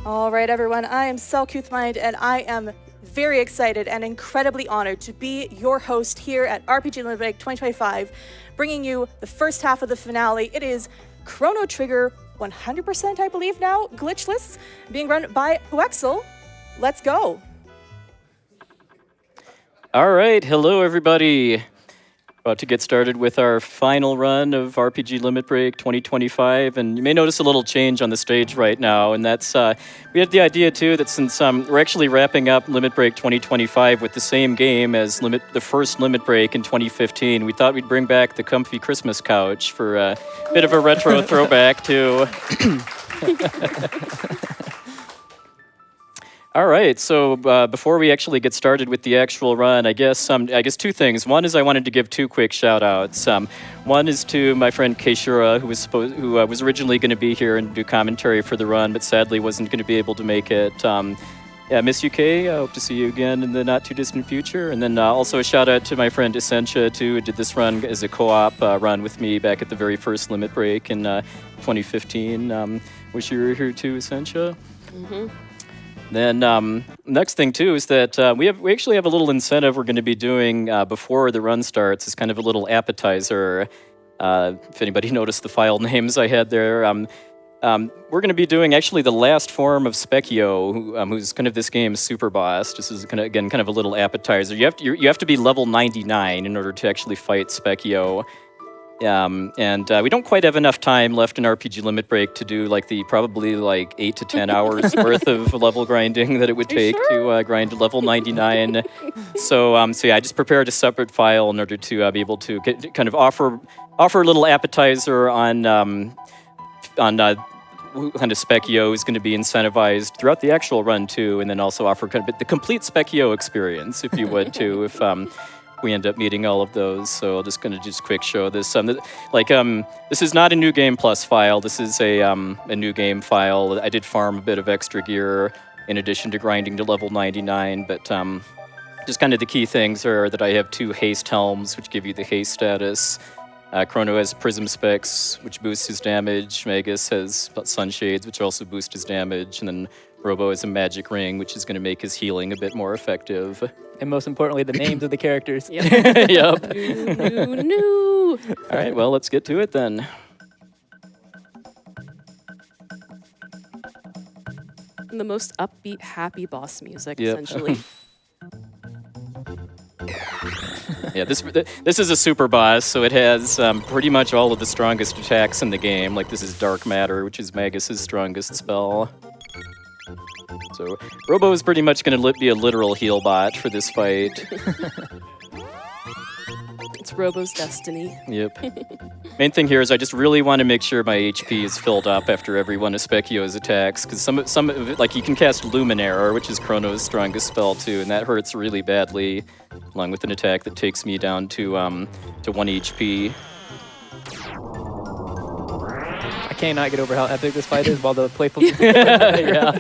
All right, everyone, I am Selkuthmind, and I am very excited and incredibly honored to be your host here at RPG Limit Break 2025, bringing you the first half of the finale. It is Chrono Trigger 100%, I believe now, Glitchless, being run by puwexil. Let's go. All right, hello everybody. About to get started with our final run of RPG Limit Break 2025, and you may notice a little change on the stage right now, and that's, we had the idea too that since we're actually wrapping up Limit Break 2025 with the same game as the first Limit Break in 2015, we thought we'd bring back the comfy Christmas couch for a bit of a retro throwback to... All right, so before we actually get started with the actual run, I guess two things. One is I wanted to give two quick shout-outs. One is to my friend Keishura, who was originally going to be here and do commentary for the run, but sadly wasn't going to be able to make it. Yeah, miss you, Kay. I hope to see you again in the not-too-distant future. And then also a shout-out to my friend Essentia, too, who did this run as a co-op run with me back at the very first Limit Break in 2015. Wish you were here, too, Essentia. Mm-hmm. Then next thing too is that we actually have a little incentive we're going to be doing before the run starts. It's kind of a little appetizer. If anybody noticed the file names I had there, we're going to be doing actually the last form of Spekkio, who's kind of this game's super boss. This is kind of a little appetizer. You have to be level 99 in order to actually fight Spekkio. And we don't quite have enough time left in RPG Limit Break to do probably 8 to 10 hours worth of level grinding that it would take to grind to level 99. So yeah, I just prepared a separate file in order to be able to kind of offer a little appetizer on kind of Spekkio is going to be incentivized throughout the actual run too, and then also offer kind of the complete Spekkio experience, if you would, too, if we end up meeting all of those. So I'm just going to just quick show this. This is not a new game plus file. This is a new game file. I did farm a bit of extra gear in addition to grinding to level 99, but just kind of the key things are that I have 2 haste helms, which give you the haste status. Chrono has prism specs, which boosts his damage. Magus has sunshades, which also boost his damage. And then Robo has a magic ring, which is going to make his healing a bit more effective. And most importantly, the names of the characters. Yep. Yep. No. All right, well, let's get to it then. And the most upbeat, happy boss music, essentially. Yeah, this is a super boss, so it has pretty much all of the strongest attacks in the game. Like, this is Dark Matter, which is Magus's strongest spell. So Robo is pretty much going to be a literal heal bot for this fight. It's Robo's destiny. Yep. Main thing here is I just really want to make sure my HP is filled up after every one of Spekkio's attacks, because some of it, like, you can cast Luminaire, which is Chrono's strongest spell too, and that hurts really badly, along with an attack that takes me down to 1 HP. I cannot get over how epic this fight is while the playful... Yeah.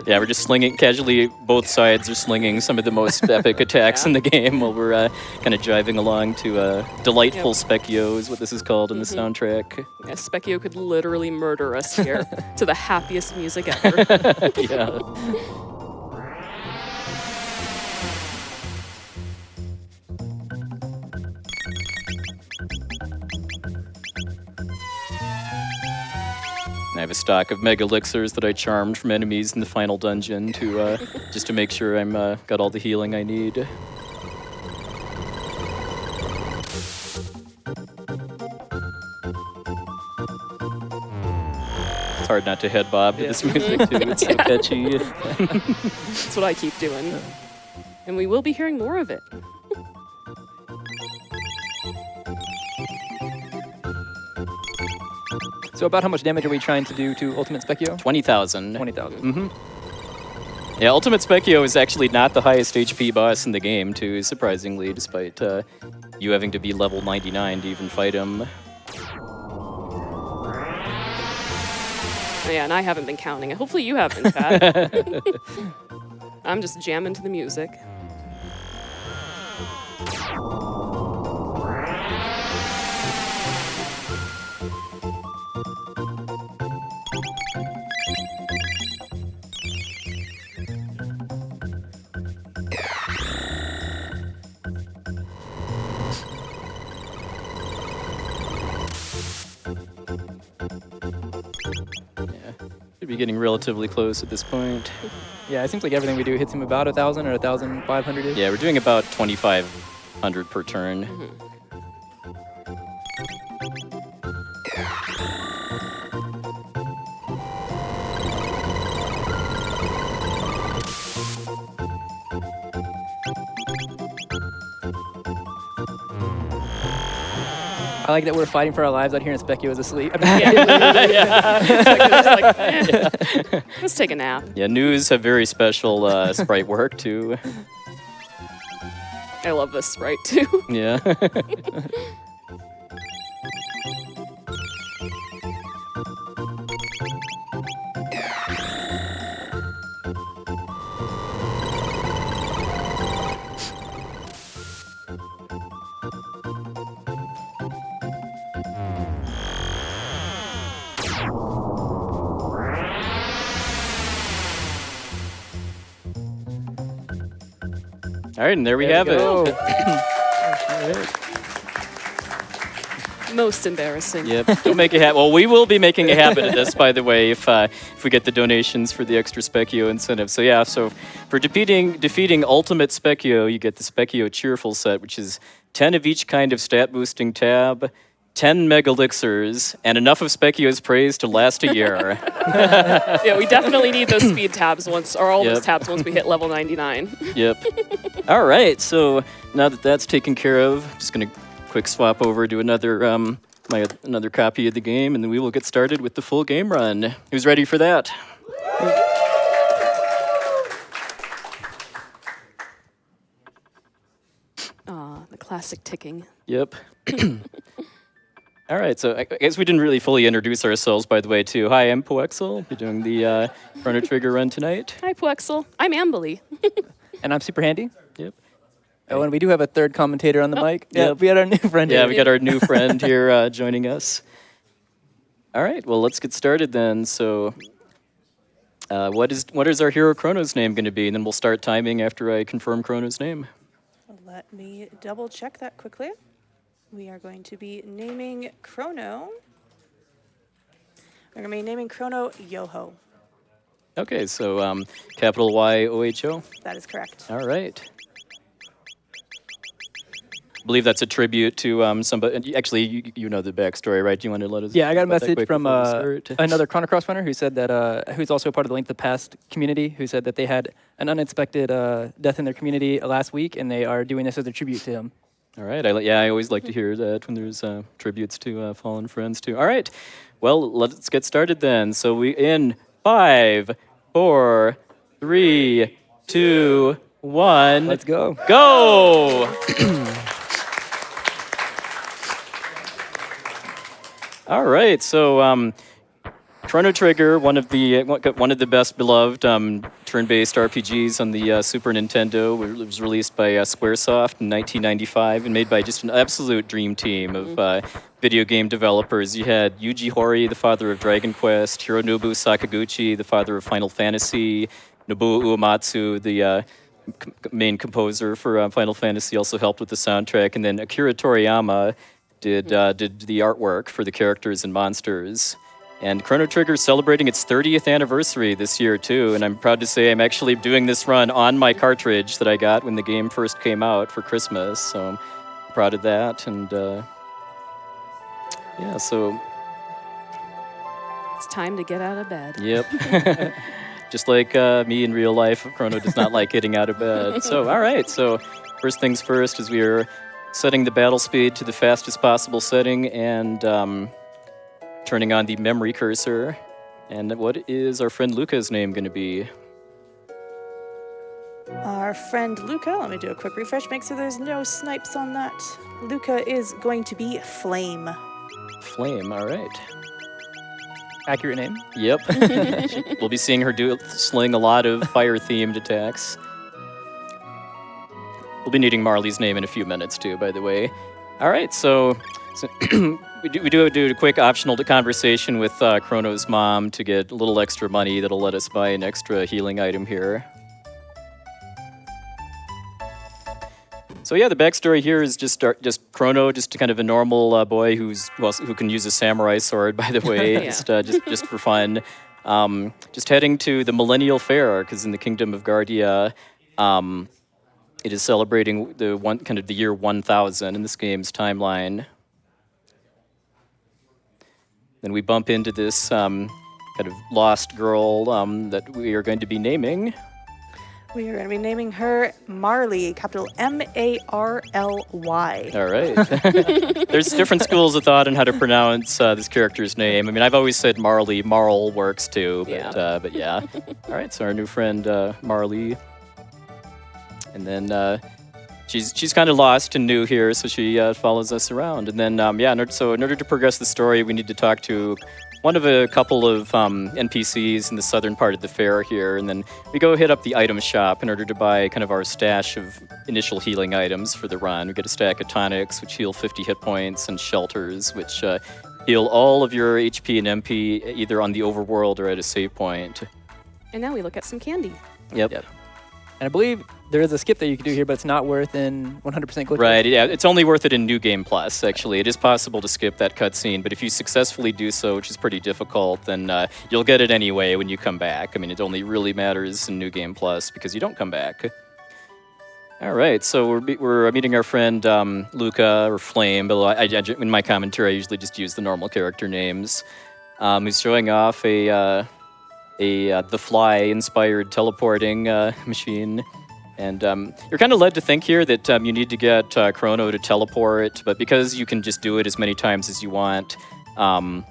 Yeah, we're just slinging, casually, both sides are slinging some of the most epic attacks in the game while we're kind of driving along to Delightful Spekkio is what this is called in the soundtrack. Yeah, Spekkio could literally murder us here to the happiest music ever. Yeah. I have a stock of mega elixirs that I charmed from enemies in the final dungeon to just to make sure I'm got all the healing I need. It's hard not to head bob to this music too. It's so catchy. That's what I keep doing. And we will be hearing more of it. So about how much damage are we trying to do to Ultimate Spekkio? 20,000. 20,000. Mm-hmm. Yeah, Ultimate Spekkio is actually not the highest HP boss in the game, too, surprisingly, despite you having to be level 99 to even fight him. Yeah, and I haven't been counting it. Hopefully you have been, chat. I'm just jamming to the music. Should be getting relatively close at this point. Yeah, it seems like everything we do hits him about 1,000 or 1,500. Yeah, we're doing about 2,500 per turn. I like that we're fighting for our lives out here and Spekkio is asleep. Let's take a nap. Yeah, news have very special sprite work too. I love this sprite too. Yeah. All right, and there we have it. go. Most embarrassing. Yep. Don't make a habit. Well, we will be making a habit of this, by the way, if we get the donations for the extra Spekkio incentive. So yeah, so for defeating Ultimate Spekkio, you get the Spekkio Cheerful set, which is 10 of each kind of stat boosting tab, 10 mega elixirs, and enough of Spekkio's praise to last a year. Yeah, we definitely need those speed tabs once, or all Yep. those tabs once we hit level 99. Yep. All right. So now that that's taken care of, I'm just gonna quick swap over to another another copy of the game, and then we will get started with the full game run. Who's ready for that? The classic ticking. Yep. All right, so I guess we didn't really fully introduce ourselves, by the way, too. Hi, I'm puwexil. We're doing the Chrono Trigger run tonight. Hi, Puwexil. I'm Ambelie. And I'm SuperHandi. Yep. Oh, and we do have a third commentator on the mic. Yeah, Yep. we had our new friend Yeah, here. we got our new friend here joining us. All right, well, let's get started then. So, what is our hero Chrono's name going to be? And then we'll start timing after I confirm Chrono's name. Let me double check that quickly. We are going to be naming Chrono. We're going to be naming Chrono Yoho. Okay, so capital Y-O-H-O. That is correct. All right. I believe that's a tribute to somebody. Actually, you know the backstory, right? Do you want to let us? Yeah, I got a about that message quick from before we start? another Chrono Cross runner who said that, who's also a part of the Link the Past community, who said that they had an unexpected death in their community last week, and they are doing this as a tribute to him. All right. I always like to hear that when there's tributes to fallen friends too. All right. Well, let's get started then. So we in 5, 4, 3, 2, 1. Let's go. Go. All right. So Chrono Trigger, one of the best beloved turn-based RPGs on the Super Nintendo. It was released by Squaresoft in 1995 and made by just an absolute dream team of video game developers. You had Yuji Horii, the father of Dragon Quest, Hironobu Sakaguchi, the father of Final Fantasy, Nobuo Uematsu, the main composer for Final Fantasy, also helped with the soundtrack, and then Akira Toriyama did the artwork for the characters and monsters. And Chrono Trigger is celebrating its 30th anniversary this year, too. And I'm proud to say I'm actually doing this run on my cartridge that I got when the game first came out for Christmas. So I'm proud of that. And yeah, so. It's time to get out of bed. Yep. Just like me in real life, Chrono does not like getting out of bed. So, all right. So, first things first is we are setting the battle speed to the fastest possible setting and turning on the memory cursor. And what is our friend Luca's name going to be? Our friend Luca, let me do a quick refresh, make sure there's no snipes on that. Luca is going to be Flame. Flame, all right. Accurate name. Yep. We'll be seeing her sling a lot of fire-themed attacks. We'll be needing Marley's name in a few minutes, too, by the way. All right, so we do a quick optional conversation with Chrono's mom to get a little extra money that'll let us buy an extra healing item here. So yeah, the backstory here is just Chrono, just kind of a normal boy who can use a samurai sword, by the way, Yeah. just for fun. Just heading to the Millennial Fair, because in the Kingdom of Guardia, it is celebrating the year 1000 in this game's timeline. Then we bump into this kind of lost girl that we are going to be naming. We are going to be naming her Marley, capital M-A-R-L-Y. All right. There's different schools of thought on how to pronounce this character's name. I mean, I've always said Marley. Marl works too, but yeah. All right, so our new friend Marley. And then she's kind of lost and new here, so she follows us around. And then, so in order to progress the story, we need to talk to one of a couple of NPCs in the southern part of the fair here, and then we go hit up the item shop in order to buy kind of our stash of initial healing items for the run. We get a stack of tonics, which heal 50 hit points, and shelters, which heal all of your HP and MP either on the overworld or at a save point. And now we look at some candy. Yep. And I believe there is a skip that you can do here, but it's not worth in 100% glitch. Right, yeah, it's only worth it in New Game Plus, actually. It is possible to skip that cutscene, but if you successfully do so, which is pretty difficult, then you'll get it anyway when you come back. I mean, it only really matters in New Game Plus because you don't come back. All right, so we're meeting our friend Luca, or Flame, but in my commentary I usually just use the normal character names. He's showing off a The Fly-inspired teleporting machine. And you're kind of led to think here that you need to get Chrono to teleport, but because you can just do it as many times as you want, you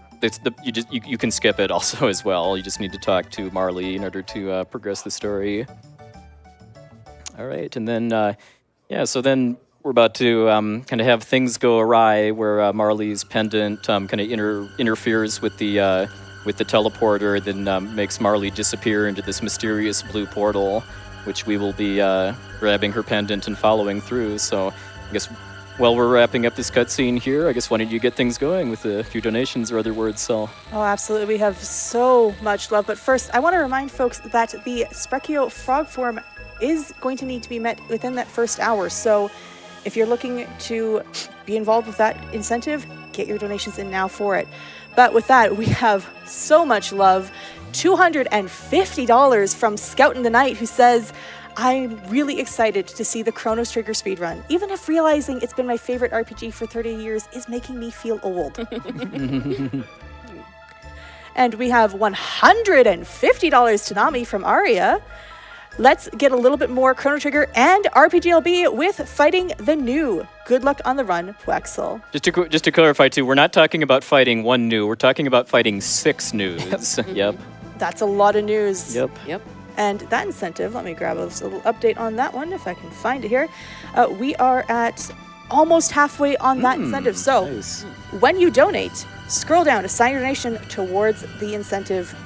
can skip it also as well. You just need to talk to Marley in order to progress the story. All right, and then, so then we're about to kind of have things go awry where Marley's pendant kind of interferes with the teleporter, then makes Marley disappear into this mysterious blue portal, which we will be grabbing her pendant and following through. So I guess while we're wrapping up this cutscene here, I guess why don't you get things going with a few donations or other words, Sel? Oh, absolutely. We have so much love. But first, I want to remind folks that the Spekkio frog form is going to need to be met within that first hour. So if you're looking to be involved with that incentive, get your donations in now for it. But with that, we have so much love. $250 from Scout in the Night, who says, I'm really excited to see the Chrono Trigger speedrun, even if realizing it's been my favorite RPG for 30 years is making me feel old. And we have $150 to Nami from Aria. Let's get a little bit more Chrono Trigger and RPGLB with fighting the new. Good luck on the run, puwexil. Just to clarify, too, we're not talking about fighting one new. We're talking about fighting 6 news. Yep. That's a lot of news. Yep. And that incentive, let me grab a little update on that one if I can find it here. We are at almost halfway on that incentive. So nice. When you donate, scroll down, assign your donation towards the incentive.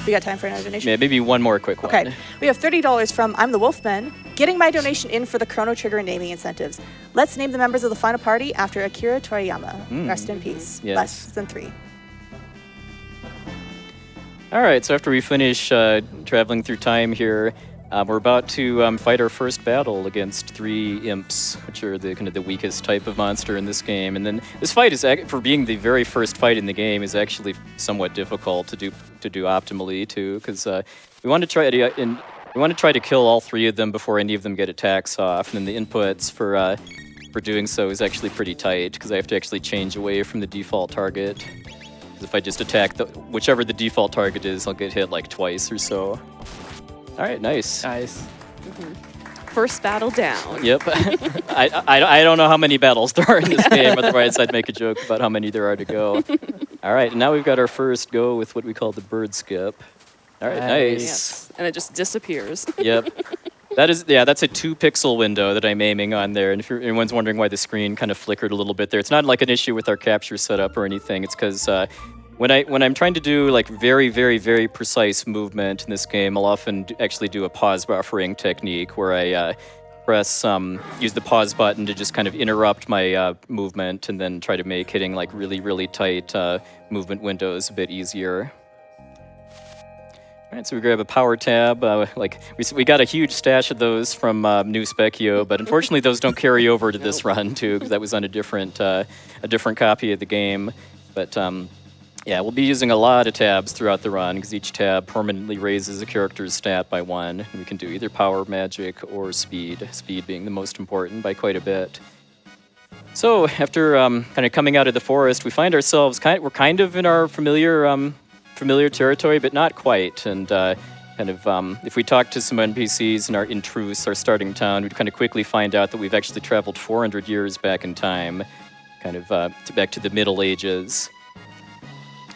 We got time for another donation? Yeah, maybe one more quick one. Okay. We have $30 from I'm the Wolfman, getting my donation in for the Chrono Trigger naming incentives. Let's name the members of the final party after Akira Toriyama. Rest in peace. Yes. Less than 3. All right, so after we finish traveling through time here, we're about to fight our first battle against 3 imps, which are the kind of the weakest type of monster in this game. And then this fight is, for being the very first fight in the game, is actually somewhat difficult to do optimally too, because we want to try to kill all 3 of them before any of them get attacks off. And then the inputs for doing so is actually pretty tight, because I have to actually change away from the default target. Because if I just attack whichever the default target is, I'll get hit like twice or so. All right, nice. First battle down. Yep. I don't know how many battles there are in this game, otherwise I'd make a joke about how many there are to go. All right, and now we've got our first go with what we call the bird skip. All right, nice. Yes. And it just disappears. Yep. That's a 2-pixel window that I'm aiming on there. And if anyone's wondering why the screen kind of flickered a little bit there, it's not like an issue with our capture setup or anything. It's because when I'm trying to do like very, very, very precise movement in this game, I'll often actually do a pause buffering technique where I use the pause button to just kind of interrupt my movement and then try to make hitting like really, really tight movement windows a bit easier. All right, so we grab a power tab. We got a huge stash of those from New Spekkio, but unfortunately those don't carry over to this run too, because that was on a different copy of the game. But yeah, we'll be using a lot of tabs throughout the run, because each tab permanently raises a character's stat by 1. And we can do either power, magic, or speed. Speed being the most important by quite a bit. So after kind of coming out of the forest, we find ourselves we're kind of in our familiar territory, but not quite. And if we talk to some NPCs in Truce, our starting town, we'd kind of quickly find out that we've actually traveled 400 years back in time, back to the Middle Ages.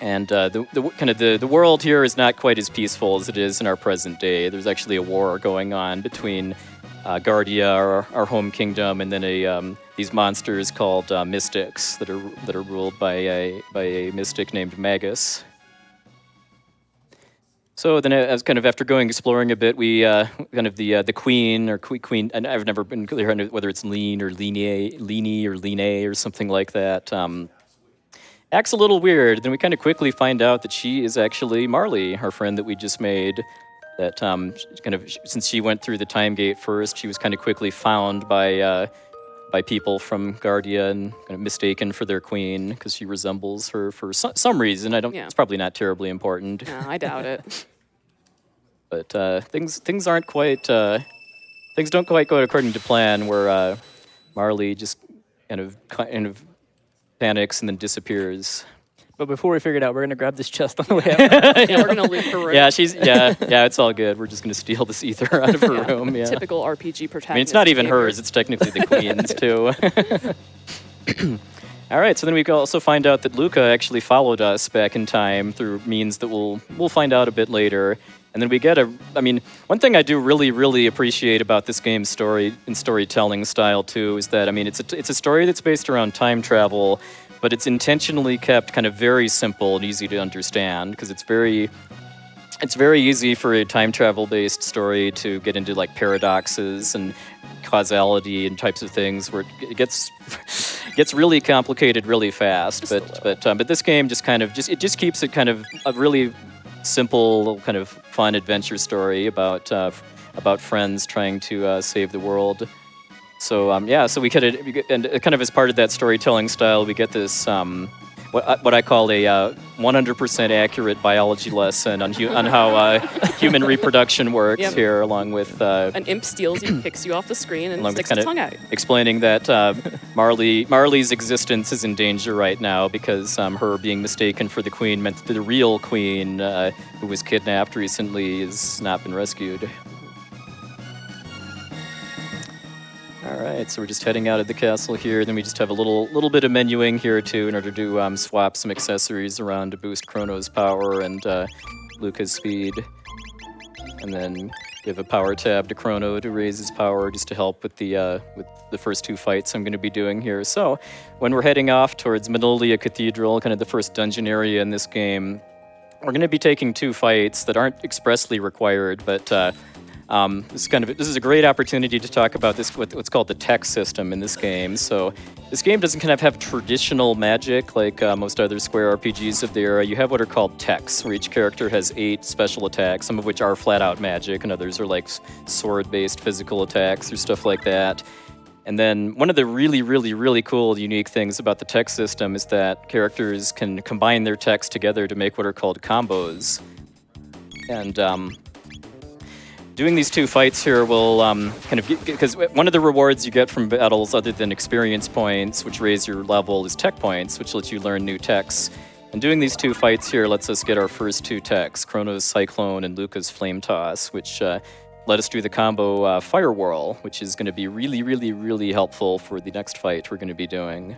And the world here is not quite as peaceful as it is in our present day. There's actually a war going on between Guardia, our home kingdom, and then these monsters called mystics that are ruled by a mystic named Magus. So then, as after going exploring a bit, we the queen or queen, and I've never been clear on whether it's lean or leanie or something like that. Acts a little weird. Then we kind of quickly find out that she is actually Marley, our friend that we just made. That since she went through the time gate first, she was kind of quickly found by people from Guardia and kind of mistaken for their queen because she resembles her for some reason. It's probably not terribly important. No, I doubt it. But things aren't quite. Things don't quite go according to plan. Where Marley just kind of panics and then disappears. But before we figure it out, we're gonna grab this chest on the way out. Yeah, we're gonna loot her room. Yeah, it's all good. We're just gonna steal this ether out of her room. Yeah. Typical RPG protagonist. I mean, it's not even behavior. hers. It's technically the queen's too. All right, so then we can also find out that Luca actually followed us back in time through means that we'll find out a bit later. And then we get one thing I do really, really appreciate about this game's story and storytelling style too is that, it's a story that's based around time travel, but it's intentionally kept kind of very simple and easy to understand because it's very easy for a time travel based story to get into like paradoxes and causality and types of things where it gets really complicated really fast. But this game just keeps it kind of a really simple kind of fun adventure story about friends trying to save the world. So so we and kind of as part of that storytelling style, we get this what I call a 100% accurate biology lesson on how human reproduction works here, along with an imp steals you, picks you off the screen, and sticks its tongue out. Explaining that Marley's existence is in danger right now because her being mistaken for the queen meant that the real queen, who was kidnapped recently, has not been rescued. All right, so we're just heading out of the castle here. Then we just have a little bit of menuing here too in order to swap some accessories around to boost Chrono's power and Luca's speed. And then give a power tab to Chrono to raise his power just to help with the first 2 fights I'm going to be doing here. So when we're heading off towards Manolia Cathedral, kind of the first dungeon area in this game, we're going to be taking 2 fights that aren't expressly required, but this is a great opportunity to talk about what's called the tech system in this game. So this game doesn't kind of have traditional magic like most other Square RPGs of the era. You have what are called techs, where each character has 8 special attacks, some of which are flat out magic, and others are like sword-based physical attacks or stuff like that. And then one of the really, really, really cool, unique things about the tech system is that characters can combine their techs together to make what are called combos. And doing these 2 fights here will because one of the rewards you get from battles other than experience points, which raise your level, is tech points, which lets you learn new techs. And doing these 2 fights here lets us get our first 2 techs, Chrono's Cyclone and Luca's Flame Toss, which let us do the combo Fire Whirl, which is going to be really, really, really helpful for the next fight we're going to be doing.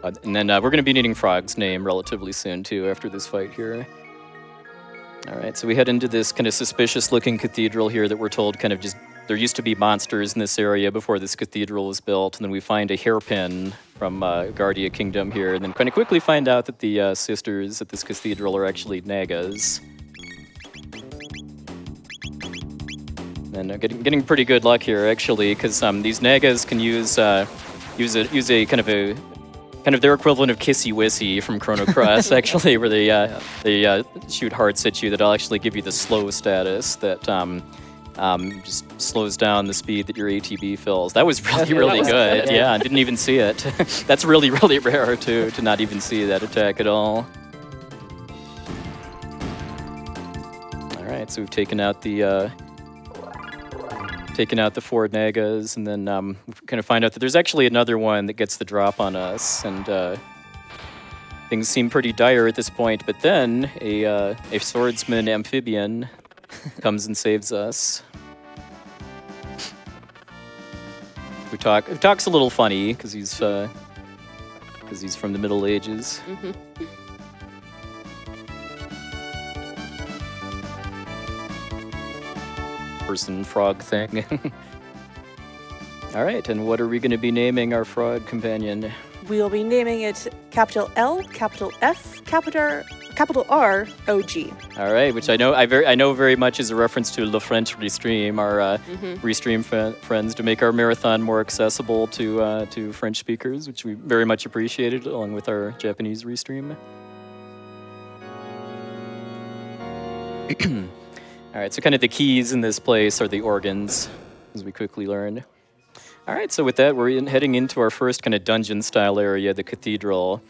And then we're going to be needing Frog's name relatively soon too after this fight here. All right, so we head into this kind of suspicious-looking cathedral here that we're told kind of just, there used to be monsters in this area before this cathedral was built, and then we find a hairpin from Guardia Kingdom here, and then kind of quickly find out that the sisters at this cathedral are actually Nagas. And getting pretty good luck here, actually, because these Nagas can use a kind of a kind of their equivalent of Kissy Wissy from Chrono Cross, actually, where they shoot hearts at you that'll actually give you the slow status that just slows down the speed that your ATB fills. That was really good. Yeah, I didn't even see it. That's really rare to not even see that attack at all. All right, so we've taken out the 4 Nagas, and then we kind of find out that there's actually another one that gets the drop on us, and things seem pretty dire at this point. But then a swordsman amphibian comes and saves us. Who talks a little funny because he's from the Middle Ages. Person frog thing. All right, and what are we going to be naming our frog companion? We'll be naming it capital L, capital F, capital R, OG. All right, which I know very much is a reference to Le French Restream, our Restream friends, to make our marathon more accessible to French speakers, which we very much appreciated, along with our Japanese Restream. All right, so kind of the keys in this place are the organs, as we quickly learned. All right, so with that, we're heading into our first kind of dungeon-style area, the cathedral.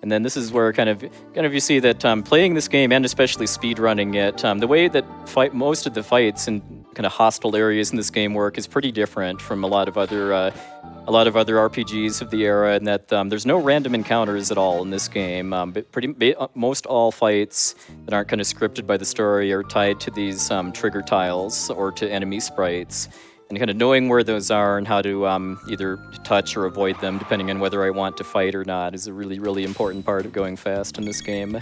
And then this is where kind of you see that playing this game, and especially speedrunning it, the way that most of the fights and kind of hostile areas in this game work is pretty different from a lot of other RPGs of the era, in that there's no random encounters at all in this game. But most all fights that aren't kind of scripted by the story are tied to these trigger tiles or to enemy sprites. And kind of knowing where those are and how to either touch or avoid them, depending on whether I want to fight or not, is a really important part of going fast in this game.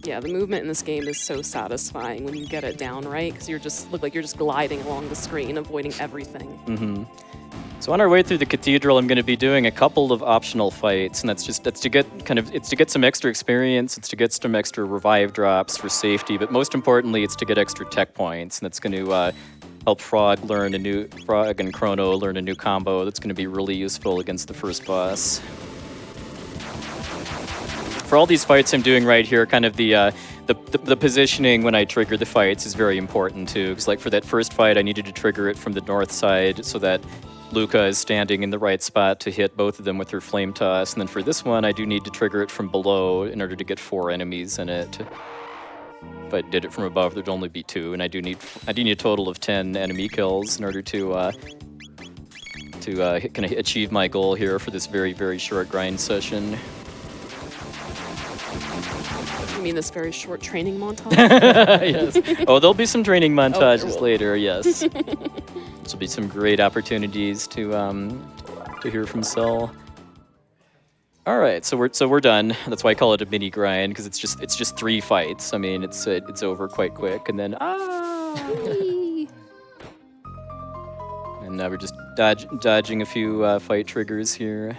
Yeah, the movement in this game is so satisfying when you get it down right, because look like you're just gliding along the screen, avoiding everything. So on our way through the cathedral, I'm going to be doing a couple of optional fights, and that's to get some extra experience, it's to get some extra revive drops for safety, but most importantly, it's to get extra tech points, and that's going to help Frog and Chrono learn a new combo that's going to be really useful against the first boss. For all these fights I'm doing right here, kind of the positioning when I trigger the fights is very important too. Because like for that first fight, I needed to trigger it from the north side so that Luca is standing in the right spot to hit both of them with her flame toss. And then for this one, I do need to trigger it from below in order to get 4 enemies in it. If I did it from above, there'd only be 2, and I do need a total of 10 enemy kills in order to kind of achieve my goal here for this very short grind session. You mean this very short training montage? Yes. Oh, there'll be some training montages later. Yes. This will be some great opportunities to hear from Cell. All right, so we're done. That's why I call it a mini grind, because it's just 3 fights. I mean, it's over quite quick, and then and now we're just dodging a few fight triggers here.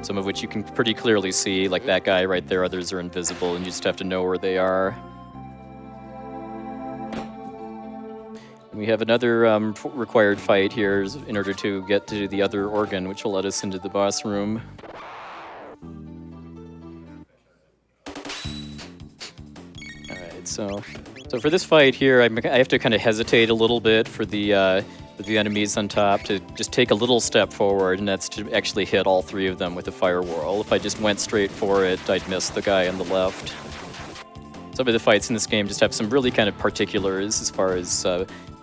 Some of which you can pretty clearly see, like that guy right there. Others are invisible, and you just have to know where they are. We have another required fight here in order to get to the other organ, which will let us into the boss room. All right, so for this fight here, I have to kind of hesitate a little bit for the enemies on top to just take a little step forward, and that's to actually hit all 3 of them with a fire whirl. If I just went straight for it, I'd miss the guy on the left. Some of the fights in this game just have some really kind of particulars as far as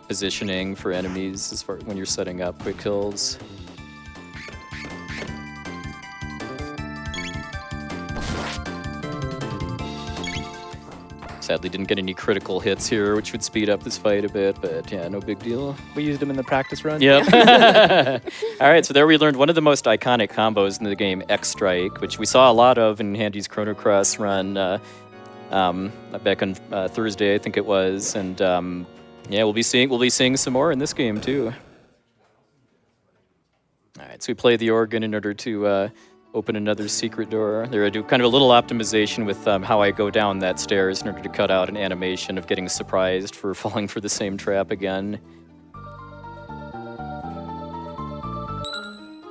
positioning for enemies, as far when you're setting up quick kills. Sadly, didn't get any critical hits here, which would speed up this fight a bit, but yeah, no big deal. We used them in the practice run. Yep. All right, so there we learned one of the most iconic combos in the game, X-Strike, which we saw a lot of in Handy's Chrono Cross run back on Thursday, I think it was, and yeah, we'll be seeing some more in this game too. All right, so we play the organ in order to open another secret door. There I do kind of a little optimization with how I go down that stairs in order to cut out an animation of getting surprised for falling for the same trap again.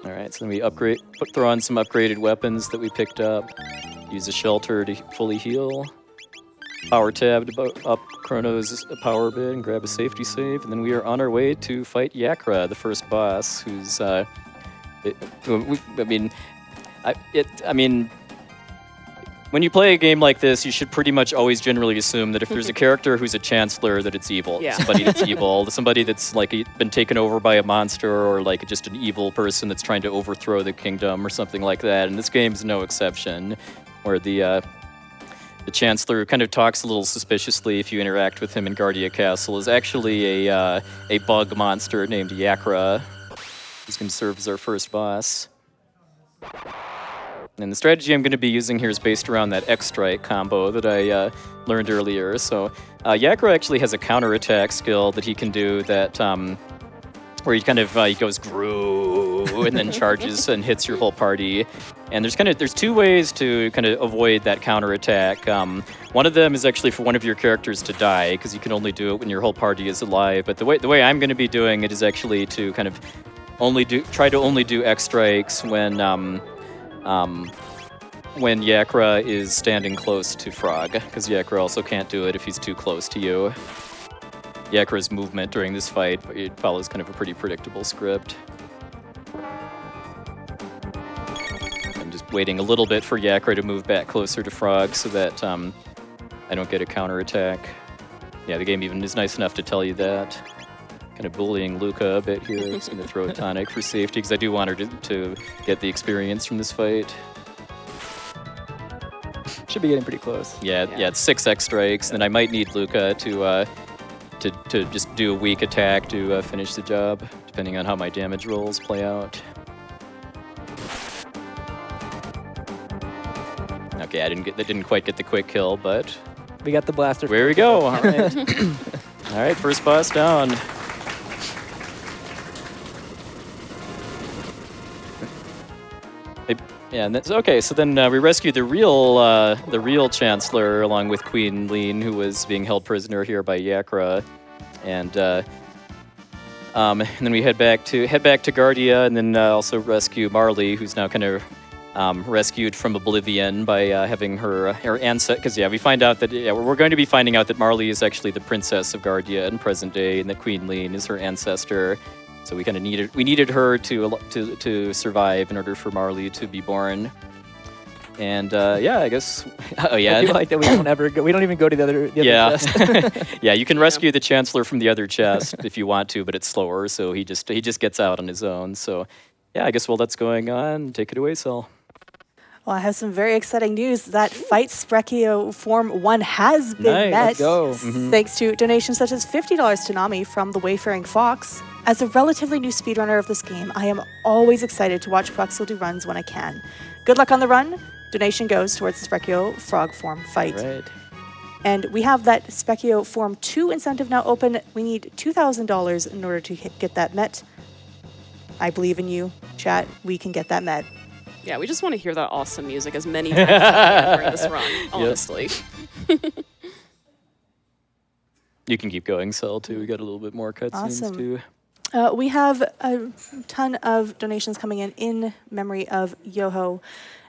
All right, right, so then we throw on some upgraded weapons that we picked up. Use a shelter to fully heal. Power tab to up Chrono's power bit and grab a safety save, and then we are on our way to fight Yakra, the first boss, who's when you play a game like this, you should pretty much always generally assume that if there's a character who's a chancellor, that it's evil. Yeah. Somebody that's evil, somebody that's like been taken over by a monster, or like just an evil person that's trying to overthrow the kingdom or something like that. And this game is no exception, where the chancellor, who kind of talks a little suspiciously if you interact with him in Guardia Castle, is actually a bug monster named Yakra, who's going to serve as our first boss. And the strategy I'm going to be using here is based around that X-Strike combo that I learned earlier. So Yakra actually has a counterattack skill that he can do that where he kind of he goes groo and then charges and hits your whole party. And there's two ways to kind of avoid that counterattack. One of them is actually for one of your characters to die, because you can only do it when your whole party is alive. But the way I'm going to be doing it is actually to kind of try to only do X-Strikes when Yakra is standing close to Frog, because Yakra also can't do it if he's too close to you. Yakra's movement during this fight, it follows kind of a pretty predictable script. I'm just waiting a little bit for Yakra to move back closer to Frog so that I don't get a counterattack. Yeah, the game even is nice enough to tell you that. Kind of bullying Luca a bit here. I'm just going to throw a tonic for safety, because I do want her to get the experience from this fight. Should be getting pretty close. Yeah, it's 6 X-Strikes, and then I might need Luca to just do a weak attack to finish the job, depending on how my damage rolls play out. Okay, I didn't quite get the quick kill, but We got the blaster. where we go. All right, all right, first boss down. Yeah, and that's okay. So then we rescued the real Chancellor along with Queen Lean, who was being held prisoner here by Yakra, and then we head back to Guardia, and then also rescue Marley, who's now kind of rescued from oblivion by having her ancestor. Because we find out that we're going to be finding out that Marley is actually the princess of Guardia in present day, and that Queen Lean is her ancestor. So we kind of needed her to survive in order for Marley to be born. And I guess. Oh yeah. I feel like that we don't even go to the other chest. Yeah, you can rescue the Chancellor from the other chest if you want to, but it's slower. So he just gets out on his own. So yeah, I guess while that's going on, take it away, Sal. Well, I have some very exciting news. That fight Spekkio Form 1 has been met. Let's go. Thanks to donations such as $50 to Nami from the Wayfaring Fox. As a relatively new speedrunner of this game, I am always excited to watch puwexil do runs when I can. Good luck on the run. Donation goes towards the Spekkio Frog Form fight. Right. And we have that Spekkio Form 2 incentive now open. We need $2,000 in order to get that met. I believe in you, chat. We can get that met. Yeah, we just want to hear that awesome music as many times as we can during this run, honestly. You can keep going, Sal, too. We got a little bit more cutscenes, Awesome. too. We have a ton of donations coming in memory of Yoho,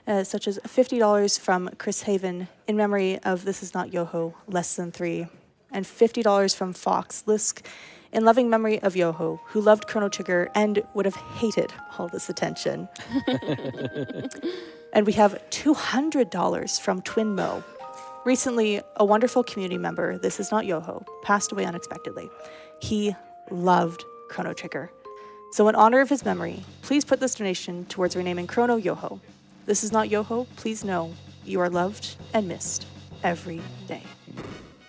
such as $50 from Chris Haven in memory of This Is Not Yoho, Less Than 3, and $50 from Fox Lisk in loving memory of Yoho, who loved Chrono Trigger and would have hated all this attention. And we have $200 from Twin Mo. Recently, a wonderful community member, This Is Not Yoho, passed away unexpectedly. He loved Chrono Trigger. So in honor of his memory, please put this donation towards renaming Chrono Yoho. This Is Not Yoho, please know you are loved and missed every day.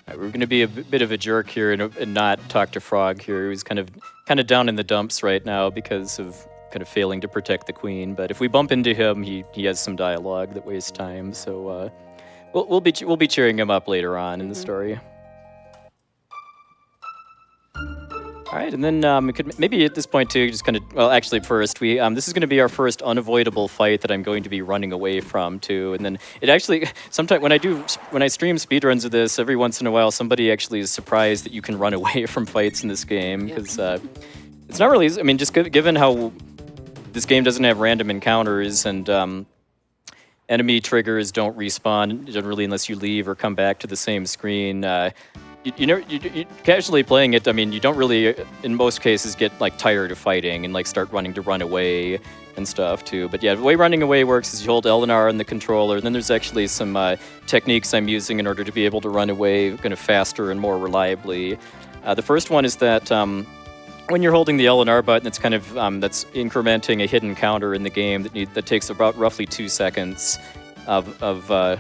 We're going to be a bit of a jerk here and not talk to Frog here. He's kind of down in the dumps right now because of kind of failing to protect the queen. But if we bump into him, he has some dialogue that wastes time. So we'll be cheering him up later on in the story. All right, and then we could maybe at this point too, just kind of, well, actually first, this is going to be our first unavoidable fight that I'm going to be running away from too. And then it actually, sometimes when I stream speedruns of this, every once in a while, somebody actually is surprised that you can run away from fights in this game, because it's not really, I mean, just given how this game doesn't have random encounters, and enemy triggers don't respawn generally unless you leave or come back to the same screen. You casually playing it, I mean, you don't really, in most cases, get like tired of fighting and like start wanting to run away and stuff too. But yeah, the way running away works is you hold L and R on the controller, and then there's actually some techniques I'm using in order to be able to run away kind of faster and more reliably. The first one is that when you're holding the L and R button, it's kind of that's incrementing a hidden counter in the game that takes about roughly 2 seconds of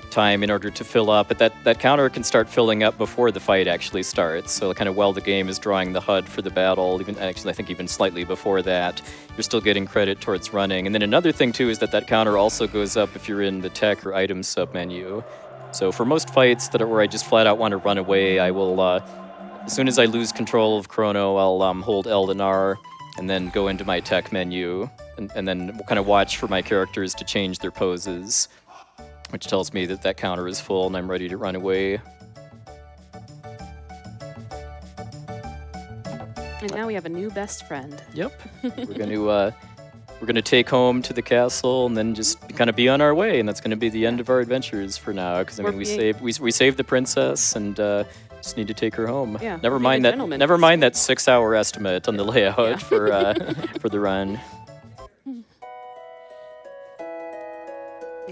time in order to fill up, but that counter can start filling up before the fight actually starts. So kind of while the game is drawing the HUD for the battle, even actually I think even slightly before that, you're still getting credit towards running. And then another thing too is that counter also goes up if you're in the tech or items submenu. So for most fights where I just flat out want to run away, I will as soon as I lose control of Chrono, I'll hold L and R and then go into my tech menu and then kind of watch for my characters to change their poses, which tells me that counter is full and I'm ready to run away. And now we have a new best friend. Yep. We're gonna take home to the castle and then just kind of be on our way, and that's gonna be the end of our adventures for now. Because I mean, we saved the princess and just need to take her home. Yeah. Never mind that 6-hour estimate on the layout for the run.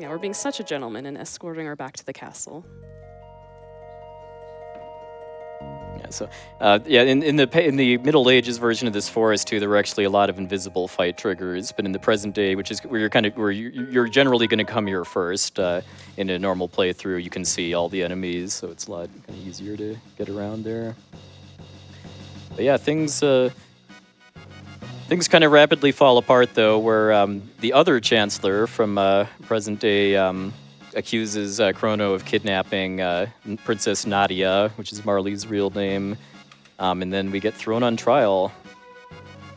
Yeah, we're being such a gentleman and escorting her back to the castle. Yeah, so in the Middle Ages version of this forest too, there were actually a lot of invisible fight triggers. But in the present day, which is where you're generally going to come here first in a normal playthrough, you can see all the enemies, so it's a lot kind of easier to get around there. But yeah, things kind of rapidly fall apart though, where the other Chancellor from present day accuses Chrono of kidnapping Princess Nadia, which is Marley's real name, and then we get thrown on trial.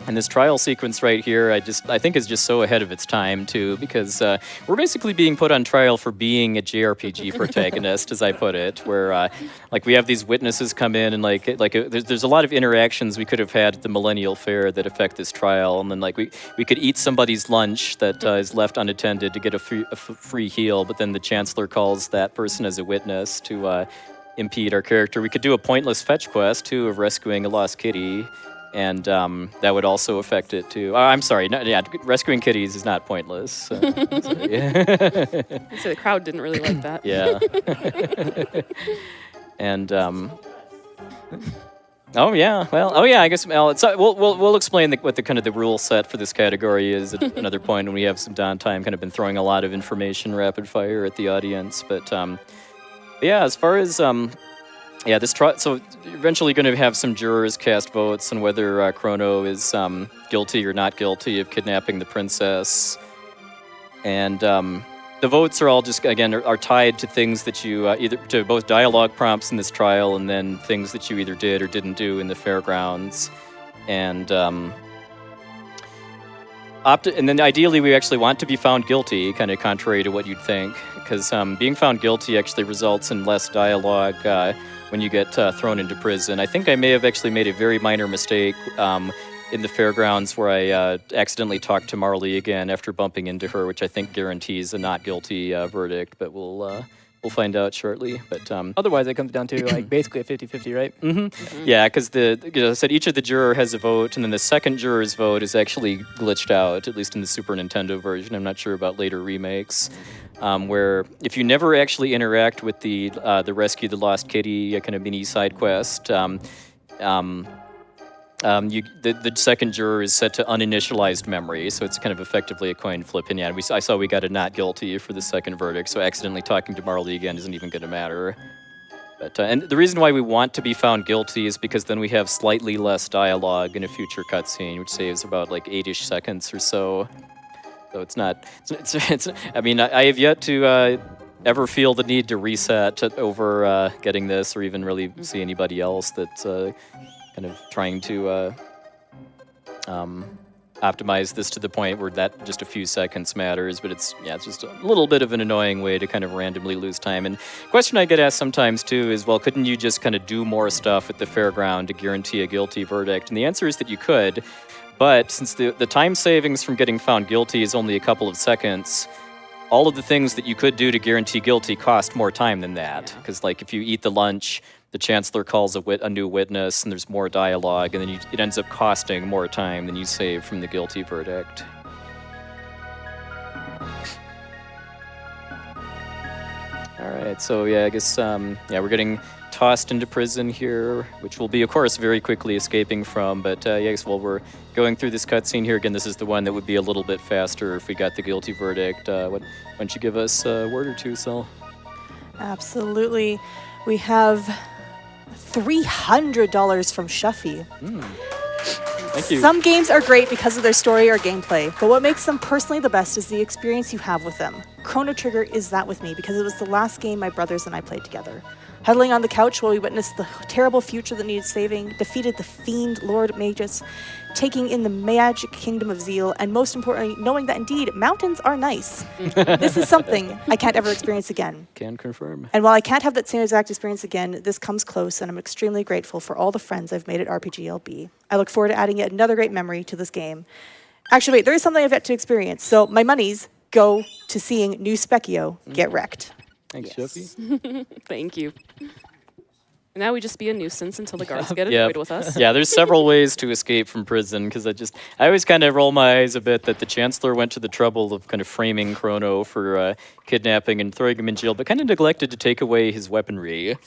And this trial sequence right here, I think is just so ahead of its time too, because we're basically being put on trial for being a JRPG protagonist, as I put it, where like we have these witnesses come in and there's a lot of interactions we could have had at the Millennial Fair that affect this trial, and then like we could eat somebody's lunch that is left unattended to get a free heal, but then the Chancellor calls that person as a witness to impede our character. We could do a pointless fetch quest too of rescuing a lost kitty. And that would also affect it too. I'm sorry, rescuing kitties is not pointless. So the crowd didn't really like that. Yeah. And I guess we'll explain what the kind of the rule set for this category is at another point when we have some downtime. Kind of been throwing a lot of information rapid fire at the audience, but yeah, as far as this trial, so eventually going to have some jurors cast votes on whether Chrono is guilty or not guilty of kidnapping the princess. And the votes are all just, again, are tied to things that you, either to both dialogue prompts in this trial and then things that you either did or didn't do in the fairgrounds. And and then ideally we actually want to be found guilty, kind of contrary to what you'd think, because being found guilty actually results in less dialogue when you get thrown into prison. I think I may have actually made a very minor mistake in the fairgrounds where I accidentally talked to Marley again after bumping into her, which I think guarantees a not guilty verdict, but we'll find out shortly. But otherwise, it comes down to like basically a 50-50, right? Mm-hmm. Mm-hmm. Yeah, because I said each of the juror has a vote, and then the second juror's vote is actually glitched out, at least in the Super Nintendo version. I'm not sure about later remakes, where if you never actually interact with the Rescue the Lost Kitty kind of mini side quest, the second juror is set to uninitialized memory, so it's kind of effectively a coin flip. And yeah, I saw we got a not guilty for the second verdict, so accidentally talking to Marley again isn't even going to matter. But and the reason why we want to be found guilty is because then we have slightly less dialogue in a future cutscene, which saves about like 8-ish seconds or so. So it's not. I mean, I have yet to ever feel the need to reset over getting this, or even really see anybody else that's kind of trying to optimize this to the point where that just a few seconds matters. But it's just a little bit of an annoying way to kind of randomly lose time. And the question I get asked sometimes too is, well, couldn't you just kind of do more stuff at the fairground to guarantee a guilty verdict? And the answer is that you could. But since the time savings from getting found guilty is only a couple of seconds, all of the things that you could do to guarantee guilty cost more time than that. Because like if you eat the lunch, the chancellor calls a new witness, and there's more dialogue, and then it ends up costing more time than you save from the guilty verdict. All right, so yeah, I guess we're getting tossed into prison here, which will be, of course, very quickly escaping from. But yeah, I guess while we're going through this cutscene here, again, this is the one that would be a little bit faster if we got the guilty verdict. Why don't you give us a word or two, Sel? Absolutely. We have $300 from Shuffy. Thank you. Some games are great because of their story or gameplay, but what makes them personally the best is the experience you have with them. Chrono Trigger is that with me because it was the last game my brothers and I played together. Huddling on the couch while we witnessed the terrible future that needed saving, defeated the fiend Lord Magus, taking in the magic kingdom of Zeal, and most importantly, knowing that indeed mountains are nice. This is something I can't ever experience again. Can confirm. And while I can't have that same exact experience again, this comes close, and I'm extremely grateful for all the friends I've made at RPGLB. I look forward to adding yet another great memory to this game. Actually, wait, there is something I've yet to experience, so my monies go to seeing new Spekkio get wrecked. Thanks, Shuffy. Thank you. And now we just be a nuisance until the guards get annoyed with us. Yeah, there's several ways to escape from prison, because I always kind of roll my eyes a bit that the Chancellor went to the trouble of kind of framing Chrono for kidnapping and throwing him in jail, but kind of neglected to take away his weaponry.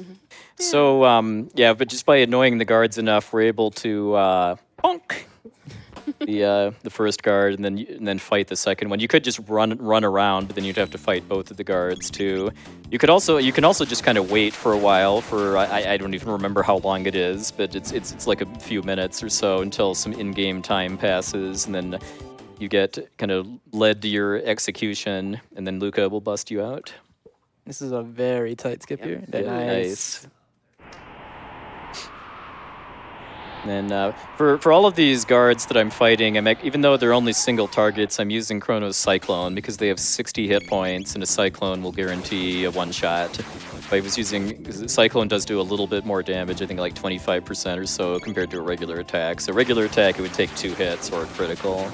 So, but just by annoying the guards enough, we're able to bonk the first guard and then fight the second one. You could just run around, but then you'd have to fight both of the guards too. You can also just kind of wait for a while for I don't even remember how long it is, but it's like a few minutes or so until some in-game time passes, and then you get kind of led to your execution, and then Luca will bust you out. This is a very tight skip here. Nice. And for all of these guards that I'm fighting, even though they're only single targets, I'm using Chrono's Cyclone because they have 60 hit points, and a Cyclone will guarantee a one-shot. If I was using... Cyclone does do a little bit more damage, I think like 25% or so compared to a regular attack. So regular attack, it would take 2 hits or a critical.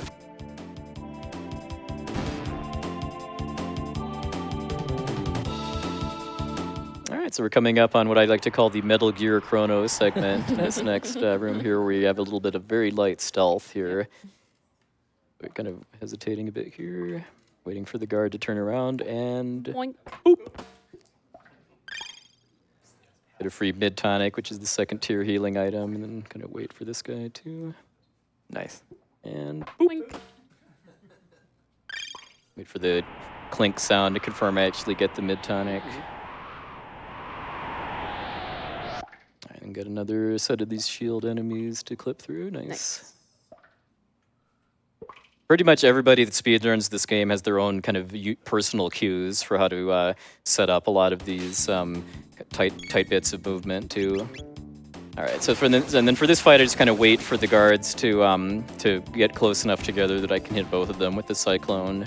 So we're coming up on what I like to call the Metal Gear Chrono segment in this next room here, where we have a little bit of very light stealth here. We're kind of hesitating a bit here, waiting for the guard to turn around, and Boink. Boop. Get a free mid-tonic, which is the second tier healing item, and then kind of wait for this guy too. Nice. And Boink. wait for the clink sound to confirm I actually get the mid-tonic. And get another set of these shield enemies to clip through. Nice. Pretty much everybody that speedruns this game has their own kind of personal cues for how to set up a lot of these tight bits of movement too. All right, so and then for this fight, I just kind of wait for the guards to get close enough together that I can hit both of them with the Cyclone.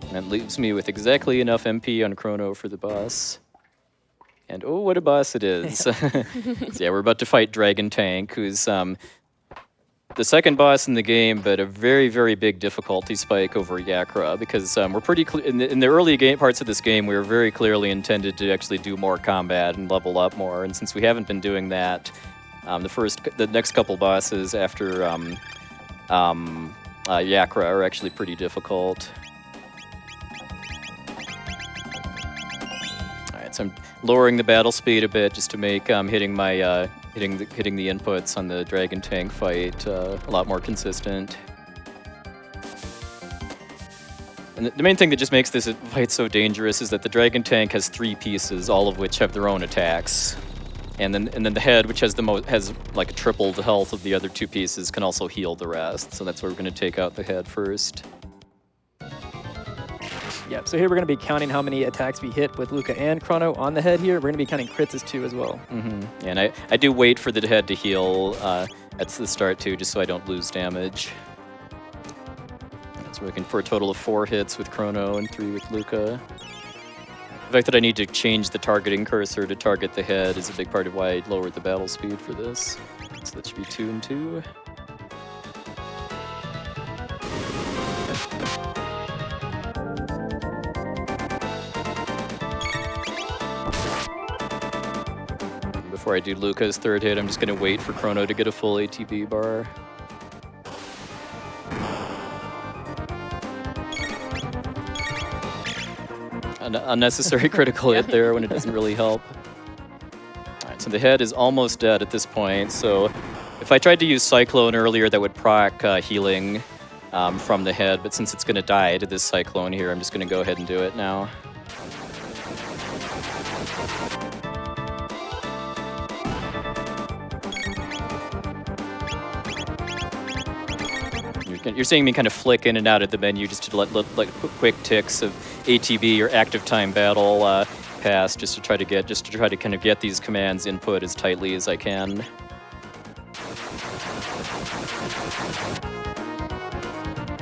And that leaves me with exactly enough MP on Chrono for the boss. And oh, what a boss it is. So yeah, we're about to fight Dragon Tank, who's the second boss in the game, but a very, very big difficulty spike over Yakra, because we're pretty in the early game parts of this game, we were very clearly intended to actually do more combat and level up more, and since we haven't been doing that, the next couple bosses after Yakra are actually pretty difficult. All right, so I'm lowering the battle speed a bit just to make hitting the inputs on the Dragon Tank fight a lot more consistent. And the main thing that just makes this fight so dangerous is that the Dragon Tank has 3 pieces, all of which have their own attacks. And then the head, which has like triple the health of the other 2 pieces, can also heal the rest. So that's where we're going to take out the head first. Yeah, so here we're going to be counting how many attacks we hit with Luca and Chrono on the head here. We're going to be counting crits as 2 as well. Mm-hmm. Yeah, and I do wait for the head to heal at the start too, just so I don't lose damage. So we're looking for a total of 4 hits with Chrono and 3 with Luca. The fact that I need to change the targeting cursor to target the head is a big part of why I lowered the battle speed for this. So that should be 2 and 2. before I do Luca's third hit. I'm just going to wait for Chrono to get a full ATB bar. An unnecessary critical hit there when it doesn't really help. All right, so the head is almost dead at this point. So if I tried to use Cyclone earlier, that would proc healing from the head. But since it's going to die to this Cyclone here, I'm just going to go ahead and do it now. You're seeing me kind of flick in and out of the menu just to let quick ticks of ATB or active time battle pass, just to try to kind of get these commands input as tightly as I can.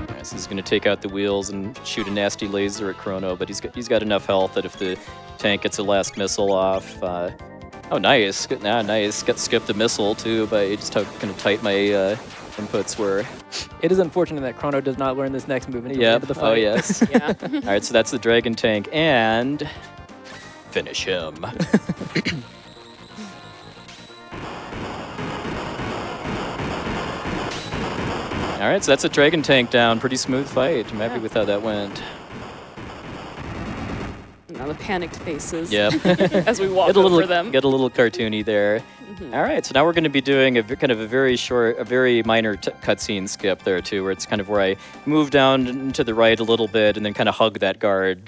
Right, so he's going to take out the wheels and shoot a nasty laser at Chrono, but he's got enough health that if the tank gets a last missile off. Oh, nice! Nice. Got skipped the missile too, but just how kind of tight my inputs were. It is unfortunate that Chrono does not learn this next move until the end of the fight. Oh, yes. Yeah. All right, so that's the Dragon Tank, and finish him. All right, so that's a Dragon Tank down. Pretty smooth fight. I'm happy with how that went. Now the panicked faces. Yep. As we walk over them. Get a little cartoony there. All right, so now we're going to be doing a kind of a very short, a very minor cutscene skip there too, where it's kind of where I move down to the right a little bit and then kind of hug that guard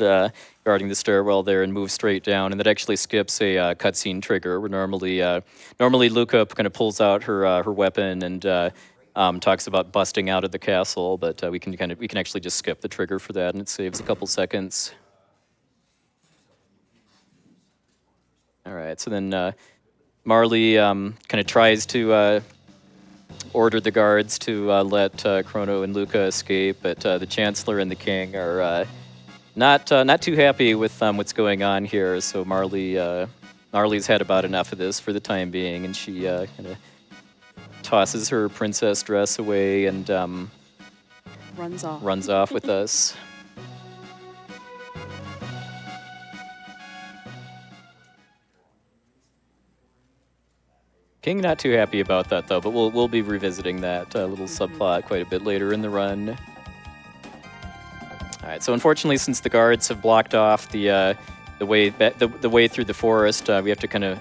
guarding the stairwell there and move straight down, and that actually skips a cutscene trigger. Where normally Luca kind of pulls out her weapon and talks about busting out of the castle, but we can actually just skip the trigger for that, and it saves a couple seconds. All right, so then Marley kind of tries to order the guards to let Chrono and Luca escape, but the Chancellor and the King are not too happy with what's going on here. So Marley's had about enough of this for the time being, and she kind of tosses her princess dress away and runs off with us. King not too happy about that though, but we'll be revisiting that little subplot quite a bit later in the run. All right, so unfortunately, since the guards have blocked off the way through the forest, we have to kind of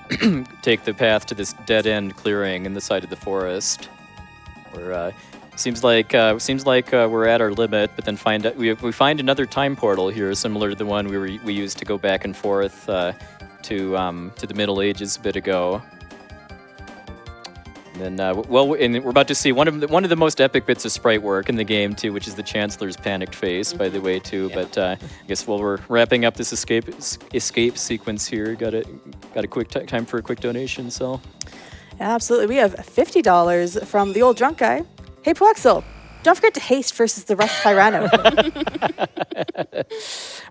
take the path to this dead end clearing in the side of the forest, where seems like we're at our limit. But then we find another time portal here, similar to the one we used to go back and forth to the Middle Ages a bit ago. And then, and we're about to see one of the most epic bits of sprite work in the game too, which is the Chancellor's panicked face, by the way, too. Yeah. But I guess while we're wrapping up this escape sequence here, got a quick time for a quick donation, so. Yeah, absolutely. We have $50 from the old drunk guy. Hey, puwexil, don't forget to haste versus the Rust Tyranno.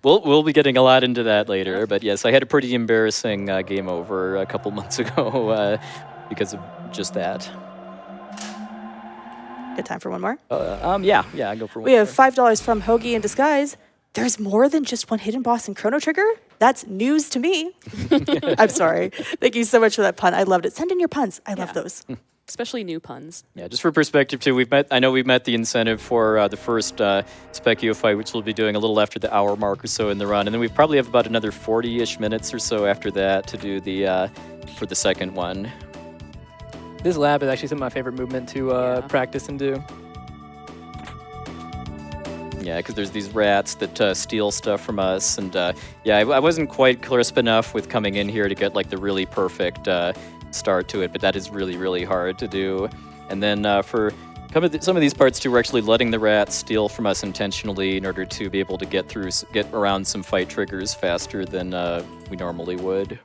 We'll be getting a lot into that later, but yes, I had a pretty embarrassing game over a couple months ago because of just that. Good time for one more? Yeah, I go for one. We have $5 from Hoagie in Disguise. There's more than just one hidden boss in Chrono Trigger? That's news to me. I'm sorry. Thank you so much for that pun. I loved it. Send in your puns. I love those. Especially new puns. Yeah, just for perspective too, I know we've met the incentive for the first Spekkio fight, which we'll be doing a little after the hour mark or so in the run, and then we probably have about another 40-ish minutes or so after that to do the for the second one. This lab is actually some of my favorite movement to practice and do. Yeah, because there's these rats that steal stuff from us, and I wasn't quite crisp enough with coming in here to get like the really perfect start to it, but that is really, really hard to do. And then for some of these parts too, we're actually letting the rats steal from us intentionally in order to be able to get around some fight triggers faster than we normally would.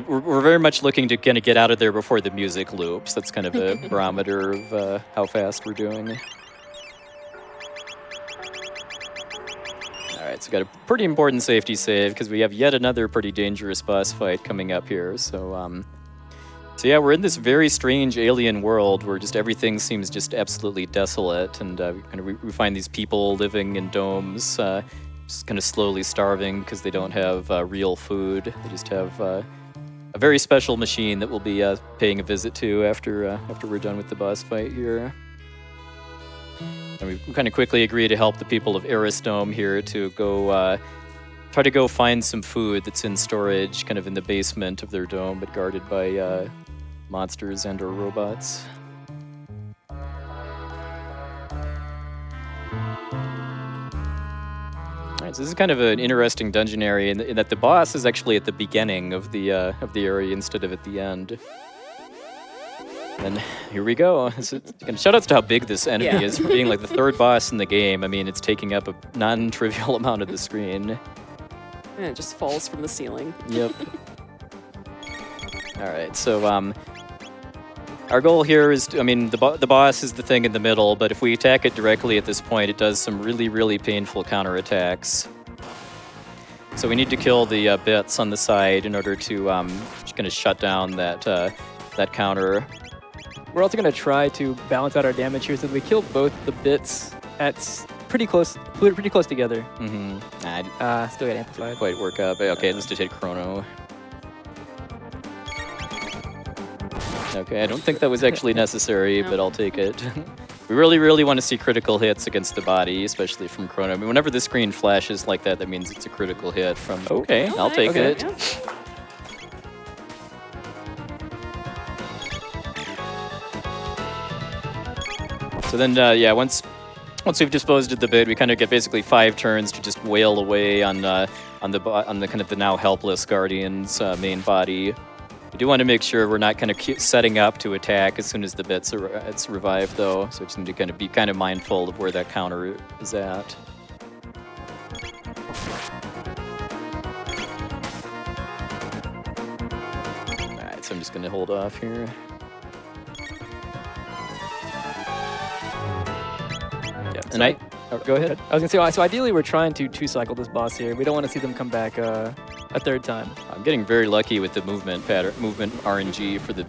We're very much looking to kind of get out of there before the music loops. That's kind of a barometer of how fast we're doing. All right, so got a pretty important safety save because we have yet another pretty dangerous boss fight coming up here. So yeah, we're in this very strange alien world where just everything seems just absolutely desolate, and we find these people living in domes, just kind of slowly starving because they don't have real food. They just have a very special machine that we'll be paying a visit to after we're done with the boss fight here. And we kind of quickly agree to help the people of Arisdome here to go try to go find some food that's in storage, kind of in the basement of their dome, but guarded by monsters and or robots. Alright, so this is kind of an interesting dungeon area in that the boss is actually at the beginning of the area instead of at the end. And here we go. And shoutouts to how big this enemy is for being like the third boss in the game. I mean, it's taking up a non-trivial amount of the screen. And it just falls from the ceiling. Yep. All right, so our goal here is, I mean, the boss is the thing in the middle, but if we attack it directly at this point, it does some really, really painful counterattacks. So we need to kill the bits on the side in order to just kind of shut down that that counter. We're also going to try to balance out our damage here so that we kill both the bits at pretty close together. Mm-hmm. Still got amplified. Quite work up. Okay, let's just hit Chrono. Okay, I don't think that was actually necessary, but I'll take it. We really, really want to see critical hits against the body, especially from Chrono. I mean, whenever the screen flashes like that, that means it's a critical hit from... Okay, I'll take it. Yeah. So then, yeah, once we've disposed of the bit, we kind of get basically 5 turns to just wail away on the kind of the now helpless Guardian's main body. We do want to make sure we're not kind of setting up to attack as soon as the bit's it's revived, though. So we just need to kind of be kind of mindful of where that counter is at. All right, so I'm just going to hold off here. And go ahead. I was gonna say, so ideally we're trying to 2-cycle this boss here. We don't want to see them come back a third time. I'm getting very lucky with the movement RNG for the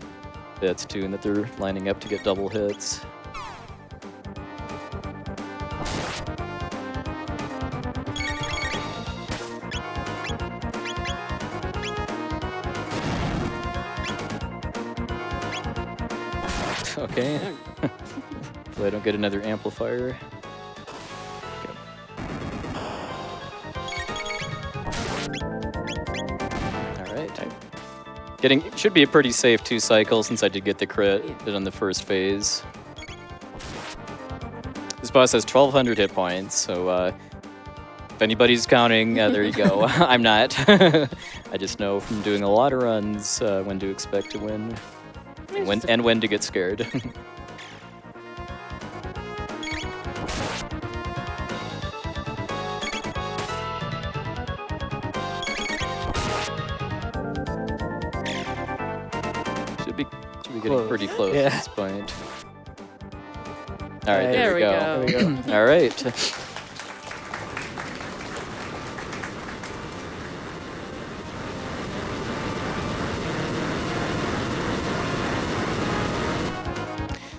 bits too, and that they're lining up to get double hits. Okay. Hopefully I don't get another amplifier. Should be a pretty safe 2 cycles since I did get the crit on the first phase. This boss has 1,200 hit points, so if anybody's counting, there you go. I'm not. I just know from doing a lot of runs when to expect to win and when to get scared. Getting pretty close at this point. All right, there we go. There we go. All right.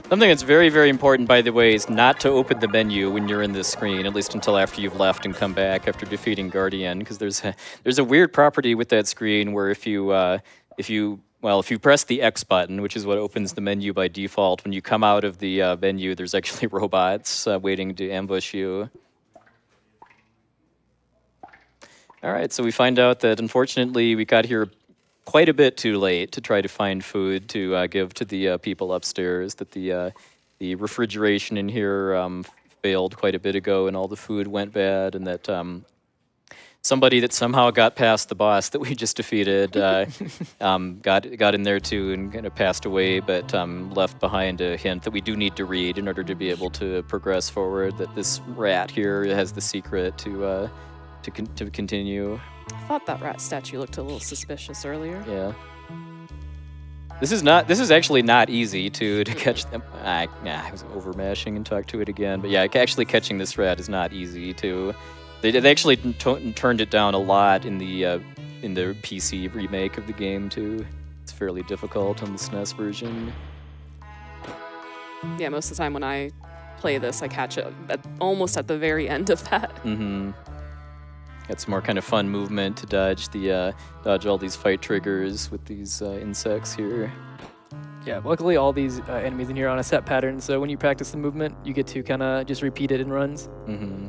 Something that's very, very important, by the way, is not to open the menu when you're in this screen, at least until after you've left and come back after defeating Guardian, because there's a weird property with that screen where if you press the X button, which is what opens the menu by default, when you come out of the menu, there's actually robots waiting to ambush you. All right, so we find out that unfortunately we got here quite a bit too late to try to find food to give to the people upstairs, that the refrigeration in here failed quite a bit ago and all the food went bad, and that somebody that somehow got past the boss that we just defeated got in there too and kind of passed away, but left behind a hint that we do need to read in order to be able to progress forward, that this rat here has the secret to continue. I thought that rat statue looked a little suspicious earlier. Yeah. This is actually not easy to catch them. I was overmashing and talked to it again, but yeah, actually catching this rat is not easy to. They actually turned it down a lot in the PC remake of the game too. It's fairly difficult on the SNES version. Yeah, most of the time when I play this, I catch it almost at the very end of that. Mm-hmm. got some more kind of fun movement to dodge all these fight triggers with these insects here. Yeah, luckily all these enemies in here are on a set pattern, so when you practice the movement, you get to kind of just repeat it in runs. Mm-hmm.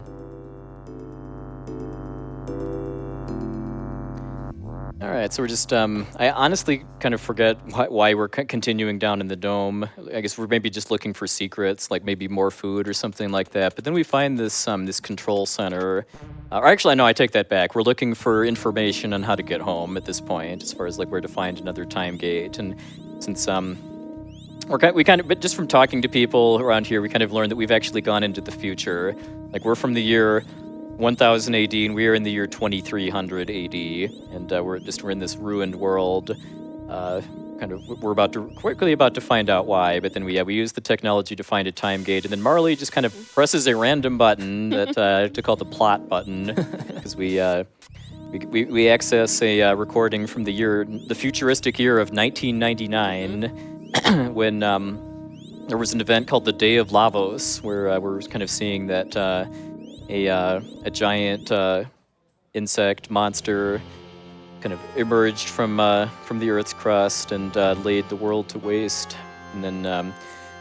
All right, so we're just, I honestly kind of forget why we're continuing down in the dome. I guess we're maybe just looking for secrets, like maybe more food or something like that. But then we find this this control center. Or actually, no, I take that back. We're looking for information on how to get home at this point, as far as like where to find another time gate. And since but just from talking to people around here, we kind of learned that we've actually gone into the future. Like we're from the year 1000 AD, and we are in the year 2300 AD, and we're in this ruined world. We're quickly about to find out why, but then we use the technology to find a time gate, and then Marley just kind of presses a random button that I have to call the plot button, because we access a recording from the futuristic year of 1999, when there was an event called the Day of Lavos, where we're kind of seeing that a giant insect monster kind of emerged from the Earth's crust and laid the world to waste. And then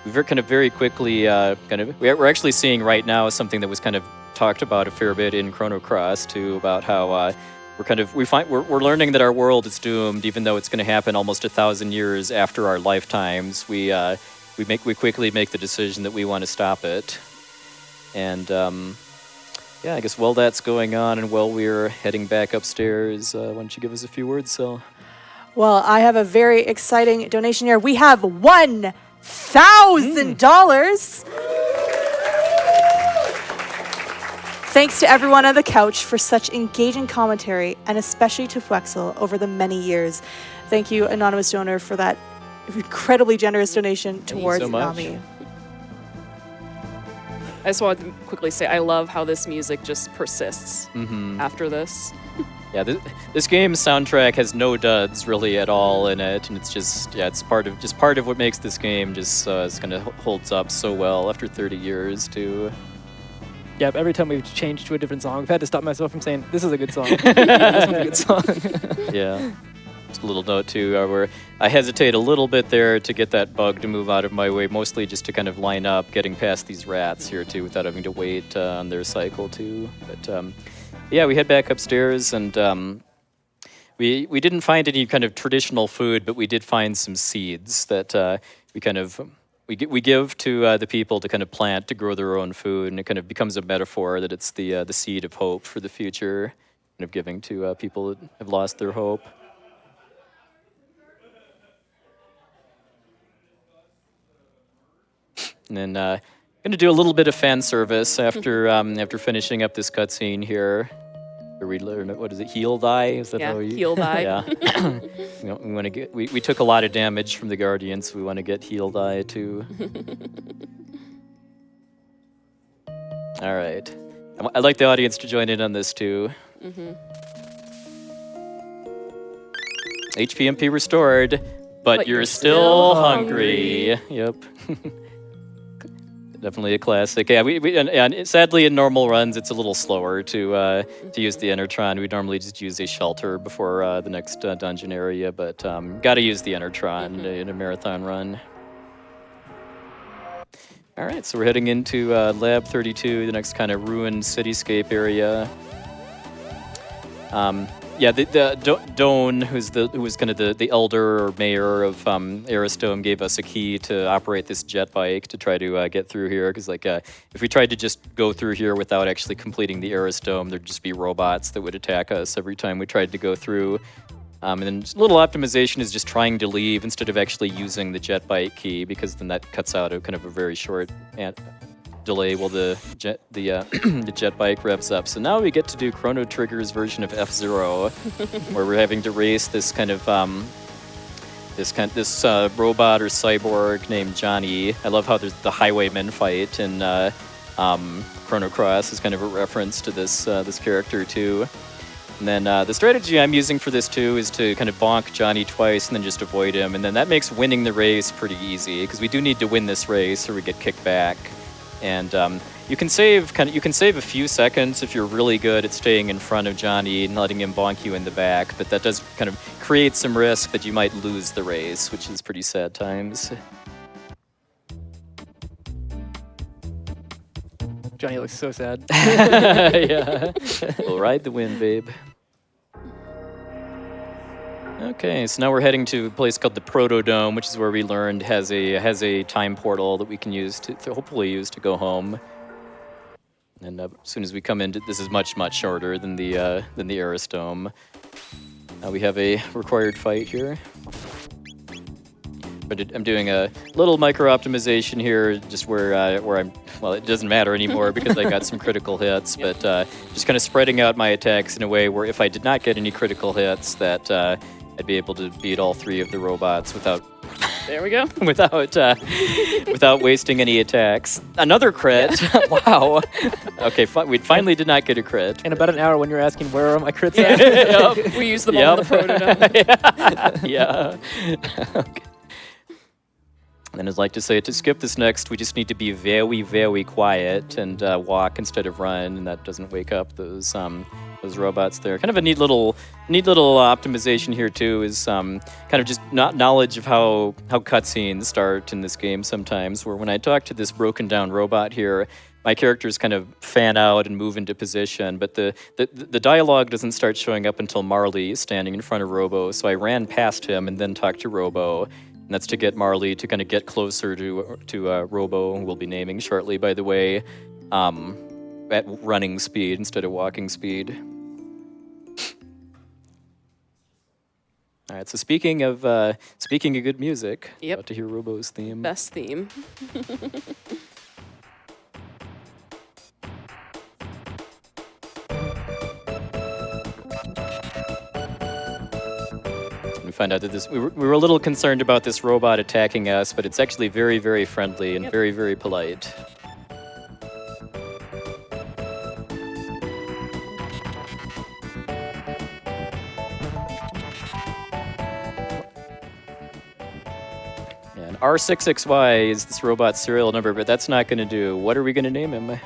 we kind of very quickly we're actually seeing right now something that was kind of talked about a fair bit in Chrono Cross too, about how we're learning that our world is doomed, even though it's going to happen almost 1,000 years after our lifetimes. We quickly make the decision that we want to stop it, and I guess while that's going on and while we're heading back upstairs, why don't you give us a few words, Sil? Well, I have a very exciting donation here. We have $1,000. Thanks to everyone on the couch for such engaging commentary, and especially to puwexil over the many years. Thank you, anonymous donor, for that incredibly generous donation towards Nami. I just wanted to quickly say I love how this music just persists after this. Yeah, this game's soundtrack has no duds really at all in it, and it's just it's part of what makes this game just kind of holds up so well after 30 years too. Yep, every time we've changed to a different song, I've had to stop myself from saying, this is a good song. This one's a good song. Yeah. Just a little note, too, where I hesitate a little bit there to get that bug to move out of my way, mostly just to kind of line up getting past these rats here, too, without having to wait on their cycle, too. But, we head back upstairs, and we didn't find any kind of traditional food, but we did find some seeds that we give to the people to kind of plant to grow their own food, and it kind of becomes a metaphor that it's the seed of hope for the future, kind of giving to people that have lost their hope. And then going to do a little bit of fan service after finishing up this cutscene here. Where we learn, what is it, heal thy? Is that how you? Heal thy. Yeah. We want to get. We took a lot of damage from the Guardians, so we want to get heal thy too. All right. I'd like the audience to join in on this too. HPMP restored, but you're still hungry. Yep. Definitely a classic. Yeah, and sadly in normal runs it's a little slower to use the Enertron. We normally just use a shelter before the next dungeon area, but got to use the Enertron in a marathon run. All right, so we're heading into Lab 32, the next kind of ruined cityscape area. The Doan, who was kind of the elder or mayor of Aristome, gave us a key to operate this jet bike to try to get through here. Because if we tried to just go through here without actually completing the Aristome, there'd just be robots that would attack us every time we tried to go through. And then a little optimization is just trying to leave instead of actually using the jet bike key, because then that cuts out a kind of a very short delay while the jet bike revs up. So now we get to do Chrono Trigger's version of F-Zero, where we're having to race this kind of robot or cyborg named Johnny. I love how there's the highwayman fight in Chrono Cross is kind of a reference to this character too. And then the strategy I'm using for this too is to kind of bonk Johnny twice and then just avoid him, and then that makes winning the race pretty easy, because we do need to win this race or we get kicked back. And You can save a few seconds if you're really good at staying in front of Johnny and letting him bonk you in the back, but that does kind of create some risk that you might lose the race, which is pretty sad times. Johnny looks so sad. Yeah. We'll ride the wind, babe. Okay, so now we're heading to a place called the Protodome, which is where we learned has a time portal that we can use to hopefully use to go home. And as soon as we come in, this is much shorter than the Aristome. We have a required fight here. But I'm doing a little micro optimization here, just where I'm. Well, it doesn't matter anymore because I got some critical hits. But just kind of spreading out my attacks in a way where if I did not get any critical hits, that I'd be able to beat all 3 of the robots without. There we go. without wasting any attacks. Another crit. Wow. Okay, we finally did not get a crit. In about an hour when you're asking where are my crits at? Yep. We use them all in the Protodome. Yeah. Okay. And I'd like to say, to skip this next, we just need to be very quiet and walk instead of run, and that doesn't wake up those robots there. Kind of a neat little optimization here too is kind of just knowledge of how cutscenes start in this game sometimes, where when I talk to this broken down robot here, my characters kind of fan out and move into position, but the dialogue doesn't start showing up until Marley is standing in front of Robo, so I ran past him and then talked to Robo. And that's to get Marley to kind of get closer to Robo, who we'll be naming shortly, by the way, at running speed instead of walking speed. All right, so speaking of good music, Yep. about to hear Robo's theme. Best theme. We find out that we were a little concerned about this robot attacking us, but it's actually very, very friendly and very, very polite. And R66Y is this robot's serial number, but that's not going to do. What are we going to name him?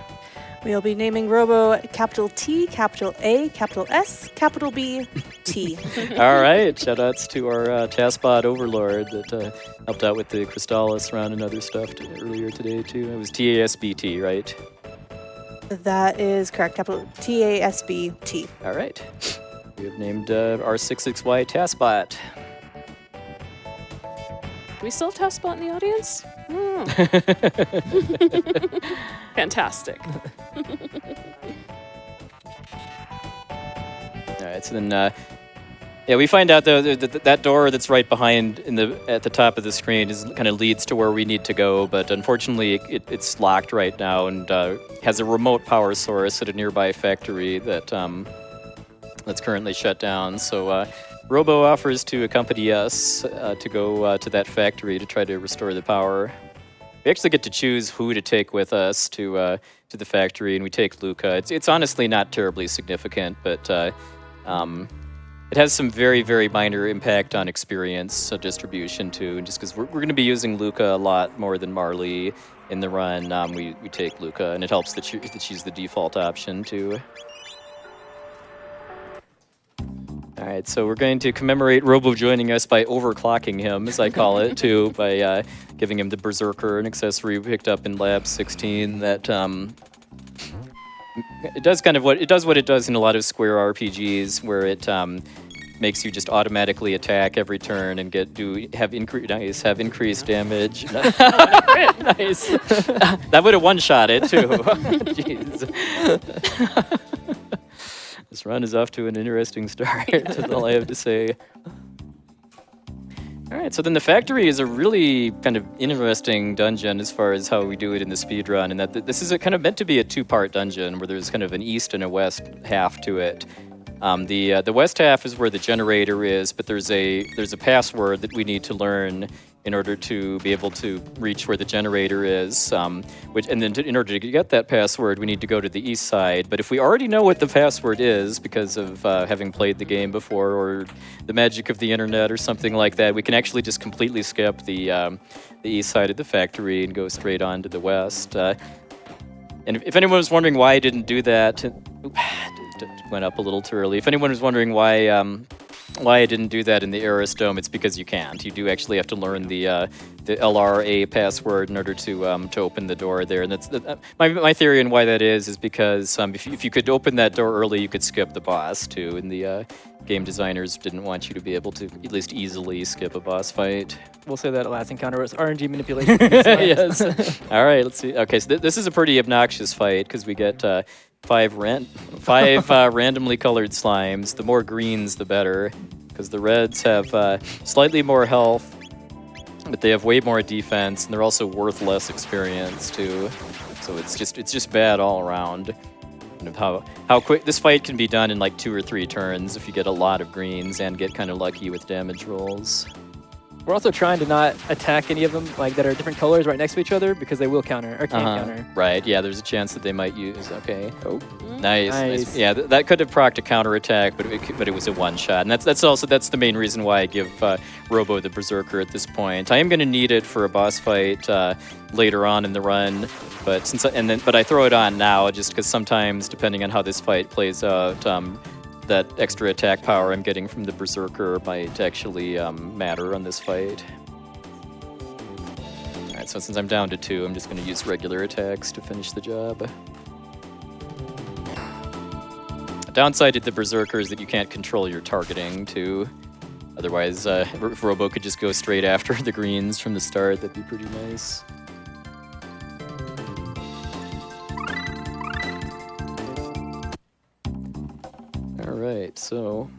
We'll be naming Robo capital T, capital A, capital S, capital B, T. All right, shoutouts to our taskbot overlord that helped out with the Crystallis round and other stuff earlier today too. It was TASBT, right? That is correct, capital TASBT. All right, we have named R66Y taskbot. Do we still have Taskbot in the audience? Oh. Fantastic. All right, so then, we find out though that door that's right behind at the top of the screen kind of leads to where we need to go, but unfortunately it's locked right now and has a remote power source at a nearby factory that's currently shut down. So Robo offers to accompany us to go to that factory to try to restore the power. We actually get to choose who to take with us to the factory, and we take Luca. It's honestly not terribly significant, but it has some very, very minor impact on experience distribution too. Just because we're going to be using Luca a lot more than Marley in the run, we take Luca, and it helps that she's the default option too. All right, so we're going to commemorate Robo joining us by overclocking him, as I call it, too, by giving him the Berserker, an accessory we picked up in Lab 16 that it does what it does in a lot of Square RPGs, where it makes you just automatically attack every turn and have increased damage. Nice. That would have one-shot it too. Jeez. This run is off to an interesting start. That's all I have to say. All right, so then the factory is a really kind of interesting dungeon as far as how we do it in the speedrun, and that this is kind of meant to be a two-part dungeon where there's kind of an east and a west half to it. The west half is where the generator is, but there's a password that we need to learn in order to be able to reach where the generator is. In order to get that password, we need to go to the east side. But if we already know what the password is because of having played the game before, or the magic of the internet or something like that, we can actually just completely skip the east side of the factory and go straight on to the west. And if anyone was wondering why I didn't do that, went up a little too early. If anyone was wondering why I didn't do that in the Aerosdome, it's because you can't. You do actually have to learn the LRA password in order to open the door there. And that's my theory on why that is because if you could open that door early, you could skip the boss too. And the game designers didn't want you to be able to at least easily skip a boss fight. We'll say that last encounter was RNG manipulation. Yes. All right, let's see. Okay, so this is a pretty obnoxious fight because we get five randomly colored slimes. The more greens, the better, because the reds have slightly more health, but they have way more defense, and they're also worth less experience too. So it's just bad all around. And of how quick this fight can be done in like 2 or 3 turns if you get a lot of greens and get kind of lucky with damage rolls. We're also trying to not attack any of them like that are different colors right next to each other because they will counter or can counter. Right, yeah, there's a chance that they might use, okay. Oh, Nice. Yeah, that could have procced a counterattack, but it was a one-shot. And that's the main reason why I give Robo the Berserker at this point. I am going to need it for a boss fight later on in the run, but I throw it on now just because sometimes, depending on how this fight plays out, that extra attack power I'm getting from the Berserker might actually matter on this fight. Alright, so since I'm down to 2, I'm just going to use regular attacks to finish the job. The downside to the Berserker is that you can't control your targeting, too. Otherwise, if Robo could just go straight after the greens from the start, that'd be pretty nice. Alright, so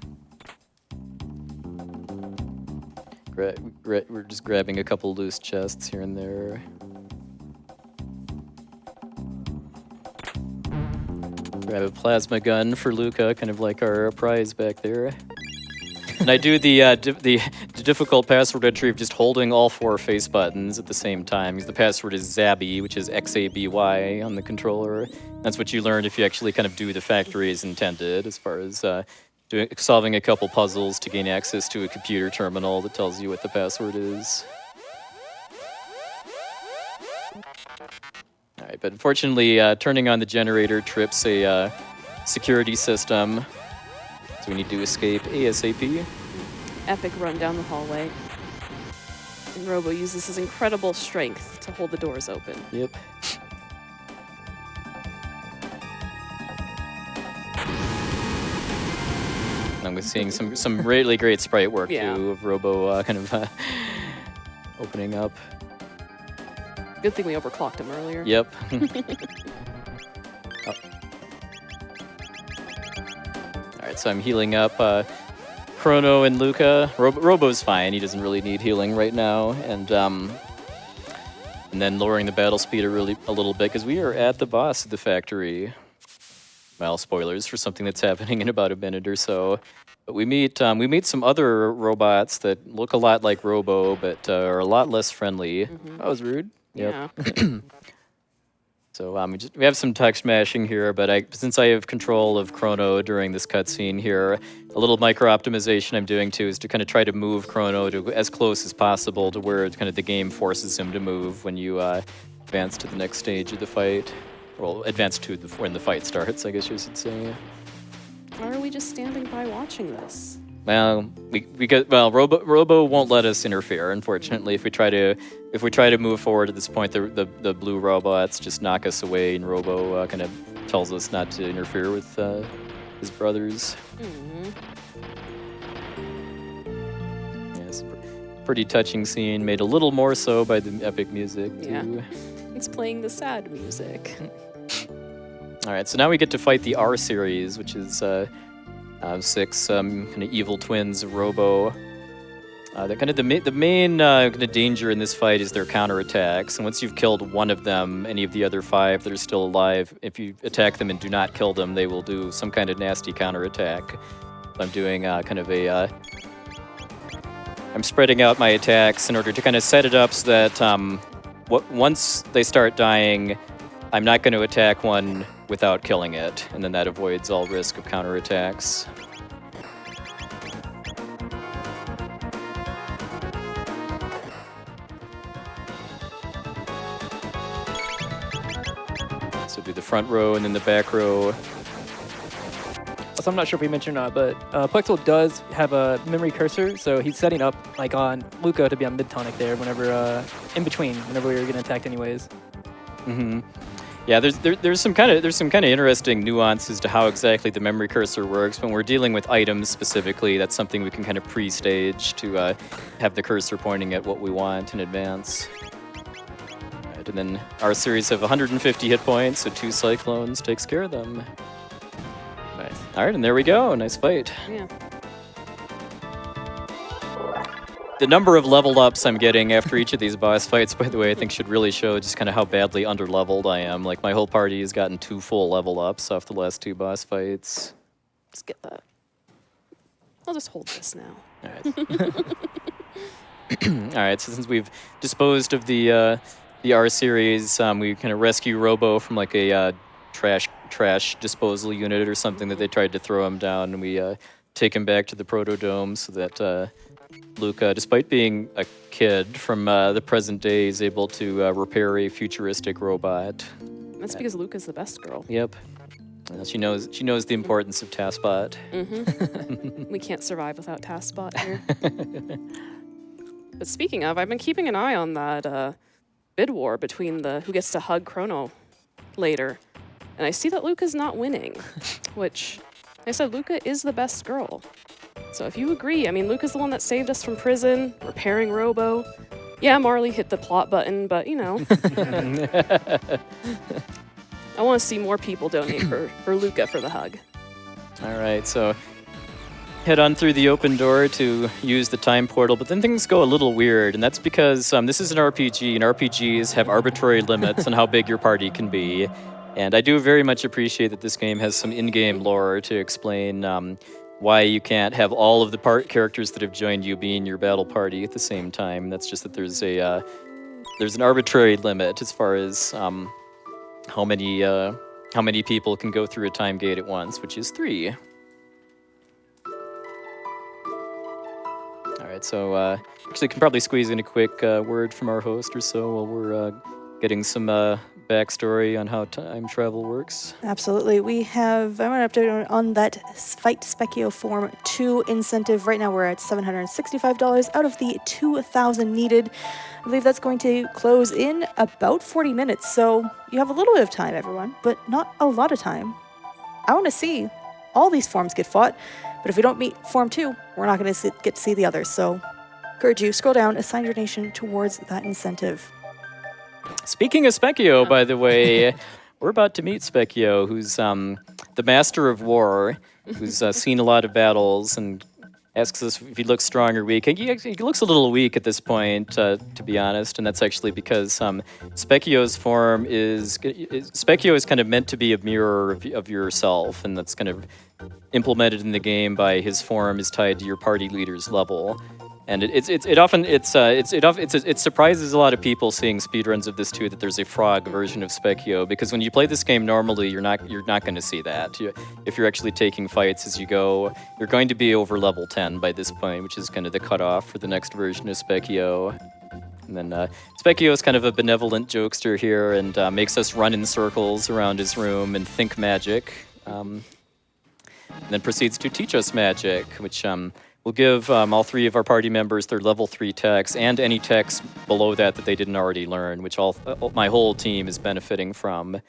we're just grabbing a couple loose chests here and there. Grab a plasma gun for Luca, kind of like our prize back there. And I do the difficult password entry of just holding all 4 face buttons at the same time. Because the password is Zabby, which is XABY on the controller. That's what you learn if you actually kind of do the factory as intended, as far as solving a couple puzzles to gain access to a computer terminal that tells you what the password is. All right, but unfortunately, turning on the generator trips a security system. So we need to escape ASAP. Epic run down the hallway. And Robo uses his incredible strength to hold the doors open. Yep. And we're seeing some really great sprite work too of Robo kind of opening up. Good thing we overclocked him earlier. Yep. Alright, so I'm healing up Chrono and Luca. Robo's fine, he doesn't really need healing right now. And then lowering the battle speed a little bit, because we are at the boss of the factory. Well, spoilers for something that's happening in about a minute or so. But we meet some other robots that look a lot like Robo, but are a lot less friendly. That was rude. Yep. Yeah. So we have some text mashing here, but since I have control of Chrono during this cutscene here, a little micro optimization I'm doing too is to kind of try to move Chrono to as close as possible to where kind of the game forces him to move when you advance to the next stage of the fight. Well, advance to when the fight starts, I guess you should say. Why are we just standing by watching this? Well, Robo won't let us interfere. Unfortunately, if we try to move forward at this point, the blue robots just knock us away, and Robo kind of tells us not to interfere with his brothers. Yes, pretty touching scene, made a little more so by the epic music too. Yeah, it's playing the sad music. All right, so now we get to fight the R series, which is 6 kind of evil twins of Robo. The main kind of danger in this fight is their counterattacks, and once you've killed one of them, any of the other 5 that are still alive, if you attack them and do not kill them, they will do some kind of nasty counterattack. I'm doing kind of a... I'm spreading out my attacks in order to kind of set it up so that once they start dying, I'm not going to attack one without killing it, and then that avoids all risk of counterattacks. So do the front row and then the back row. So I'm not sure if we mentioned or not, but puwexil does have a memory cursor, so he's setting up like on Luca to be on mid-tonic there whenever, in between, whenever we were getting attacked anyways. Mm-hmm. Yeah, there's some kind of interesting nuances to how exactly the memory cursor works. When we're dealing with items specifically, that's something we can kind of pre-stage to have the cursor pointing at what we want in advance. Right, and then our series of 150 hit points, so 2 cyclones takes care of them. Nice. All right, and there we go. Nice fight. Yeah. The number of level ups I'm getting after each of these boss fights, by the way, I think should really show just kind of how badly under-leveled I am. Like, my whole party has gotten 2 full level ups off the last 2 boss fights. Let's get that. I'll just hold this now. All right. All right, so since we've disposed of the R series, we kind of rescue Robo from like a trash disposal unit or something that they tried to throw him down, and we take him back to the Protodome so that Luca, despite being a kid from the present day, is able to repair a futuristic robot. That's because Luca's the best girl. Yep. She knows the importance of TaskBot. Mm-hmm. We can't survive without TaskBot here. But speaking of, I've been keeping an eye on that bid war between the who gets to hug Chrono later. And I see that Luca's not winning, which I said Luca is the best girl. So if you agree, I mean, Luca's the one that saved us from prison, repairing Robo. Yeah, Marley hit the plot button, but you know. I want to see more people donate for Luca for the hug. All right, so head on through the open door to use the time portal, but then things go a little weird, and that's because this is an RPG, and RPGs have arbitrary limits on how big your party can be. And I do very much appreciate that this game has some in-game lore to explain why you can't have all of the characters that have joined you be in your battle party at the same time. That's just that there's an arbitrary limit as far as how many people can go through a time gate at once, which is 3. All right, so actually can probably squeeze in a quick word from our host or so while we're getting some backstory on how time travel works. Absolutely. We have, I want to update on that Fight Spekkio Form 2 incentive. Right now we're at $765 out of the 2,000 needed. I believe that's going to close in about 40 minutes. So you have a little bit of time, everyone, but not a lot of time. I want to see all these forms get fought, but if we don't meet Form 2, we're not going to get to see the others. So encourage you, scroll down, assign your donation towards that incentive. Speaking of Spekkio, by the way, we're about to meet Spekkio, who's the master of war, who's seen a lot of battles, and asks us if he looks strong or weak. He looks a little weak at this point, to be honest, and that's actually because Spekkio's form Spekkio is kind of meant to be a mirror of yourself, and that's kind of implemented in the game by his form is tied to your party leader's level. And it surprises a lot of people seeing speedruns of this too, that there's a frog version of Spekkio, because when you play this game normally, you're not going to see that. If you're actually taking fights as you go, you're going to be over level 10 by this point, which is kind of the cutoff for the next version of Spekkio. And then Spekkio is kind of a benevolent jokester here and makes us run in circles around his room and think magic. And then proceeds to teach us magic, which we'll give all 3 of our party members their level 3 techs and any techs below that they didn't already learn, which my whole team is benefiting from.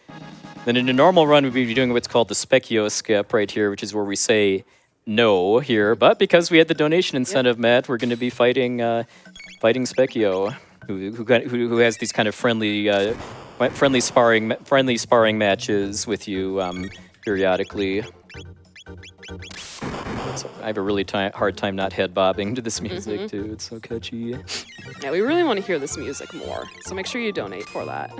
Then in a normal run, we'd be doing what's called the Spekkio skip right here, which is where we say no here. But because we had the donation incentive, Matt, we're going to be fighting Spekkio, who has these kind of friendly sparring matches with you periodically. So I have a really hard time not head bobbing to this music too. It's so catchy. Yeah, we really want to hear this music more, so make sure you donate for that.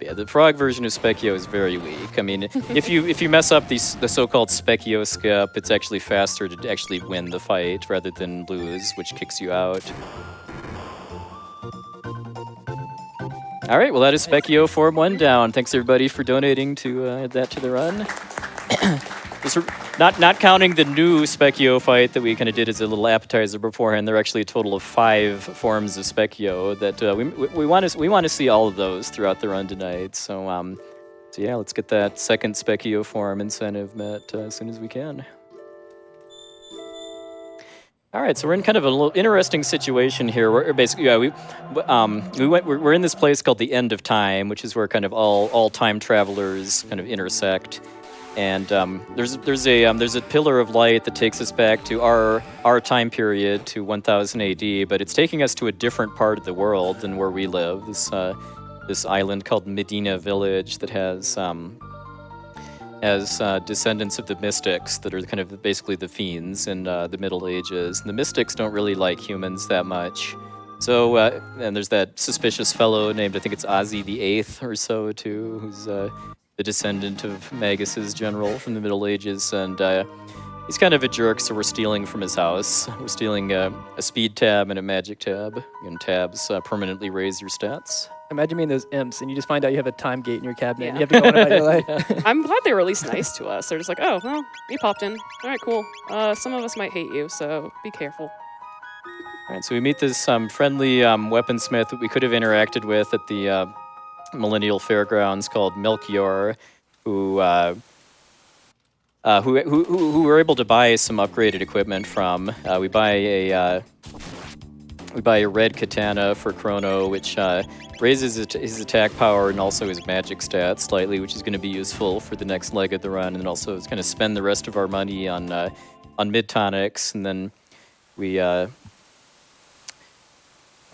Yeah, the frog version of Spekkio is very weak. I mean, if you mess up the so-called Spekkio skip, it's actually faster to actually win the fight rather than lose, which kicks you out. All right, well, that is Spekkio Form 1 down. Thanks, everybody, for donating to add that to the run. Not counting the new Spekkio fight that we kind of did as a little appetizer beforehand, there are actually a total of 5 forms of Spekkio that we want to see all of those throughout the run tonight. So yeah, let's get that second Spekkio form incentive met as soon as we can. All right, so we're in kind of a little interesting situation here. We're basically, yeah, we're in this place called the End of Time, which is where kind of all time travelers kind of intersect. And there's a pillar of light that takes us back to our time period to 1000 AD, but it's taking us to a different part of the world than where we live. This island called Medina Village that has descendants of the mystics that are kind of basically the fiends in the Middle Ages. And the mystics don't really like humans that much. So, and there's that suspicious fellow named, I think it's Ozzy the Eighth or so, too, who's the descendant of Magus's general from the Middle Ages. And he's kind of a jerk, so we're stealing from his house. We're stealing a speed tab and a magic tab. And tabs permanently raise your stats. Imagine being those imps, and you just find out you have a time gate in your cabinet, Yeah. and you have to go on about your life. I'm glad they were at least nice to us. They're just like, oh, well, you popped in. All right, cool. Some of us might hate you, so be careful. All right, so we meet this friendly weaponsmith that we could have interacted with at the Millennial Fairgrounds called Melchior, who were able to buy some upgraded equipment from. We buy a red katana for Chrono, which raises his attack power and also his magic stats slightly, which is going to be useful for the next leg of the run. And then also it's going to spend the rest of our money on mid tonics, and then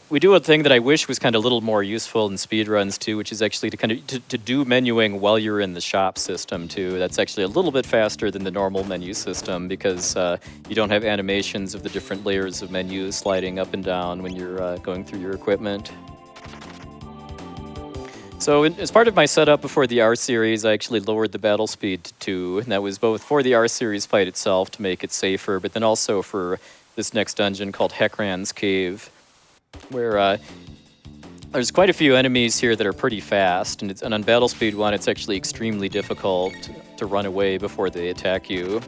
we do a thing that I wish was kind of a little more useful in speedruns too, which is actually to kind of to do menuing while you're in the shop system too. That's actually a little bit faster than the normal menu system because you don't have animations of the different layers of menus sliding up and down when you're going through your equipment. So as part of my setup before the R series, I actually lowered the battle speed to 2, and that was both for the R series fight itself to make it safer, but then also for this next dungeon called Hekran's Cave, where there's quite a few enemies here that are pretty fast, and on battle speed 1, it's actually extremely difficult to run away before they attack you.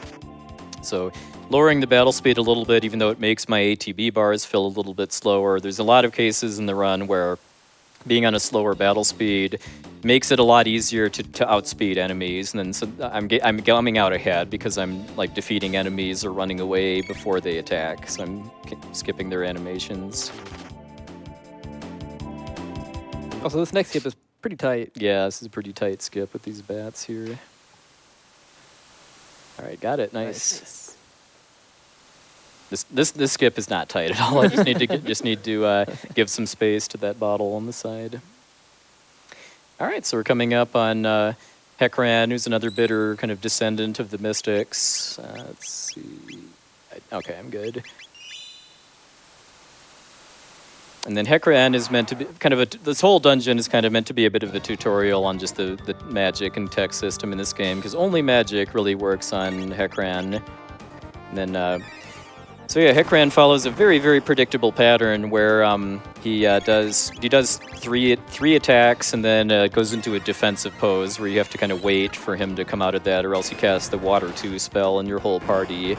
So lowering the battle speed a little bit, even though it makes my ATB bars feel a little bit slower, there's a lot of cases in the run where being on a slower battle speed makes it a lot easier to outspeed enemies, and then so I'm coming out ahead because I'm like defeating enemies or running away before they attack, so I'm skipping their animations. Also, this next skip is pretty tight. Yeah, this is a pretty tight skip with these bats here. All right, got it. Nice. This skip is not tight at all. I just need to give some space to that bottle on the side. All right, so we're coming up on Hekran, who's another bitter kind of descendant of the mystics. Let's see. Okay, I'm good. And then Hekran is meant to be kind of this whole dungeon is kind of meant to be a bit of a tutorial on just the magic and tech system in this game, because only magic really works on Hekran. And then, so yeah, Hekran follows a very, very predictable pattern where he does 3 attacks and then goes into a defensive pose where you have to kind of wait for him to come out of that, or else he casts the Water 2 spell on your whole party.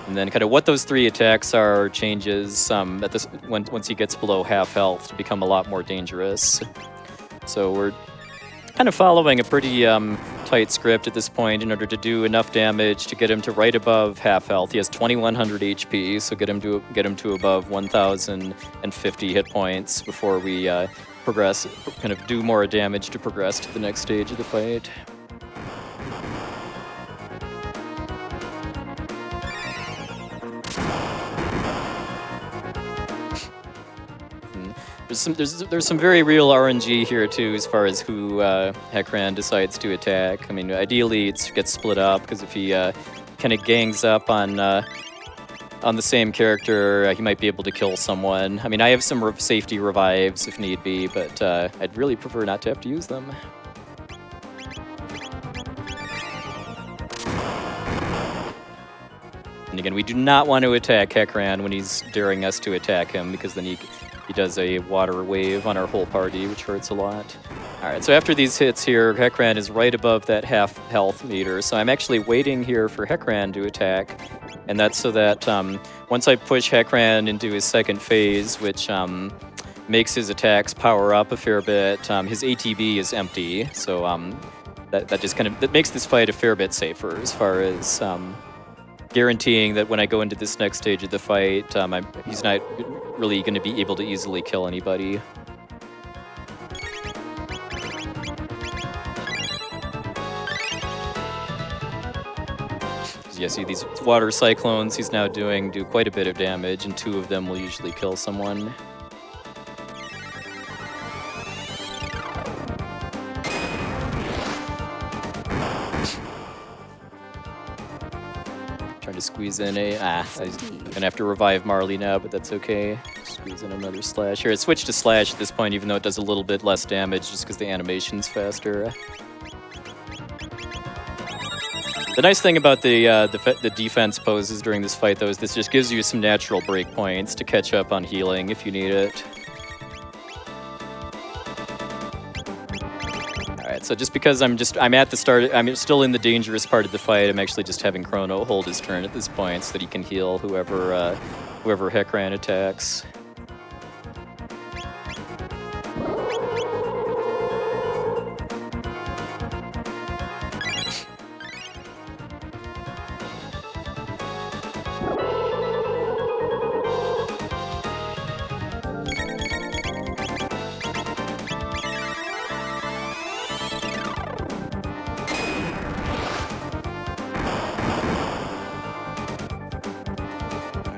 And then kind of what those 3 attacks are changes once he gets below half health to become a lot more dangerous. So we're kind of following a pretty tight script at this point in order to do enough damage to get him to right above half health. He has 2100 HP, so get him to above 1050 hit points before we progress, kind of do more damage to progress to the next stage of the fight. There's some very real RNG here too, as far as who Hekran decides to attack. I mean, ideally it gets split up, because if he kind of gangs up on the same character, he might be able to kill someone. I mean, I have some safety revives if need be, but I'd really prefer not to have to use them. And again, we do not want to attack Hekran when he's daring us to attack him, because then he does a water wave on our whole party, which hurts a lot. All right, so after these hits here, Hekran is right above that half health meter. So I'm actually waiting here for Hekran to attack. And that's so that once I push Hekran into his second phase, which makes his attacks power up a fair bit, his ATB is empty. So that just kind of that makes this fight a fair bit safer as far as guaranteeing that when I go into this next stage of the fight, he's not really going to be able to easily kill anybody. Yeah, see these water cyclones he's now doing do quite a bit of damage, and 2 of them will usually kill someone. Trying to squeeze in he's gonna have to revive Marley now, but that's okay. Squeeze in another slash here. It switched to slash at this point, even though it does a little bit less damage, just because the animation's faster. The nice thing about the defense poses during this fight, though, is this just gives you some natural breakpoints to catch up on healing if you need it. All right, so just because I'm at the start, I'm still in the dangerous part of the fight. I'm actually just having Chrono hold his turn at this point so that he can heal whoever Hekran attacks.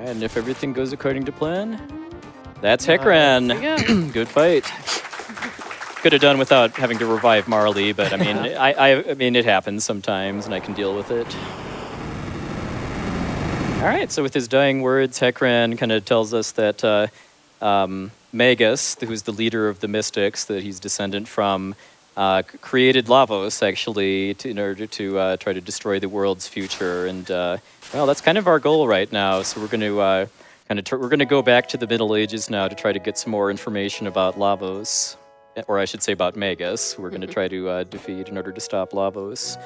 And if everything goes according to plan, that's Hekran. Good fight. Could have done without having to revive Marley, but I mean, I mean, it happens sometimes, and I can deal with it. All right, so with his dying words, Hekran kind of tells us that Magus, who's the leader of the Mystics that he's descendant from, created Lavos actually in order to try to destroy the world's future, and well, that's kind of our goal right now. So we're going to we're going to go back to the Middle Ages now to try to get some more information about Lavos, or I should say about Magus, who we're going to try to defeat in order to stop Lavos.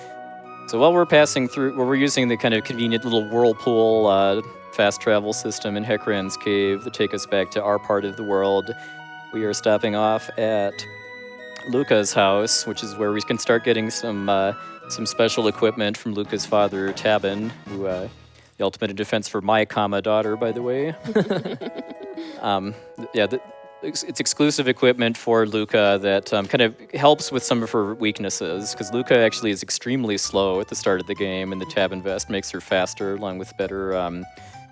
So while we're passing through, we're using the kind of convenient little whirlpool fast travel system in Hekran's cave to take us back to our part of the world. We are stopping off at Luca's house, which is where we can start getting some special equipment from Luca's father, Tabin, who the ultimate in defense for my daughter, by the way. It's exclusive equipment for Luca that kind of helps with some of her weaknesses, because Luca actually is extremely slow at the start of the game, and the Tabin vest makes her faster, along with better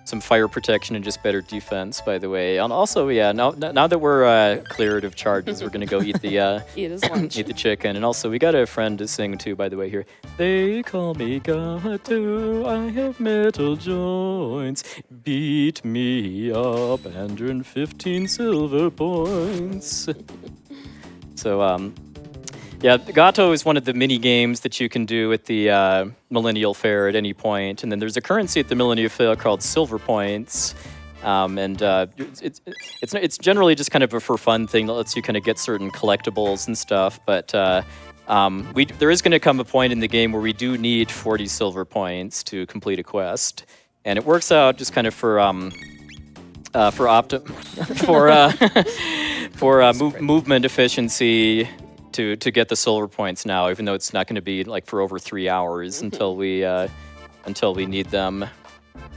some fire protection and just better defense, by the way. And also, yeah, now that we're cleared of charges, we're going to go eat the eat his lunch. eat the chicken. And also, we got a friend to sing to, by the way, here. They call me Gato, I have metal joints. Beat me up and earn 15 silver points. So, yeah, Gato is one of the mini games that you can do at the Millennial Fair at any point, and then there's a currency at the Millennial Fair called Silver Points, and it's generally just kind of a for fun thing that lets you kind of get certain collectibles and stuff. But there is going to come a point in the game where we do need 40 silver points to complete a quest, and it works out just kind of for movement efficiency. To get the silver points now, even though it's not going to be like for over 3 hours until we need them.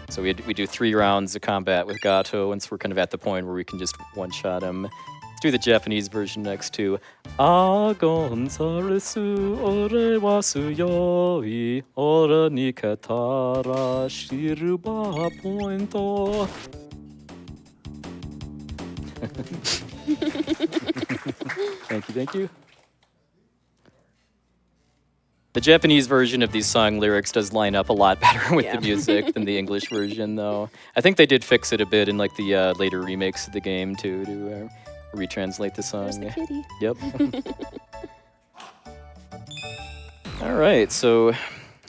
So we do 3 rounds of combat with Gato once we're kind of at the point where we can just one-shot him. Let's do the Japanese version next too. Agon saresu ore wasu yoi ora ni katara shiruba pointo. Thank you. The Japanese version of these song lyrics does line up a lot better with the music than the English version, though. I think they did fix it a bit in like the later remakes of the game too, to retranslate the song. There's the kitty. Yep. All right, so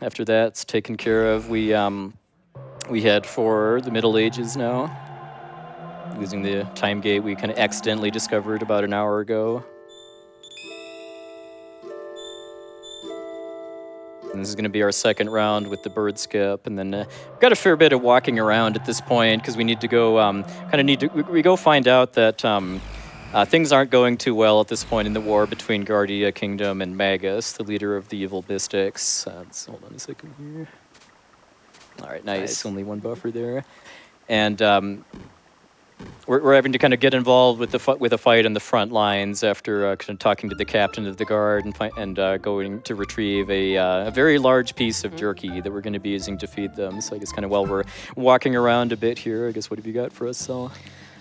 after that's taken care of, we head for the Middle Ages now, using the time gate we kind of accidentally discovered about an hour ago. And this is going to be our second round with the bird skip, and then we've got a fair bit of walking around at this point because we need to go we go find out that things aren't going too well at this point in the war between Guardia Kingdom and Magus, the leader of the evil mystics. Let's hold on a second here. All right, nice. Only one buffer there, and we're having to kind of get involved with a fight on the front lines after kind of talking to the captain of the guard and going to retrieve a very large piece of jerky that we're going to be using to feed them. So I guess kind of while we're walking around a bit here, I guess what have you got for us, Sal?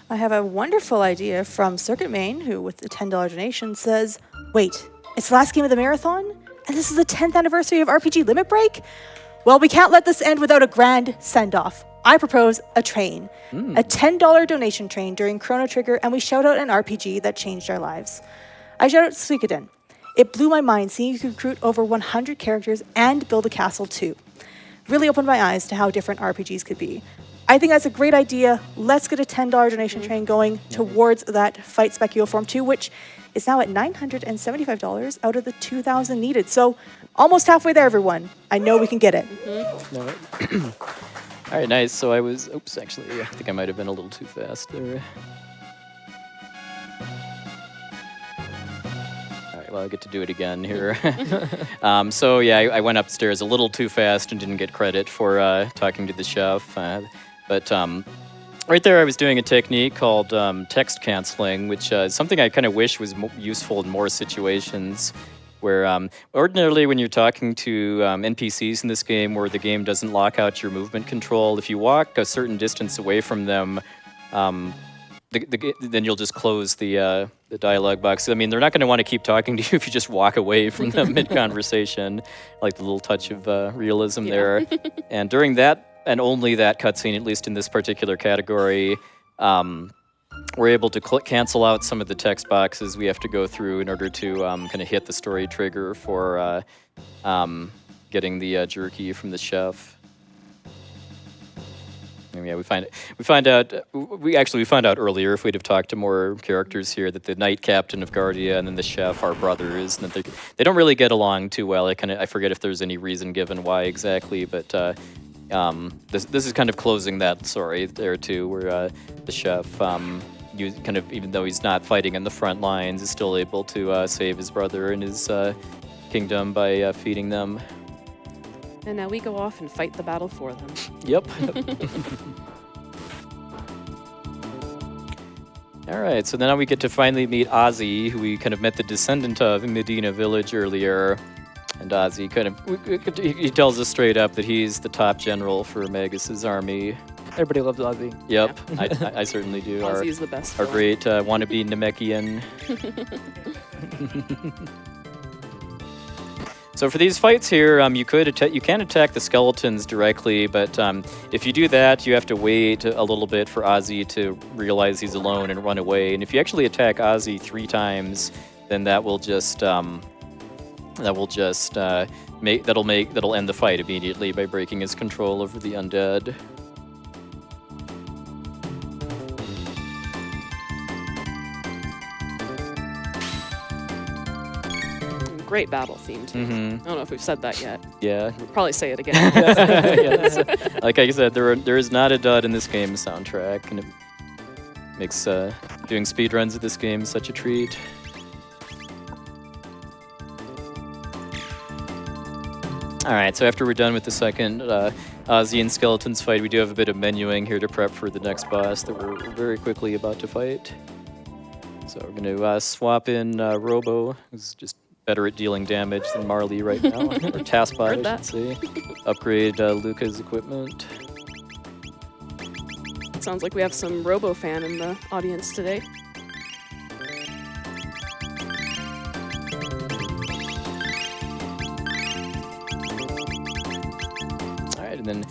I have a wonderful idea from Circuit Main, who with the $10 donation says, wait, it's the last game of the marathon? And this is the 10th anniversary of RPG Limit Break? Well, we can't let this end without a grand send-off. I propose a train, a $10 donation train during Chrono Trigger, and we shout out an RPG that changed our lives. I shout out Suikoden. It blew my mind seeing you could recruit over 100 characters and build a castle too. Really opened my eyes to how different RPGs could be. I think that's a great idea. Let's get a $10 donation train going towards that Fight Spekkio Form 2, which is now at $975 out of the 2,000 needed. So almost halfway there, everyone. I know we can get it. All right, nice. So oops, actually, I think I might have been a little too fast there. All right, well, I get to do it again here. So yeah, I went upstairs a little too fast and didn't get credit for talking to the chef. But right there, I was doing a technique called text canceling, which is something I kind of wish was useful in more situations. Where ordinarily when you're talking to NPCs in this game where the game doesn't lock out your movement control, if you walk a certain distance away from them, then you'll just close the dialogue box. I mean, they're not going to want to keep talking to you if you just walk away from them mid-conversation. I like the little touch of realism there. And during that, and only that cutscene, at least in this particular category, we're able to cancel out some of the text boxes we have to go through in order to kind of hit the story trigger for getting the jerky from the chef. And yeah, we find out earlier, if we'd have talked to more characters here, that the knight captain of Guardia and then the chef are brothers, and that they don't really get along too well. I forget if there's any reason given why exactly, but this is kind of closing that story there too, where the chef, even though he's not fighting in the front lines, is still able to save his brother and his kingdom by feeding them. And now we go off and fight the battle for them. Yep. All right, so now we get to finally meet Ozzy, who we kind of met the descendant of in Medina Village earlier. And Ozzy he tells us straight up that he's the top general for Magus's army. Everybody loves Ozzy. Yep, yeah. I certainly do. Ozzy's the best. Our great wannabe Namekian. So for these fights here, you can attack the skeletons directly, but if you do that, you have to wait a little bit for Ozzy to realize he's alone and run away. And if you actually attack Ozzy 3 times, then that'll end the fight immediately by breaking his control over the undead. Great battle theme too. I don't know if we've said that yet. Yeah. We'll probably say it again. Yes. Like I said, there is not a dud in this game's soundtrack, and it makes doing speedruns of this game such a treat. All right, so after we're done with the second Ozzy and Skeletons fight, we do have a bit of menuing here to prep for the next boss that we're very quickly about to fight. So we're going to swap in Robo, who's just better at dealing damage than Marley right now, or Taskbot, I should say. Upgrade Luca's equipment. It sounds like we have some Robo fan in the audience today. And then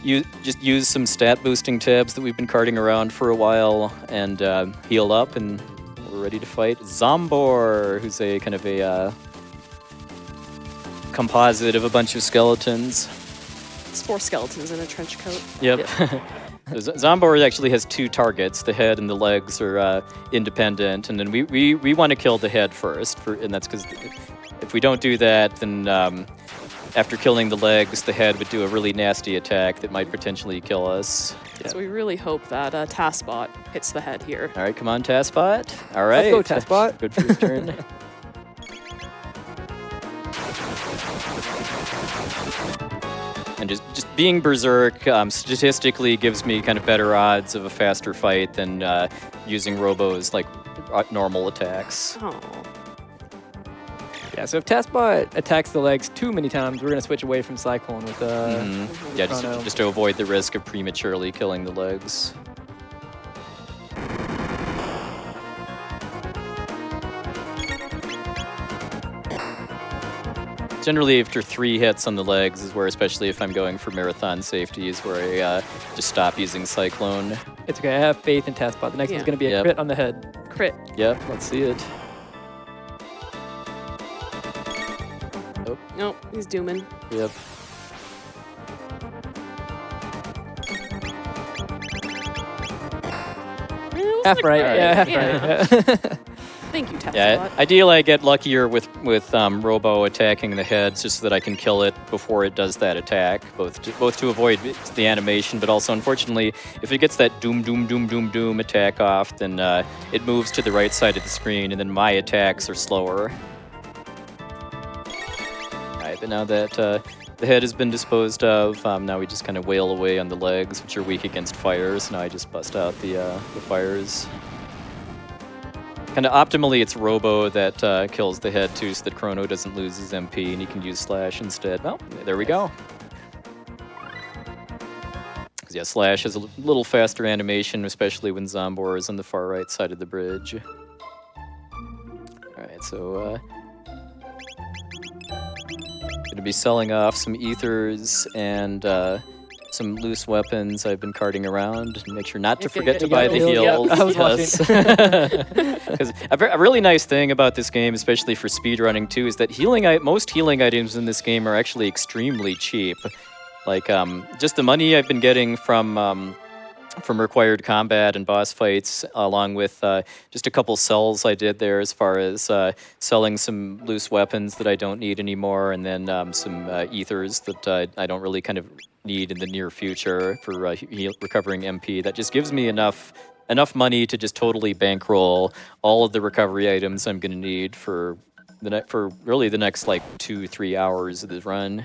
you just use some stat boosting tabs that we've been carting around for a while and heal up, and we're ready to fight Zombor, who's a kind of a composite of a bunch of skeletons. It's 4 skeletons in a trench coat. Yep. Zombor actually has 2 targets. The head and the legs are independent, and then we want to kill the head first, and that's because if we don't do that, then after killing the legs, the head would do a really nasty attack that might potentially kill us. So we really hope that Taskbot hits the head here. All right, come on, Taskbot. All right. Let's go, Taskbot. Good first turn. And just being Berserk statistically gives me kind of better odds of a faster fight than using Robo's like normal attacks. Oh. Yeah, so if Taskbot attacks the legs too many times, we're going to switch away from Cyclone with Yeah, Chrono. just to avoid the risk of prematurely killing the legs. Generally, after 3 hits on the legs is where, especially if I'm going for marathon safety, is where I just stop using Cyclone. It's okay, I have faith in Taskbot. The next one's going to be a crit on the head. Crit. Yep, let's see it. Oh, Nope, he's dooming. yep. Half right, yeah, half right. Thank you, Taskbot. Yeah, ideally I get luckier with Robo attacking the heads just so that I can kill it before it does that attack, both to avoid the animation, but also, unfortunately, if it gets that doom, doom, doom, doom, doom attack off, then it moves to the right side of the screen, and then my attacks are slower. Alright, but now that the head has been disposed of, now we just kind of wail away on the legs, which are weak against fires. Now I just bust out the fires. Kind of optimally, it's Robo that kills the head too, so that Chrono doesn't lose his MP and he can use Slash instead. Well, there we go. 'Cause yeah, Slash has a little faster animation, especially when Zombor is on the far right side of the bridge. All right, so going to be selling off some ethers and some loose weapons I've been carting around. Make sure not to forget to buy the heals. Yep, I was watching. Because a really nice thing about this game, especially for speedrunning too, is that most healing items in this game are actually extremely cheap. Like just the money I've been getting from required combat and boss fights, along with just a couple sells I did there as far as selling some loose weapons that I don't need anymore, and then some ethers that I don't really kind of need in the near future for recovering MP. That just gives me enough money to just totally bankroll all of the recovery items I'm going to need for really the next like 2-3 hours of the run.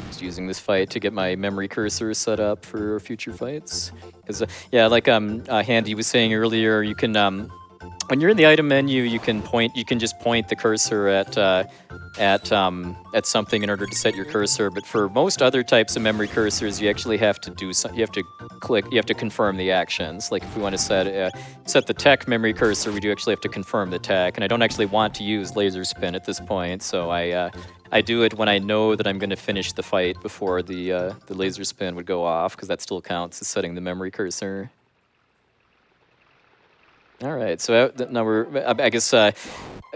Just using this fight to get my memory cursor set up for future fights. Because yeah, like Handy was saying earlier, you can when you're in the item menu, you can just point the cursor at something in order to set your cursor. But for most other types of memory cursors, you actually have to you have to confirm the actions. Like if we want to set the tech memory cursor, we do actually have to confirm the tech. And I don't actually want to use laser spin at this point, so I do it when I know that I'm going to finish the fight before the laser spin would go off, because that still counts as setting the memory cursor. All right, so now I guess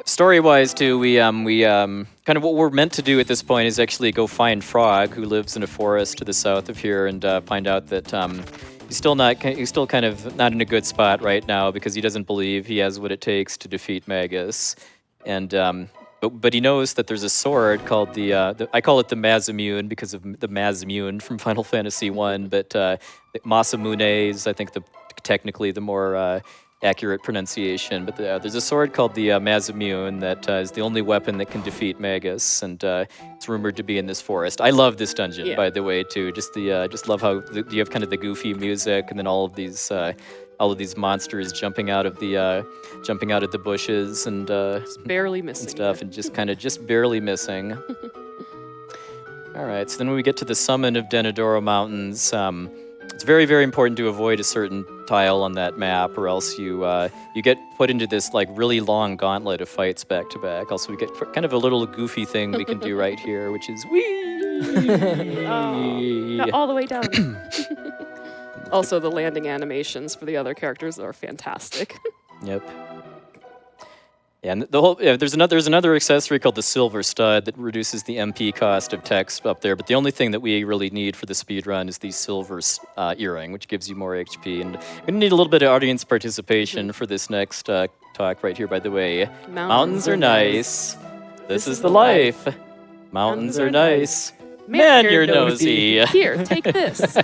story-wise too, we kind of what we're meant to do at this point is actually go find Frog, who lives in a forest to the south of here, and find out that he's still kind of not in a good spot right now because he doesn't believe he has what it takes to defeat Magus, and but he knows that there's a sword called I call it the Masamune because of the Masamune from Final Fantasy 1, but Masamune is, I think, technically the more accurate pronunciation, but there's a sword called the Masamune that is the only weapon that can defeat Magus, and it's rumored to be in this forest. I love this dungeon, by the way, too. Just love how you have kind of the goofy music, and then all of these monsters jumping out of the bushes and barely missing and stuff, and just barely missing. All right, so then when we get to the summit of Denadoro Mountains, it's very, very important to avoid a certain tile on that map, or else you get put into this like really long gauntlet of fights back to back. Also, we get kind of a little goofy thing we can do right here, which is whee! Got all the way down. Also, the landing animations for the other characters are fantastic. Yep. Yeah, and there's another accessory called the Silver Stud that reduces the MP cost of text up there, but the only thing that we really need for the speedrun is the Silver Earring, which gives you more HP, and we're going to need a little bit of audience participation for this next talk right here, by the way. Mountains are nice. This is the life. Mountains are nice. Man, you're nosy. Here, take this.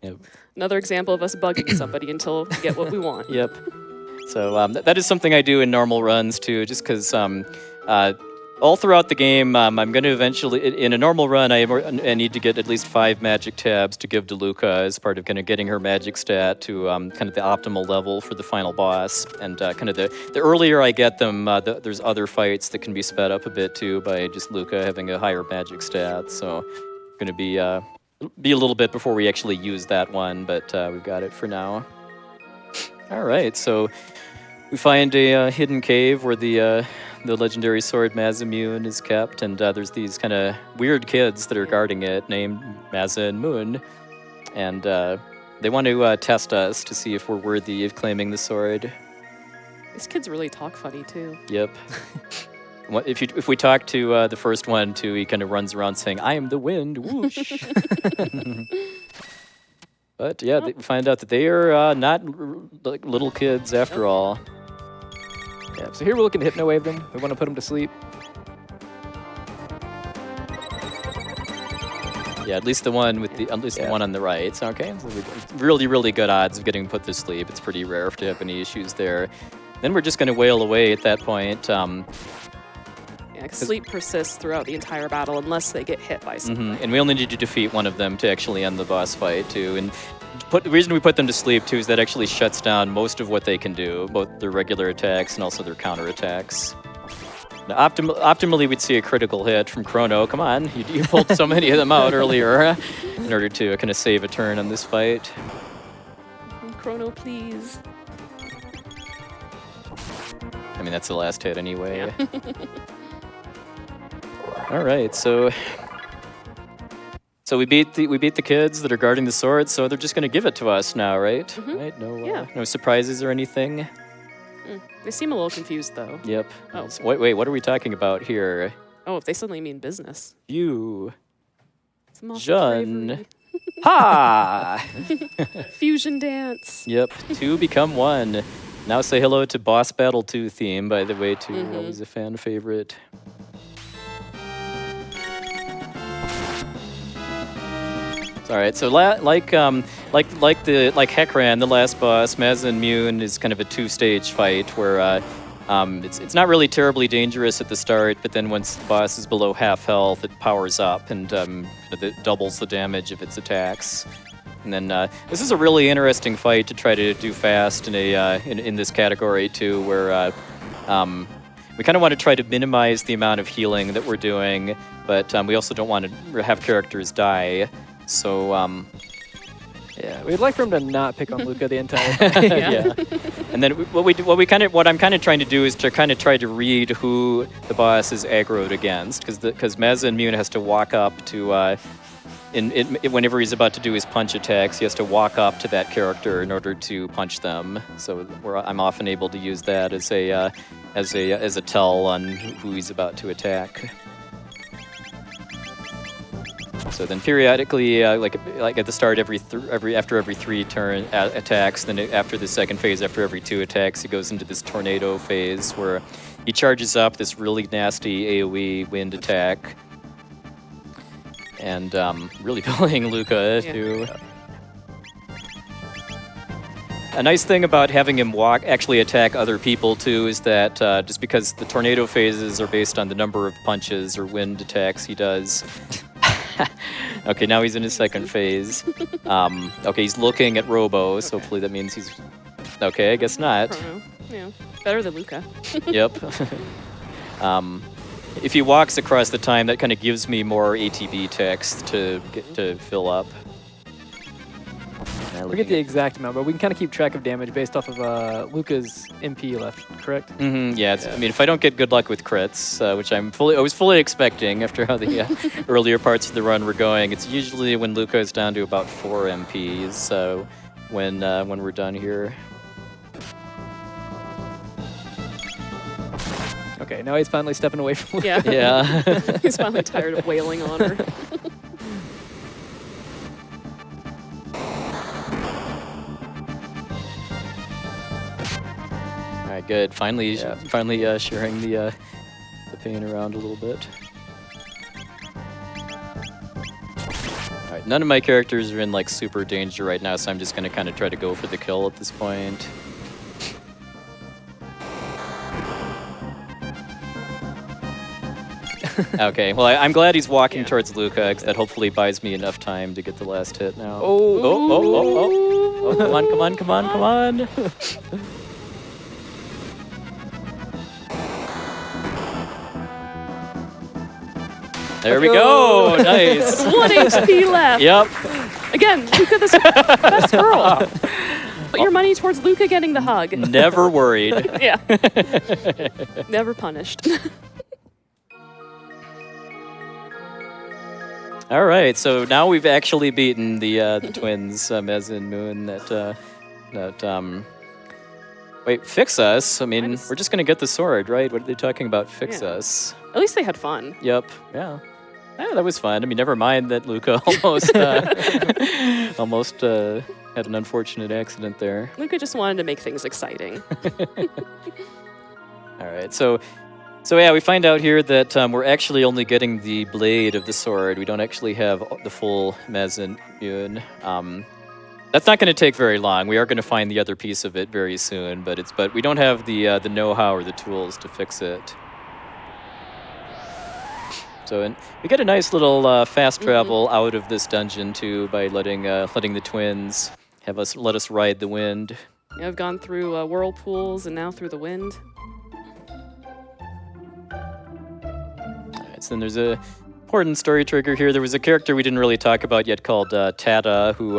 Yep. Another example of us bugging somebody until we get what we want. Yep. So that is something I do in normal runs too, just because all throughout the game, I'm going to eventually, in a normal run, I need to get at least 5 magic tabs to give to Luca as part of kind of getting her magic stat to kind of the optimal level for the final boss. And kind of the earlier I get them, there's other fights that can be sped up a bit too by just Luca having a higher magic stat. So going to be a little bit before we actually use that one, but we've got it for now. All right, so we find a hidden cave where the legendary sword Masamune is kept, and there's these kind of weird kids that are guarding it named Masa and Moon, and they want to test us to see if we're worthy of claiming the sword. These kids really talk funny too. Yep. If we talk to the first one too, he kind of runs around saying, "I am the wind, whoosh." But yeah, we find out that they are not like little kids after all. Yeah, so here we're looking to hypno-wave them. We want to put them to sleep. Yeah, at least the one with the one on the right. So, okay, so really, really good odds of getting put to sleep. It's pretty rare to have any issues there. Then we're just going to wail away at that point. Yeah, 'cause sleep persists throughout the entire battle unless they get hit by something. And we only need to defeat one of them to actually end the boss fight too. And the reason we put them to sleep too is that actually shuts down most of what they can do, both their regular attacks and also their counter attacks. Now, optimally, we'd see a critical hit from Chrono. Come on, you pulled so many of them out earlier in order to kind of save a turn on this fight. Chrono, please. I mean, that's the last hit anyway. Yeah. All right, so we beat the kids that are guarding the sword, so they're just going to give it to us now, right? Right? No surprises or anything. They seem a little confused thoh. Yep. Oh. Wait, what are we talking about here? Oh, if they suddenly mean business. You, It's muscle Jun. bravery. Ha! Fusion dance. Yep. 2 become 1. Now say hello to Boss Battle 2 theme, by the way, too. Always a fan favorite. All right, so like Heckran, the last boss, Masamune is kind of a 2-stage fight where it's not really terribly dangerous at the start, but then once the boss is below half health, it powers up and it doubles the damage of its attacks. And then this is a really interesting fight to try to do fast in this category too, where we kind of want to try to minimize the amount of healing that we're doing, but we also don't want to have characters die. So, yeah, we'd like for him to not pick on Luca the entire time. yeah. And then what I'm kind of trying to do is to kind of try to read who the boss is aggroed against, because Masamune has to walk up to whenever he's about to do his punch attacks, he has to walk up to that character in order to punch them. So I'm often able to use that as a tell on who he's about to attack. So then periodically, like at the start, after every 3 turn attacks, then after the second phase, after every 2 attacks, he goes into this tornado phase where he charges up this really nasty AoE wind attack, and really bullying Luca too. A nice thing about having him actually attack other people too is that just because the tornado phases are based on the number of punches or wind attacks he does. Okay, now he's in his second phase. Okay, he's looking at Robo, so hopefully that means he's... Okay, I guess not. Chrono. Yeah, better than Luca. Yep. If he walks across the time, that kind of gives me more ATB text to fill up. We get the exact amount, but we can kind of keep track of damage based off of Luca's MP left, correct? Yeah, I mean, if I don't get good luck with crits, which I was fully expecting after how the earlier parts of the run were going, it's usually when Luca is down to about 4 MPs. So when we're done here. Okay, now he's finally stepping away from Luca. Yeah. Yeah. He's finally tired of wailing on her. right, good. Finally, Yeah. finally sharing the pain around a little bit. All right, none of my characters are in like super danger right now, so I'm just gonna kind of try to go for the kill at this point. Okay, well, I'm glad he's walking towards Luca, because that hopefully buys me enough time to get the last hit now. Oh, come on, come on, come on, come on. There we go, nice. 1 HP left. Yep, Again, Luca, the best girl. Put your money towards Luca getting the hug. never worried. Yeah. Never punished. All right, so now we've actually beaten the twins, Mez and Moon. Wait, fix us? I mean, we're just gonna get the sword, right? What are they talking about? Fix Yeah. us? At least they had fun. Yep. Yeah. Yeah, that was fun. I mean, never mind that Luca almost had an unfortunate accident there. Luca just wanted to make things exciting. All right, so yeah, we find out here that we're actually only getting the blade of the sword. We don't actually have the full Mez and Moon. That's not going to take very long. We are going to find the other piece of it very soon, but we don't have the know-how or the tools to fix it. So and we get a nice little fast travel out of this dungeon too by letting the twins let us ride the wind. Yeah, I've gone through whirlpools and now through the wind. So then there's a important story trigger here. There was a character we didn't really talk about yet called Tata, who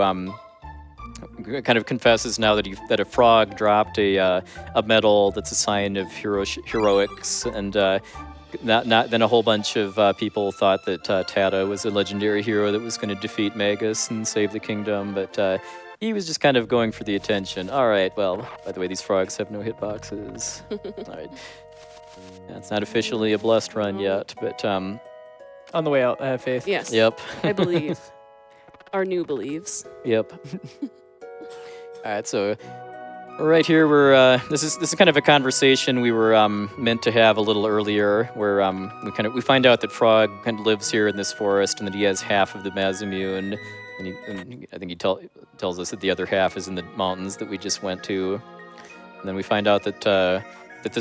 kind of confesses now that a frog dropped a medal that's a sign of heroics, and then a whole bunch of people thought that Tata was a legendary hero that was going to defeat Magus and save the kingdom, but he was just kind of going for the attention. All right, well, by the way, these frogs have no hitboxes. All right. It's not officially a blessed run yet, but On the way out, I have faith. Yes. yep, I believe. Our new believes. yep. All right, so right here we're this is kind of a conversation we were meant to have a little earlier, where we find out that Frog kind of lives here in this forest and that he has half of the Mazimune, and I think he tells us that the other half is in the mountains that we just went to, and then we find out that the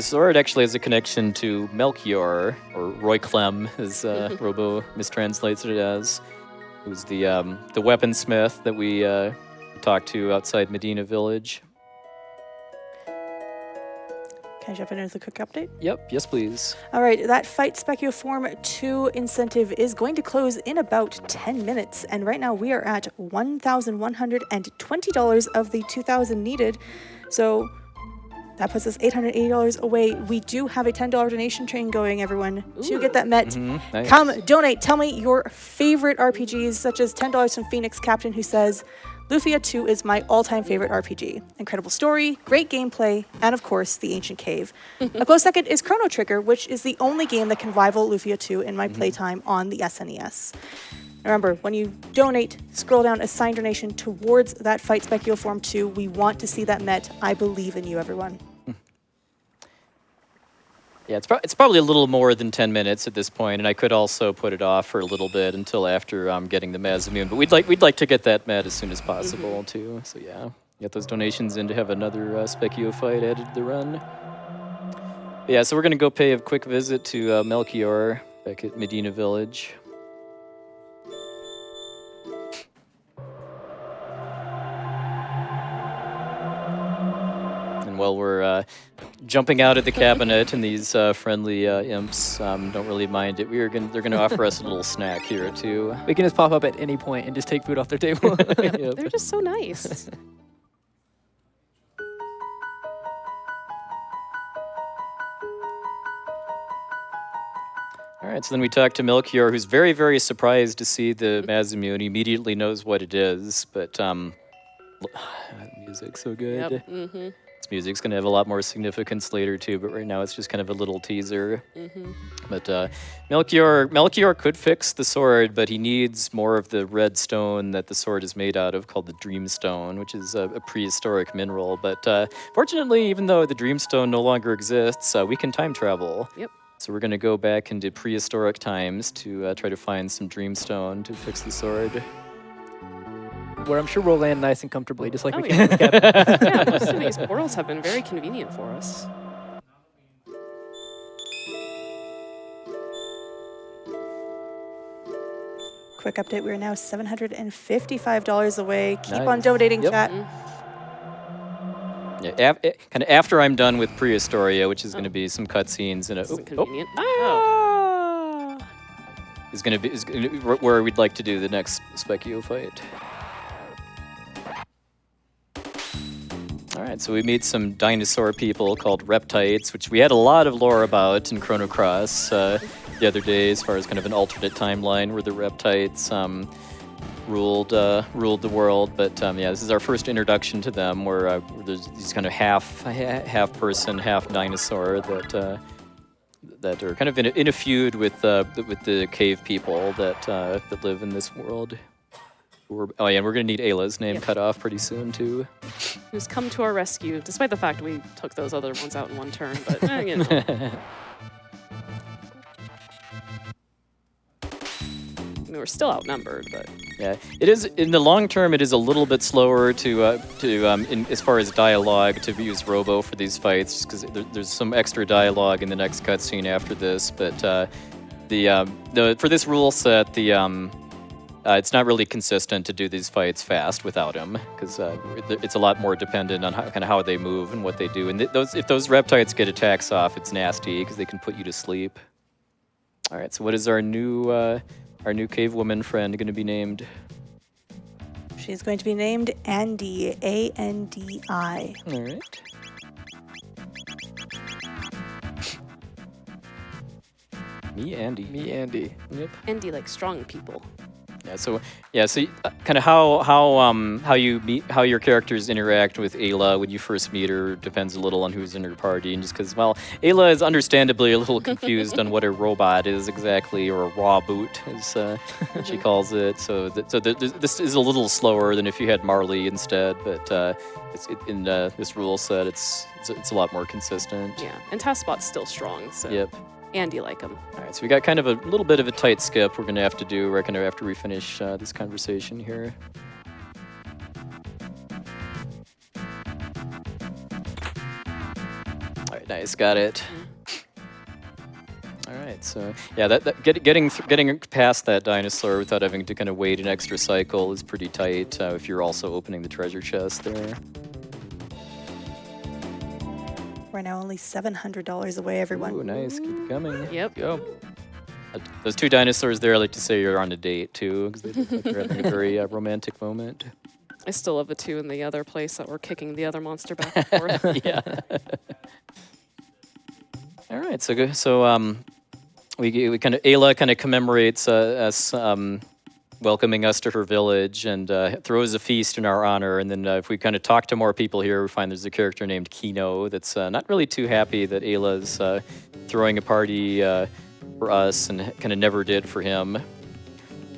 sword actually has a connection to Melchior, or Roy Clem, as Robo mistranslates it as, who's the weaponsmith that we talked to outside Medina Village. Can I jump into the quick update? Yep, yes please. All right, that Fight Spekkio Form 2 incentive is going to close in about 10 minutes. And right now we are at $1,120 of the $2,000 needed. So that puts us $880 away. We do have a $10 donation train going, everyone, to get that met. Nice. Come, donate. Tell me your favorite RPGs, such as $10 from Phoenix Captain, who says, Lufia 2 is my all-time favorite RPG. Incredible story, great gameplay, and of course, the Ancient Cave. A close second is Chrono Trigger, which is the only game that can rival Lufia 2 in my playtime on the SNES. Remember, when you donate, scroll down, assign donation towards that Fight Spekkio Form 2. We want to see that met. I believe in you, everyone. Yeah, it's probably a little more than 10 minutes at this point, and I could also put it off for a little bit until after getting the Mazimune. But we'd like to get that met as soon as possible too. So yeah, get those donations in to have another Spekkio fight added to the run. But yeah, so we're gonna go pay a quick visit to Melchior back at Medina Village. And while we're jumping out of the cabinet, and these friendly imps don't really mind it, they're gonna offer us a little snack here too. We can just pop up at any point and just take food off their table. Yep. They're just so nice. All right, so then we talk to Melchior, who's very, very surprised to see the Mazimune. He immediately knows what it is, but music's so good. Yep. This music's going to have a lot more significance later too, but right now it's just kind of a little teaser. But Melchior could fix the sword, but he needs more of the red stone that the sword is made out of, called the Dreamstone, which is a prehistoric mineral. But fortunately, even though the Dreamstone no longer exists, we can time travel. Yep. So we're going to go back into prehistoric times to try to find some Dreamstone to fix the sword. Where I'm sure we'll land nice and comfortably, just like Oh, we yeah. can. Yeah. Yeah, most of these portals have been very convenient for us. Quick update, we're now $755 away. Keep Nice. on donating, Yep. chat. Yeah, kind of after I'm done with Prehistoria, which is going to be some cutscenes and This isn't convenient. Oh. is going to be where we'd like to do the next Spekkio fight. All right, so we meet some dinosaur people called Reptites, which we had a lot of lore about in Chrono Cross the other day, as far as kind of an alternate timeline where the Reptites ruled the world. But yeah, this is our first introduction to them, where there's these kind of half person, half dinosaur that are kind of in a feud with the cave people that live in this world. Oh yeah, and we're gonna need Ayla's name cut off pretty soon too. Who's come to our rescue, despite the fact we took those other ones out in one turn, but you know. I mean, we're still outnumbered, but Yeah, it is in the long term. It is a little bit slower to as far as dialogue to use Robo for these fights, because there's some extra dialogue in the next cutscene after this. But for this rule set, it's not really consistent to do these fights fast without him, because it's a lot more dependent on how they move and what they do. And if those Reptites get attacks off, it's nasty because they can put you to sleep. All right, so what is our new cave woman friend going to be named? She's going to be named Andi, A-N-D-I. All right. Me, Andy. Me, Andy. Yep. Andy like strong people. So kind of how your characters interact with Ayla when you first meet her depends a little on who's in her party, and just because Ayla is understandably a little confused on what a robot is exactly, or a raw boot as she calls it. So this is a little slower than if you had Marley instead, but in this rule set it's a lot more consistent. Yeah, and Taskbot's still strong, so Yep. Andy like him. All right, so we got kind of a little bit of a tight skip we're going to have to do, after we finish this conversation here. All right, nice, got it. All right, so yeah, getting past that dinosaur without having to kind of wait an extra cycle is pretty tight if you're also opening the treasure chest there. We're now only $700 away, everyone. Ooh, nice, keep it coming. Yep. Go. Those two dinosaurs there, I like to say you're on a date too, because they look like they're having a very romantic moment. I still have the two in the other place that were kicking the other monster back and forth. Yeah. All right, so we kind of Ayla kind of commemorates us welcoming us to her village, and throws a feast in our honor. And then if we kind of talk to more people here, we find there's a character named Kino that's not really too happy that Ayla's throwing a party for us, and kind of never did for him.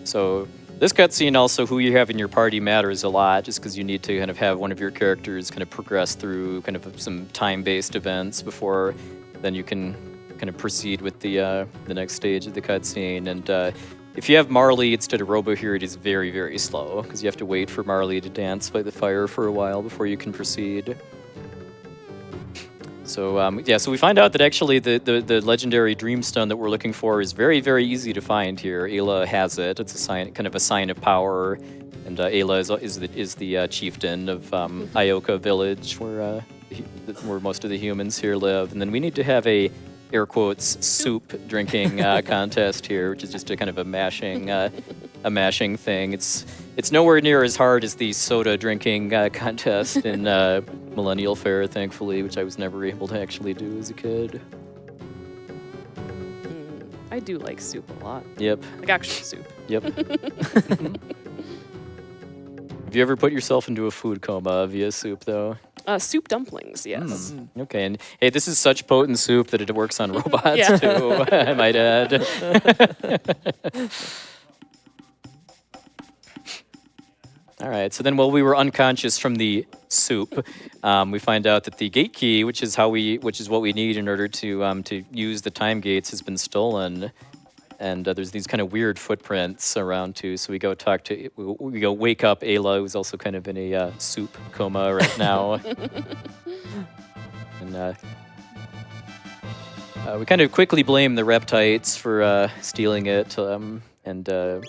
So this cutscene, also who you have in your party matters a lot, just because you need to kind of have one of your characters kind of progress through kind of some time-based events before then you can kind of proceed with the next stage of the cutscene. And if you have Marley instead of Robo here, it is very, very slow, because you have to wait for Marley to dance by the fire for a while before you can proceed. So so we find out that actually the legendary Dreamstone that we're looking for is very, very easy to find here. Ayla has it. It's a sign, kind of a sign of power, and Ayla is the chieftain of Ioka village, where most of the humans here live. And then we need to have a air quotes soup drinking contest here, which is just a kind of a mashing thing. It's nowhere near as hard as the soda drinking contest in Millennial Fair, thankfully, which I was never able to actually do as a kid. I do like soup a lot. Yep. Like actual soup. Yep. Have you ever put yourself into a food coma via soup, though? Soup dumplings, yes. Okay, and hey, this is such potent soup that it works on robots Yeah. too, I might add. All right, so then while we were unconscious from the soup, we find out that the gate key, which is what we need in order to use the time gates, has been stolen. And there's these kind of weird footprints around too. So we go talk to, we go wake up Ayla, who's also kind of in a soup coma right now. And we kind of quickly blame the reptites for stealing it, and going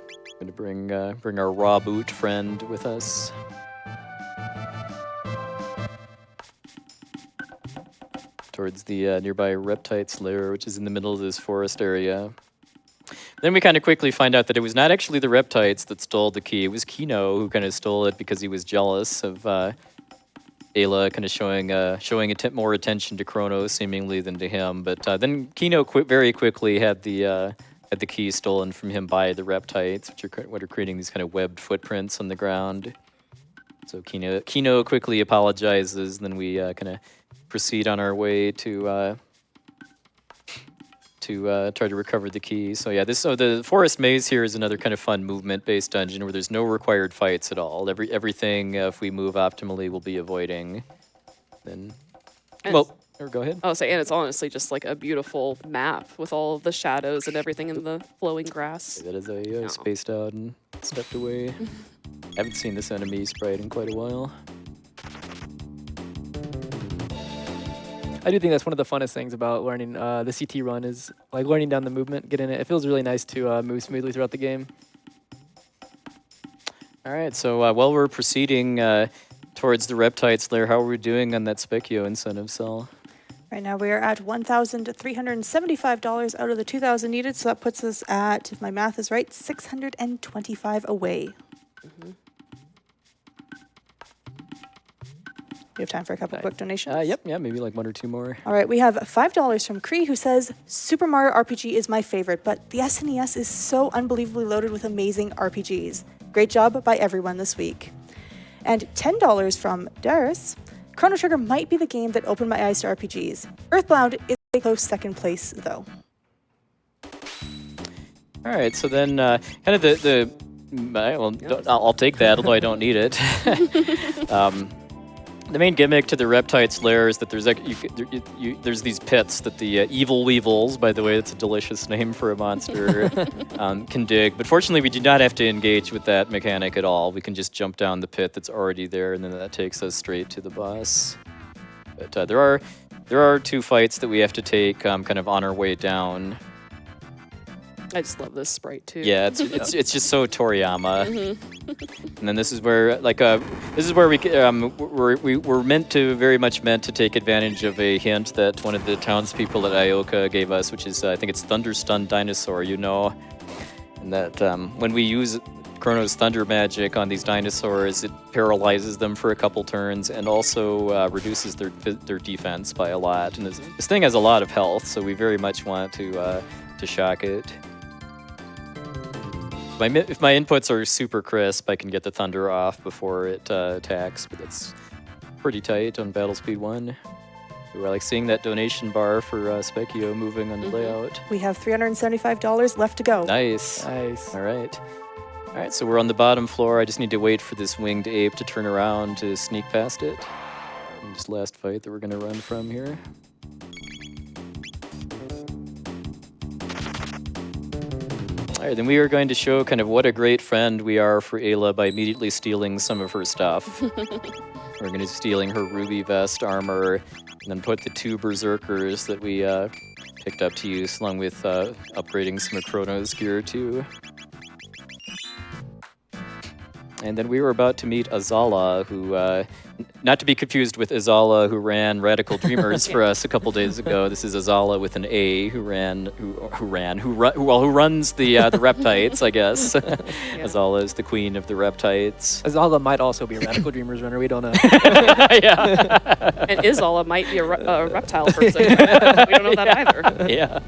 to bring our raw boot friend with us. Towards the nearby reptites lair, which is in the middle of this forest area. Then we kind of quickly find out that it was not actually the reptites that stole the key. It was Kino who kind of stole it because he was jealous of Ayla kind of showing more attention to Chrono seemingly than to him. But then Kino very quickly had the key stolen from him by the reptites, which are what are creating these kind of webbed footprints on the ground. So Kino quickly apologizes, and then we kind of proceed on our way to try to recover the key. So yeah, the forest maze here is another kind of fun movement-based dungeon where there's no required fights at all. Everything, if we move optimally, we'll be avoiding. Then, or go ahead. And it's honestly just like a beautiful map with all of the shadows and everything in the flowing grass. That is spaced out and stepped away. Haven't seen this enemy sprite in quite a while. I do think that's one of the funnest things about learning the CT run is like learning down the movement, getting it. It feels really nice to move smoothly throughout the game. All right, so while we're proceeding towards the reptites lair, how are we doing on that Spekkio incentive cell? Right now we are at $1,375 out of the 2,000 needed, so that puts us at, if my math is right, 625 away. We have time for a couple quick donations. Yep, maybe like one or two more. All right, we have $5 from Cree, who says, Super Mario RPG is my favorite, but the SNES is so unbelievably loaded with amazing RPGs. Great job by everyone this week. And $10 from Darius, Chrono Trigger might be the game that opened my eyes to RPGs. Earthbound is a close second place, though. All right, so then kind of I'll take that, although I don't need it. The main gimmick to the reptites lair is that there's these pits that the evil weevils, by the way, that's a delicious name for a monster, can dig. But fortunately, we do not have to engage with that mechanic at all. We can just jump down the pit that's already there, and then that takes us straight to the boss. But there are two fights that we have to take kind of on our way down. I just love this sprite too. Yeah, it's just so Toriyama. And then this is where we're very much meant to take advantage of a hint that one of the townspeople at Ioka gave us, which is I think it's Thunder Stun Dinosaur, and that when we use Chrono's Thunder Magic on these dinosaurs, it paralyzes them for a couple turns and also reduces their defense by a lot. And this thing has a lot of health, so we very much want to shock it. If my inputs are super crisp, I can get the thunder off before it attacks, but that's pretty tight on Battle Speed 1. We're like seeing that donation bar for Spekkio moving on the layout. We have $375 left to go. Nice. All right, so we're on the bottom floor. I just need to wait for this winged ape to turn around to sneak past it. And this last fight that we're going to run from here. All right, then we are going to show kind of what a great friend we are for Ayla by immediately stealing some of her stuff. We're going to be stealing her ruby vest armor, and then put the two berserkers that we picked up to use, along with upgrading some of Chrono's gear too. And then we were about to meet Azala, who, not to be confused with Azala, who ran Radical Dreamers for us a couple days ago. This is Azala with an A, who runs the reptites, I guess. Azala is the queen of the reptites. Azala might also be a Radical Dreamers runner. We don't know. Yeah. And Izala might be a reptile person. We don't know that either. Yeah.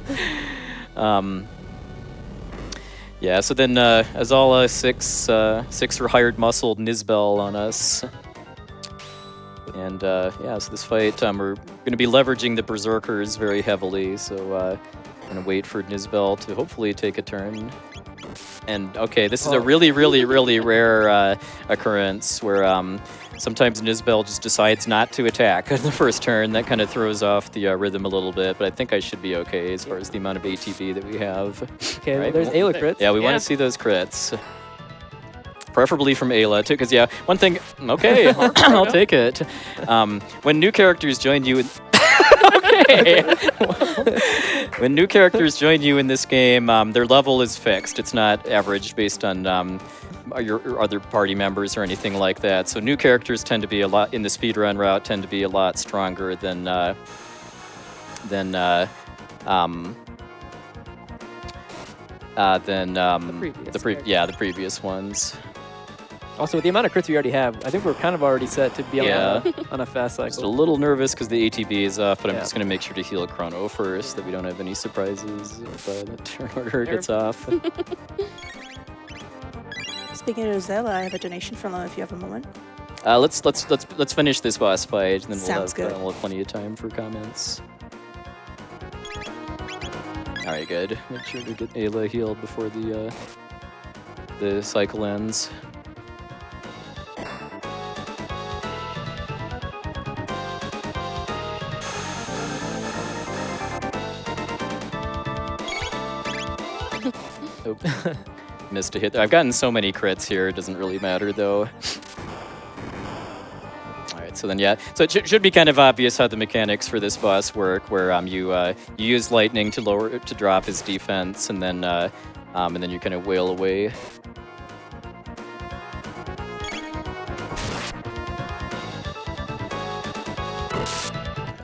Yeah, so then Azala six her hired muscle Nizbel on us. And yeah, so this fight, we're going to be leveraging the Berserkers very heavily. So I'm going to wait for Nizbel to hopefully take a turn. And okay, this is a really, really, really rare occurrence where sometimes Nizbel just decides not to attack on the first turn. That kind of throws off the rhythm a little bit, but I think I should be okay as far as the amount of ATB that we have. Okay, well, there's Ayla crits. Yeah, we want to see those crits. Preferably from Ayla, too, because, yeah, one thing... Okay, I'll take it. When new characters join you... Okay. When new characters join you in this game, their level is fixed. It's not averaged based on your other party members or anything like that. So new characters tend to be a lot, in the speedrun route, tend to be a lot stronger than the previous ones. Also, with the amount of crits we already have, I think we're kind of already set to be on a fast cycle. Just a little nervous because the ATB is off, but I'm just going to make sure to heal Chrono first, so that we don't have any surprises if the turn order gets off. Speaking of Zella, I have a donation from them if you have a moment. Let's finish this boss fight, and then Sounds good. We'll have plenty of time for comments. All right, good. Make sure to get Ayla healed before the cycle ends. Oh, missed a hit. I've gotten so many crits here, it doesn't really matter though. Alright, so then yeah. So it should be kind of obvious how the mechanics for this boss work, where you use lightning to drop his defense, and then you kind of wail away.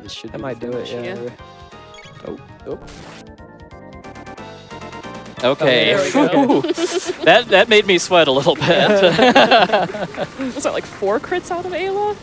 This should That might do it, yeah. Oh. Okay, there we go. that made me sweat a little bit. Was that like 4 crits out of Ayla?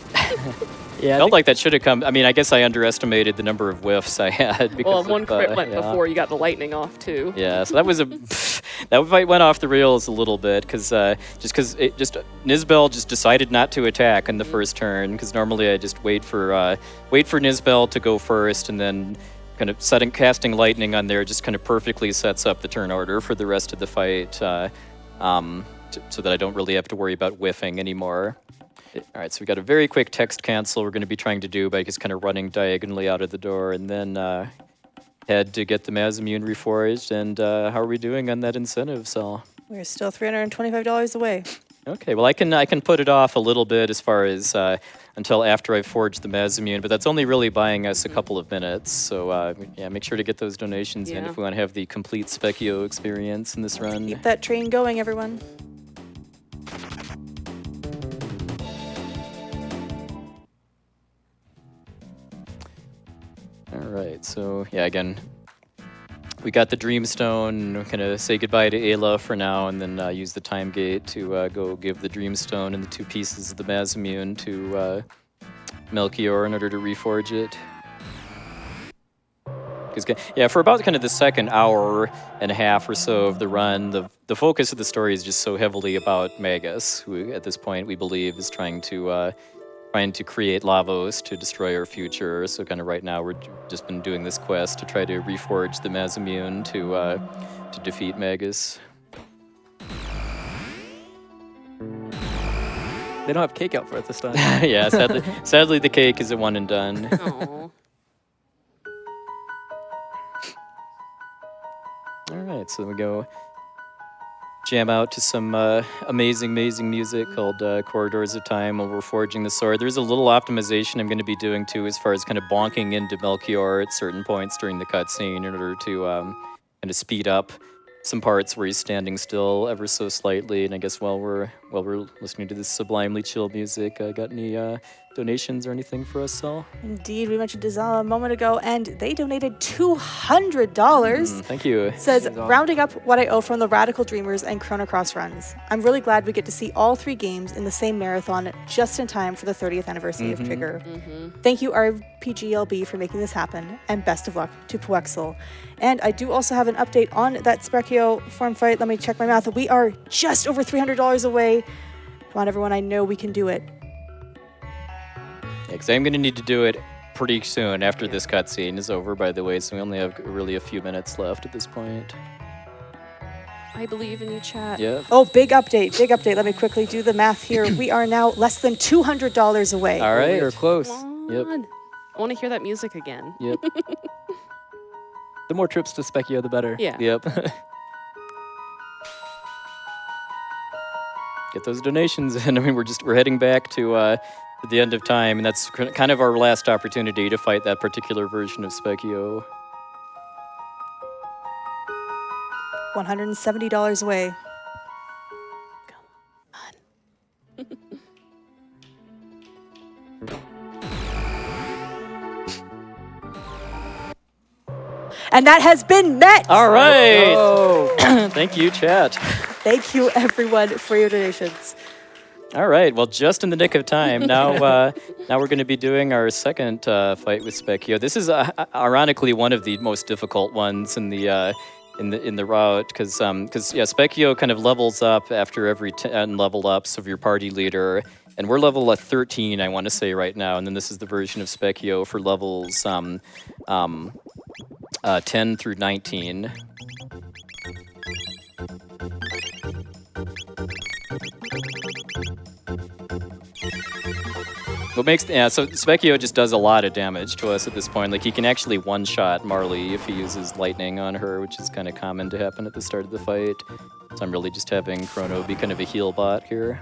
Yeah, Felt like that should have come. I mean, I guess I underestimated the number of whiffs I had. Well, Because one crit went before you got the lightning off too. Yeah, so that was that fight went off the rails a little bit because Nizbel just decided not to attack in the first turn, because normally I just wait for Nizbel to go first, and then kind of casting lightning on there just kind of perfectly sets up the turn order for the rest of the fight, so that I don't really have to worry about whiffing anymore. All right, so we got a very quick text cancel we're going to be trying to do by just kind of running diagonally out of the door, and then head to get the Mazimune reforged. And how are we doing on that incentive, Sal? We're still $325 away. Okay, well I can put it off a little bit as far as until after I forge the Mazimune, but that's only really buying us a couple of minutes. So yeah, make sure to get those donations in if we want to have the complete Spekkio experience in this run. Keep that train going, everyone. All right, so yeah, again, we got the Dreamstone. We're gonna say goodbye to Ayla for now, and then use the time gate to go give the Dreamstone and the 2 pieces of the Mazimune to Melchior in order to reforge it. Yeah, for about kind of the second hour and a half or so of the run, the focus of the story is just so heavily about Magus, who at this point we believe is trying to create Lavos to destroy our future. So kind of right now we're just been doing this quest to try to reforge the Mazimune to defeat Magus. They don't have cake out for it this time. Yeah, sadly the cake is a one and done. Aww. All right, so we go jam out to some amazing music called Corridors of Time while we're forging the sword. There's a little optimization I'm going to be doing too, as far as kind of bonking into Melchior at certain points during the cutscene in order to kind of speed up some parts where he's standing still ever so slightly. And I guess while we're listening to this sublimely chill music, got any donations or anything for us, Sal? Indeed, we mentioned Dizala a moment ago, and they donated $200. Thank you. Says, rounding up what I owe from the Radical Dreamers and Chrono Cross runs. I'm really glad we get to see all 3 games in the same marathon just in time for the 30th anniversary of Trigger. Thank you, RPGLB, for making this happen, and best of luck to puwexil. And I do also have an update on that Spekkio farm fight. Let me check my math. We are just over $300 away. Come on, everyone. I know we can do it. Because I'm going to need to do it pretty soon after this cutscene is over, by the way, so we only have really a few minutes left at this point. I believe in you, chat. Yep. Oh, big update, big update. Let me quickly do the math here. We are now less than $200 away. All right. We are close. Come Yep. on. I want to hear that music again. Yep. The more trips to Spekkio, the better. Yeah. Yep. Get those donations in. I mean, we're heading back to the end of time, and that's kind of our last opportunity to fight that particular version of Spekkio. $170 away. And that has been met. All right. Oh. Thank you, chat. Thank you, everyone, for your donations. All right. Well, just in the nick of time. Now, now we're going to be doing our second fight with Spekkio. This is ironically one of the most difficult ones in the route because Spekkio kind of levels up after every 10 level ups of your party leader, and we're level 13, I want to say right now, and then this is the version of Spekkio for levels 10 through 19. So Spekkio just does a lot of damage to us at this point. Like, he can actually one-shot Marley if he uses lightning on her, which is kind of common to happen at the start of the fight. So I'm really just having Chrono be kind of a heal bot here.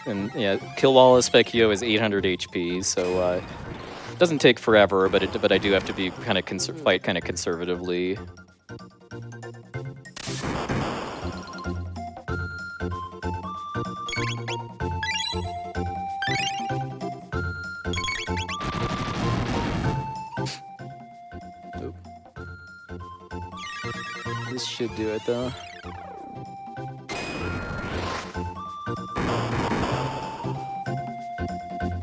And yeah, kill wall of Spekkio is 800 HP, so it doesn't take forever, but I do have to be kind of fight kind of conservatively. This should do it though.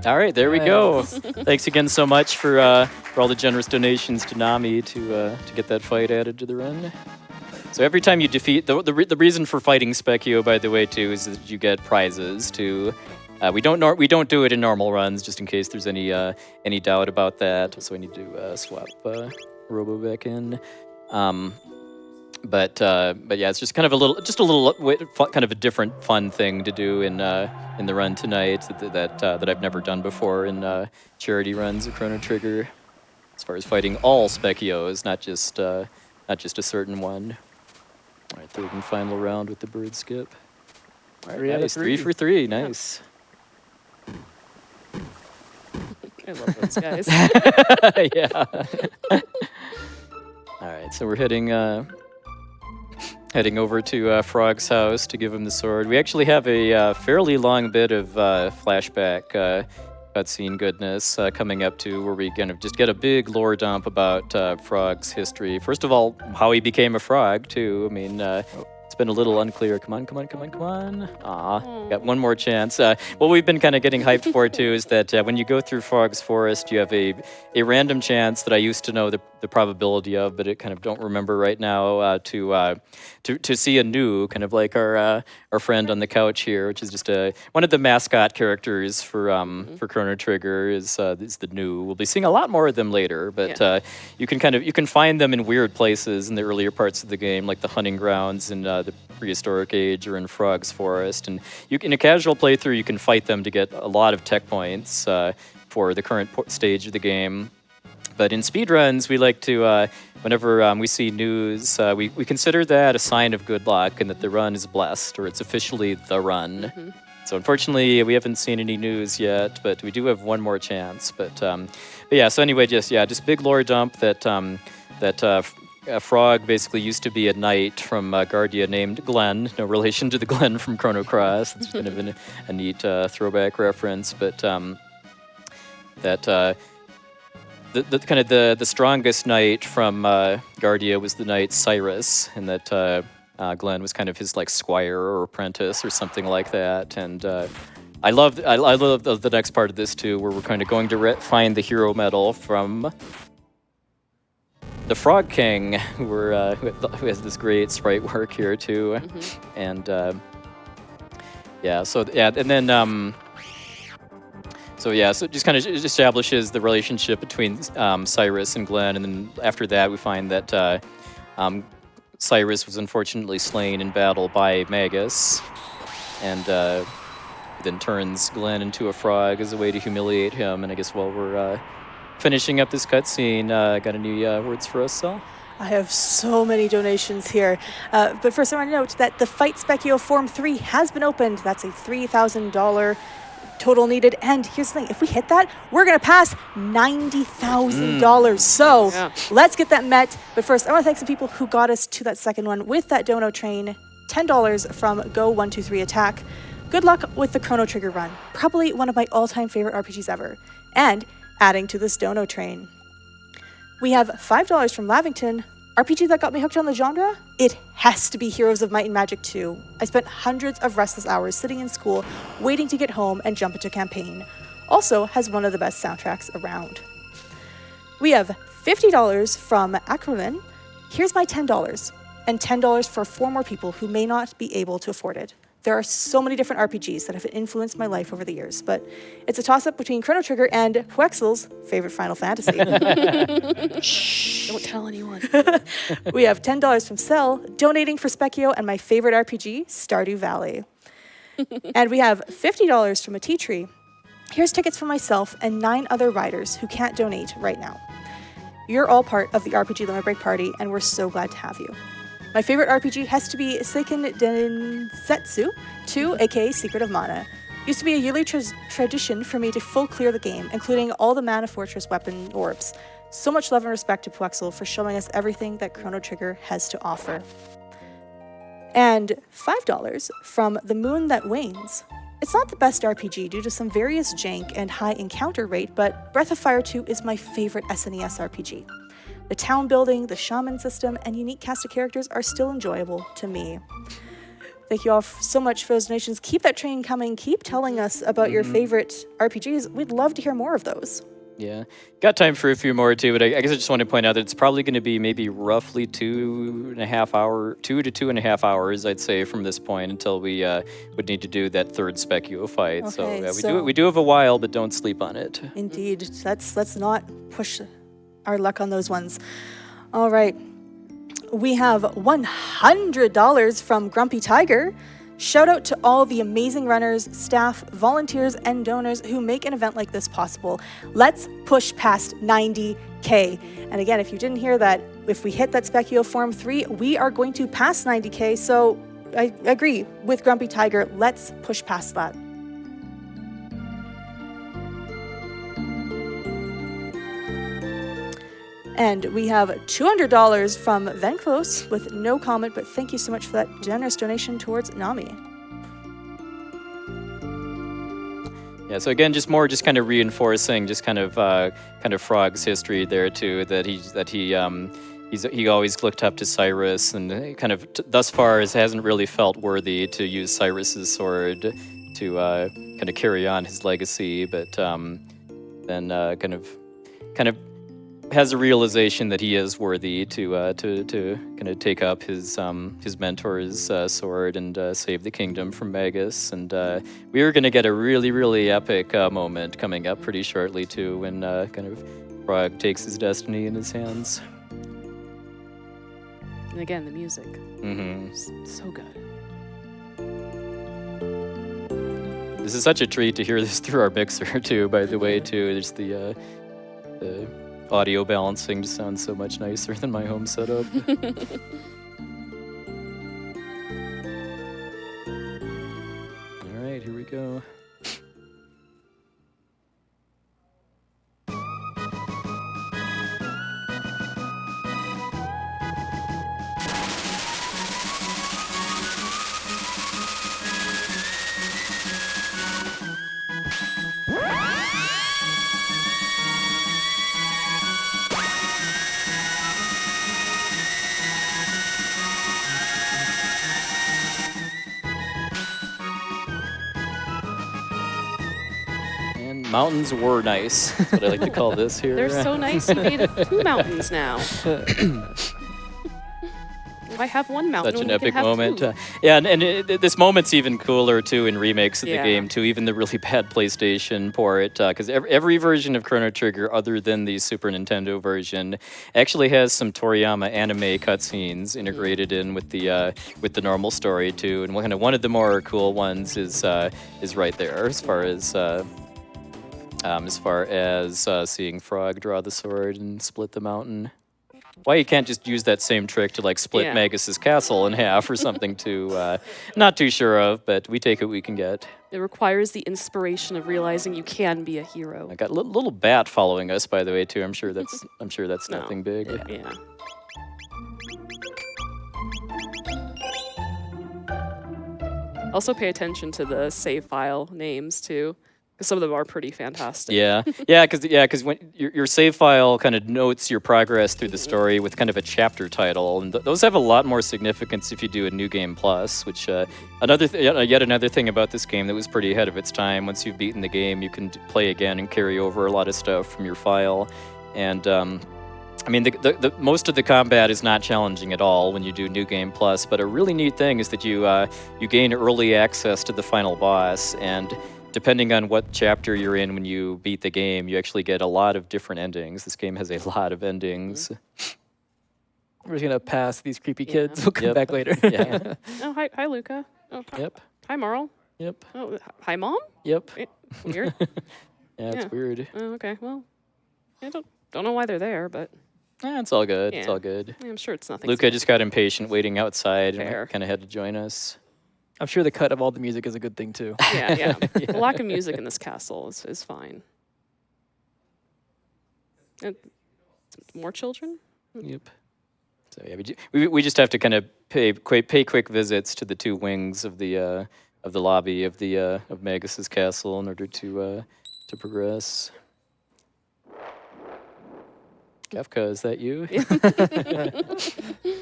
All right, there we go. Thanks again so much for all the generous donations to Nami to get that fight added to the run. So every time you defeat the reason for fighting Spekkio, by the way, too, is that you get prizes too. We don't do it in normal runs, just in case there's any doubt about that. So I need to swap Robo back in. But yeah, it's just kind of a little kind of a different fun thing to do in the run tonight that I've never done before in charity runs of Chrono Trigger, as far as fighting all Speckios, not just a certain one. All right, third and final round with the bird skip. All right, nice. 3 for 3, nice. I love those guys. Yeah. All right, so we're heading over to Frog's house to give him the sword. We actually have a fairly long bit of flashback cutscene goodness coming up to where we kind of just get a big lore dump about Frog's history. First of all, how he became a frog, too. I mean, it's been a little unclear. Come on. Aw, got one more chance. What we've been kind of getting hyped for, too, is that when you go through Frog's Forest, you have a random chance that I used to know the probability of, but I kind of don't remember right now, to see a new, kind of like our friend on the couch here, which is just one of the mascot characters for Chrono Trigger is the new. We'll be seeing a lot more of them later, but you can find them in weird places in the earlier parts of the game, like the hunting grounds in the prehistoric age or in Frog's Forest, and in a casual playthrough you can fight them to get a lot of tech points for the current stage of the game. But in speedruns, we like to, whenever we see news, we consider that a sign of good luck and that the run is blessed, or it's officially the run. Mm-hmm. So unfortunately, we haven't seen any news yet, but we do have one more chance. But yeah, so anyway, just big lore dump that a Frog basically used to be a knight from Guardia named Glenn, no relation to the Glenn from Chrono Cross. It's kind of a neat throwback reference, but the strongest knight from Guardia was the knight Cyrus, and that Glenn was kind of his like squire or apprentice or something like that. And I love the next part of this too, where we're kind of going to find the hero medal from the Frog King, who has this great sprite work here too, and and then so it just kind of establishes the relationship between Cyrus and Glenn, and then after that we find that Cyrus was unfortunately slain in battle by Magus, and then turns Glenn into a frog as a way to humiliate him. And I guess while we're finishing up this cutscene, got any words for us, Sal? I have so many donations here. But first I want to note that the Fight Spekkio Form 3 has been opened. That's a $3,000 total needed. And here's the thing, if we hit that, we're going to pass $90,000. So let's get that met. But first, I want to thank some people who got us to that second one with that dono train. $10 from Go123 Attack. Good luck with the Chrono Trigger run. Probably one of my all-time favorite RPGs ever. And adding to this dono train. We have $5 from Lavington. RPG that got me hooked on the genre? It has to be Heroes of Might and Magic 2. I spent hundreds of restless hours sitting in school, waiting to get home and jump into campaign. Also has one of the best soundtracks around. We have $50 from Acrolin. Here's my $10. And $10 for 4 more people who may not be able to afford it. There are so many different RPGs that have influenced my life over the years, but it's a toss-up between Chrono Trigger and puwexil's favorite Final Fantasy. Shh, don't tell anyone. We have $10 from Cell, donating for Spekkio and my favorite RPG, Stardew Valley. And we have $50 from a tea tree. Here's tickets for myself and 9 other riders who can't donate right now. You're all part of the RPG Limit Break party, and we're so glad to have you. My favorite RPG has to be Seiken Densetsu 2, aka Secret of Mana. Used to be a yearly tradition for me to full clear the game, including all the Mana Fortress weapon orbs. So much love and respect to puwexil for showing us everything that Chrono Trigger has to offer. And $5 from The Moon That Wanes. It's not the best RPG due to some various jank and high encounter rate, but Breath of Fire 2 is my favorite SNES RPG. The town building, the shaman system, and unique cast of characters are still enjoyable to me. Thank you all so much for those donations. Keep that train coming. Keep telling us about your favorite RPGs. We'd love to hear more of those. Yeah. Got time for a few more too, but I guess I just want to point out that it's probably going to be maybe roughly 2 to 2.5 hours, I'd say, from this point until we would need to do that third Spekkio fight. Okay, So we do have a while, but don't sleep on it. Indeed. Let's not push our luck on those ones. All right. We have $100 from Grumpy Tiger. Shout out to all the amazing runners, staff, volunteers, and donors who make an event like this possible. Let's push past 90K. And again, if you didn't hear that, if we hit that Spekkio Form 3, we are going to pass 90K. So I agree with Grumpy Tiger. Let's push past that. And we have $200 from Venklos with no comment, but thank you so much for that generous donation towards Nami. Yeah, so again, just kind of reinforcing just kind of Frog's history there too, that he always looked up to Cyrus, and kind of thus far hasn't really felt worthy to use Cyrus's sword to kind of carry on his legacy, but then kind of has a realization that he is worthy to kind of take up his mentor's sword and save the kingdom from Magus. And we are going to get a really, really epic moment coming up pretty shortly too, when kind of Frog takes his destiny in his hands. And again, the music. Mm-hmm. So good. This is such a treat to hear this through our mixer too, by the way, too. There's the audio balancing just sounds so much nicer than my home setup. All right, here we go. mountains were nice. That's what I like to call this here. They're so nice. You made it 2 mountains now. I have 1 mountain. Such an when we can epic have moment. 2. Yeah, and this moment's even cooler too in remakes of the Yeah. game too. Even the really bad PlayStation port, because every version of Chrono Trigger, other than the Super Nintendo version, actually has some Toriyama anime cutscenes integrated in with the normal story too. And one of the more cool ones is right there as far as seeing Frog draw the sword and split the mountain. Why you can't just use that same trick to like split Yeah. Magus's castle in half or something too? Not too sure of, but we take what we can get. It requires the inspiration of realizing you can be a hero. I got a little bat following us, by the way, too. I'm sure that's No. nothing big. Yeah. Also pay attention to the save file names too, because some of them are pretty fantastic. Yeah, because when your save file kind of notes your progress through the story with kind of a chapter title, and those have a lot more significance if you do a New Game Plus. Which yet another thing about this game that was pretty ahead of its time. Once you've beaten the game, you can play again and carry over a lot of stuff from your file, and I mean, the most of the combat is not challenging at all when you do New Game Plus. But a really neat thing is that you gain early access to the final boss, and depending on what chapter you're in when you beat the game, you actually get a lot of different endings. This game has a lot of endings. We're just gonna pass these creepy Yeah. kids. We'll come Yep. back later. Yeah. Oh, hi, Luca. Oh, hi, Yep. hi, Marl. Yep. Oh, hi, Mom. Yep. Weird. Yeah, it's Yeah. weird. Oh, okay. Well, I don't know why they're there, but It's all good. It's Yeah. all good. I'm sure it's nothing. Luca just got impatient waiting outside Fair. and kind of had to join us. I'm sure the cut of all the music is a good thing too. Yeah. The lack of music in this castle is fine. And more children? Yep. So yeah, we just have to kind of pay quick visits to the 2 wings of the lobby of Magus's castle in order to progress. Kefka, is that you?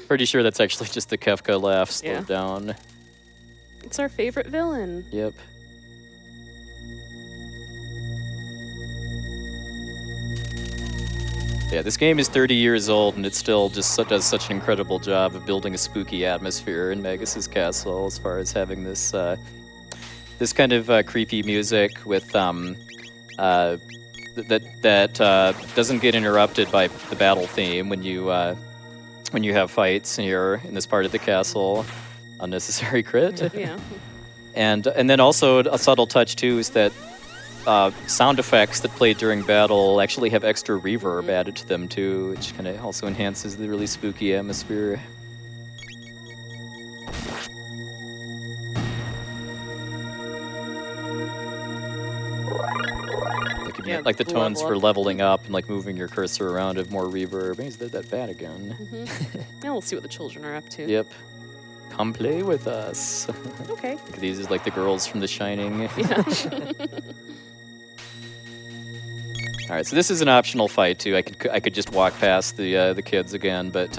Pretty sure that's actually just the Kefka laugh slowed Yeah. down. It's our favorite villain. Yep. Yeah, this game is 30 years old, and it still just does such an incredible job of building a spooky atmosphere in Magus's castle, as far as having this this kind of creepy music with that doesn't get interrupted by the battle theme when you have fights here in this part of the castle. Unnecessary crit. Yeah. And then also a subtle touch too is that sound effects that play during battle actually have extra reverb added to them too, which kind of also enhances the really spooky atmosphere. Yeah, Like the the tones level for up. leveling up and like moving your cursor around have more reverb. Maybe they're that bad again. Now we'll see what the children are up to. Yep. Come play with us. Okay. These is like the girls from The Shining. Yeah. All right, so this is an optional fight too. I could just walk past the kids again, but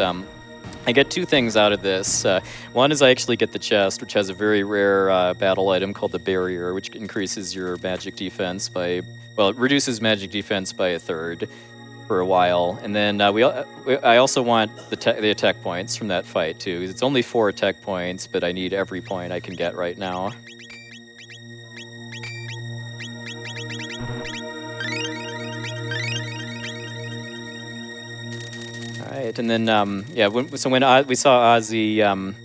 I get 2 things out of this. One is I actually get the chest, which has a very rare battle item called the Barrier, which increases your magic defense by, well, it reduces magic defense by 1/3 for a while. And then I also want the attack points from that fight too. It's only 4 attack points, but I need every point I can get right now. All right, and then when we saw Ozzy,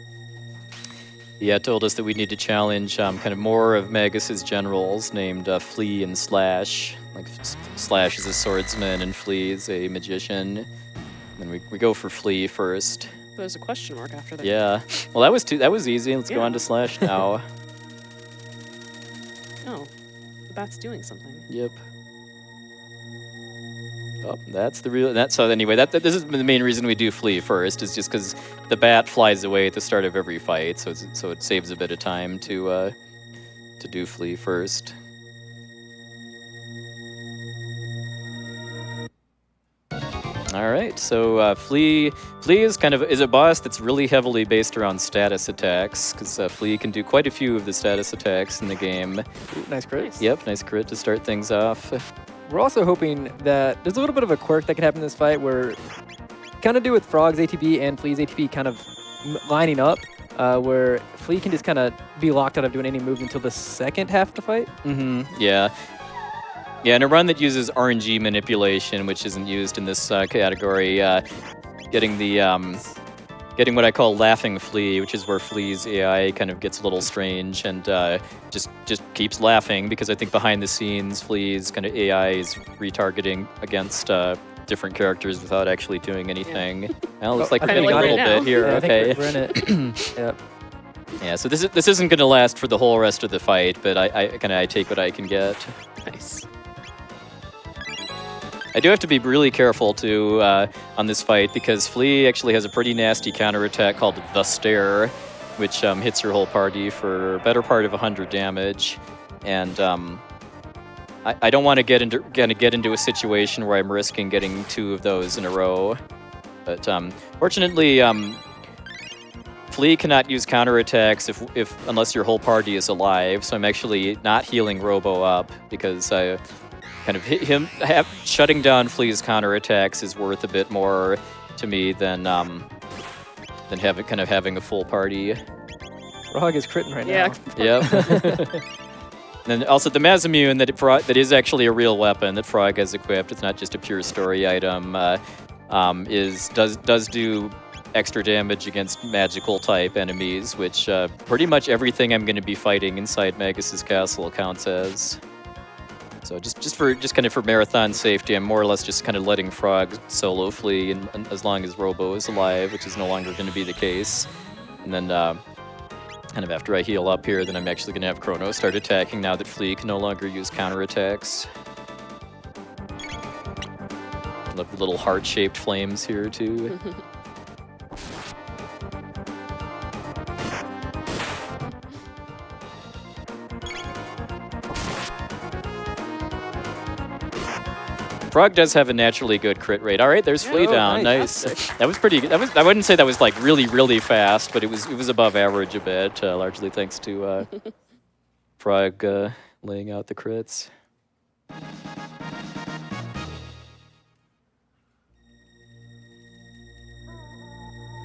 he told us that we need to challenge kind of more of Magus's generals named Flea and Slash. Like Slash is a swordsman and Flea is a magician. And then we go for Flea first. There's a question mark after that. Yeah. Well, that was easy. Let's go Yeah. on to Slash now. Oh, the bat's doing something. Yep. Oh, that's the real. So anyway, this is the main reason we do Flea first, is just because the bat flies away at the start of every fight, so it saves a bit of time to do Flea first. All All right, so Flea is is a boss that's really heavily based around status attacks, because Flea can do quite a few of the status attacks in the game. Ooh, nice crit. Yep, nice crit to start things off. We're also hoping that there's a little bit of a quirk that could happen in this fight where kind of do with Frog's ATB and Flea's ATB kind of lining up, where Flea can just kind of be locked out of doing any moves until the second half of the fight. Yeah. Yeah, in a run that uses RNG manipulation, which isn't used in this category, getting what I call laughing Flea, which is where Flea's AI kind of gets a little strange and just keeps laughing, because I think behind the scenes Flea's kind of AI is retargeting against different characters without actually doing anything. Well, looks like we're getting a little bit here. Yeah, Okay. I think we're in it. Yep. Yeah, so this isn't going to last for the whole rest of the fight, but I take what I can get. Nice. I do have to be really careful too on this fight, because Flea actually has a pretty nasty counterattack called the Stare, which hits your whole party for a better part of 100 damage, and I don't want to get into a situation where I'm risking getting 2 of those in a row. But fortunately, Flea cannot use counterattacks unless your whole party is alive. So I'm actually not healing Robo up, because kind of shutting down Flea's counterattacks is worth a bit more to me than having a full party. Frog is critting right Yeah. Yep. And then also the Mazamune that is actually a real weapon that Frog has equipped. It's not just a pure story item. Does do extra damage against magical type enemies, which pretty much everything I'm going to be fighting inside Magus's castle counts as. So just kind of for marathon safety, I'm more or less just kind of letting Frog solo Flea, and as long as Robo is alive, which is no longer going to be the case. And then kind of after I heal up here, then I'm actually going to have Chrono start attacking now that Flea can no longer use counterattacks. Love the little heart-shaped flames here too. Frog does have a naturally good crit rate. All right, there's Flea down. Nice. That was pretty good. I wouldn't say that was like really, really fast, but it was above average a bit, largely thanks to Frog laying out the crits.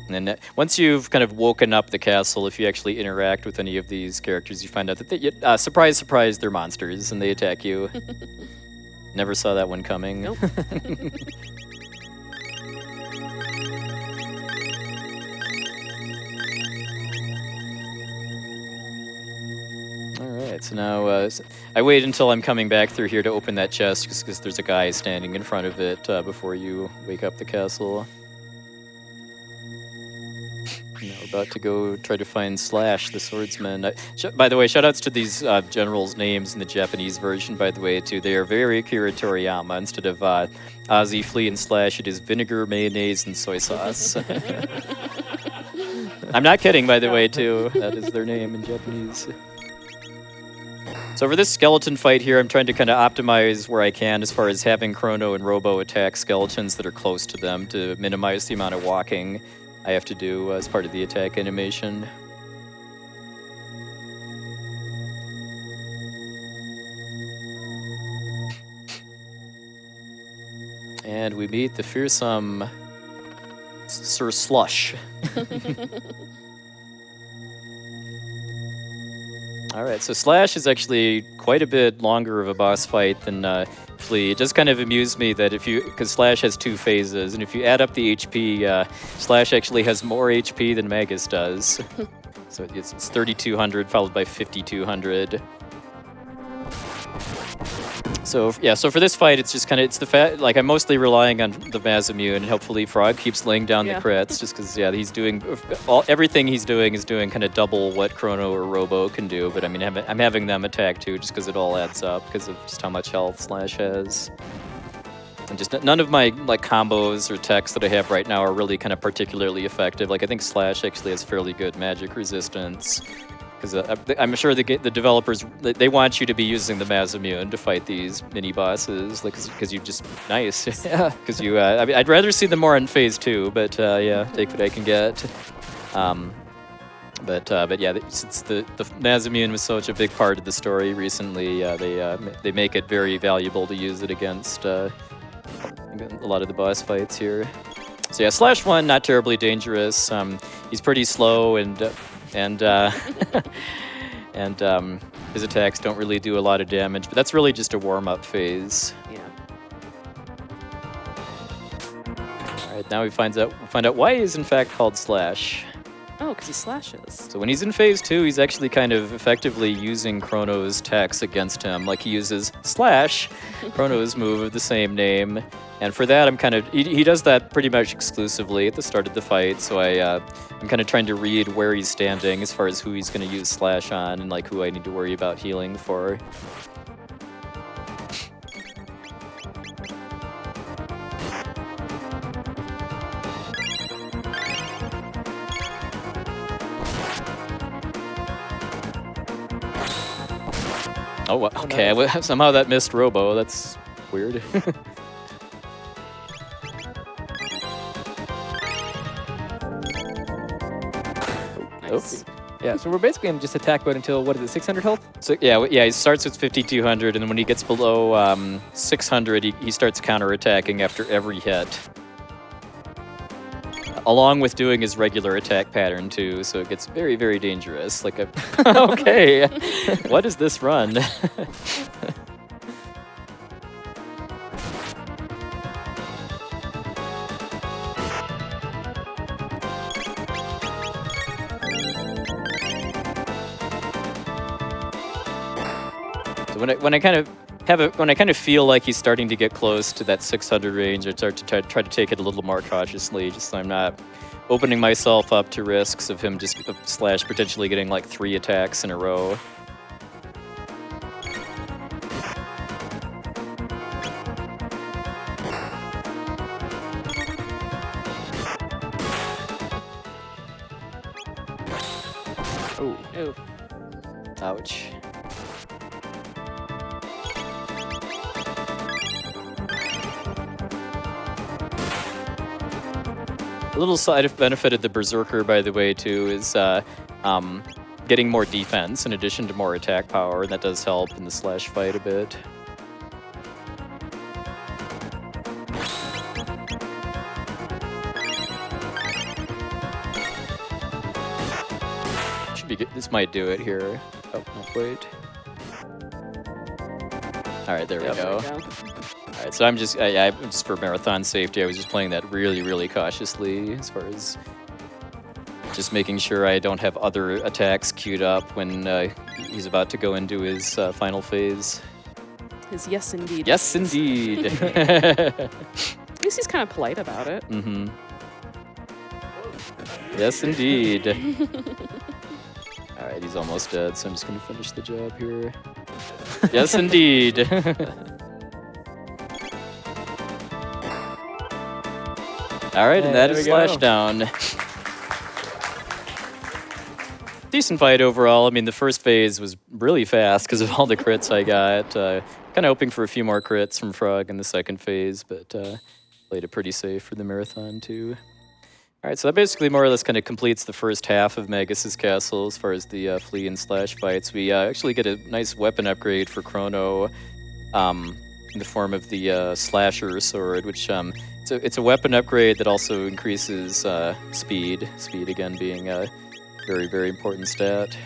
And then once you've kind of woken up the castle, if you actually interact with any of these characters, you find out that surprise, surprise, they're monsters and they attack you. Never saw that one coming. Nope. All right, so now I wait until I'm coming back through here to open that chest, because there's a guy standing in front of it before you wake up the castle. Now we're about to go try to find Slash, the swordsman. By the way, shoutouts to these generals' names in the Japanese version, by the way, too. They are very Akira Toriyama. Instead of Ozzy, Flea, and Slash, it is vinegar, mayonnaise, and soy sauce. I'm not kidding, by the way, too. That is their name in Japanese. So for this skeleton fight here, I'm trying to kind of optimize where I can as far as having Chrono and Robo attack skeletons that are close to them to minimize the amount of walking I have to do as part of the attack animation. And we meet the fearsome Sir Slush. All right, so Slash is actually quite a bit longer of a boss fight than Flea. It just kind of amused me that because Slash has 2 phases, and if you add up the HP, Slash actually has more HP than Magus does. So it's 3,200 followed by 5,200. So yeah, so for this fight, it's just kind of I'm mostly relying on the Mazamune, and hopefully Frog keeps laying down the crits, just because he's doing everything he's doing is doing kind of double what Chrono or Robo can do. But I mean, I'm having them attack too, just because it all adds up because of just how much health Slash has. And just none of my combos or techs that I have right now are really kind of particularly effective. Like I think Slash actually has fairly good magic resistance. Because I'm sure the developers, they want you to be using the Masamune to fight these mini bosses, because you're just nice. Yeah. Because you, I mean, I'd rather see them more in phase 2, but yeah, take what I can get. But yeah, since the Masamune was such a big part of the story recently, they make it very valuable to use it against a lot of the boss fights here. So yeah, /1 not terribly dangerous. He's pretty slow and his attacks don't really do a lot of damage, but that's really just a warm-up phase. Yeah. All right, now we find out why he is in fact called Slash. Oh, because he slashes. So when he's in phase 2, he's actually kind of effectively using Chrono's attacks against him. Like he uses Slash, Chrono's move of the same name. And for that, he does that pretty much exclusively at the start of the fight. So I'm kind of trying to read where he's standing as far as who he's going to use Slash on and like who I need to worry about healing for. Oh, okay. Nice. Somehow that missed Robo. That's weird. Nice. Yeah, so we're basically in just attack mode until, what is it, 600 health? So yeah, he starts with 5,200, and then when he gets below 600, he starts counterattacking after every hit. Along with doing his regular attack pattern too, so it gets very, very dangerous. Like okay, what is this run? So when I kind of feel like he's starting to get close to that 600 range, I start to try to take it a little more cautiously, just so I'm not opening myself up to risks of him Slash potentially getting like 3 attacks in a row. Oh. Ouch. A little side benefit of the Berserker, by the way, too, is getting more defense in addition to more attack power, and that does help in the Slash fight a bit. Should be good. This might do it here. Oh, no, wait. All right, there we go. There we go. All right, so I'm just for marathon safety, I was just playing that really, really cautiously as far as just making sure I don't have other attacks queued up when he's about to go into his final phase. His yes, indeed. Yes, indeed. At least he's kind of polite about it. Mm-hmm. Yes, indeed. All right, he's almost dead, so I'm just going to finish the job here. Yes, indeed. All right, and that There is we go. Slash down. Decent fight overall. I mean, the first phase was really fast because of all the crits I got. Kind of hoping for a few more crits from Frog in the second phase, but played it pretty safe for the marathon too. All right, so that basically more or less kind of completes the first half of Magus's Castle as far as the Flea and Slash fights. We actually get a nice weapon upgrade for Chrono in the form of the Slasher Sword, which it's a weapon upgrade that also increases speed. Speed, again, being a very, very important stat.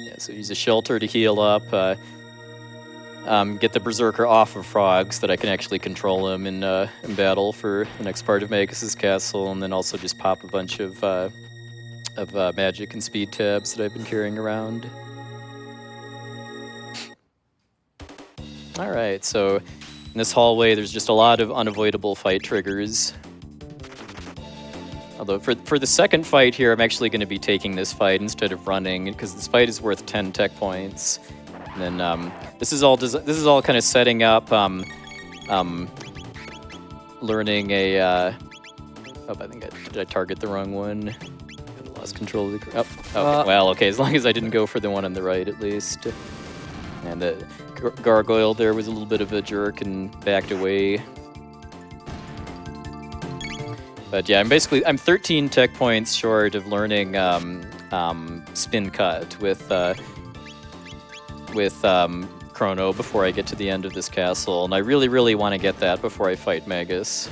Yeah, so use a shelter to heal up. Get the Berserker off of Frog so that I can actually control him in battle for the next part of Magus's Castle, and then also just pop a bunch of magic and speed tabs that I've been carrying around. All right, so in this hallway, there's just a lot of unavoidable fight triggers. Although for the second fight here, I'm actually going to be taking this fight instead of running, because this fight is worth 10 tech points. And then this is all kind of setting up learning a Oh, I think did I target the wrong one? I lost control of the... Oh, okay. Well, okay, as long as I didn't go for the one on the right, at least. And the gargoyle there was a little bit of a jerk and backed away. But yeah, I'm 13 tech points short of learning spin cut with Chrono before I get to the end of this castle, and I really, really want to get that before I fight Magus.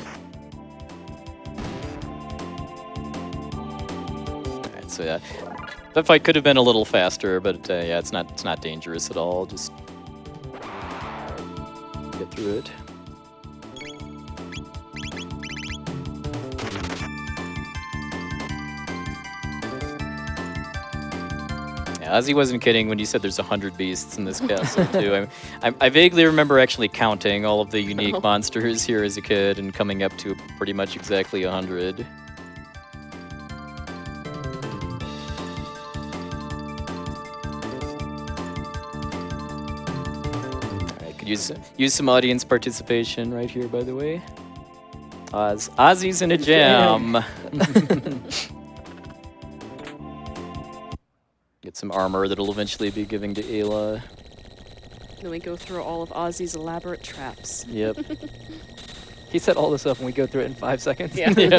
Alright, so yeah, that fight could have been a little faster, but yeah, it's not dangerous at all. Just get through it. Ozzy wasn't kidding when he said there's 100 beasts in this castle, too. I vaguely remember actually counting all of the unique monsters here as a kid and coming up to pretty much exactly 100. Alright, could use some audience participation right here, by the way. Ozzy's in a jam. Get some armor that'll eventually be giving to Ayla. Then we go through all of Ozzy's elaborate traps. Yep. He set all this up and we go through it in 5 seconds. Yeah. You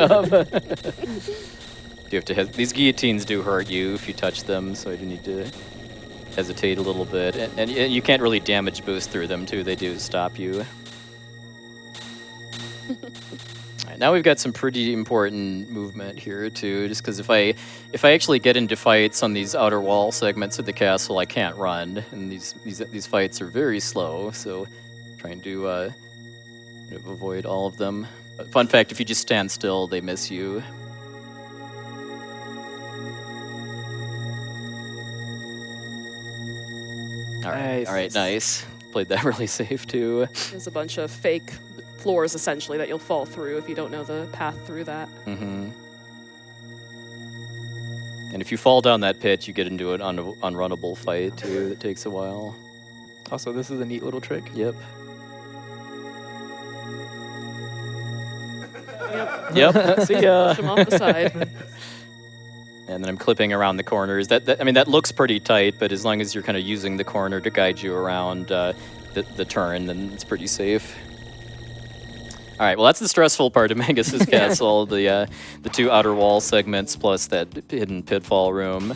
have to these guillotines do hurt you if you touch them, so you need to hesitate a little bit. And you can't really damage boost through them, too. They do stop you. Alright, now we've got some pretty important movement here, too, just because if I actually get into fights on these outer wall segments of the castle, I can't run, and these fights are very slow, so trying to avoid all of them. But fun fact, if you just stand still, they miss you. Alright, nice. Played that really safe, too. There's a bunch of fake floors, essentially, that you'll fall through if you don't know the path through that. Mm-hmm. And if you fall down that pit, you get into an unrunnable fight, too, that takes a while. Also, this is a neat little trick. Yep. Yep. See ya. Push them off the side. And then I'm clipping around the corners. I mean, that looks pretty tight, but as long as you're kind of using the corner to guide you around the turn, then it's pretty safe. All right, well, that's the stressful part of Magus's castle, the 2 outer wall segments plus that hidden pitfall room.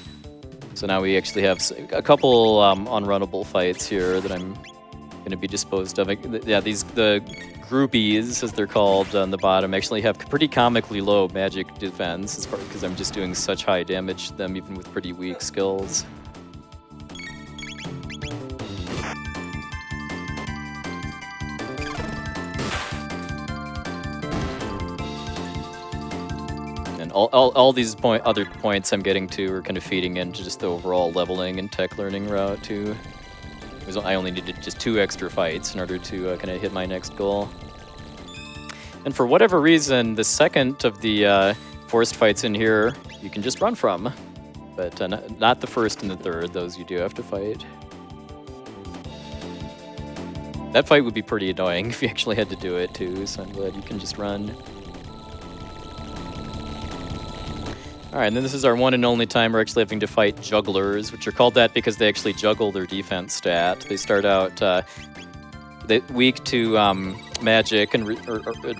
So now we actually have a couple unrunnable fights here that I'm going to be disposed of. Yeah, the groupies, as they're called on the bottom, actually have pretty comically low magic defense, because I'm just doing such high damage to them, even with pretty weak skills. And all these other points I'm getting to are kind of feeding into just the overall leveling and tech learning route, too. I only needed just 2 extra fights in order to kind of hit my next goal. And for whatever reason, the second of the forced fights in here, you can just run from. But not the first and the third. Those you do have to fight. That fight would be pretty annoying if you actually had to do it, too, so I'm glad you can just run. Alright, and then this is our one and only time we're actually having to fight jugglers, which are called that because they actually juggle their defense stat. They start out weak to magic and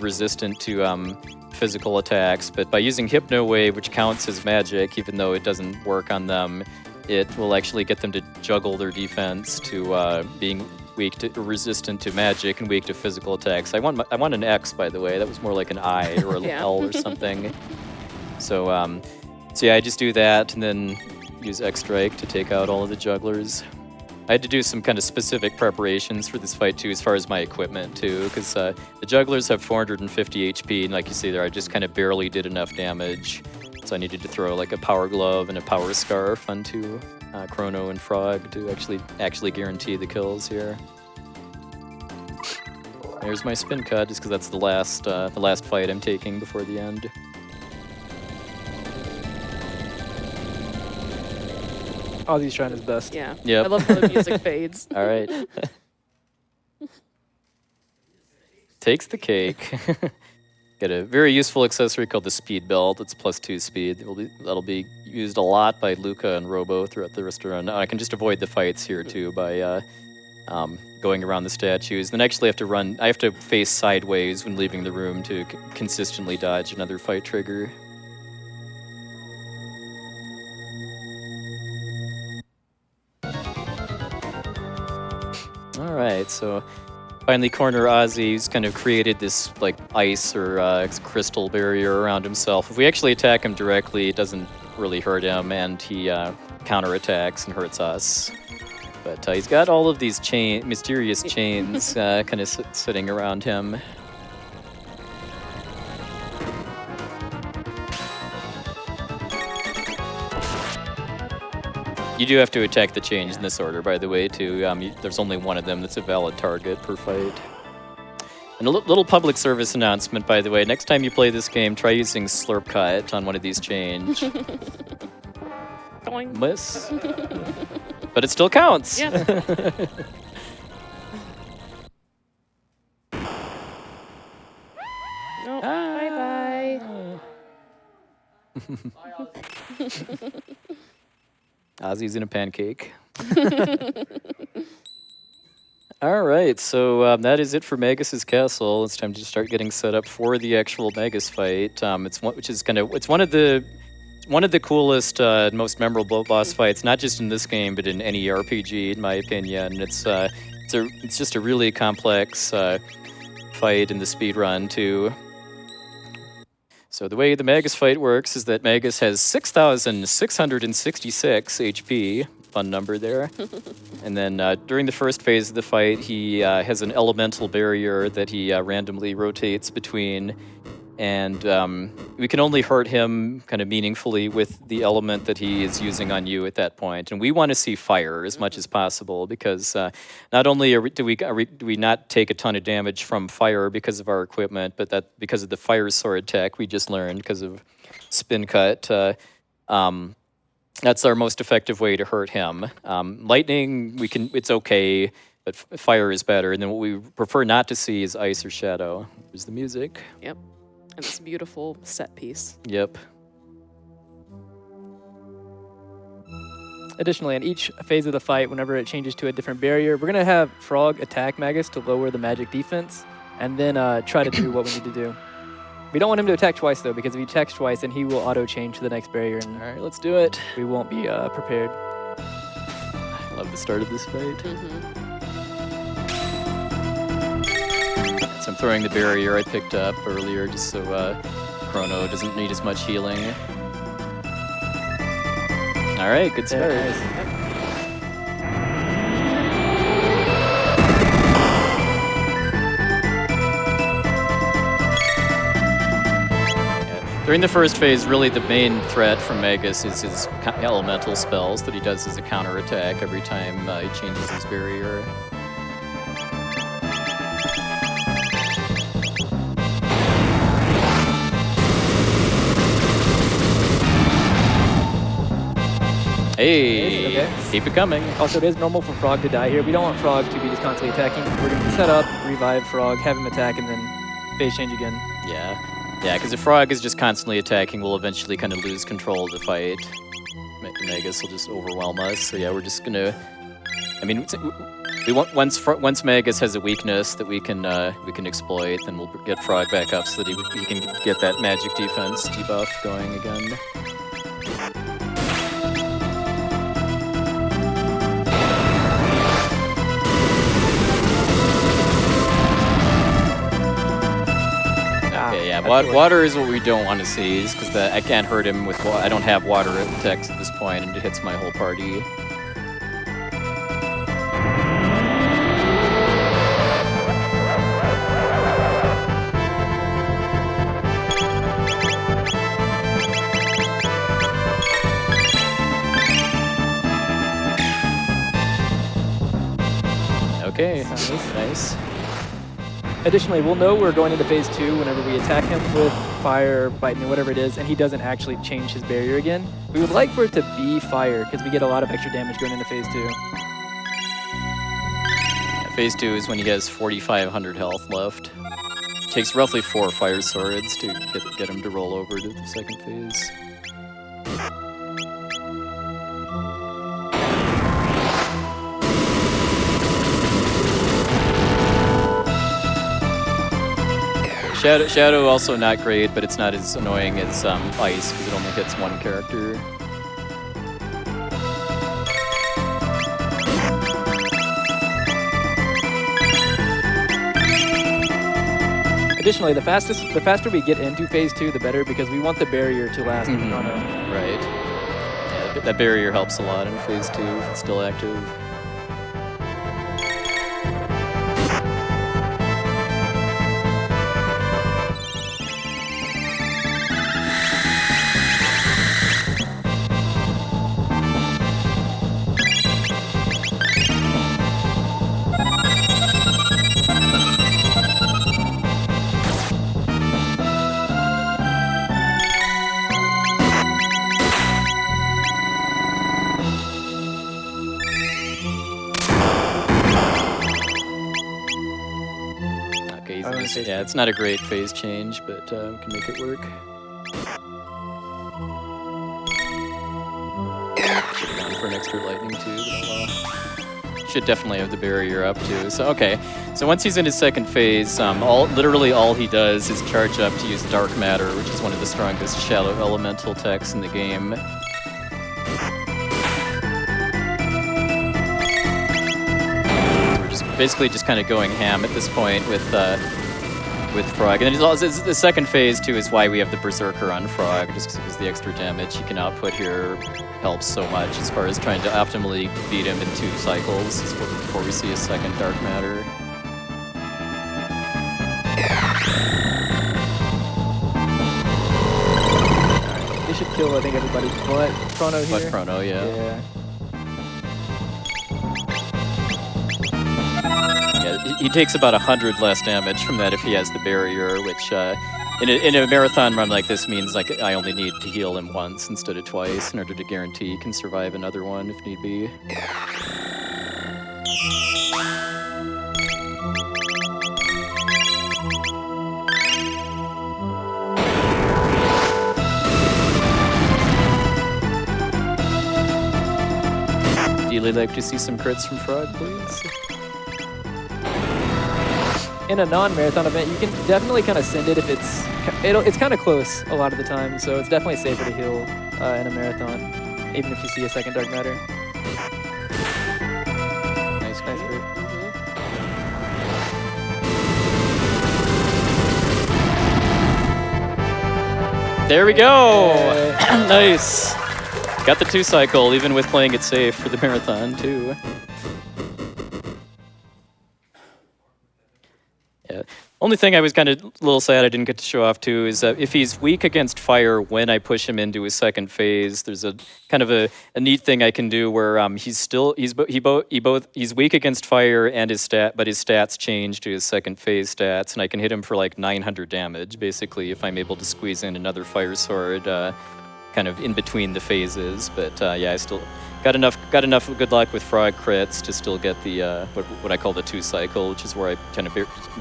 resistant to physical attacks, but by using Hypno Wave, which counts as magic, even though it doesn't work on them, it will actually get them to juggle their defense to being weak to resistant to magic and weak to physical attacks. I want an X, by the way. That was more like an I or an L or something. So yeah, I just do that and then use X-Strike to take out all of the jugglers. I had to do some kind of specific preparations for this fight, too, as far as my equipment, too, because the jugglers have 450 HP, and like you see there, I just kind of barely did enough damage. So I needed to throw like a power glove and a power scarf onto Chrono and Frog to actually guarantee the kills here. There's my spin cut, just because that's the last fight I'm taking before the end. Ozzy's trying his best. Yeah. Yep. I love how the music fades. All right. Takes the cake. get a very useful accessory called the Speed Belt. It's +2 speed. That'll be used a lot by Luca and Robo throughout the rest of the run. I can just avoid the fights here too by going around the statues. Then actually I have to face sideways when leaving the room to consistently dodge another fight trigger. All right, so finally corner Ozzy, who's kind of created this like ice or crystal barrier around himself. If we actually attack him directly, it doesn't really hurt him, and he counterattacks and hurts us. But he's got all of these mysterious chains kind of sitting around him. You do have to attack the chains in this order, by the way, too. There's only one of them that's a valid target per fight. And a little public service announcement, by the way. Next time you play this game, try using Slurp Cut on one of these chains. Miss. But it still counts. Yeah. No, bye-bye. Ozzy's in a pancake. All right, so that is it for Magus's castle. It's time to start getting set up for the actual Magus fight. It's one of the coolest, most memorable boss fights, not just in this game, but in any RPG, in my opinion. It's just a really complex fight in the speedrun too. So the way the Magus fight works is that Magus has 6,666 HP, fun number there. And then during the first phase of the fight, he has an elemental barrier that he randomly rotates between. And we can only hurt him kind of meaningfully with the element that he is using on you at that point. And we want to see fire as much as possible because not only do we not take a ton of damage from fire because of our equipment, but that because of the fire sword tech we just learned because of spin cut. That's our most effective way to hurt him. Lightning, it's okay, but fire is better. And then what we prefer not to see is ice or shadow. There's the music. Yep. And this beautiful set piece. Yep. Additionally, in each phase of the fight, whenever it changes to a different barrier, we're going to have Frog attack Magus to lower the magic defense, and then try to do what we need to do. We don't want him to attack twice, though, because if he attacks twice, then he will auto-change to the next barrier, and All right, let's do it. we won't be prepared. I love the start of this fight. So I'm throwing the barrier I picked up earlier just so Chrono doesn't need as much healing. All right, good start. During the first phase, really the main threat from Magus is his elemental spells that he does as a counterattack every time he changes his barrier. Hey, Okay. keep it coming. Also, it is normal for Frog to die here. We don't want Frog to be just constantly attacking. We're going to set up, revive Frog, have him attack, and then phase change again. Yeah, because if Frog is just constantly attacking, we'll eventually kind of lose control of the fight. Magus will just overwhelm us. So yeah, we're just gonna. I mean, we want once Magus has a weakness that we can exploit, then we'll get Frog back up so that he can get that magic defense debuff going again. Water is what we don't want to see, because I can't hurt him with I don't have water attacks at this point, and it hits my whole party. Okay, nice. Additionally, we'll know we're going into phase 2 whenever we attack him with fire, lightning, whatever it is, and he doesn't actually change his barrier again. We would like for it to be fire, because we get a lot of extra damage going into phase 2. Yeah, phase 2 is when he has 4,500 health left. takes roughly 4 fire swords to get him to roll over to the second phase. Shadow also not great, but it's not as annoying as Ice because it only hits one character. Additionally, the faster we get into phase 2, the better, because we want the barrier to last. Right. Yeah, that barrier helps a lot in phase 2 if it's still active. Yeah, it's not a great phase change, but we can make it work. Should have gone for an extra lightning too, but oh well. Should definitely have the barrier up too. So okay, so once he's in his second phase, literally all he does is charge up to use Dark Matter, which is one of the strongest Shadow Elemental techs in the game. Basically just kind of going ham at this point with Frog. And the second phase, too, is why we have the Berserker on Frog, just because the extra damage he can output here helps so much as far as trying to optimally beat him in 2 cycles before we see a second Dark Matter. They should kill, I think, everybody but Chrono here. But Chrono, yeah. He takes about 100 less damage from that if he has the barrier, which in a marathon run like this means like I only need to heal him once instead of twice in order to guarantee he can survive another one if need be. Ideally like to see some crits from Frog, please. In a non-marathon event, you can definitely kind of send it if it's kind of close a lot of the time, so it's definitely safer to heal in a marathon, even if you see a second Dark Matter. Nice group. There we go! Nice! Got the 2 cycle, even with playing it safe for the marathon, too. Yeah. Only thing I was kind of a little sad I didn't get to show off too is if he's weak against fire when I push him into his second phase, there's a kind of a neat thing I can do where he's weak against fire and but his stats change to his second phase stats, and I can hit him for like 900 damage basically if I'm able to squeeze in another fire sword kind of in between the phases. But yeah, I still got enough good luck with Frog crits to still get the what I call the 2 cycle, which is where I kind of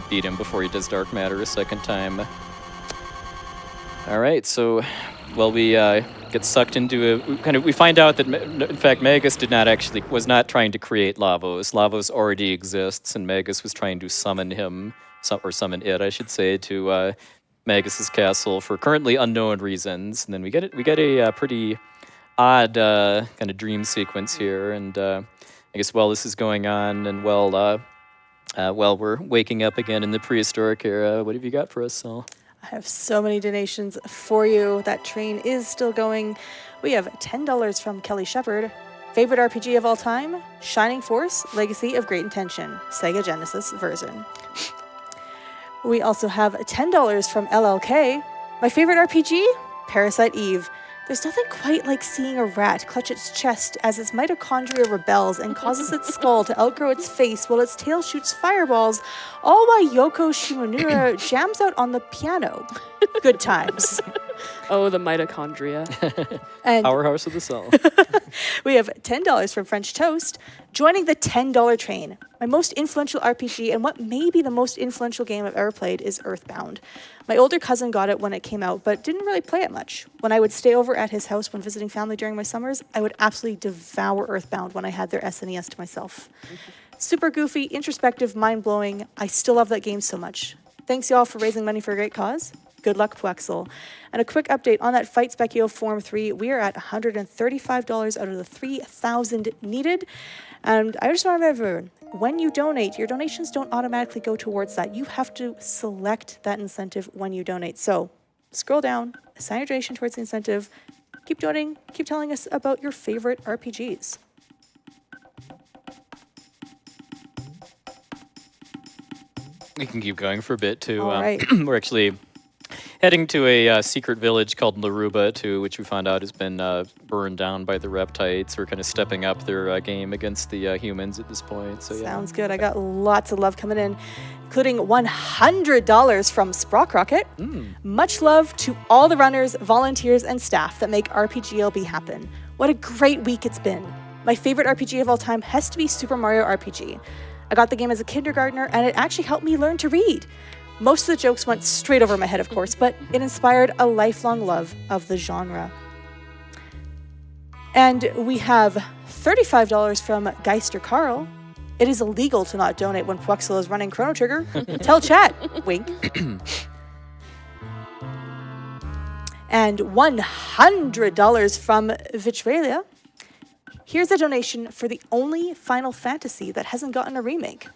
beat him before he does Dark Matter a second time. All right, so we get sucked into we find out that in fact Magus was not trying to create Lavos. Lavos already exists, and Magus was trying to summon him, or summon it, I should say, to Magus's castle for currently unknown reasons. And then we get a pretty odd kind of dream sequence here, and I guess while this is going on, and while we're waking up again in the prehistoric era, what have you got for us, Saul? I have so many donations for you. That train is still going. We have $10 from Kelly Shepard. Favorite RPG of all time? Shining Force, Legacy of Great Intention, Sega Genesis version. We also have $10 from LLK. My favorite RPG? Parasite Eve. There's nothing quite like seeing a rat clutch its chest as its mitochondria rebels and causes its skull to outgrow its face while its tail shoots fireballs, all while Yoko Shimomura jams out on the piano. Good times. Oh, the mitochondria. And Powerhouse of the cell. we have $10 from French Toast, joining the $10 train. My most influential RPG and what may be the most influential game I've ever played is Earthbound. My older cousin got it when it came out, but didn't really play it much. When I would stay over at his house when visiting family during my summers, I would absolutely devour Earthbound when I had their SNES to myself. Super goofy, introspective, mind-blowing. I still love that game so much. Thanks y'all for raising money for a great cause. Good luck, puwexil. And a quick update on that Fight Spekkio Form 3. We are at $135 out of the 3,000 needed. And I just want to remember, when you donate, your donations don't automatically go towards that. You have to select that incentive when you donate. So scroll down, assign your donation towards the incentive. Keep donating, keep telling us about your favorite RPGs. We can keep going for a bit too. All right. We're actually heading to a secret village called Laruba, too, which we found out has been burned down by the Reptites. We're kind of stepping up their game against the humans at this point. So yeah. Sounds good. I got lots of love coming in, including $100 from Sprockrocket. Much love to all the runners, volunteers, and staff that make RPGLB happen. What a great week it's been. My favorite RPG of all time has to be Super Mario RPG. I got the game as a kindergartner, and it actually helped me learn to read. Most of the jokes went straight over my head, of course, but it inspired a lifelong love of the genre. And we have $35 from Geister Carl. It is illegal to not donate when puwexil is running Chrono Trigger. Tell chat. Wink. And $100 from Vitrelia. Here's a donation for the only Final Fantasy that hasn't gotten a remake.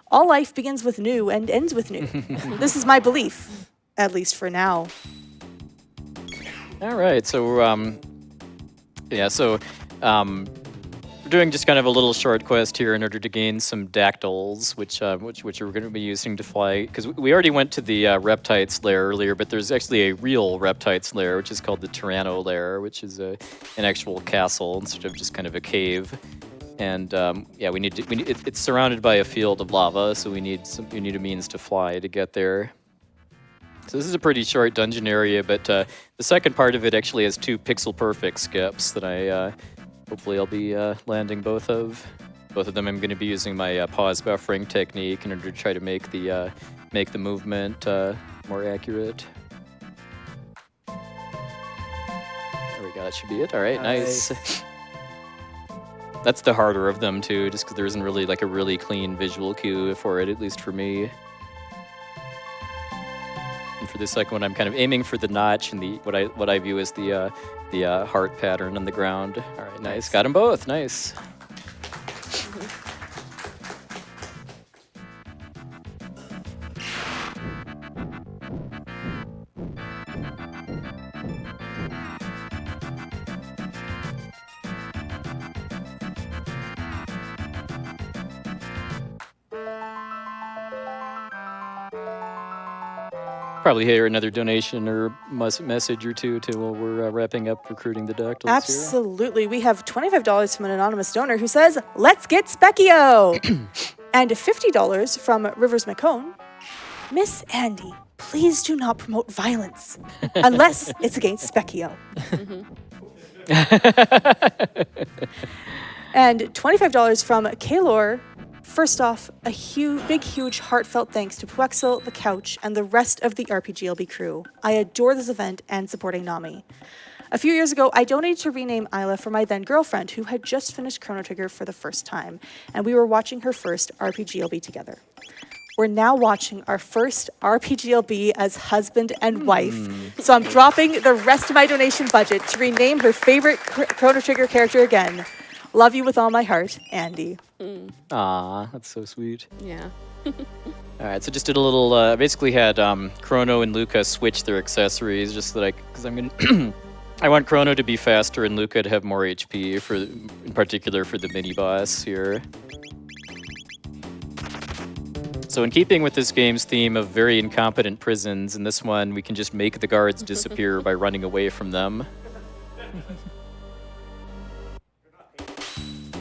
All life begins with new and ends with new. This is my belief, at least for now. All right, so we're doing just kind of a little short quest here in order to gain some dactyls, which we're going to be using to fly. Because we already went to the Reptites lair earlier, but there's actually a real Reptites lair, which is called the Tyranno lair, which is an actual castle instead of just kind of a cave. And it's surrounded by a field of lava, so we need a means to fly to get there. So this is a pretty short dungeon area, but the second part of it actually has 2 pixel perfect skips that I hopefully I'll be landing both of. Both of them I'm going to be using my pause buffering technique in order to try to make the movement more accurate. There we go. That should be it. All right, nice. That's the harder of them too, just because there isn't really like a really clean visual cue for it, at least for me. And for the second one, I'm kind of aiming for the notch and the what I view as the heart pattern on the ground. All right, nice. Got them both. Nice. Probably hear another donation or message or two while we're wrapping up recruiting the dactyls. Absolutely. Here. We have $25 from an anonymous donor who says, "Let's get Spekkio!" And $50 from Rivers McCone. "Miss Andy, please do not promote violence unless it's against Spekkio." And $25 from Kaylor. First off, a big, huge, heartfelt thanks to puwexil, the couch, and the rest of the RPGLB crew. I adore this event and supporting Nami. A few years ago, I donated to rename Isla for my then-girlfriend, who had just finished Chrono Trigger for the first time, and we were watching her first RPGLB together. We're now watching our first RPGLB as husband and wife, so I'm dropping the rest of my donation budget to rename her favorite Chrono Trigger character again. Love you with all my heart, Andy. Aw, that's so sweet. Yeah. All right, so just did a little. Basically had Chrono and Luca switch their accessories, just so that because I'm gonna. I want Chrono to be faster and Luca to have more HP, in particular for the mini boss here. So in keeping with this game's theme of very incompetent prisons, in this one we can just make the guards disappear by running away from them.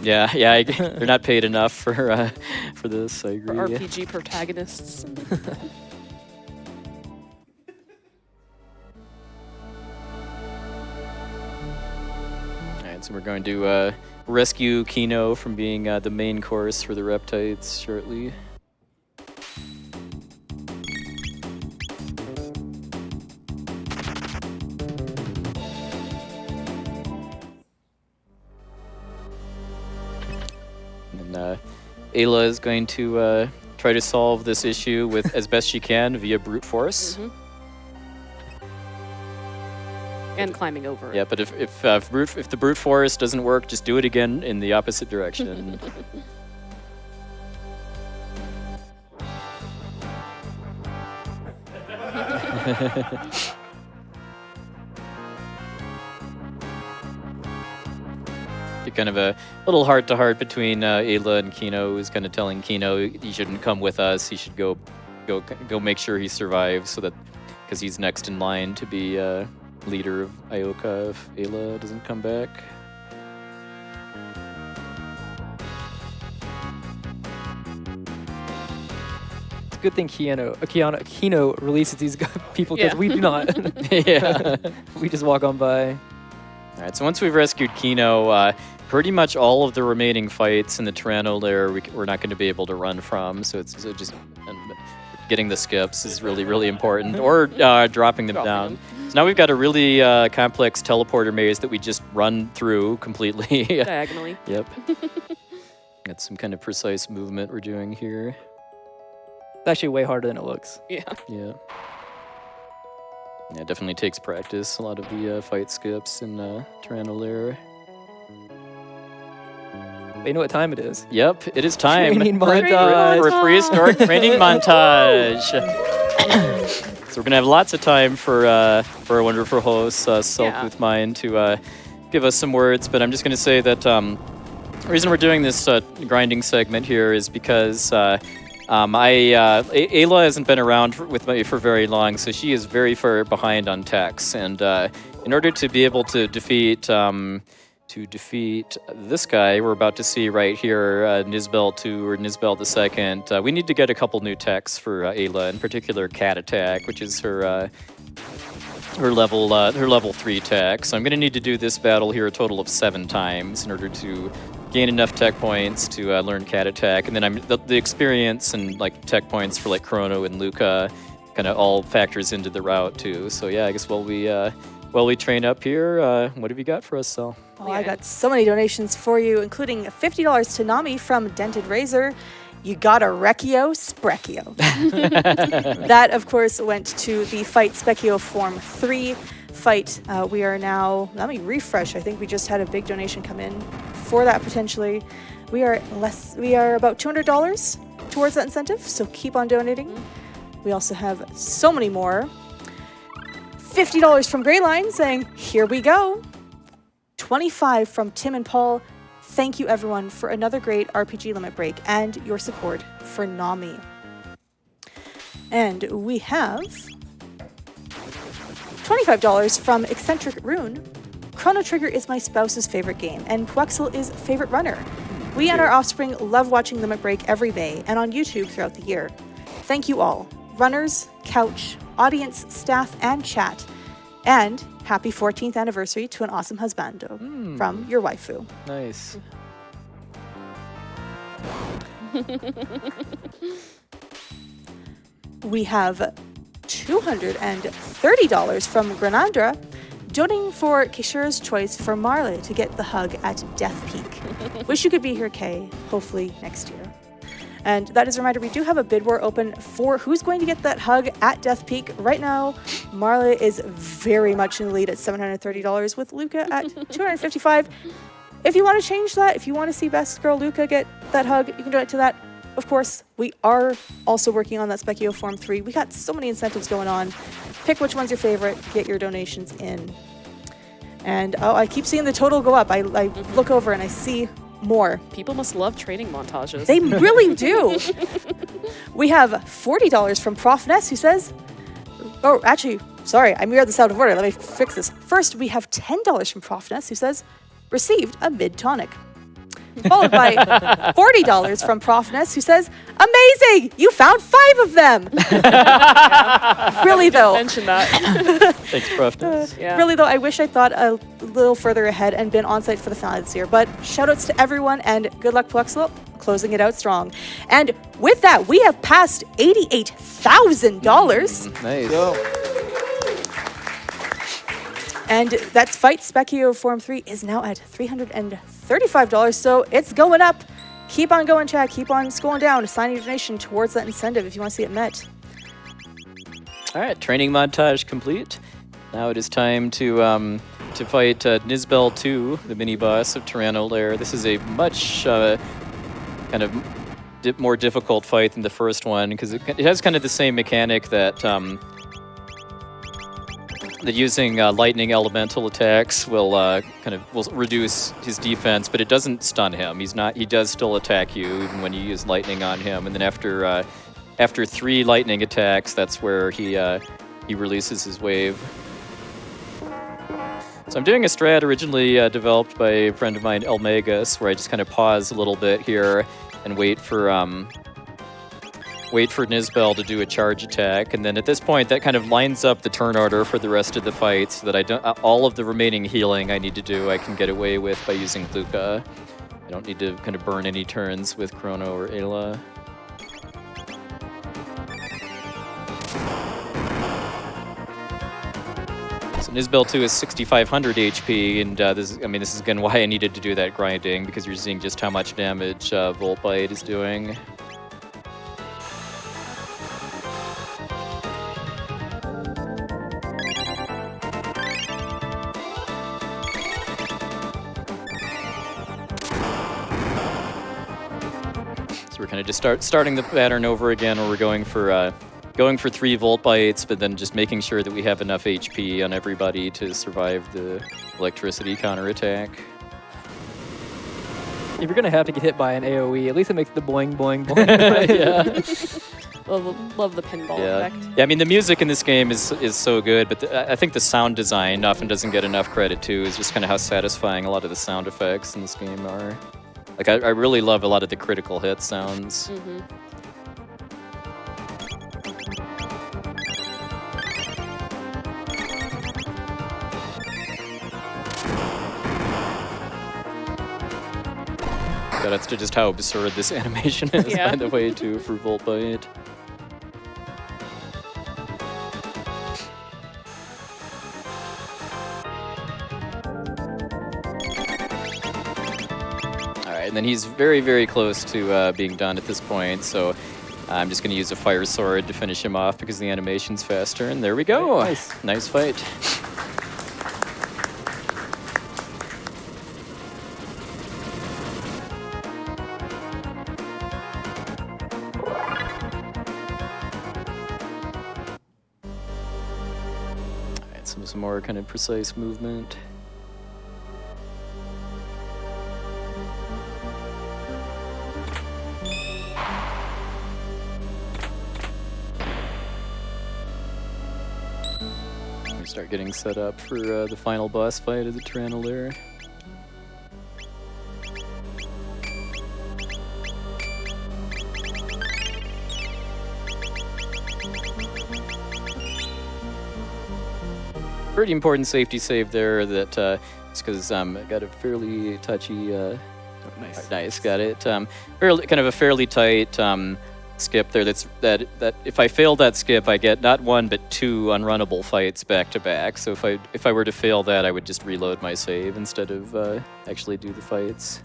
Yeah, they're not paid enough for this. I agree. For RPG protagonists. Alright, So we're going to rescue Kino from being the main course for the Reptites shortly. And then Ayla is going to try to solve this issue with as best she can via brute force. And climbing over. Yeah, but if the brute force doesn't work, just do it again in the opposite direction. Kind of a little heart-to-heart between Ayla and Kino, who's kind of telling Kino he shouldn't come with us. He should go make sure he survives, so that because he's next in line to be leader of Ioka if Ayla doesn't come back. It's a good thing Kino releases these people because we do not. Yeah. We just walk on by. All right, so once we've rescued Kino, pretty much all of the remaining fights in the Tyranno lair we're not going to be able to run from, so it's just getting the skips is really, really important, or dropping them down. So now we've got a really complex teleporter maze that we just run through completely. Diagonally. Yep. Got some kind of precise movement we're doing here. It's actually way harder than it looks. Yeah. Yeah. Yeah, it definitely takes practice, a lot of the fight skips in Tyranno lair. But you know what time it is? Yep, it is time Training for montage. a prehistoric training montage. So we're gonna have lots of time for our wonderful host, Silk Mine, to give us some words. But I'm just gonna say that the reason we're doing this grinding segment here is because Ayla hasn't been around with me for very long, so she is very far behind on techs. And in order to be able to defeat this guy we're about to see right here, Nizbel 2 or Nizbel II, we need to get a couple new techs for Ayla, in particular Cat Attack, which is her level 3 tech. So I'm going to need to do this battle here a total of 7 times in order to gain enough tech points to learn Cat Attack, and then the experience and like tech points for like Chrono and Luca kind of all factors into the route too. So yeah, I guess while we train up here, what have you got for us, Sal? Oh, I got so many donations for you, including $50 to Nami from Dented Razor. You got a Recchio Spekkio. That, of course, went to the Fight Spekkio Form 3 fight. We are now, let me refresh, I think we just had a big donation come in for that potentially. We are about $200 towards that incentive, so keep on donating. We also have so many more. $50 from Greyline saying, here we go. 25 from Tim and Paul. Thank you, everyone, for another great RPG Limit Break and your support for Nami. And we have $25 from Eccentric Rune. Chrono Trigger is my spouse's favorite game, and puwexil is favorite runner. We and our offspring love watching Limit Break every May and on YouTube throughout the year. Thank you all, runners, couch, audience, staff, and chat. And happy 14th anniversary to an awesome husbando from your waifu. Nice. We have $230 from Granandra, donating for Kishira's choice for Marley to get the hug at Death Peak. Wish you could be here, Kay. Hopefully next year. And that is a reminder, we do have a bid war open for who's going to get that hug at Death Peak. Right now, Marla is very much in the lead at $730 with Luca at $255. If you want to change that, if you want to see Best Girl Luca get that hug, you can donate to that. Of course, we are also working on that Spekkio Form 3. We got so many incentives going on. Pick which one's your favorite, get your donations in. And I keep seeing the total go up. I look over and I see more. People must love training montages. They really do. We have $40 from Prof Ness, who says, oh, actually, sorry, I mirrored this out of order. Let me fix this. First, we have $10 from Prof Ness, who says, received a mid-tonic. followed by $40 from Profness, who says, "Amazing! You found 5 of them." Really though, Mention that. Thanks, Profness. Yeah. really though, I wish I thought a little further ahead and been on site for the finale this year. But shoutouts to everyone and good luck, puwexil, closing it out strong. And with that, we have passed $88,000. Nice. And that fight, Spekkio Form 3, is now at $335, so it's going up. Keep on going, chat. Keep on scrolling down, signing your donation towards that incentive if you want to see it met. All right, training montage complete. Now it is time to fight Nizbel 2, the mini boss of Tyranno Lair. This is a much kind of more difficult fight than the first one because it has kind of the same mechanic that that using lightning elemental attacks will will reduce his defense, but it doesn't stun him. He does still attack you even when you use lightning on him. And then after 3 lightning attacks, that's where he releases his wave. So I'm doing a strat originally developed by a friend of mine, Elmegas, where I just kind of pause a little bit here and wait for Nizbel to do a charge attack, and then at this point that kind of lines up the turn order for the rest of the fight so that I don't all of the remaining healing I need to do I can get away with by using Luca. I don't need to kind of burn any turns with Chrono or Ayla. So Nizbel 2 is 6,500 HP, and this is again why I needed to do that grinding, because you're seeing just how much damage Volt Bite is doing. So we're kind of just starting the pattern over again, where we're going for 3 Volt Bites, but then just making sure that we have enough HP on everybody to survive the electricity counterattack. If you're gonna have to get hit by an AOE, at least it makes the boing boing boing. Yeah. Love the pinball Yeah. effect. Yeah, I mean the music in this game is so good, but I think the sound design often doesn't get enough credit too. Is just kind of how satisfying a lot of the sound effects in this game are. Like I really love a lot of the critical hit sounds. Mm-hmm. That's just how absurd this animation is, Yeah. by the way, too, for Volt Bite. Alright, and then he's very, very close to being done at this point, so I'm just going to use a Fire Sword to finish him off because the animation's faster, and there we go! Nice. Nice fight. Some more kind of precise movement. We start getting set up for the final boss fight of the Tyranno Lair. Pretty important safety save there. That it's because I got a fairly touchy. Nice, got it. Fairly tight skip there. That if I fail that skip, I get not 1 but 2 unrunnable fights back to back. So if I were to fail that, I would just reload my save instead of actually do the fights.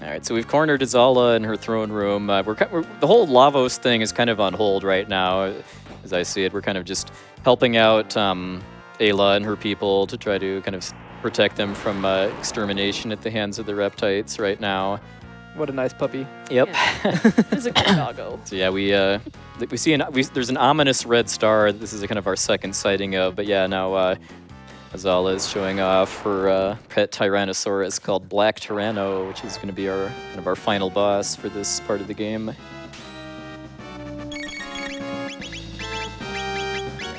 All right, so we've cornered Azala in her throne room. The whole Lavos thing is kind of on hold right now, as I see it. We're kind of just helping out Ayla and her people to try to kind of protect them from extermination at the hands of the Reptites right now. What a nice puppy. Yep. Yeah. It's a good doggo. So yeah, we see there's an ominous red star. This is kind of our second sighting of, but yeah, now Azala is showing off her pet Tyrannosaurus called Black Tyranno, which is going to be our final boss for this part of the game.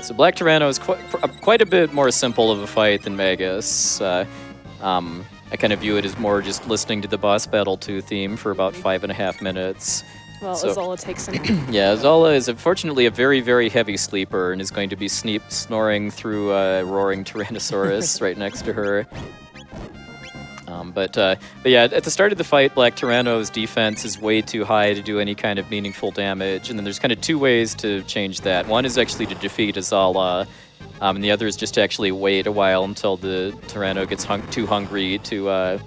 So Black Tyranno is quite a bit more simple of a fight than Magus. I kind of view it as more just listening to the boss battle 2 theme for about 5.5 minutes. Well, So- Azala takes him. Yeah, Azala is unfortunately a very, very heavy sleeper and is going to be snoring through a roaring Tyrannosaurus right next to her. But yeah, at the start of the fight, Black Tyranno's defense is way too high to do any kind of meaningful damage. And then there's kind of 2 ways to change that. One is actually to defeat Azala, and the other is just to actually wait a while until the Tyranno gets too hungry to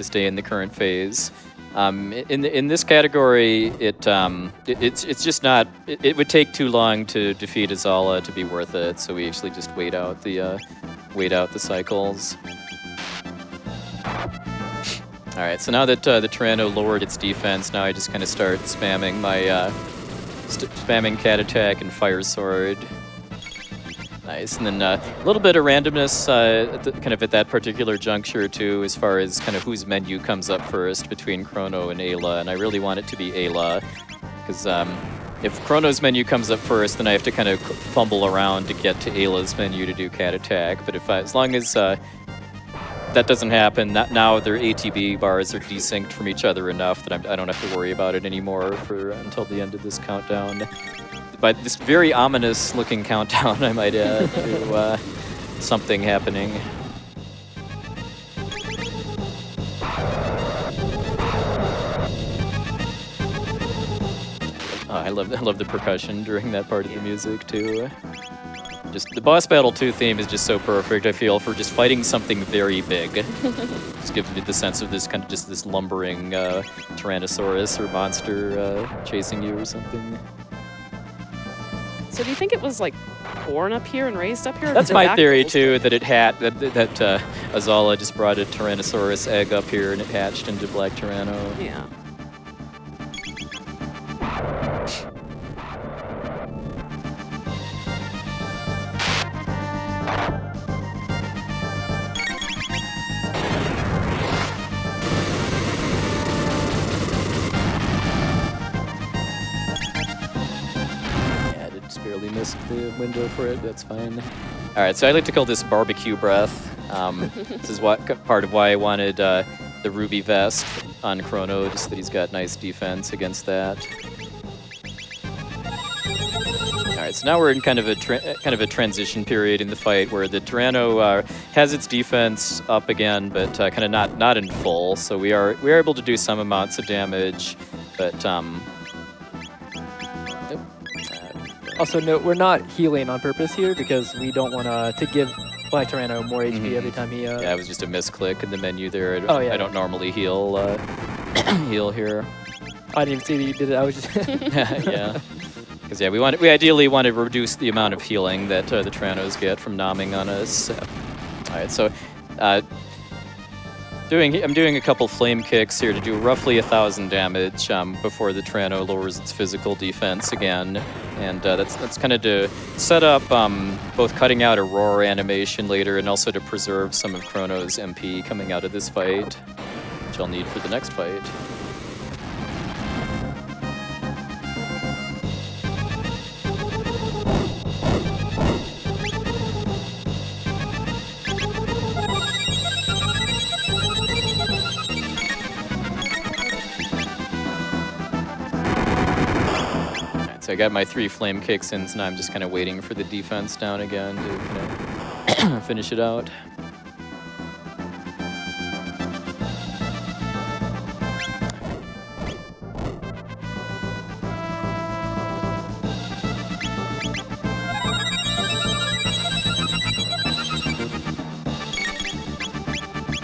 stay in the current phase. In this category, it's just not. It would take too long to defeat Azala to be worth it. So we actually just wait out the cycles. All right. So now that the Tyranno lowered its defense, now I just kind of start spamming my spamming Cat Attack and Fire Sword. Nice, and then a little bit of randomness kind of at that particular juncture too, as far as kind of whose menu comes up first between Chrono and Ayla, and I really want it to be Ayla, because if Chrono's menu comes up first, then I have to kind of fumble around to get to Ayla's menu to do Cat Attack, but as long as that doesn't happen, now their ATB bars are desynced from each other enough that I don't have to worry about it anymore until the end of this countdown. But this very ominous-looking countdown, I might add, to something happening. Oh, I love the percussion during that part of the music too. Just the boss battle 2 theme is just so perfect. I feel for just fighting something very big. Just gives me the sense of this kind of just this lumbering Tyrannosaurus or monster chasing you or something. So do you think it was like born up here and raised up here? or That's did my that theory go- too. That Azala just brought a Tyrannosaurus egg up here and it hatched into Black Tyranno. Yeah. Yeah, I just barely missed the window for it. That's fine. All right, so I like to call this barbecue breath. This is part of why I wanted the ruby vest on Chrono, just that he's got nice defense against that. All right, so now we're in kind of a transition period in the fight where the Tyranno has its defense up again, but kind of not in full. So we are able to do some amounts of damage, but Also, note we're not healing on purpose here because we don't want to give Black Tyranno more HP every time he. yeah, it was just a misclick in the menu there. Oh, yeah. I don't normally heal heal here. I didn't even see that you did it. I was just. Yeah. Because yeah, we ideally want to reduce the amount of healing that the Tyrannos get from nomming on us. All right, so I'm doing a couple flame kicks here to do roughly 1,000 damage before the Tyranno lowers its physical defense again, and that's kind of to set up both cutting out a roar animation later and also to preserve some of Chrono's MP coming out of this fight, which I'll need for the next fight. So I got my 3 flame kicks in, so now I'm just kind of waiting for the defense down again to kind of finish it out.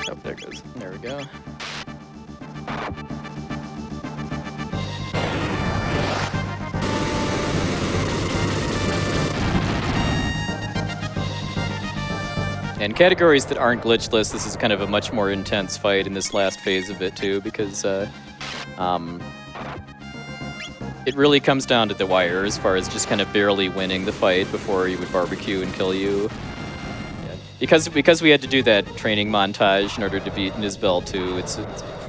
Oh, there it goes. There we go. And categories that aren't glitchless, this is kind of a much more intense fight in this last phase of it too, because it really comes down to the wire as far as just kind of barely winning the fight before he would barbecue and kill you. Yeah. Because we had to do that training montage in order to beat Nisbel too,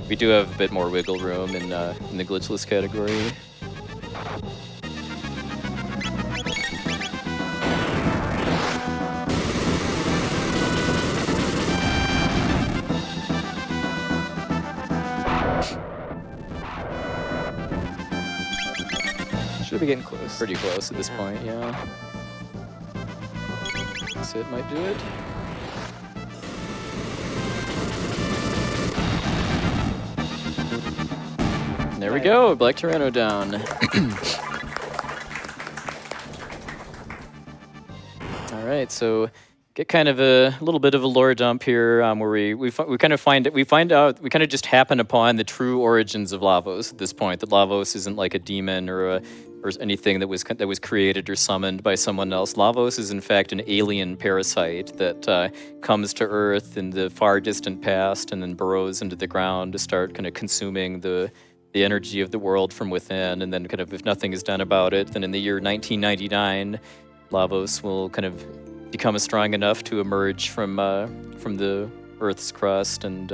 we do have a bit more wiggle room in the glitchless category. be getting close. Pretty close at this point, yeah. Sid might do it. There we go, Black Tyranno down. All right, so get kind of a little bit of a lore dump here, where we kind of just happen upon the true origins of Lavos at this point. That Lavos isn't like a demon or anything that was created or summoned by someone else. Lavos is in fact an alien parasite that comes to Earth in the far distant past and then burrows into the ground to start kind of consuming the energy of the world from within, and then kind of if nothing is done about it, then in the year 1999, Lavos will kind of become strong enough to emerge from the Earth's crust and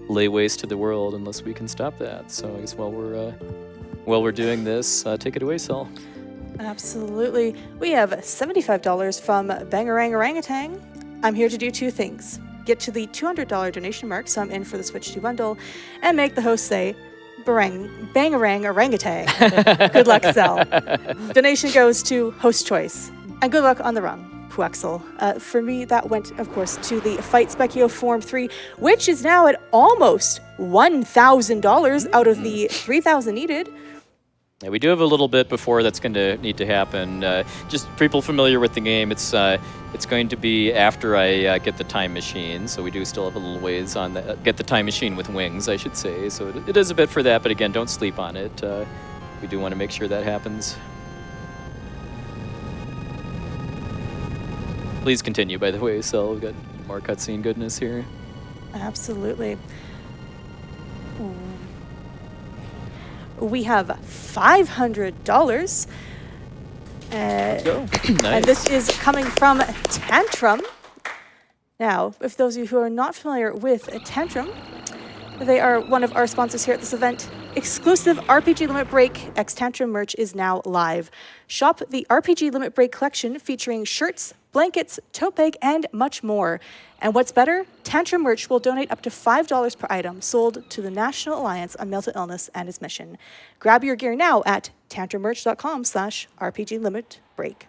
lay waste to the world unless we can stop that. So I guess while we're doing this, take it away, Sel. Absolutely. We have $75 from Bangarang Orangutan. I'm here to do two things. Get to the $200 donation mark, so I'm in for the Switch 2 bundle, and make the host say, Bangarang Orangutan. Good luck, Sel. Donation goes to host choice. And good luck on the run, puwexil. For me, that went, of course, to the Fight Spekkio Form 3, which is now at almost $1,000 out of the $3,000 needed. Yeah, we do have a little bit before that's going to need to happen. Just people familiar with the game, it's going to be after I get the time machine, so we do still have a little ways on that. Get the time machine with wings, I should say. So it is a bit for that, but again, don't sleep on it. We do want to make sure that happens. Please continue, by the way, so we've got more cutscene goodness here. Absolutely. We have $500. Let's go. Nice. And this is coming from Tantrum. Now, if those of you who are not familiar with Tantrum, they are one of our sponsors here at this event. Exclusive RPG Limit Break X Tantrum merch is now live. Shop the RPG Limit Break collection featuring shirts, blankets, tote bag, and much more. And what's better, Tantrum merch will donate up to $5 per item sold to the National Alliance on Mental Illness and its mission. Grab your gear now at tantrummerch.com/RPG Limit Break.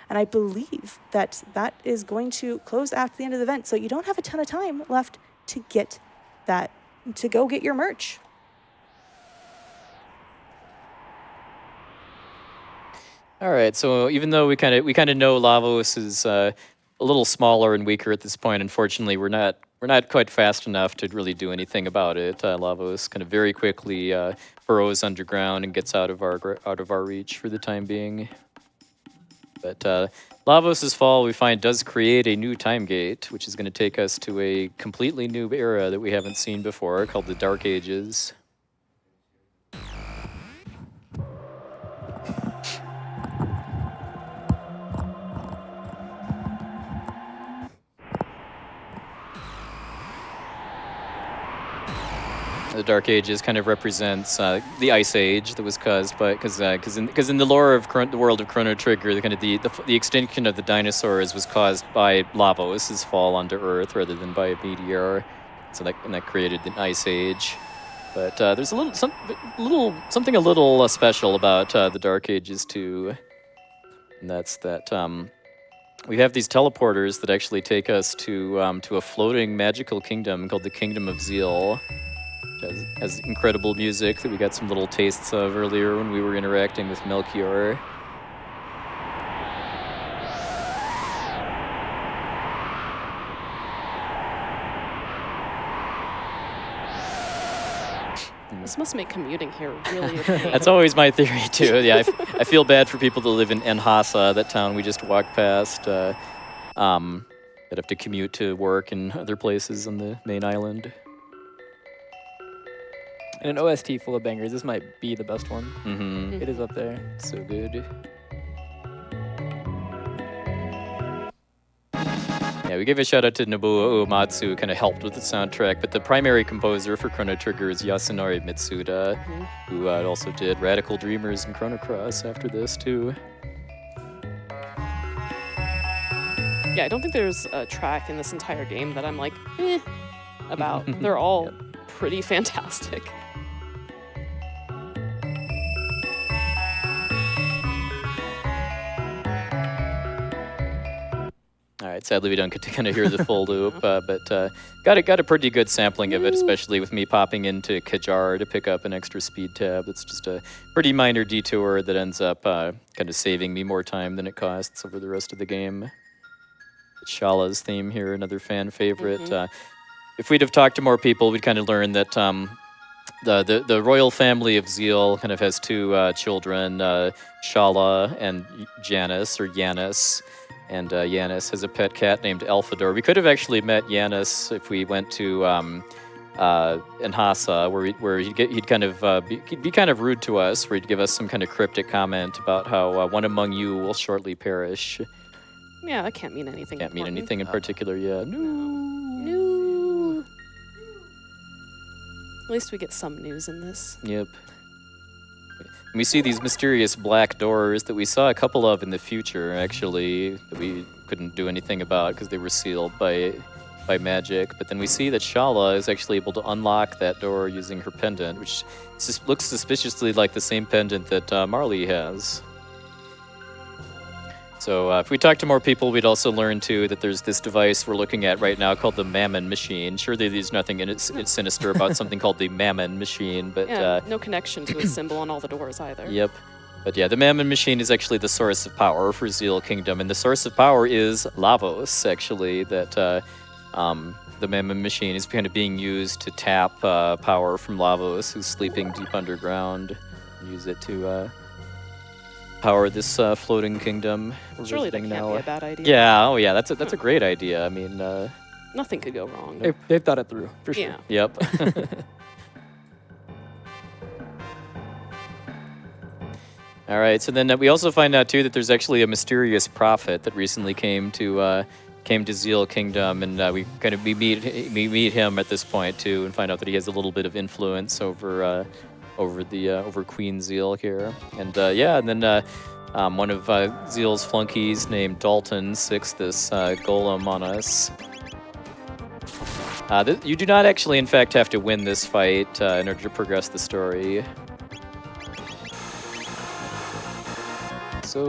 And I believe that is going to close after the end of the event, so you don't have a ton of time left to get that, to go get your merch. All right, so even though we kind of know Lavos is a little smaller and weaker at this point, unfortunately, we're not quite fast enough to really do anything about it. Lavos kind of very quickly burrows underground and gets out of our reach for the time being. But Lavos' fall, we find, does create a new time gate, which is going to take us to a completely new era that we haven't seen before, called the Dark Ages. The Dark Ages kind of represents the Ice Age that was caused by because in the lore of the world of Chrono Trigger, the extinction of the dinosaurs was caused by Lavos' fall onto Earth rather than by a meteor, so that created the Ice Age. But there's something a little special about the Dark Ages too, and that's that we have these teleporters that actually take us to a floating magical kingdom called the Kingdom of Zeal. Has incredible music that we got some little tastes of earlier when we were interacting with Melchior. This must make commuting here really a pain. That's always my theory too. Yeah, I feel bad for people that live in Enhasa, that town we just walked past, that have to commute to work and other places on the main island. And an OST full of bangers. This might be the best one. Mm-hmm. It is up there. So good. Yeah, we gave a shout out to Nobuo Uematsu, who kind of helped with the soundtrack, but the primary composer for Chrono Trigger is Yasunori Mitsuda, who also did Radical Dreamers and Chrono Cross after this too. Yeah, I don't think there's a track in this entire game that I'm like, about. They're all pretty fantastic. All right, sadly we don't get to kind of hear the full loop, but got a pretty good sampling of it, especially with me popping into Kajar to pick up an extra speed tab. It's just a pretty minor detour that ends up kind of saving me more time than it costs over the rest of the game. Shala's theme here, another fan favorite. If we'd have talked to more people, we'd kind of learn that the royal family of Zeal kind of has two children, Shala and Janus, or Yanis. And Yanis has a pet cat named Elfador. We could have actually met Yanis if we went to Enhasa, where he'd be kind of rude to us, where he'd give us some kind of cryptic comment about how one among you will shortly perish. Yeah, that can't mean anything. Can't mean anything in particular. Yeah. No. At least we get some news in this. Yep. We see these mysterious black doors that we saw a couple of in the future, actually, that we couldn't do anything about because they were sealed by magic. But then we see that Shala is actually able to unlock that door using her pendant, which looks suspiciously like the same pendant that Marley has. So if we talk to more people, we'd also learn, too, that there's this device we're looking at right now called the Mammon Machine. Surely there's nothing in it sinister about something called the Mammon Machine, but... Yeah, no connection to a symbol on all the doors either. Yep. But yeah, the Mammon Machine is actually the source of power for Zeal Kingdom, and the source of power is Lavos, actually, that the Mammon Machine is kind of being used to tap power from Lavos, who's sleeping deep underground, and use it to... power this floating kingdom. Surely that can't be a bad idea. Yeah, oh yeah, that's a great idea. I mean, nothing could go wrong. They've thought it through, for sure. Yeah. Yep. All right, so then we also find out too that there's actually a mysterious prophet that recently came to Zeal Kingdom, and we meet him at this point too, and find out that he has a little bit of influence over Queen Zeal here, and and then one of Zeal's flunkies named Dalton sicks this golem on us. You do not actually, in fact, have to win this fight in order to progress the story. So,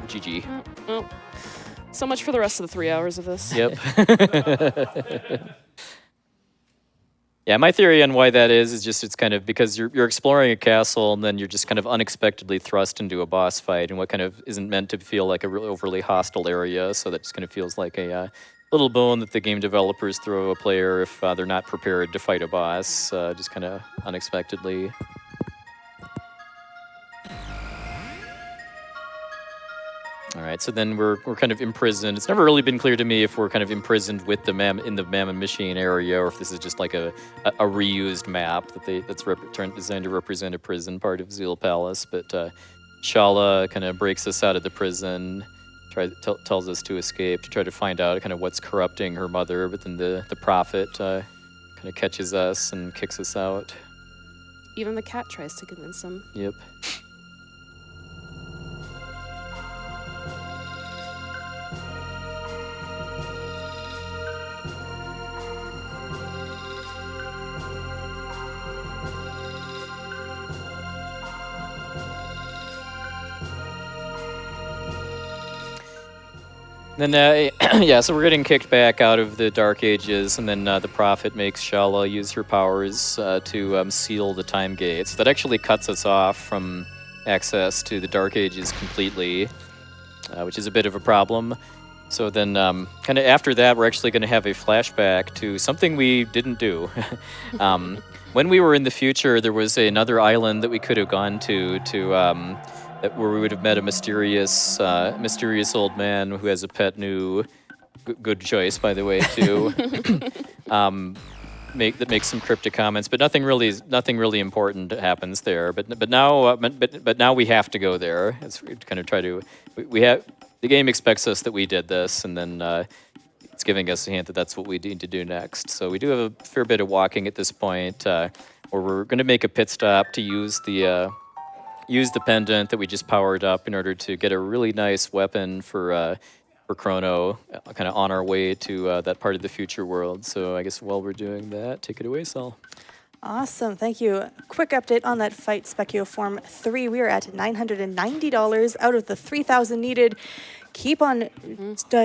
GG. Well, so much for the rest of the 3 hours of this. Yep. Yeah, my theory on why that is just it's kind of because you're exploring a castle and then you're just kind of unexpectedly thrust into a boss fight in what kind of isn't meant to feel like a really overly hostile area, so that just kind of feels like a little bone that the game developers throw a player if they're not prepared to fight a boss, just kind of unexpectedly. All right, so then we're kind of imprisoned. It's never really been clear to me if we're kind of imprisoned with the in the Mammon Machine area, or if this is just like a reused map that's designed to represent a prison part of Zeal Palace. But Shala kind of breaks us out of the prison, tells us to escape to try to find out kind of what's corrupting her mother. But then the prophet kind of catches us and kicks us out. Even the cat tries to convince him. Yep. Then, so we're getting kicked back out of the Dark Ages, and then the Prophet makes Shala use her powers to seal the Time Gates. That actually cuts us off from access to the Dark Ages completely, which is a bit of a problem. So then, kind of after that, we're actually going to have a flashback to something we didn't do. When we were in the future, there was another island that we could have gone to where we would have met a mysterious old man who has a pet new. Good choice, by the way, too. That makes some cryptic comments, but nothing really important happens there. But now we have to go there. It's kind of the game expects us that we did this, and then it's giving us a hint that that's what we need to do next. So we do have a fair bit of walking at this point, where we're going to make a pit stop to use the pendant that we just powered up in order to get a really nice weapon for Chrono, kind of on our way to that part of the future world. So I guess while we're doing that, take it away, Sal. Awesome, thank you. Quick update on that fight, Spekkio Form 3. We are at $990 out of the $3,000 needed. Keep on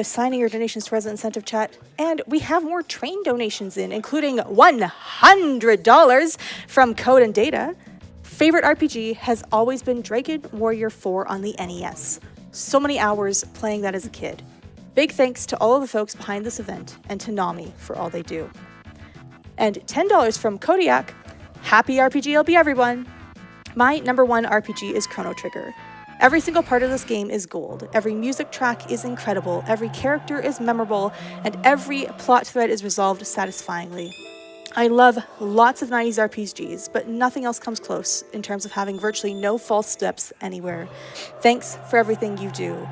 signing your donations to Resident Incentive Chat. And we have more train donations in, including $100 from Code and Data. Favorite RPG has always been Dragon Warrior 4 on the NES. So many hours playing that as a kid. Big thanks to all of the folks behind this event and to Nami for all they do. And $10 from Kodiak. Happy RPGLB, everyone. My number one RPG is Chrono Trigger. Every single part of this game is gold. Every music track is incredible. Every character is memorable. And every plot thread is resolved satisfyingly. I love lots of 90s RPGs, but nothing else comes close in terms of having virtually no false steps anywhere. Thanks for everything you do.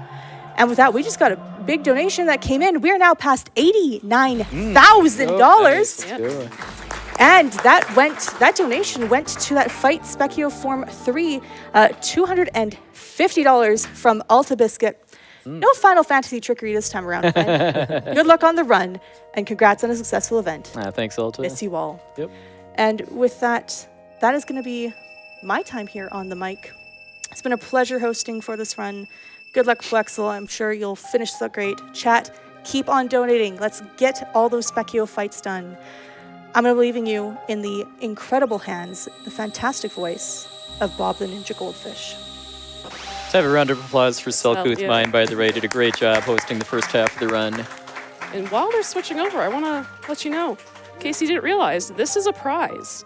And with that, we just got a big donation that came in. We are now past $89,000. And that donation went to that fight Spekkio Form 3, $250 from Alta Biscuit. No Final Fantasy trickery this time around, friend. Good luck on the run, and congrats on a successful event. Thanks, Alta. Miss you all. Yep. And with that, that is going to be my time here on the mic. It's been a pleasure hosting for this run. Good luck, puwexil. I'm sure you'll finish so great. Chat, keep on donating. Let's get all those Spekkio fights done. I'm going to be leaving you in the incredible hands, the fantastic voice of Bob the Ninja Goldfish. Let's have a round of applause for Selkuth Mine, by the way. Did a great job hosting the first half of the run. And while they're switching over, I want to let you know, in case you didn't realize, this is a prize.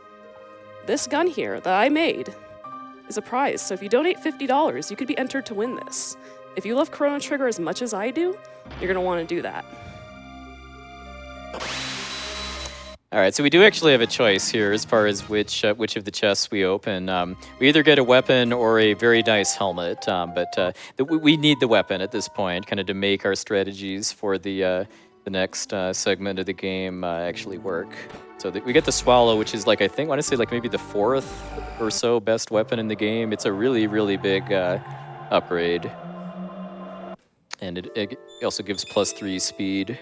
This gun here that I made is a prize. So if you donate $50, you could be entered to win this. If you love Chrono Trigger as much as I do, you're going to want to do that. All right, so we do actually have a choice here as far as which of the chests we open. We either get a weapon or a very nice helmet, but we need the weapon at this point, kind of to make our strategies for the next segment of the game actually work. So we get the Swallow, which is like, I want to say like maybe the 4th or so best weapon in the game. It's a really, really big upgrade. And it also gives +3 speed.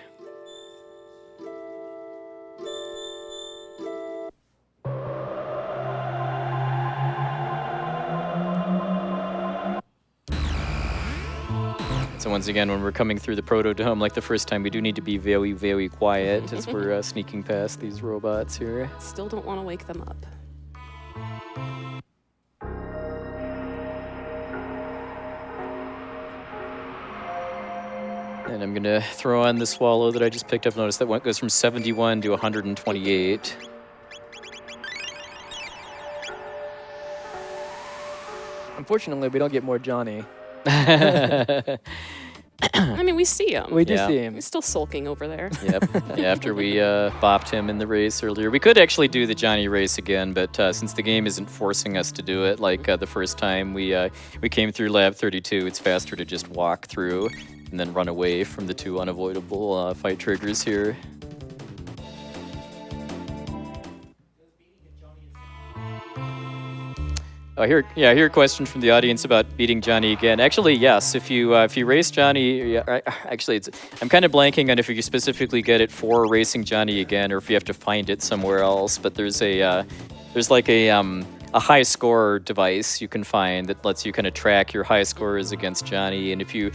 So once again, when we're coming through the Protodome, like the first time, we do need to be very, very quiet as we're sneaking past these robots here. Still don't want to wake them up. And I'm going to throw on the Swallow that I just picked up. Notice that one goes from 71 to 128. Unfortunately, we don't get more Johnny. I mean, we see him. We do see him. He's still sulking over there. Yep. Yeah, after we bopped him in the race earlier. We could actually do the Johnny race again, but since the game isn't forcing us to do it like the first time we came through Lab 32, it's faster to just walk through and then run away from the two unavoidable fight triggers here. I hear a question from the audience about beating Johnny again. Actually, yes. If you race Johnny, actually, I'm kind of blanking on if you specifically get it for racing Johnny again, or if you have to find it somewhere else. But there's like a high score device you can find that lets you kind of track your high scores against Johnny. And if you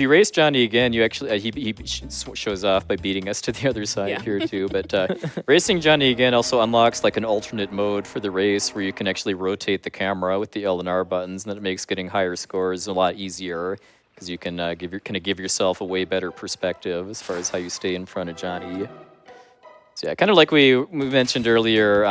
race Johnny again, you actually he shows off by beating us to the other side here too. But racing Johnny again also unlocks like an alternate mode for the race where you can actually rotate the camera with the L and R buttons, and that makes getting higher scores a lot easier because you can give yourself a way better perspective as far as how you stay in front of Johnny. So yeah, kind of like we mentioned earlier.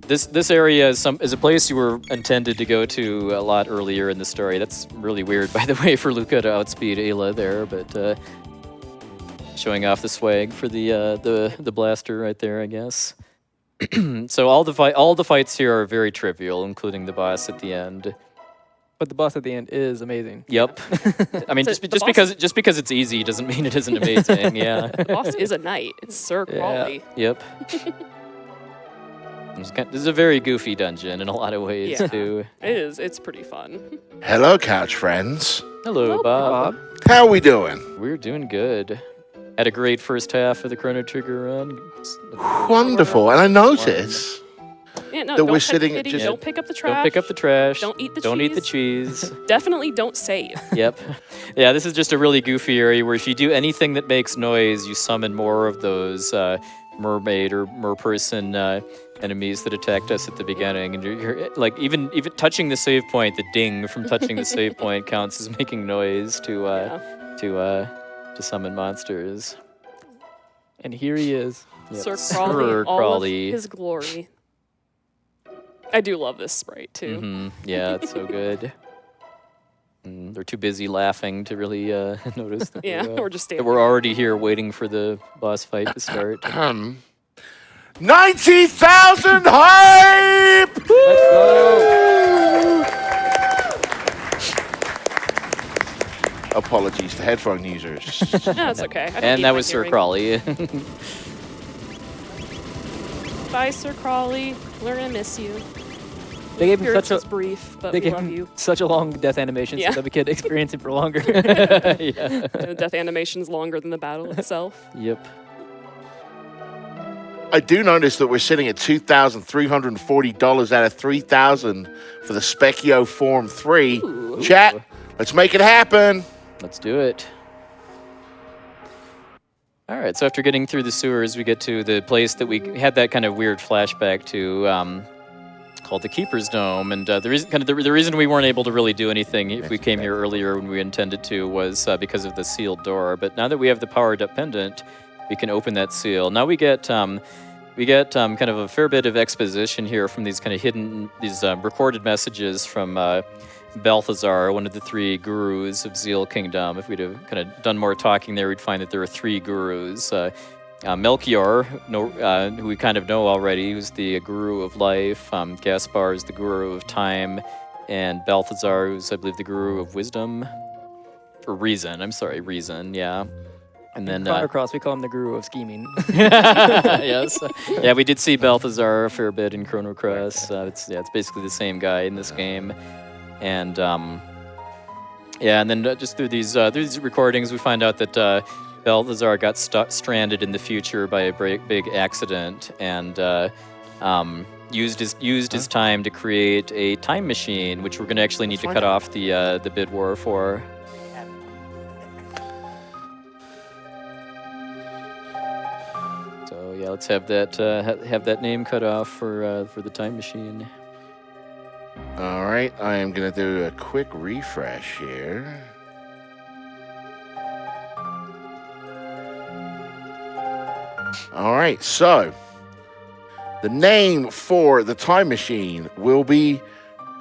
This area is a place you were intended to go to a lot earlier in the story. That's really weird, by the way, for Luca to outspeed Ayla there, but showing off the swag for the blaster right there, I guess. So all the fights here are very trivial, including the boss at the end. But the boss at the end is amazing. Yep. I mean, just because it's easy doesn't mean it isn't amazing. Yeah. The boss is a knight. It's Sir Quality. Yep. This is a very goofy dungeon in a lot of ways, too. It is. It's pretty fun. Hello, couch friends. Hello, Bob. How are we doing? We're doing good. Had a great first half of the Chrono Trigger run. Wonderful. And I notice Yeah, no, that don't we're sitting at Kitty, just. don't pick up the trash. Don't pick up the trash. Don't eat the Don't eat the cheese. cheese. Definitely don't save. Yep. Yeah, this is just a really goofy area where if you do anything that makes noise, you summon more of those mermaid or merperson enemies that attacked us at the beginning. And you're like even touching the save point, the ding from touching the save point counts as making noise to summon monsters. And here he is. Yep. Sir Sir Crawley, all Crawley. of his glory. I do love this sprite too. Mm-hmm. Yeah, it's so good. They're too busy laughing to really notice that, Yeah, we're just standing. that we're already here waiting for the boss fight to start. 90,000 hype! Let's go. Apologies to headphone users. No, that's okay. I don't And need that my was Sir hearing. Crawley. Bye, Sir Crawley. We're gonna miss you. They gave him Appearance such was a brief, but they we gave love him you. such a long death animation Yeah. so that we could experience it for longer. Yeah. The death animation's longer than the battle itself. Yep. I do notice that we're sitting at $2,340 out of $3,000 for the Spekkio Form 3. Ooh. Chat, let's make it happen. Let's do it. All right, so after getting through the sewers, we get to the place that we had that kind of weird flashback to, called the Keeper's Dome. And the reason we weren't able to really do anything if we came here earlier when we intended to was because of the sealed door. But now that we have the powered up pendant, we can open that seal. Now we get kind of a fair bit of exposition here from these kind of hidden, recorded messages from Balthazar, one of the three gurus of Zeal Kingdom. If we'd have kind of done more talking there, we'd find that there are three gurus. Melchior, who we kind of know already, who's the guru of life. Gaspar is the guru of time. And Balthazar, who's, I believe, the guru of wisdom. Or reason. I'm sorry, reason, yeah. And then Chrono Cross, we call him the guru of scheming. yes, yeah, we did see Balthazar a fair bit in Chrono Cross. It's basically the same guy in this game, and and then just through these recordings, we find out that Balthazar got stranded in the future by a big accident, and used his time to create a time machine, which we're going to actually need to cut off the bid war for. So yeah, let's have that name cut off for the time machine. All right, I am going to do a quick refresh here. All right, so the name for the time machine will be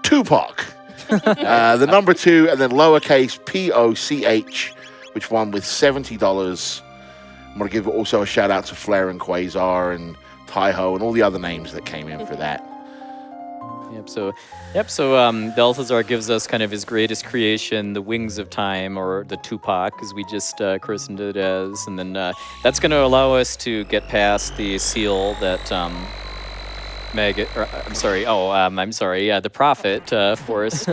Tupac. The number 2 and then lowercase POCH, which won with $70. I'm going to give also a shout out to Flare and Quasar and Taiho and all the other names that came in for that. So Balthazar gives us kind of his greatest creation, the Wings of Time, or the Tupac, as we just christened it as, and then that's going to allow us to get past the seal that the Prophet forced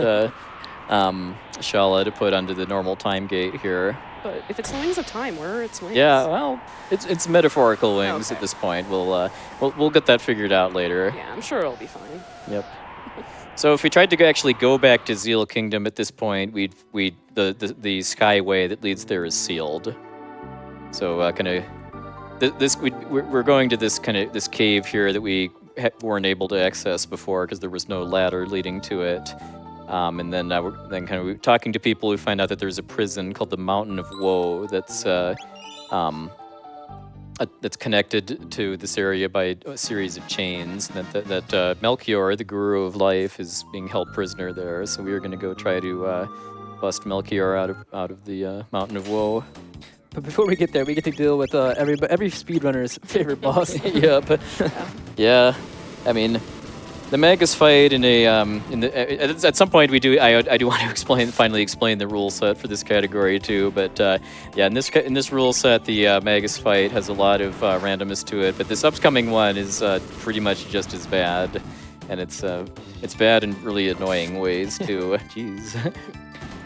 Shala to put under the normal time gate here. But if it's the wings of time, where are its wings? Yeah, well, it's metaphorical wings Okay. at this point. We'll get that figured out later. Yeah, I'm sure it'll be fine. Yep. So if we tried to actually go back to Zeal Kingdom at this point, the skyway that leads there is sealed. So we're going to this cave here that we weren't able to access before because there was no ladder leading to it. And then we're talking to people who find out that there's a prison called the Mountain of Woe that's connected to this area by a series of chains. That Melchior, the guru of life, is being held prisoner there. So we are going to go try to bust Melchior out of the Mountain of Woe. But before we get there, we get to deal with every speedrunner's favorite boss. Yep. Yeah. I mean, the Magus fight at some point I do want to finally explain the rule set for this category too. But in this rule set, the Magus fight has a lot of randomness to it. But this upcoming one is pretty much just as bad, and it's bad in really annoying ways too. Jeez.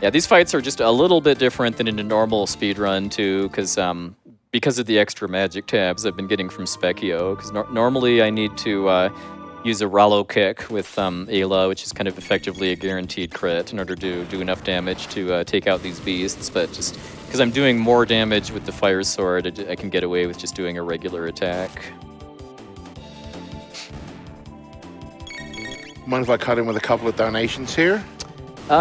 Yeah, these fights are just a little bit different than in a normal speedrun too, because of the extra magic tabs I've been getting from Spekkio. Because normally I need to use a Rollo kick with Ayla, which is kind of effectively a guaranteed crit in order to do enough damage to take out these beasts. But just because I'm doing more damage with the fire sword, I can get away with just doing a regular attack. Mind if I cut in with a couple of donations here?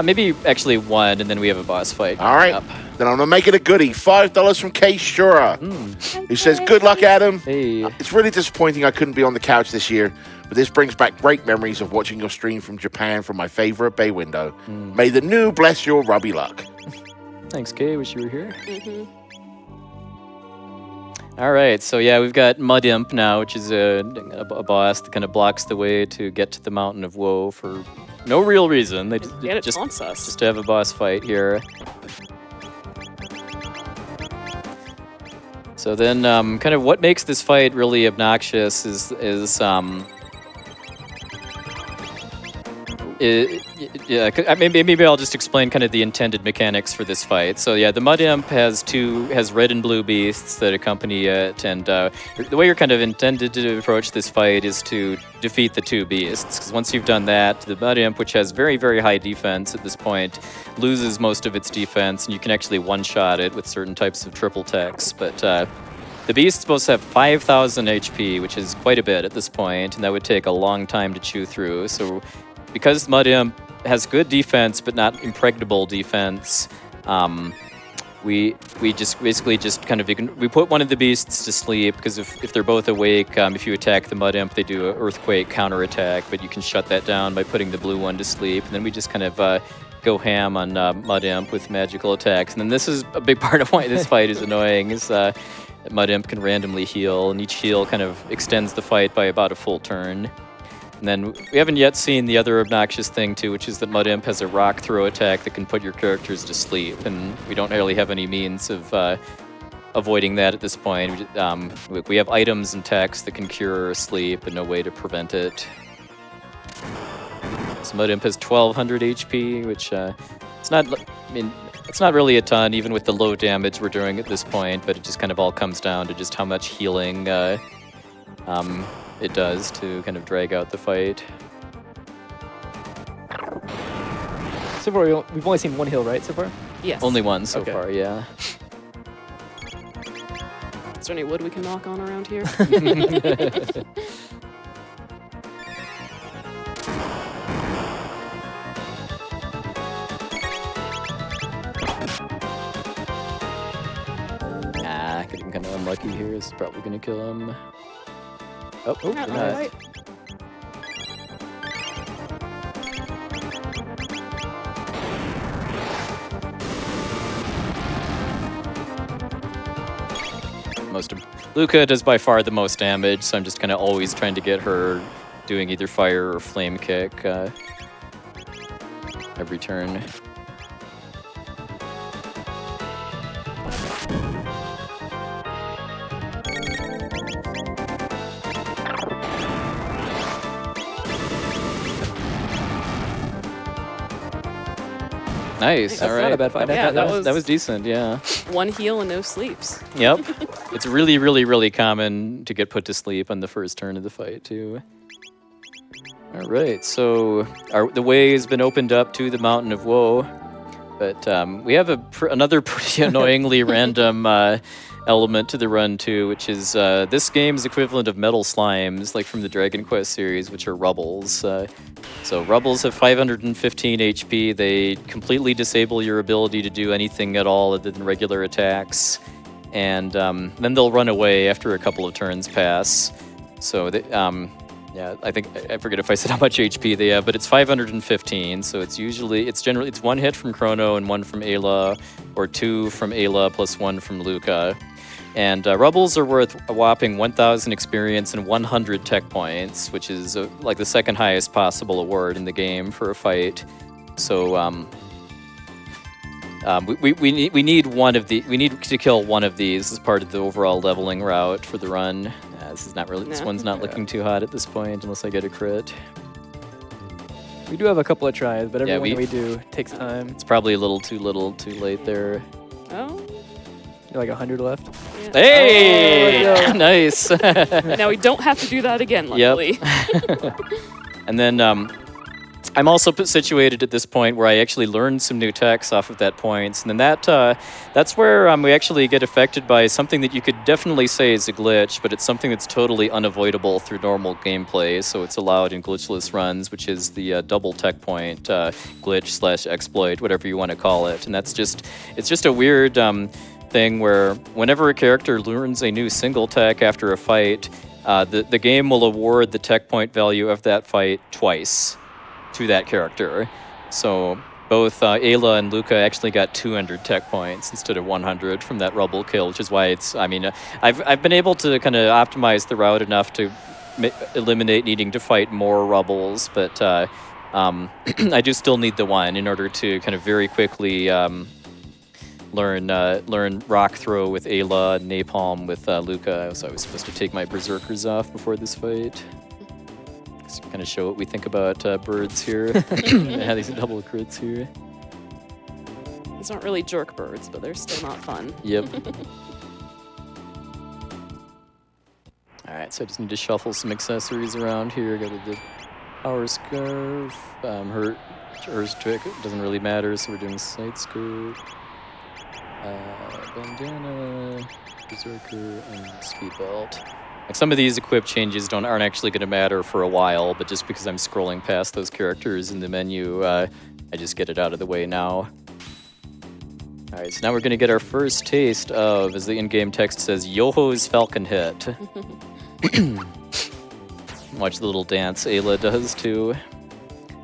Maybe actually one, and then we have a boss fight. All right. Up. Then I'm going to make it a goodie. $5 from K Shura, who says, good luck, Adam. Hey. It's really disappointing I couldn't be on the couch this year, but this brings back great memories of watching your stream from Japan from my favorite bay window. May the new bless your rubby luck. Thanks, Kay. Wish you were here. Mm-hmm. All right, so yeah, we've got Mud Imp now, which is a boss that kind of blocks the way to get to the Mountain of Woe for no real reason. They It just taunts us. just to have a boss fight here. So then, kind of what makes this fight really obnoxious is maybe I'll just explain kind of the intended mechanics for this fight. So yeah, the Mud Imp has red and blue beasts that accompany it, and the way you're kind of intended to approach this fight is to defeat the two beasts. Because once you've done that, the Mud Imp, which has very, very high defense at this point, loses most of its defense, and you can actually one-shot it with certain types of triple techs. But the beasts both have 5,000 HP, which is quite a bit at this point, and that would take a long time to chew through. So because Mud Imp has good defense but not impregnable defense, we just basically just kind of we put one of the beasts to sleep, because if they're both awake, if you attack the Mud Imp, they do an earthquake counterattack, but you can shut that down by putting the blue one to sleep, and then we just kind of go ham on Mud Imp with magical attacks. And then this is a big part of why this fight is annoying, is that Mud Imp can randomly heal, and each heal kind of extends the fight by about a full turn. And then we haven't yet seen the other obnoxious thing too, which is that Mud Imp has a rock throw attack that can put your characters to sleep, and we don't really have any means of avoiding that at this point. We have items and techs that can cure sleep, but no way to prevent it. So Mud Imp has 1,200 HP, which it's not. I mean, it's not really a ton, even with the low damage we're doing at this point. But it just kind of all comes down to just how much healing it does to kind of drag out the fight. So far, we've only seen one heal, right, so far? Yes. Only one so Okay. far, yeah. Is there any wood we can knock on around here? Getting kind of unlucky here is probably going to kill him. Oh, All not. right. Luca does by far the most damage, so I'm just kind of always trying to get her doing either fire or flame kick every turn. Nice. That's All right. not a bad fight. Yeah, that was decent. Yeah. One heal and no sleeps. Yep. It's really, really, really common to get put to sleep on the first turn of the fight too. All right. So the way has been opened up to the Mountain of Woe, but we have another pretty annoyingly random element to the run too, which is this game's equivalent of metal slimes, like from the Dragon Quest series, which are rubbles. So rubbles have 515 HP. They completely disable your ability to do anything at all other than regular attacks, and then they'll run away after a couple of turns pass. So they, yeah, I forget if I said how much HP they have, but it's 515. So it's generally one hit from Chrono and one from Ayla, or two from Ayla plus one from Luca. And Rubbles are worth a whopping 1,000 experience and 100 tech points, which is like the second highest possible award in the game for a fight. So we need one of the. We need to kill one of these as part of the overall leveling route for the run. This one's not looking too hot at this point, unless I get a crit. We do have a couple of tries, but Yeah, every one we do takes time. It's probably a little too late there. Oh. Like 100 left. Yeah. Hey! Oh, yeah. Nice. Now we don't have to do that again, luckily. And then I'm also situated at this point where I actually learned some new techs off of that point. And then that's where we actually get affected by something that you could definitely say is a glitch, but it's something that's totally unavoidable through normal gameplay. So it's allowed in glitchless runs, which is the double tech point glitch / exploit, whatever you want to call it. And it's just a weird thing where whenever a character learns a new single tech after a fight, the game will award the tech point value of that fight twice to that character. So both Ayla and Luca actually got 200 tech points instead of 100 from that rubble kill, which is why I've been able to kind of optimize the route enough to eliminate needing to fight more rubbles, but I do still need the one in order to kind of very quickly learn rock throw with Ayla, napalm with Luca. So I was supposed to take my berserkers off before this fight. Just kind of show what we think about birds here. I have these double crits here. It's not really jerk birds, but they're still not fun. Yep. All right, so I just need to shuffle some accessories around here. Got the power scarf. Hers trick doesn't really matter, so we're doing side scope. Bandana, berserker, and speed belt. Like some of these equip changes aren't actually going to matter for a while, but just because I'm scrolling past those characters in the menu, I just get it out of the way now. All right, so now we're going to get our first taste of, as the in-game text says, Yoho's Falcon Hit. Watch the little dance Ayla does too.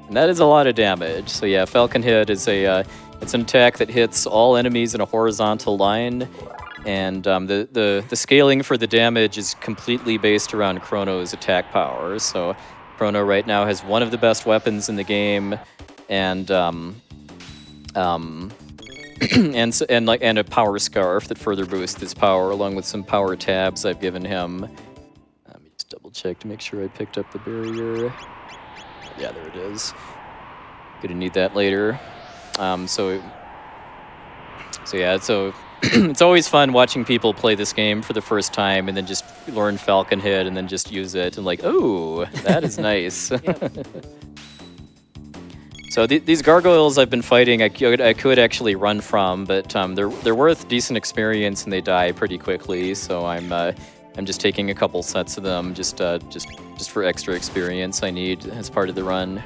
And that is a lot of damage. So yeah, Falcon Hit is it's an attack that hits all enemies in a horizontal line. And the scaling for the damage is completely based around Chrono's attack power. So Chrono right now has one of the best weapons in the game, and and a power scarf that further boosts his power, along with some power tabs I've given him. Let me just double check to make sure I picked up the barrier. Yeah, there it is. Gonna need that later. So it's always fun watching people play this game for the first time and then just learn Falcon Hit and then just use it and like, oh, that is nice. So these gargoyles I've been fighting, I could actually run from, but they're worth decent experience and they die pretty quickly. So I'm just taking a couple sets of them just for extra experience I need as part of the run.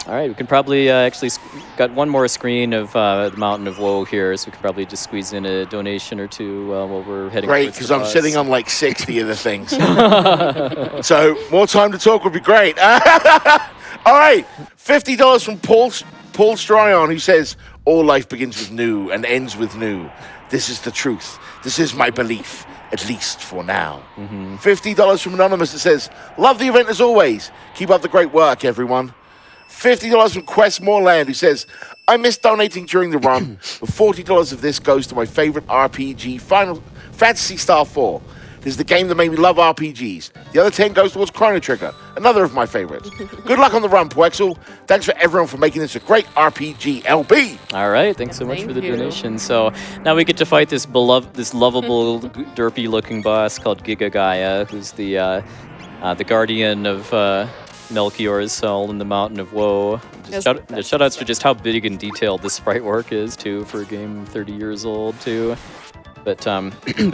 All right, we can probably actually got one more screen of the Mountain of Woe here, so we can probably just squeeze in a donation or two while we're heading. Great, because I'm sitting on like 60 of the things. So more time to talk would be great. All right, $50 from Paul Stryon, who says, all life begins with new and ends with new. This is the truth. This is my belief, at least for now. $50 from Anonymous that says, love the event as always. Keep up the great work, everyone. $50 from Quest Moreland, who says, I missed donating during the run, but $40 of this goes to my favorite RPG, Final Fantasy Star 4. This is the game that made me love RPGs. The other 10 goes towards Chrono Trigger, another of my favorites. Good luck on the run, puwexil. Thanks for everyone for making this a great RPG, LB. All right, thanks so much for the donation. So now we get to fight this lovable, derpy-looking boss called Giga Gaia, who's the guardian of Melchior's cell in the Mountain of Woe. Shoutouts to just how big and detailed this sprite work is too for a game 30 years old too. But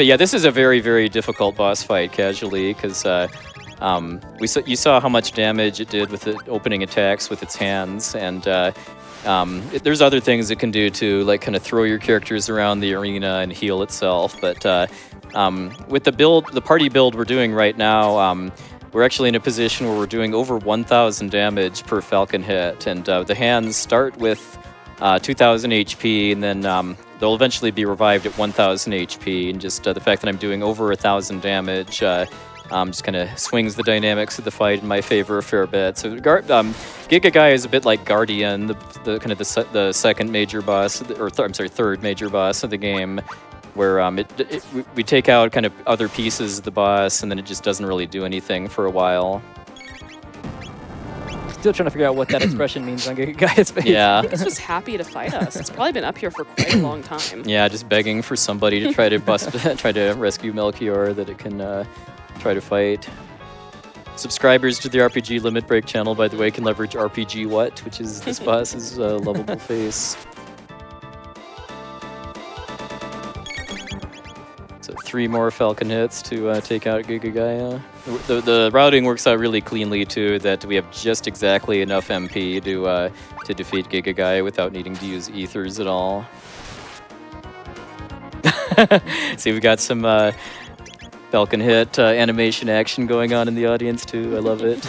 yeah, this is a very, very difficult boss fight casually because you saw how much damage it did with the opening attacks with its hands, and there's other things it can do to like kind of throw your characters around the arena and heal itself. But with the party build we're doing right now. We're actually in a position where we're doing over 1,000 damage per Falcon Hit, and the hands start with 2,000 HP, and then they'll eventually be revived at 1,000 HP, and just the fact that I'm doing over 1,000 damage just kind of swings the dynamics of the fight in my favor a fair bit. So Giga Gaia is a bit like Guardian, the kind of the second major boss, third major boss of the game, where we take out kind of other pieces of the boss, and then it just doesn't really do anything for a while. Still trying to figure out what that expression means on Giga Guy's face. Yeah. It's just happy to fight us. It's probably been up here for quite a long time. Yeah, just begging for somebody to try to try to rescue Melchior that it can try to fight. Subscribers to the RPG Limit Break channel, by the way, can leverage RPG What, which is this boss's lovable face. So 3 more Falcon hits to take out Giga Gaia. The routing works out really cleanly too, that we have just exactly enough MP to defeat Giga Gaia without needing to use ethers at all. See, we've got some Falcon hit animation action going on in the audience too. I love it.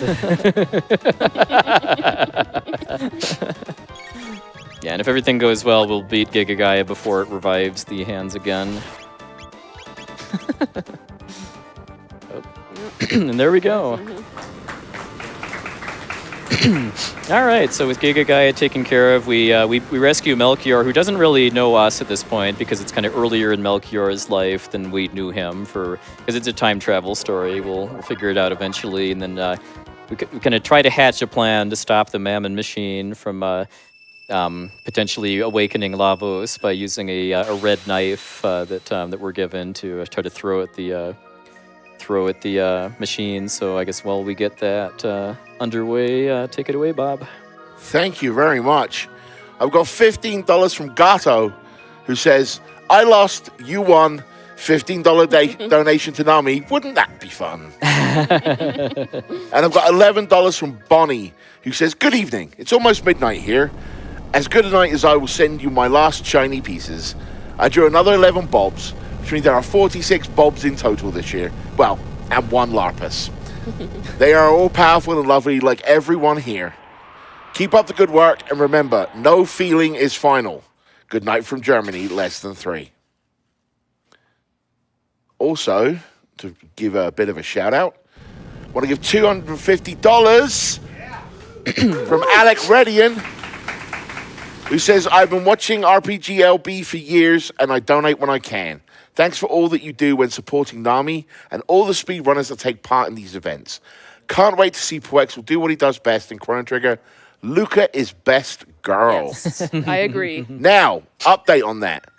Yeah, and if everything goes well, we'll beat Giga Gaia before it revives the hands again. And there we go. All right, so with Giga Gaia taken care of, we rescue Melchior, who doesn't really know us at this point because it's kind of earlier in Melchior's life than we knew him, because it's a time travel story. We'll figure it out eventually, and then we kind of try to hatch a plan to stop the Mammon machine from potentially awakening Lavos by using a red knife that we're given to try to throw at the machine. So I guess while we get that underway, take it away, Bob. Thank you very much. I've got $15 from Gato, who says, I lost, you won, $15 donation to Nami. Wouldn't that be fun? And I've got $11 from Bonnie, who says, good evening. It's almost midnight here. As good a night as I will send you my last shiny pieces. I drew another 11 bobs, which means there are 46 bobs in total this year. Well, and 1 Larpus. They are all powerful and lovely like everyone here. Keep up the good work, and remember, no feeling is final. Good night from Germany, less than 3. Also, to give a bit of a shout out, I want to give $250 from Alec Redian, who says, I've been watching RPG LB for years, and I donate when I can. Thanks for all that you do when supporting Nami and all the speedrunners that take part in these events. Can't wait to see puwexil do what he does best in Chrono Trigger. Luca is best girl. Yes, I agree. Now, update on that.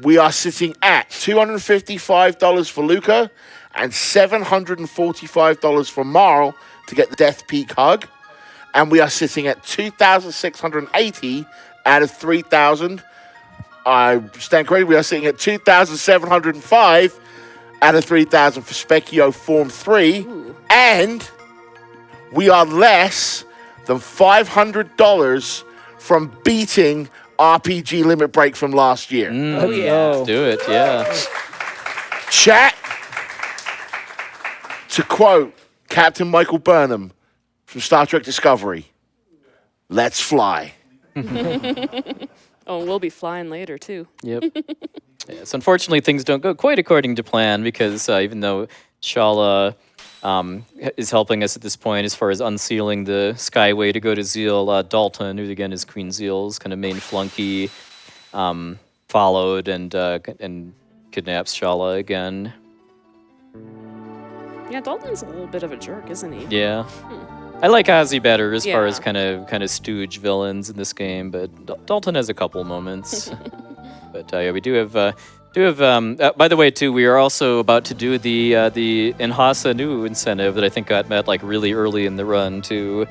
We are sitting at $255 for Luca and $745 for Marl to get the Death Peak hug. And we are sitting at $2,680 out of 3,000. I stand corrected. We are sitting at 2,705 out of 3,000 for Spekkio Form 3. Ooh. And we are less than $500 from beating RPG Limit Break from last year. Oh, yeah. Let's do it, yeah. Chat, to quote Captain Michael Burnham from Star Trek Discovery, let's fly. Oh, we'll be flying later, too. Yep. Yes, unfortunately, things don't go quite according to plan because even though Shala is helping us at this point as far as unsealing the Skyway to go to Zeal, Dalton, who again is Queen Zeal's kind of main flunky, followed and kidnaps Shala again. Yeah, Dalton's a little bit of a jerk, isn't he? Yeah. I like Ozzy better as far as kind of stooge villains in this game, but Dalton has a couple moments. But yeah, we do have. By the way, too, we are also about to do the Inhasa new incentive that I think got met like really early in the run too.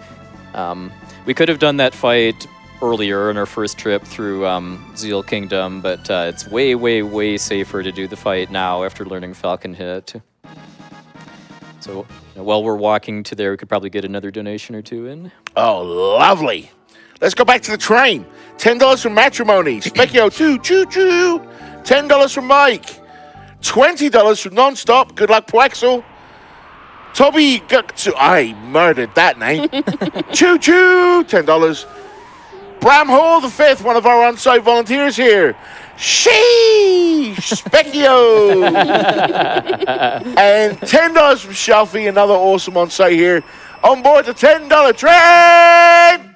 We could have done that fight earlier on our first trip through Zeal Kingdom, but it's way, way, way safer to do the fight now after learning Falcon Hit. So while we're walking to there, we could probably get another donation or two in. Oh, lovely. Let's go back to the train. $10 from Matrimony. Spekkio 2, choo-choo. $10 from Mike. $20 from Nonstop. Good luck, puwexil. Toby, I murdered that name. Choo-choo. $10. Bram Hall, the 5th, one of our on-site volunteers here. Sheesh, Spekkio. And $10 from Shelfie, another awesome on-site here. On board the $10 train.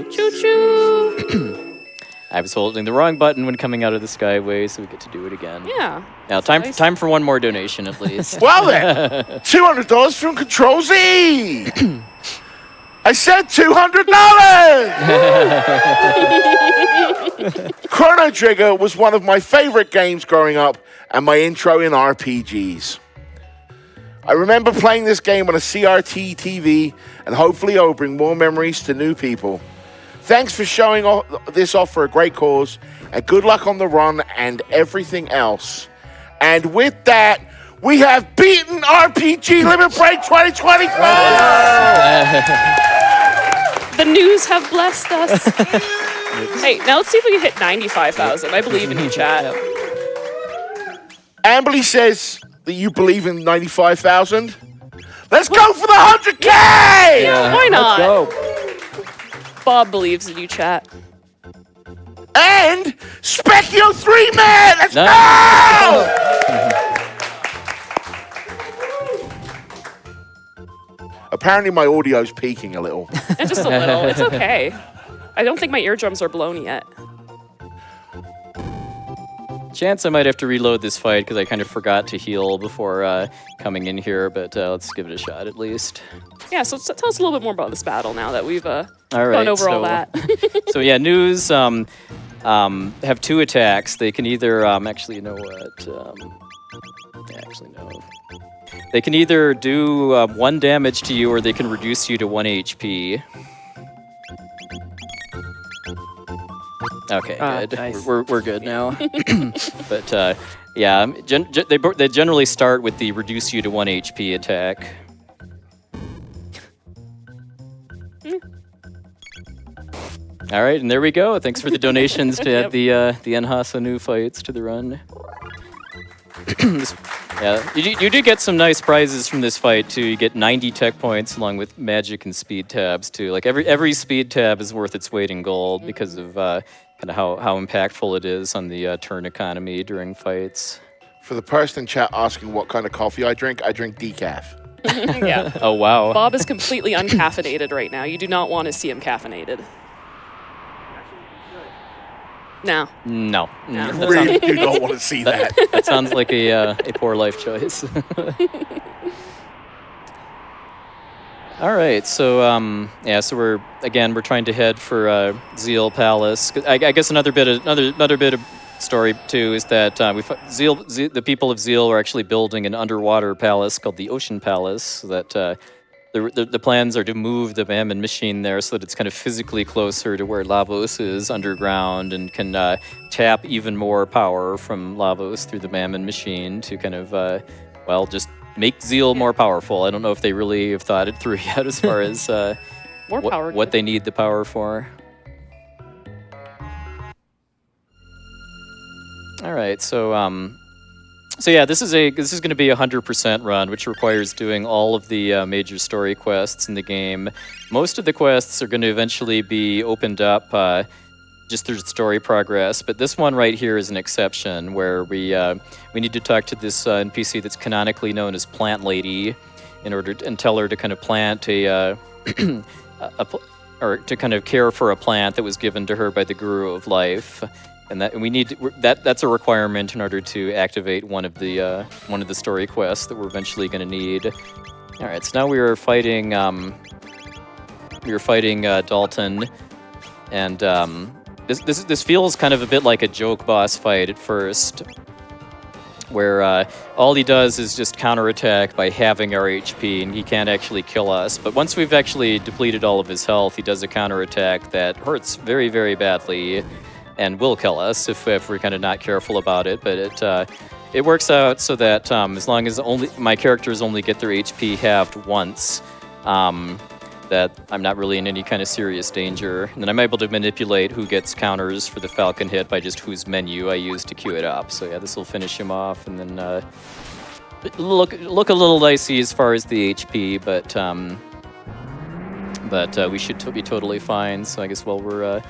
Choo-choo. I was holding the wrong button when coming out of the Skyway, so we get to do it again. Yeah. Now, time for one more donation, at least. Well then, $200 from Control Z. I said $200! Chrono Trigger was one of my favorite games growing up and my intro in RPGs. I remember playing this game on a CRT TV, and hopefully it will bring more memories to new people. Thanks for showing this off for a great cause, and good luck on the run and everything else. And with that, we have beaten RPG Limit Break 2025! The news have blessed us. Hey, now let's see if we can hit 95,000. I believe in you, chat. Ambelie says that you believe in 95,000. Let's go for the 100K! Yeah, why not? Let's go. Bob believes in you, chat. And Spekkio 3-man! Let's go! Apparently my audio's peaking a little. And just a little. It's okay. I don't think my eardrums are blown yet. Chance I might have to reload this fight because I kind of forgot to heal before coming in here, but let's give it a shot at least. Yeah, so tell us a little bit more about this battle now that we've gone right, over all that. So yeah, news have two attacks. They can either actually, you know what? Actually, no. They can either do 1 damage to you, or they can reduce you to 1 HP. Okay, good. Nice. We're good now. But yeah, they generally start with the reduce you to 1 HP attack. All right, and there we go. Thanks for the donations to add the Enhasa new fights to the run. Yeah, you do get some nice prizes from this fight too. You get 90 tech points along with magic and speed tabs too. Like every speed tab is worth its weight in gold because of kind of how impactful it is on the turn economy during fights. For the person in chat asking what kind of coffee I drink decaf. Yeah. Oh wow. Bob is completely uncaffeinated right now. You do not want to see him caffeinated. No. No. No. That Really do not want to see that. That sounds like a poor life choice. All right, so yeah, so we're trying to head for Zeal Palace. I guess another bit of story too is that the people of Zeal are actually building an underwater palace called the Ocean Palace. So that the plans are to move the Mammon machine there so that it's kind of physically closer to where Lavos is underground and can tap even more power from Lavos through the Mammon machine to kind of, just make Zeal more powerful. I don't know if they really have thought it through yet as far as what they need the power for. All right, so yeah, this is going to be a 100% run, which requires doing all of the major story quests in the game. Most of the quests are going to eventually be opened up just through story progress, but this one right here is an exception where we need to talk to this NPC that's canonically known as Plant Lady and tell her to kind of plant or to kind of care for a plant that was given to her by the Guru of Life. And that's a requirement in order to activate one of the story quests that we're eventually going to need. All right, so now we are fighting Dalton, and this feels kind of a bit like a joke boss fight at first, where all he does is just counterattack by halving our HP, and he can't actually kill us. But once we've actually depleted all of his health, he does a counterattack that hurts very, very badly and will kill us if we're kind of not careful about it. But it works out so that as long as my characters only get their HP halved once, that I'm not really in any kind of serious danger. And then I'm able to manipulate who gets counters for the Falcon hit by just whose menu I use to queue it up. So yeah, this will finish him off, and then look a little dicey as far as the HP, but we should be totally fine. So I guess while we're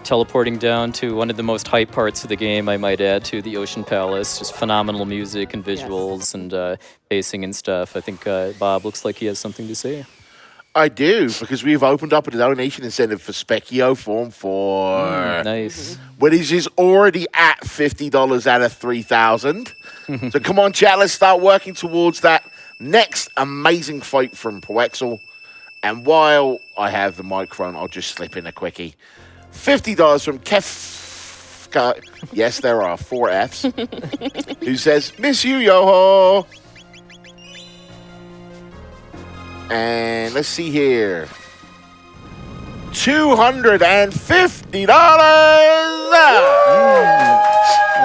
teleporting down to one of the most hype parts of the game, I might add, to the Ocean Palace. Just phenomenal music and visuals and pacing and stuff. I think Bob looks like he has something to say. I do, because we've opened up a donation incentive for Spekkio Form 4. Nice. Which is already at $50 out of 3,000. So come on, chat, let's start working towards that next amazing fight from puwexil. And while I have the microphone, I'll just slip in a quickie. $50 from Kefka. Yes, there are 4 Fs. Who says, miss you, Yoho. And let's see here. $250.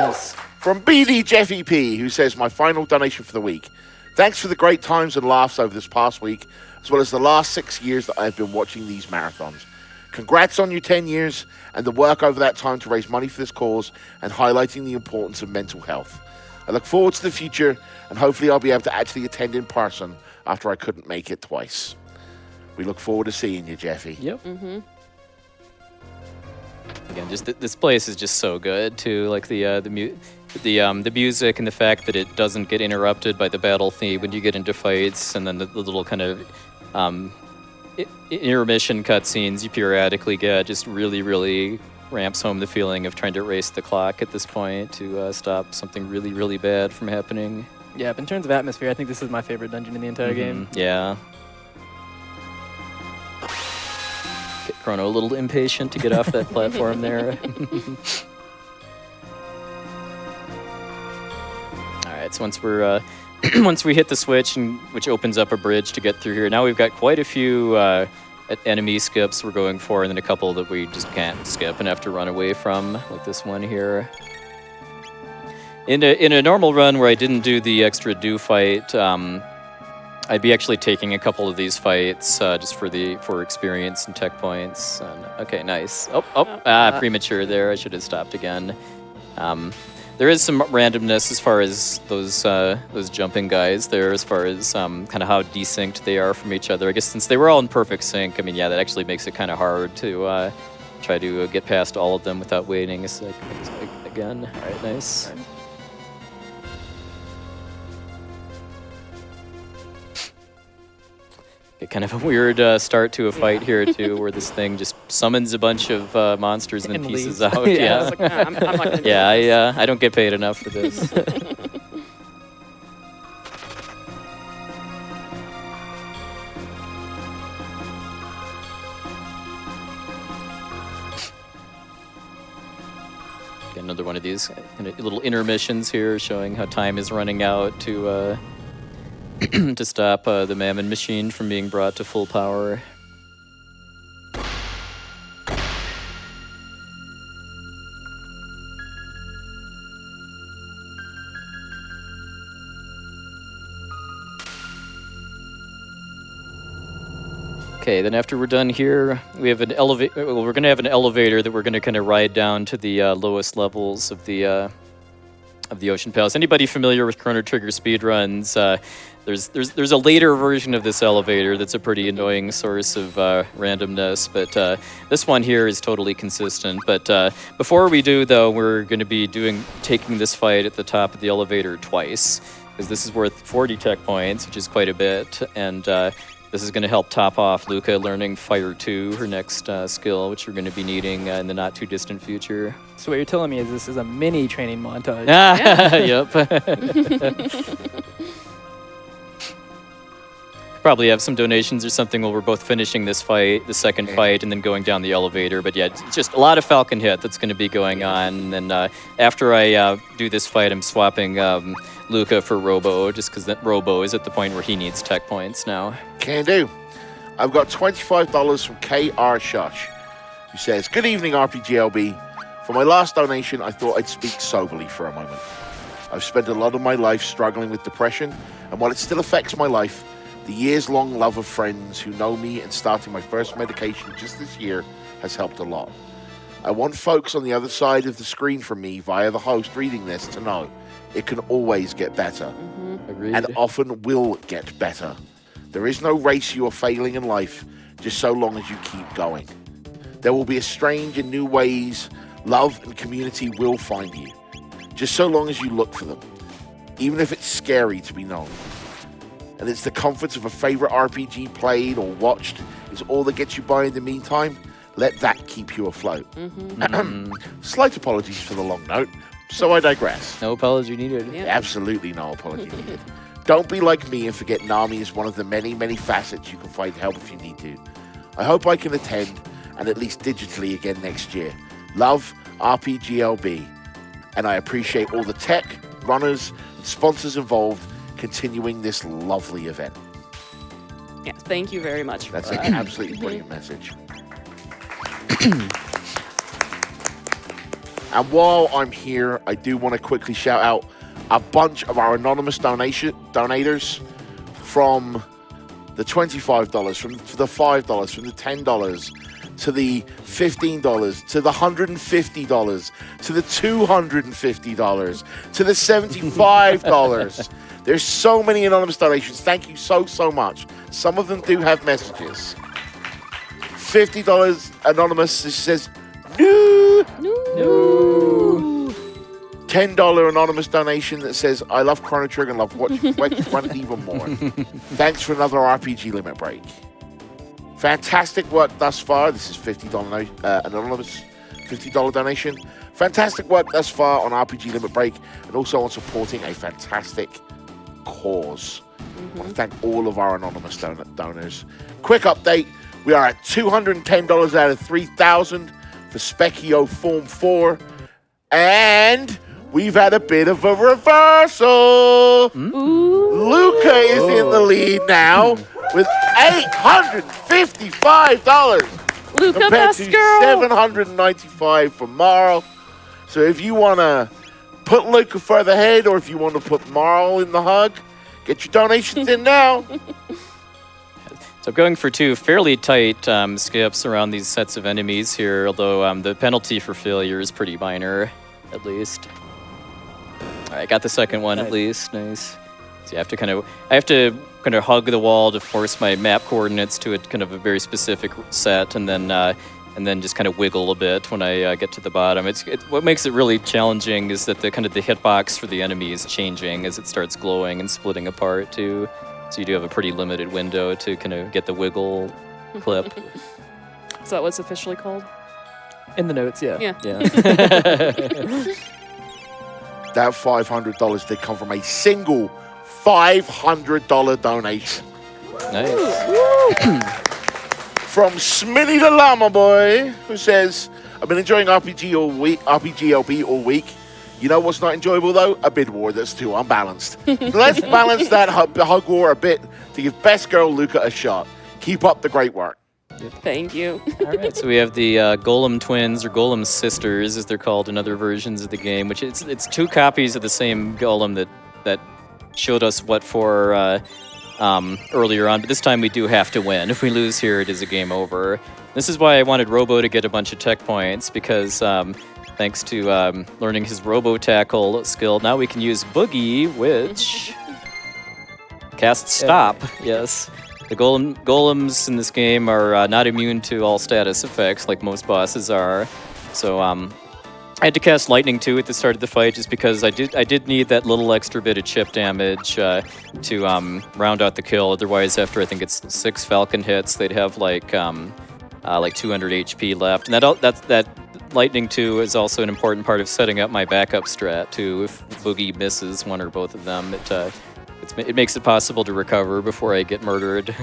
Nice. From BD Jeffy P, who says, my final donation for the week. Thanks for the great times and laughs over this past week, as well as the last 6 years that I've been watching these marathons. Congrats on your 10 years and the work over that time to raise money for this cause and highlighting the importance of mental health. I look forward to the future, and hopefully I'll be able to actually attend in person after I couldn't make it twice. We look forward to seeing you, Jeffy. Yep. Again, just this place is just so good too. Like the music and the fact that it doesn't get interrupted by the battle theme when you get into fights, and then the little kind of intermission cutscenes you periodically get just really ramps home the feeling of trying to race the clock at this point to stop something really bad from happening. Yeah, but in terms of atmosphere, I think this is my favorite dungeon in the entire game. Yeah. Get Chrono a little impatient to get off that platform there. All right, so once we're once we hit the switch, which opens up a bridge to get through here, now we've got quite a few enemy skips we're going for, and then a couple that we just can't skip and have to run away from, like this one here. In a normal run where I didn't do the extra do fight, I'd be actually taking a couple of these fights just for experience and tech points. And, okay, nice. Premature there. I should have stopped again. There is some randomness as far as those jumping guys there, as far as kind of how desynced they are from each other. I guess since they were all in perfect sync, I mean, yeah, that actually makes it kind of hard to try to get past all of them without waiting a second again. All right, nice. Get kind of a weird start to a fight here too, where this thing just summons a bunch of monsters and then pieces out. I was like, nah, I'm not gonna do this. I don't get paid enough for this. Get another one of these kind of little intermissions here, showing how time is running out to to stop the Mammon machine from being brought to full power. Okay, then after we're done here, we have an elevator. Well, we're going to have an elevator that we're going to kind of ride down to the lowest levels of the Ocean Palace. Anybody familiar with Chrono Trigger speedruns? There's a later version of this elevator that's a pretty annoying source of randomness, but this one here is totally consistent. But before we do, though, we're going to be taking this fight at the top of the elevator twice, because this is worth 40 tech points, which is quite a bit, and this is going to help top off Luca learning Fire 2, her next skill, which we're going to be needing in the not-too-distant future. So what you're telling me is this is a mini training montage. Yep. Probably have some donations or something while we're both finishing this fight, the second fight, and then going down the elevator. But yeah, it's just a lot of Falcon hit that's going to be going on. And then after I do this fight, I'm swapping Luca for Robo, just because Robo is at the point where he needs tech points now. Can do. I've got $25 from KR Shush, who says, good evening, RPGLB. For my last donation, I thought I'd speak soberly for a moment. I've spent a lot of my life struggling with depression, and while it still affects my life, the years-long love of friends who know me and starting my first medication just this year has helped a lot. I want folks on the other side of the screen from me via the host reading this to know it can always get better. Agreed. And often will get better. There is no race you are failing in life, just so long as you keep going. There will be a strange and new ways love and community will find you, just so long as you look for them, even if it's scary to be known. And it's the comforts of a favorite RPG played or watched is all that gets you by in the meantime. Let that keep you afloat. Slight apologies for the long note, so I digress. No apology needed. Yeah. Absolutely no apology needed. Don't be like me and forget Nami is one of the many, many facets you can find help if you need to. I hope I can attend, and at least digitally again next year. Love, RPGLB. And I appreciate all the tech, runners, and sponsors involved continuing this lovely event. Yeah, thank you very much for That's that. an absolutely brilliant message. And while I'm here, I do want to quickly shout out a bunch of our anonymous donators from the $25, from the $5, from the $10, to the $15, to the $150, to the $250, to the $75. There's so many anonymous donations. Thank you so much. Some of them do have messages. $50 anonymous, it says, no. $10 anonymous donation that says, I love Chrono Trigger and love watching Run even more. Thanks for another RPG Limit Break. Fantastic work thus far. This is $50 anonymous $50 donation. Fantastic work thus far on RPG Limit Break and also on supporting a fantastic cause. I want to thank all of our anonymous donors. Quick update. We are at $210 out of 3,000 for Spekkio Form 4. And we've had a bit of a reversal. Luca is in the lead now with $855 Luca, compared best to girl. $795 for Marl. So if you want to put Luca further ahead or if you want to put Marl in the hug, get your donations in now. So going for two fairly tight skips around these sets of enemies here, although the penalty for failure is pretty minor, at least. All right, got the second one at least. Nice. So I have to kind of hug the wall to force my map coordinates to a kind of a very specific set, and then just kind of wiggle a bit when I get to the bottom. What makes it really challenging is that the hitbox for the enemy is changing as it starts glowing and splitting apart too. So you do have a pretty limited window to kind of get the wiggle clip. Is that what's officially called? In the notes, yeah. Yeah. That $500 did come from a single $500 donation. Nice. From Smitty the Llama Boy, who says, I've been enjoying RPGLB all week. You know what's not enjoyable, though? A bid war that's too unbalanced. Let's balance that hug war a bit to give best girl Luca a shot. Keep up the great work. Thank you. All right, so we have the Golem twins, or Golem sisters, as they're called in other versions of the game, which it's two copies of the same Golem that showed us what for earlier on, but this time we do have to win. If we lose here, it is a game over. This is why I wanted Robo to get a bunch of tech points, because thanks to learning his Robo Tackle skill, now we can use Boogie, which casts Stop, yes. The golems in this game are not immune to all status effects like most bosses are. So I had to cast Lightning too at the start of the fight just because I did need that little extra bit of chip damage to round out the kill. Otherwise, after I think it's 6 Falcon hits, they'd have like 200 HP left. And that Lightning 2 is also an important part of setting up my backup strat too. If Boogie misses one or both of them, it makes it possible to recover before I get murdered.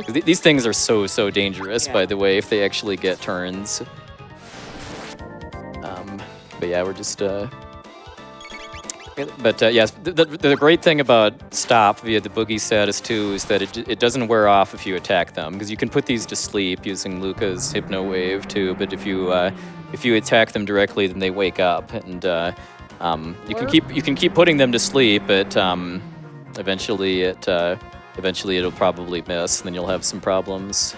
These things are so dangerous, by the way, if they actually get turns. But yeah, we're just... yes, the great thing about Stop via the Boogie status too is that it doesn't wear off if you attack them, because you can put these to sleep using Luca's Hypno Wave too, but if you attack them directly, then they wake up, and you can keep putting them to sleep, but eventually it'll probably miss, and then you'll have some problems.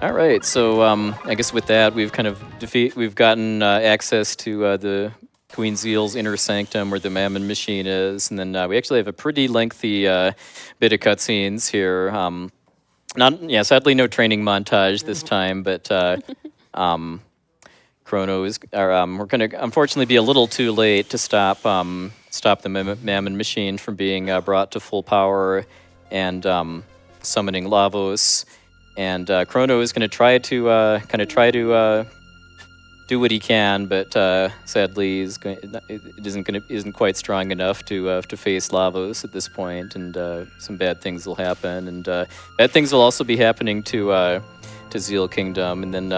All right, so I guess with that we've gotten access to the Queen Zeal's inner sanctum where the Mammon machine is, and then we actually have a pretty lengthy bit of cutscenes here. Sadly no training montage this time, but Chrono is. We're going to unfortunately be a little too late to stop the Mammon machine from being brought to full power and summoning Lavos. And Chrono is going to try to do what he can, but sadly isn't quite strong enough to face Lavos at this point, and some bad things will happen, and bad things will also be happening to Zeal Kingdom. And then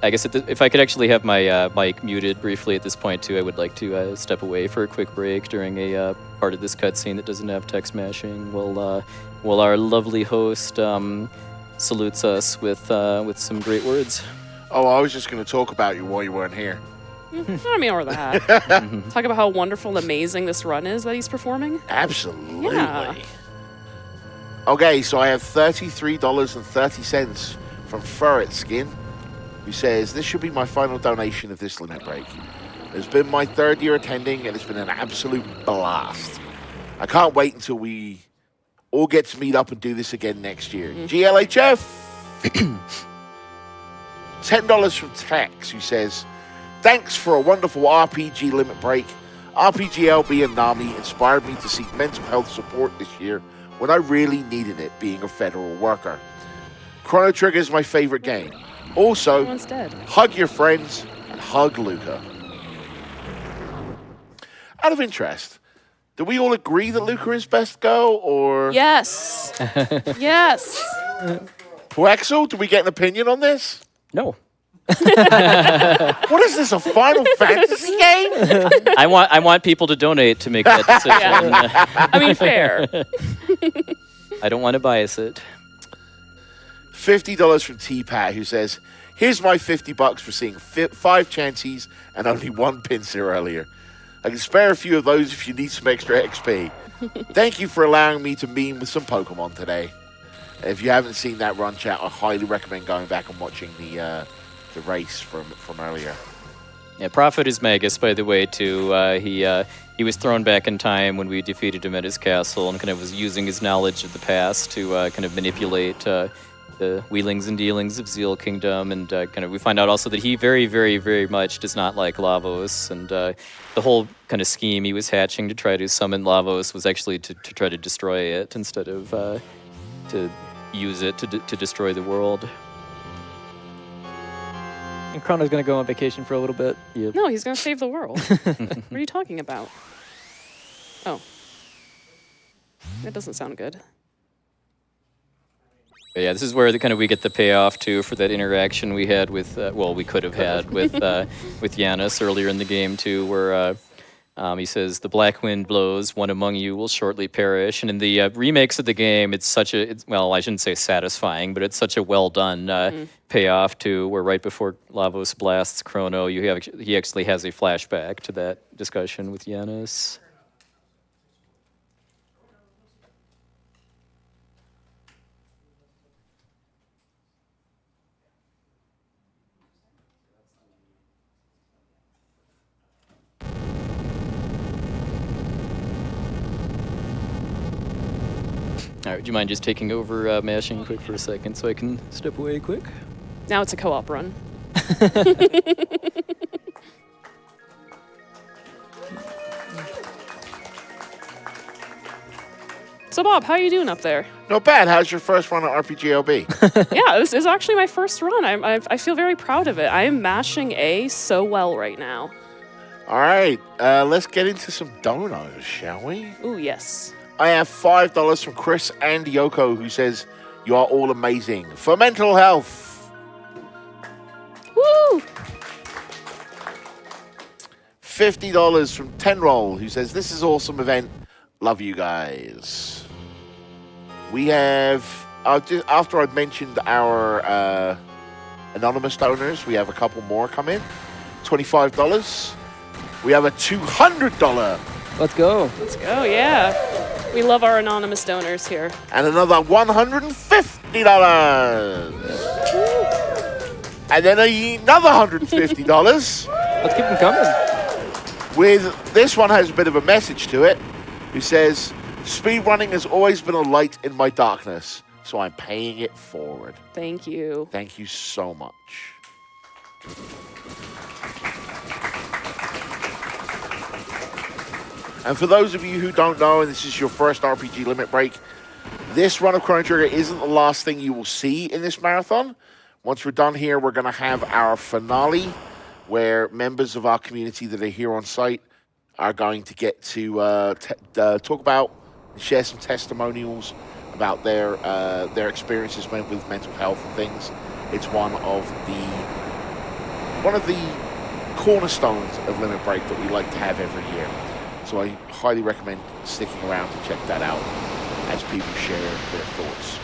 I guess if I could actually have my mic muted briefly at this point too, I would like to step away for a quick break during a part of this cutscene that doesn't have text mashing, while our lovely host salutes us with some great words. Oh, I was just going to talk about you while you weren't here. I mean, or that. Talk about how wonderful and amazing this run is that he's performing. Absolutely. Yeah. Okay, so I have $33.30 from Ferret Skin, who says, this should be my final donation of this limit break. It's been my 3rd year attending, and it's been an absolute blast. I can't wait until we all get to meet up and do this again next year. GLHF! $10 from Tex, who says, thanks for a wonderful RPG limit break. RPG LB and NAMI inspired me to seek mental health support this year when I really needed it, being a federal worker. Chrono Trigger is my favorite game. Also, Everyone's dead. hug your friends and hug Luca. Out of interest, do we all agree that Luca is best girl, or... Yes. Yes. Puwexil, do we get an opinion on this? No. What is this, a Final Fantasy game? I want people to donate to make that decision. I mean, fair. I don't want to bias it. $50 from T-Pat, who says, here's my $50 for seeing 5 chances and only 1 pincer earlier. I can spare a few of those if you need some extra XP. Thank you for allowing me to meme with some Pokemon today. If you haven't seen that run, chat, I highly recommend going back and watching the race from earlier. Yeah, Prophet is Magus, by the way, too. He was thrown back in time when we defeated him at his castle, and kind of was using his knowledge of the past to kind of manipulate the wheelings and dealings of Zeal Kingdom, and we find out also that he very, very, very much does not like Lavos, and the whole kind of scheme he was hatching to try to summon Lavos was actually to try to destroy it instead of to use it to destroy the world. And Chrono's going to go on vacation for a little bit. Yep. No, he's going to save the world. What are you talking about? Oh. That doesn't sound good. But yeah, this is where we get the payoff too for that interaction we had with we could have had with Yanis earlier in the game too, where he says the black wind blows, one among you will shortly perish. And in the remakes of the game, I shouldn't say satisfying, but it's such a well done payoff too, where right before Lavos blasts Chrono, he actually has a flashback to that discussion with Yanis. All right, would you mind just taking over mashing quick for a second so I can step away quick? Now it's a co-op run. So Bob, how are you doing up there? Not bad. How's your first run at RPGLB? Yeah, this is actually my first run. I feel very proud of it. I am mashing A so well right now. All right, let's get into some donos, shall we? Ooh, yes. I have $5 from Chris and Yoko, who says, you are all amazing. For mental health. Woo! $50 from Tenroll, who says, this is awesome event. Love you guys. We have, after I've mentioned our anonymous donors, we have a couple more come in. $25. We have a $200. Let's go. Let's go, yeah. We love our anonymous donors here. And another $150. And then another $150. Let's keep them coming. With this one has a bit of a message to it, who says, speedrunning has always been a light in my darkness, so I'm paying it forward. Thank you. Thank you so much. And for those of you who don't know, and this is your first RPG limit break, this run of Chrono Trigger isn't the last thing you will see in this marathon. Once we're done here, we're going to have our finale where members of our community that are here on site are going to get to talk about and share some testimonials about their experiences with mental health and things. It's one of the cornerstones of Limit Break that we like to have every year. So I highly recommend sticking around to check that out as people share their thoughts.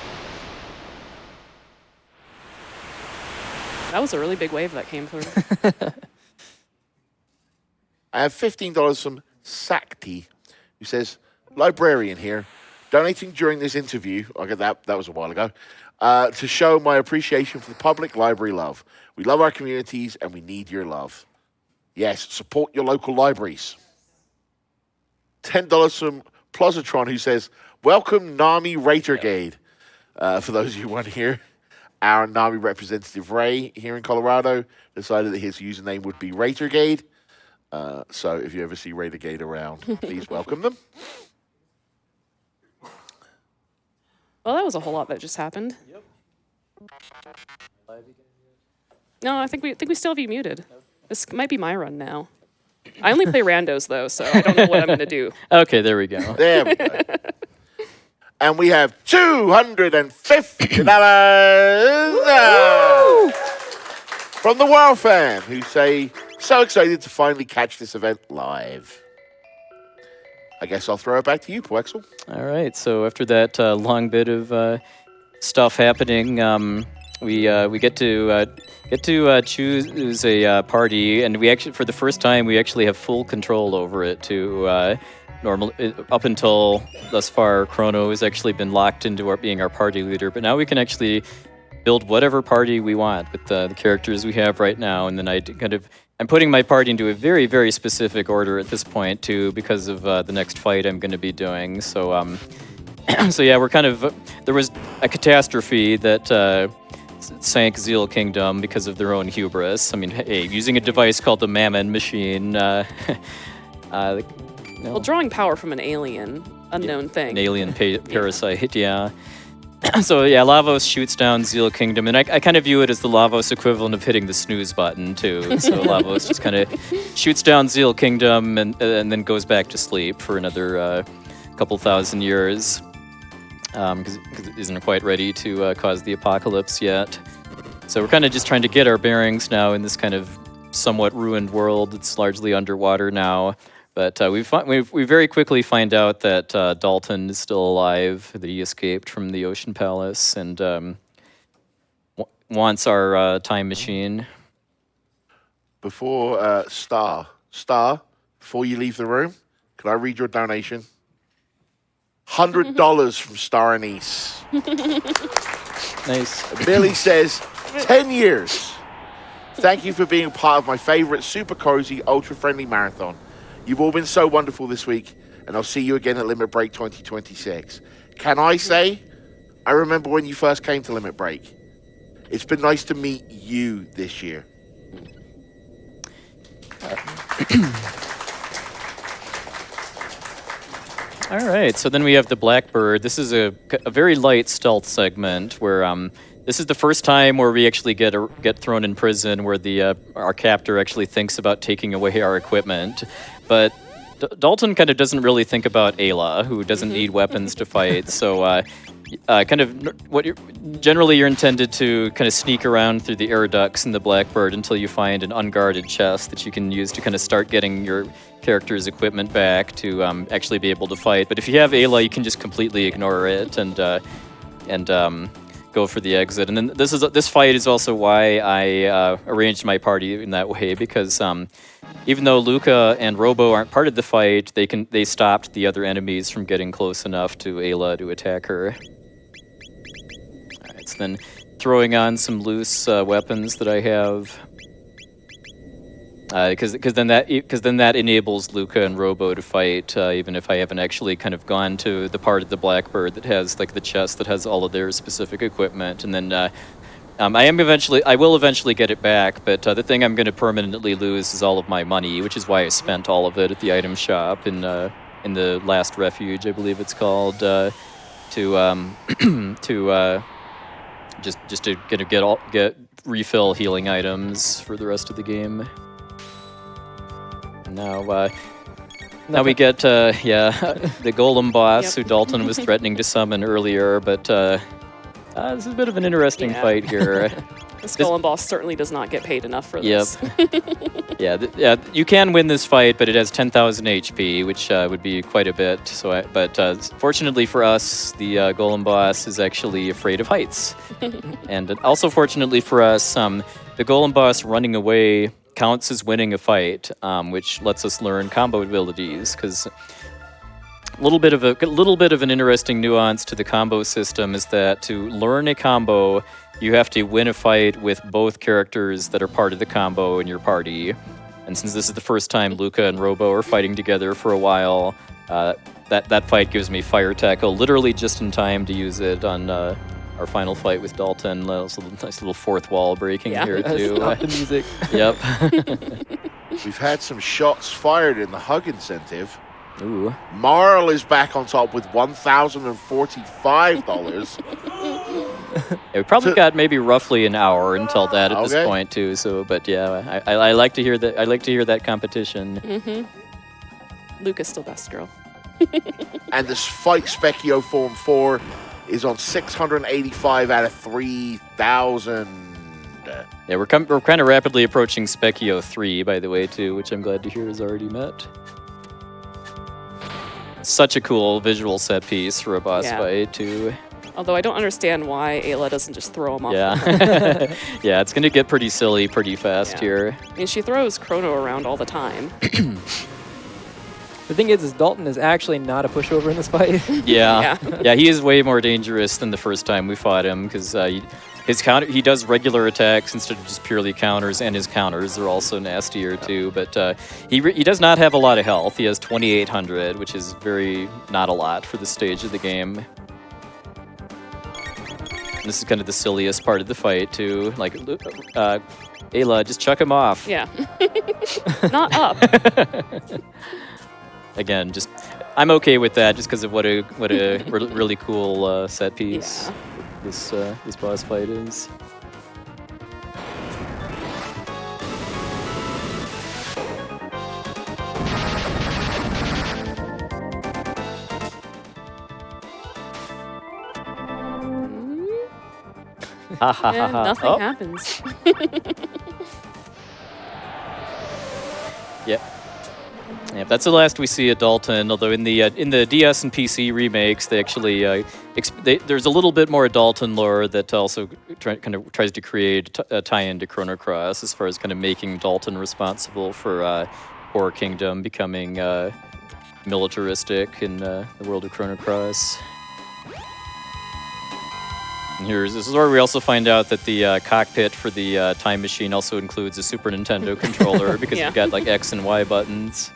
That was a really big wave that came through. I have $15 from Sakti, who says, librarian here, donating during this interview, I get that was a while ago, to show my appreciation for the public library love. We love our communities and we need your love. Yes, support your local libraries. $10 from Plozatron, who says, welcome Nami Ratergade. For those of you who weren't here, our Nami representative Ray here in Colorado decided that his username would be Ratergade. So if you ever see Ratergade around, please welcome them. Well, that was a whole lot that just happened. Yep. No, I think we still have you muted. This might be my run now. I only play randos though, so I don't know what I'm gonna do. Okay, there we go. There we go. And we have $250 from the World Fan, who say, so excited to finally catch this event live. I guess I'll throw it back to you, puwexil. All right. So after that long bit of stuff happening, we get to choose a party, and we actually, for the first time, we actually have full control over it. Up until thus far, Chrono has actually been locked into being our party leader, but now we can actually build whatever party we want with the characters we have right now, and then I'm putting my party into a very, very specific order at this point too, because of the next fight I'm going to be doing. So, so yeah, there was a catastrophe that sank Zeal Kingdom because of their own hubris. I mean, hey, using a device called the Mammon Machine. Well, drawing power from an alien, unknown thing. An alien parasite, yeah. So yeah, Lavos shoots down Zeal Kingdom, and I kind of view it as the Lavos equivalent of hitting the snooze button too. So Lavos just kind of shoots down Zeal Kingdom and then goes back to sleep for another couple thousand years, because it isn't quite ready to cause the apocalypse yet. So we're kind of just trying to get our bearings now in this kind of somewhat ruined world that's largely underwater now. But we very quickly find out that Dalton is still alive, that he escaped from the Ocean Palace and wants our time machine. Before Star, before you leave the room, can I read your donation? $100 from Star Anise. Nice. Billy says, 10 years. Thank you for being part of my favorite super cozy, ultra-friendly marathon. You've all been so wonderful this week, and I'll see you again at Limit Break 2026. Can I say, I remember when you first came to Limit Break. It's been nice to meet you this year. All right, so then we have the Blackbird. This is a very light stealth segment where this is the first time where we actually get thrown in prison, where our captor actually thinks about taking away our equipment. But Dalton kind of doesn't really think about Ayla, who doesn't need weapons to fight. So generally you're intended to kind of sneak around through the air ducts in the Blackbird until you find an unguarded chest that you can use to kind of start getting your character's equipment back to actually be able to fight. But if you have Ayla, you can just completely ignore it and go for the exit. And then this fight is also why I arranged my party in that way, because even though Luca and Robo aren't part of the fight, they stopped the other enemies from getting close enough to Ayla to attack her. All right, so then throwing on some loose weapons that I have, because then that enables Luca and Robo to fight, even if I haven't actually kind of gone to the part of the Blackbird that has like the chest that has all of their specific equipment. And then I will eventually get it back, but the thing I'm going to permanently lose is all of my money, which is why I spent all of it at the item shop in the Last Refuge, I believe it's called, just to get refill healing items for the rest of the game. Now we get, the golem boss who Dalton was threatening to summon earlier, but this is a bit of an interesting fight here. The Golem boss certainly does not get paid enough for this. Yeah, you can win this fight, but it has 10,000 HP, which would be quite a bit. But fortunately for us, the golem boss is actually afraid of heights. And also fortunately for us, the golem boss running away counts as winning a fight, which lets us learn combo abilities. Because a little bit of an interesting nuance to the combo system is that to learn a combo, you have to win a fight with both characters that are part of the combo in your party. And since this is the first time Luca and Robo are fighting together for a while, that fight gives me Fire Tackle literally just in time to use it on our final fight with Dalton. Nice little fourth wall breaking here too. Stop the music. Yep. We've had some shots fired in the hug incentive. Ooh. Marl is back on top with $1,045. We probably got maybe roughly an hour until that at this point too. So, but yeah, I like to hear that. I like to hear that competition. Luca's still best girl. And this fight, Spekkio Form 4, is on 685 out of 3,000. Yeah, we're kind of rapidly approaching Spekkio 3, by the way, too, which I'm glad to hear is already met. Such a cool visual set piece for a boss fight, too. Although I don't understand why Ayla doesn't just throw him off. Yeah, yeah, it's going to get pretty silly pretty fast here. I mean, she throws Chrono around all the time. The thing is Dalton is actually not a pushover in this fight. Yeah, he is way more dangerous than the first time we fought him because he does regular attacks instead of just purely counters, and his counters are also nastier too. But he does not have a lot of health. He has 2,800, which is not a lot for the stage of the game. And this is kind of the silliest part of the fight too. Like, Ayla, just chuck him off. Yeah, not up. Again, I'm okay with that just because of what a really cool set piece this boss fight is. And nothing happens. Yeah, that's the last we see of Dalton. Although in the DS and PC remakes, they actually there's a little bit more Dalton lore that also tries to create a tie-in to Chrono Cross as far as kind of making Dalton responsible for Horror Kingdom becoming militaristic in the world of Chrono Cross. And this is where we also find out that the cockpit for the time machine also includes a Super Nintendo controller because you've got like X and Y buttons.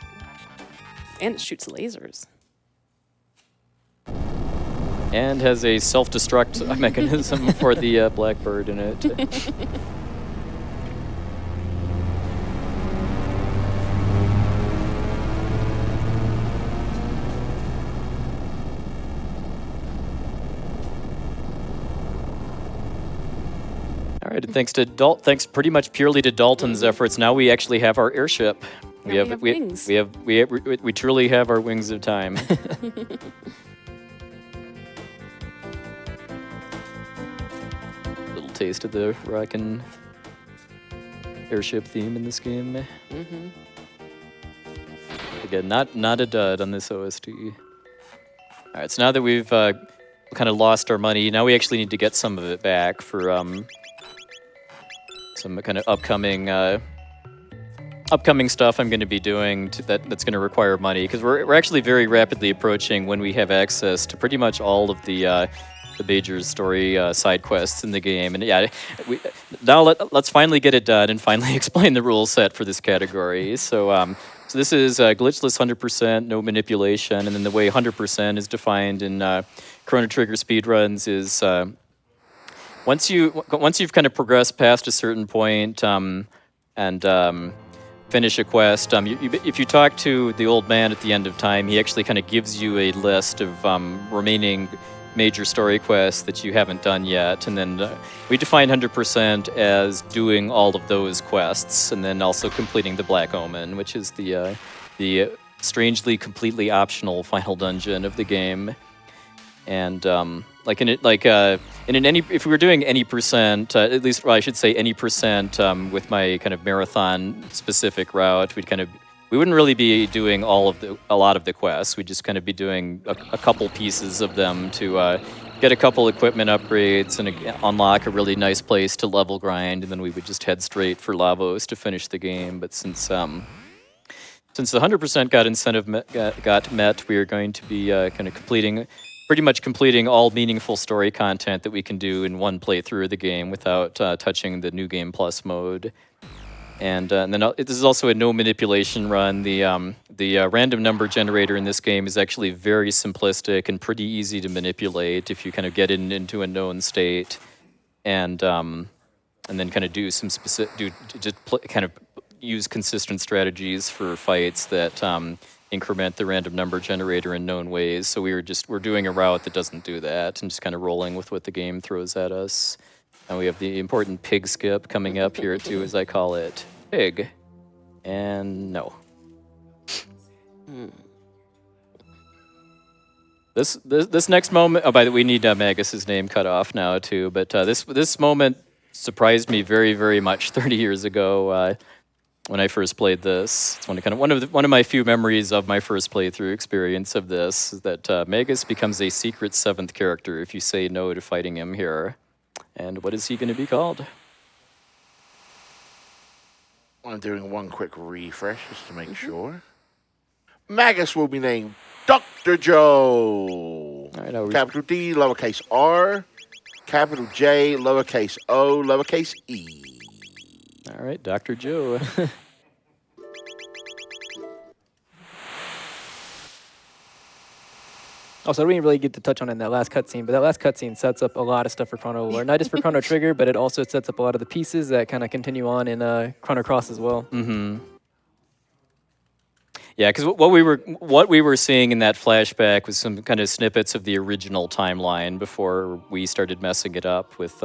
And it shoots lasers. And has a self-destruct mechanism for the Blackbird in it. All right, and thanks pretty much purely to Dalton's efforts, now we actually have our airship. We have wings. We truly have our wings of time. Little taste of the rockin' airship theme in this game. Again, not a dud on this OST. All right, so now that we've kind of lost our money, now we actually need to get some of it back for some kind of upcoming stuff I'm going to be doing that's going to require money, because we're actually very rapidly approaching when we have access to pretty much all of the Major's story side quests in the game. And yeah, now let's finally get it done and finally explain the rule set for this category. So this is glitchless 100%, no manipulation, and then the way 100% is defined in Chrono Trigger speedruns is once you've kind of progressed past a certain point and finish a quest, if you talk to the old man at the end of time, he actually kind of gives you a list of remaining major story quests that you haven't done yet. And then we define 100% as doing all of those quests, and then also completing the Black Omen, which is the strangely completely optional final dungeon of the game. And if we were doing any percent, at least, well, I should say any percent with my kind of marathon specific route, we wouldn't really be doing a lot of the quests. We'd just kind of be doing a couple pieces of them to get a couple equipment upgrades and unlock a really nice place to level grind, and then we would just head straight for Lavos to finish the game. But since the 100% got met, we are going to be kind of pretty much completing all meaningful story content that we can do in one playthrough of the game without touching the New Game Plus mode. And then this is also a no manipulation run. The random number generator in this game is actually very simplistic and pretty easy to manipulate if you kind of get into a known state, and then kind of do some kind of use consistent strategies for fights that increment the random number generator in known ways. So we're doing a route that doesn't do that, and just kind of rolling with what the game throws at us. And we have the important pig skip coming up here too, as I call it. Pig. And no. This next moment, by the way, we need Magus's name cut off now too, but this moment surprised me very, very much 30 years ago when I first played this. It's one of my few memories of my first playthrough experience of this, is that Magus becomes a secret 7th character if you say no to fighting him here. And what is he going to be called? I'm doing one quick refresh just to make sure. Magus will be named Dr. Joe. All right, capital D, lowercase r, capital J, lowercase o, lowercase e. All right, Dr. Joe. Also, we didn't really get to touch on it in that last cutscene, but that last cutscene sets up a lot of stuff for Chrono Lore. Not just for Chrono Trigger, but it also sets up a lot of the pieces that kind of continue on in Chrono Cross as well. Mm-hmm. Yeah, because what we were seeing in that flashback was some kind of snippets of the original timeline before we started messing it up with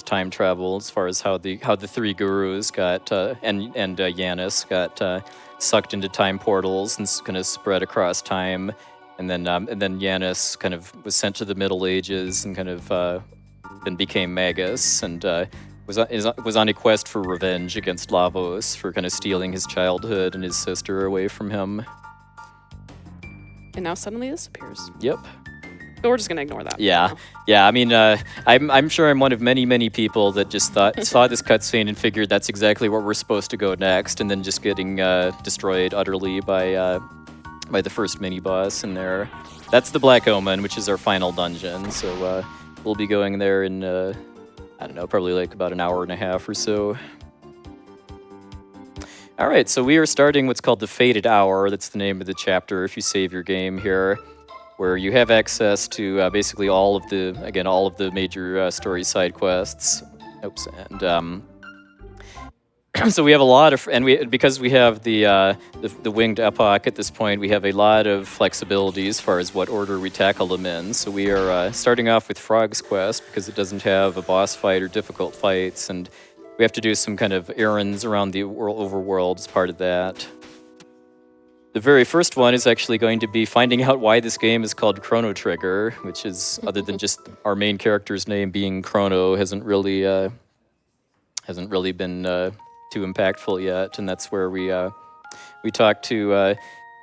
time travel, as far as how the 3 gurus got and Yanis got sucked into time portals and kind of spread across time. And then Yanis kind of was sent to the Middle Ages and kind of then became Magus, and was on a quest for revenge against Lavos for kind of stealing his childhood and his sister away from him. And now suddenly this appears. Yep. But we're just gonna ignore that. Yeah, yeah. I mean, I'm sure I'm one of many people that just saw this cutscene and figured that's exactly where we're supposed to go next, and then just getting destroyed utterly by the first mini boss in there. That's the Black Omen, which is our final dungeon. So we'll be going there in I don't know, probably like about an hour and a half or so. All right, so we are starting what's called the Fated Hour. That's the name of the chapter if you save your game here, where you have access to basically all of the major story side quests. Oops, and so we have a lot of, because we have the winged epoch at this point, we have a lot of flexibility as far as what order we tackle them in. So we are starting off with Frog's Quest because it doesn't have a boss fight or difficult fights, and we have to do some kind of errands around the overworld as part of that. The very first one is actually going to be finding out why this game is called Chrono Trigger, which is, other than just our main character's name being Chrono, hasn't really been too impactful yet. And that's where we talk to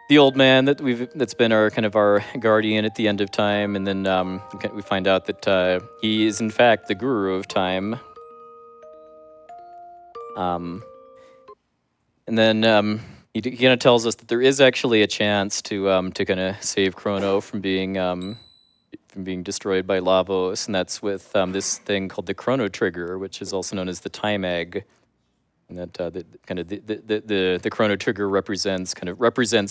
the old man that's been our guardian at the end of time, and then we find out that he is in fact the guru of time. And then he kind of tells us that there is actually a chance to kind of save Chrono from being destroyed by Lavos, and that's with this thing called the Chrono Trigger, which is also known as the Time Egg. And that the Chrono Trigger represents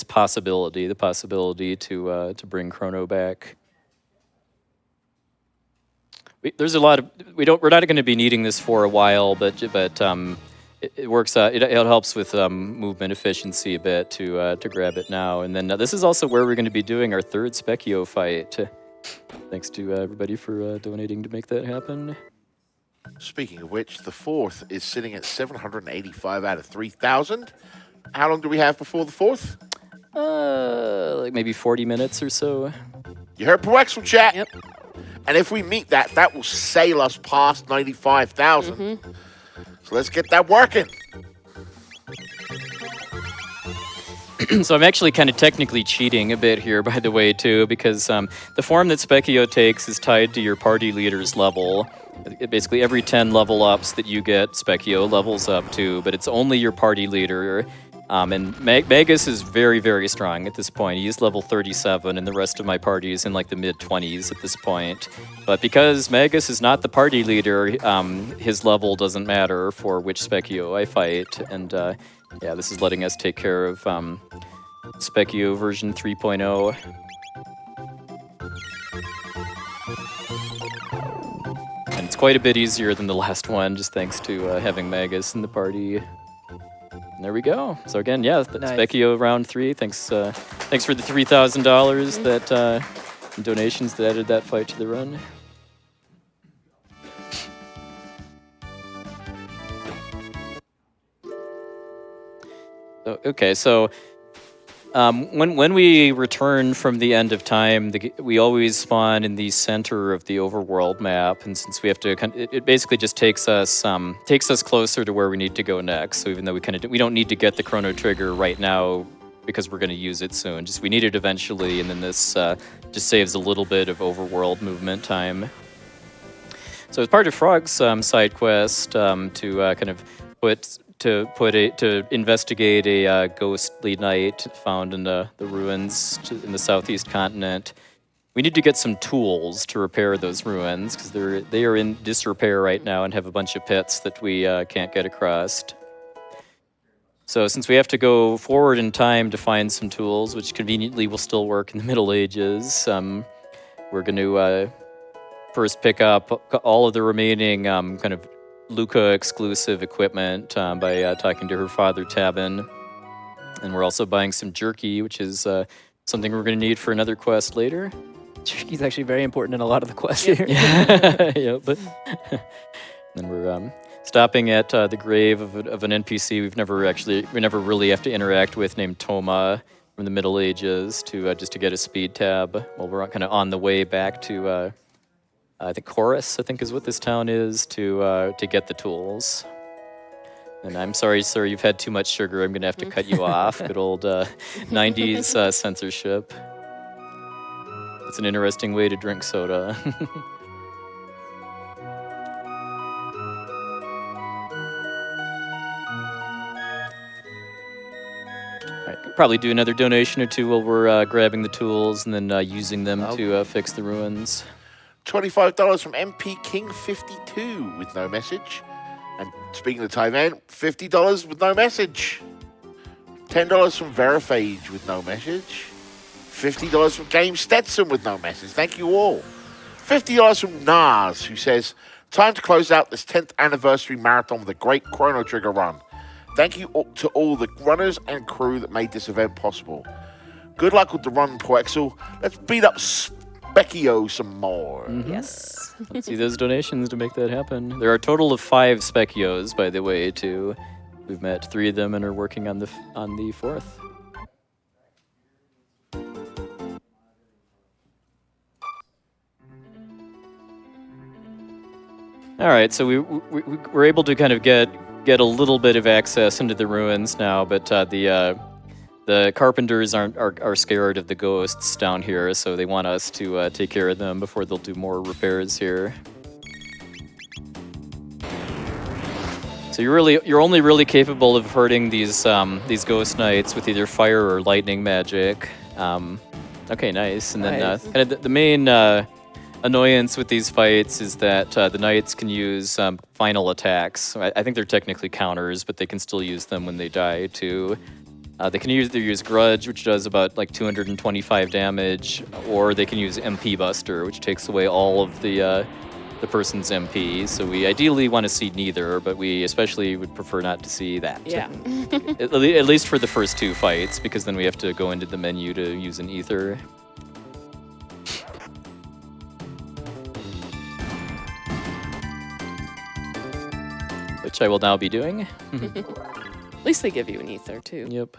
possibility, the possibility to bring Chrono back. There's a lot of we're not going to be needing this for a while, but it works out. It helps with movement efficiency a bit to grab it now. And then this is also where we're going to be doing our third Spekkio fight. Thanks to everybody for donating to make that happen. Speaking of which, the fourth is sitting at 785 out of 3,000. How long do we have before the fourth? Like maybe 40 minutes or so. You heard puwexil, chat. Yep. And if we meet that, that will sail us past 95,000. So let's get that working. So I'm actually kind of technically cheating a bit here, by the way, too, because the form that Spekkio takes is tied to your party leader's level. Basically, every 10 level ups that you get, Spekkio levels up to, but it's only your party leader. And Magus is very, very strong at this point. He's level 37, and the rest of my party is in like the mid-20s at this point. But because Magus is not the party leader, his level doesn't matter for which Spekkio I fight. And yeah, this is letting us take care of Spekkio version 3.0. And it's quite a bit easier than the last one, just thanks to having Magus in the party. And there we go. So again, yeah, that's Nice. Spekkio round 3. Thanks for the $3,000 that donations that added that fight to the run. Okay, so when we return from the end of time, we always spawn in the center of the overworld map, and since we have to, it basically just takes us closer to where we need to go next. So even though we don't need to get the Chrono Trigger right now because we're going to use it soon, just we need it eventually, and then this just saves a little bit of overworld movement time. So as part of Frog's side quest to investigate a ghostly knight found in the ruins in the southeast continent, we need to get some tools to repair those ruins because they are in disrepair right now and have a bunch of pits that we can't get across. So since we have to go forward in time to find some tools, which conveniently will still work in the Middle Ages, we're going to first pick up all of the remaining kind of Luca exclusive equipment by talking to her father Tabin, and we're also buying some jerky, which is something we're going to need for another quest later. Jerky's actually very important in a lot of the quests here. Yeah, but then we're stopping at the grave of an NPC we never really have to interact with, named Toma from the Middle Ages, to just to get a speed tab while we're kind of on the way back to. I think Chorus, I think, is what this town is, to get the tools. And I'm sorry, sir, you've had too much sugar. I'm going to have to cut you off. Good old 90s censorship. It's an interesting way to drink soda. All right, could probably do another donation or two while we're grabbing the tools and then using them to fix the ruins. $25 from MP King 52 with no message. And speaking of Taiwan, $50 with no message. $10 from Veriphage with no message. $50 from Game Stetson with no message. Thank you all. $50 from Nas, who says, time to close out this 10th anniversary marathon with a great Chrono Trigger run. Thank you to all the runners and crew that made this event possible. Good luck with the run, puwexil. Let's beat up Spekkio some more. Yes. Let's see those donations to make that happen. There are a total of 5 Spekkios, by the way, too. We've met 3 of them and are working on the 4th. All right, so we're able to kind of get a little bit of access into the ruins now, but the carpenters are scared of the ghosts down here, so they want us to take care of them before they'll do more repairs here. So you're only really capable of hurting these ghost knights with either fire or lightning magic. Okay, nice. And then kind of the main annoyance with these fights is that the knights can use final attacks. I think they're technically counters, but they can still use them when they die too. They can either use Grudge, which does about like 225 damage, or they can use MP Buster, which takes away all of the person's MP. So we ideally want to see neither, but we especially would prefer not to see that. Yeah. At least for the first 2 fights, because then we have to go into the menu to use an ether. which I will now be doing. At least they give you an ether too. Yep.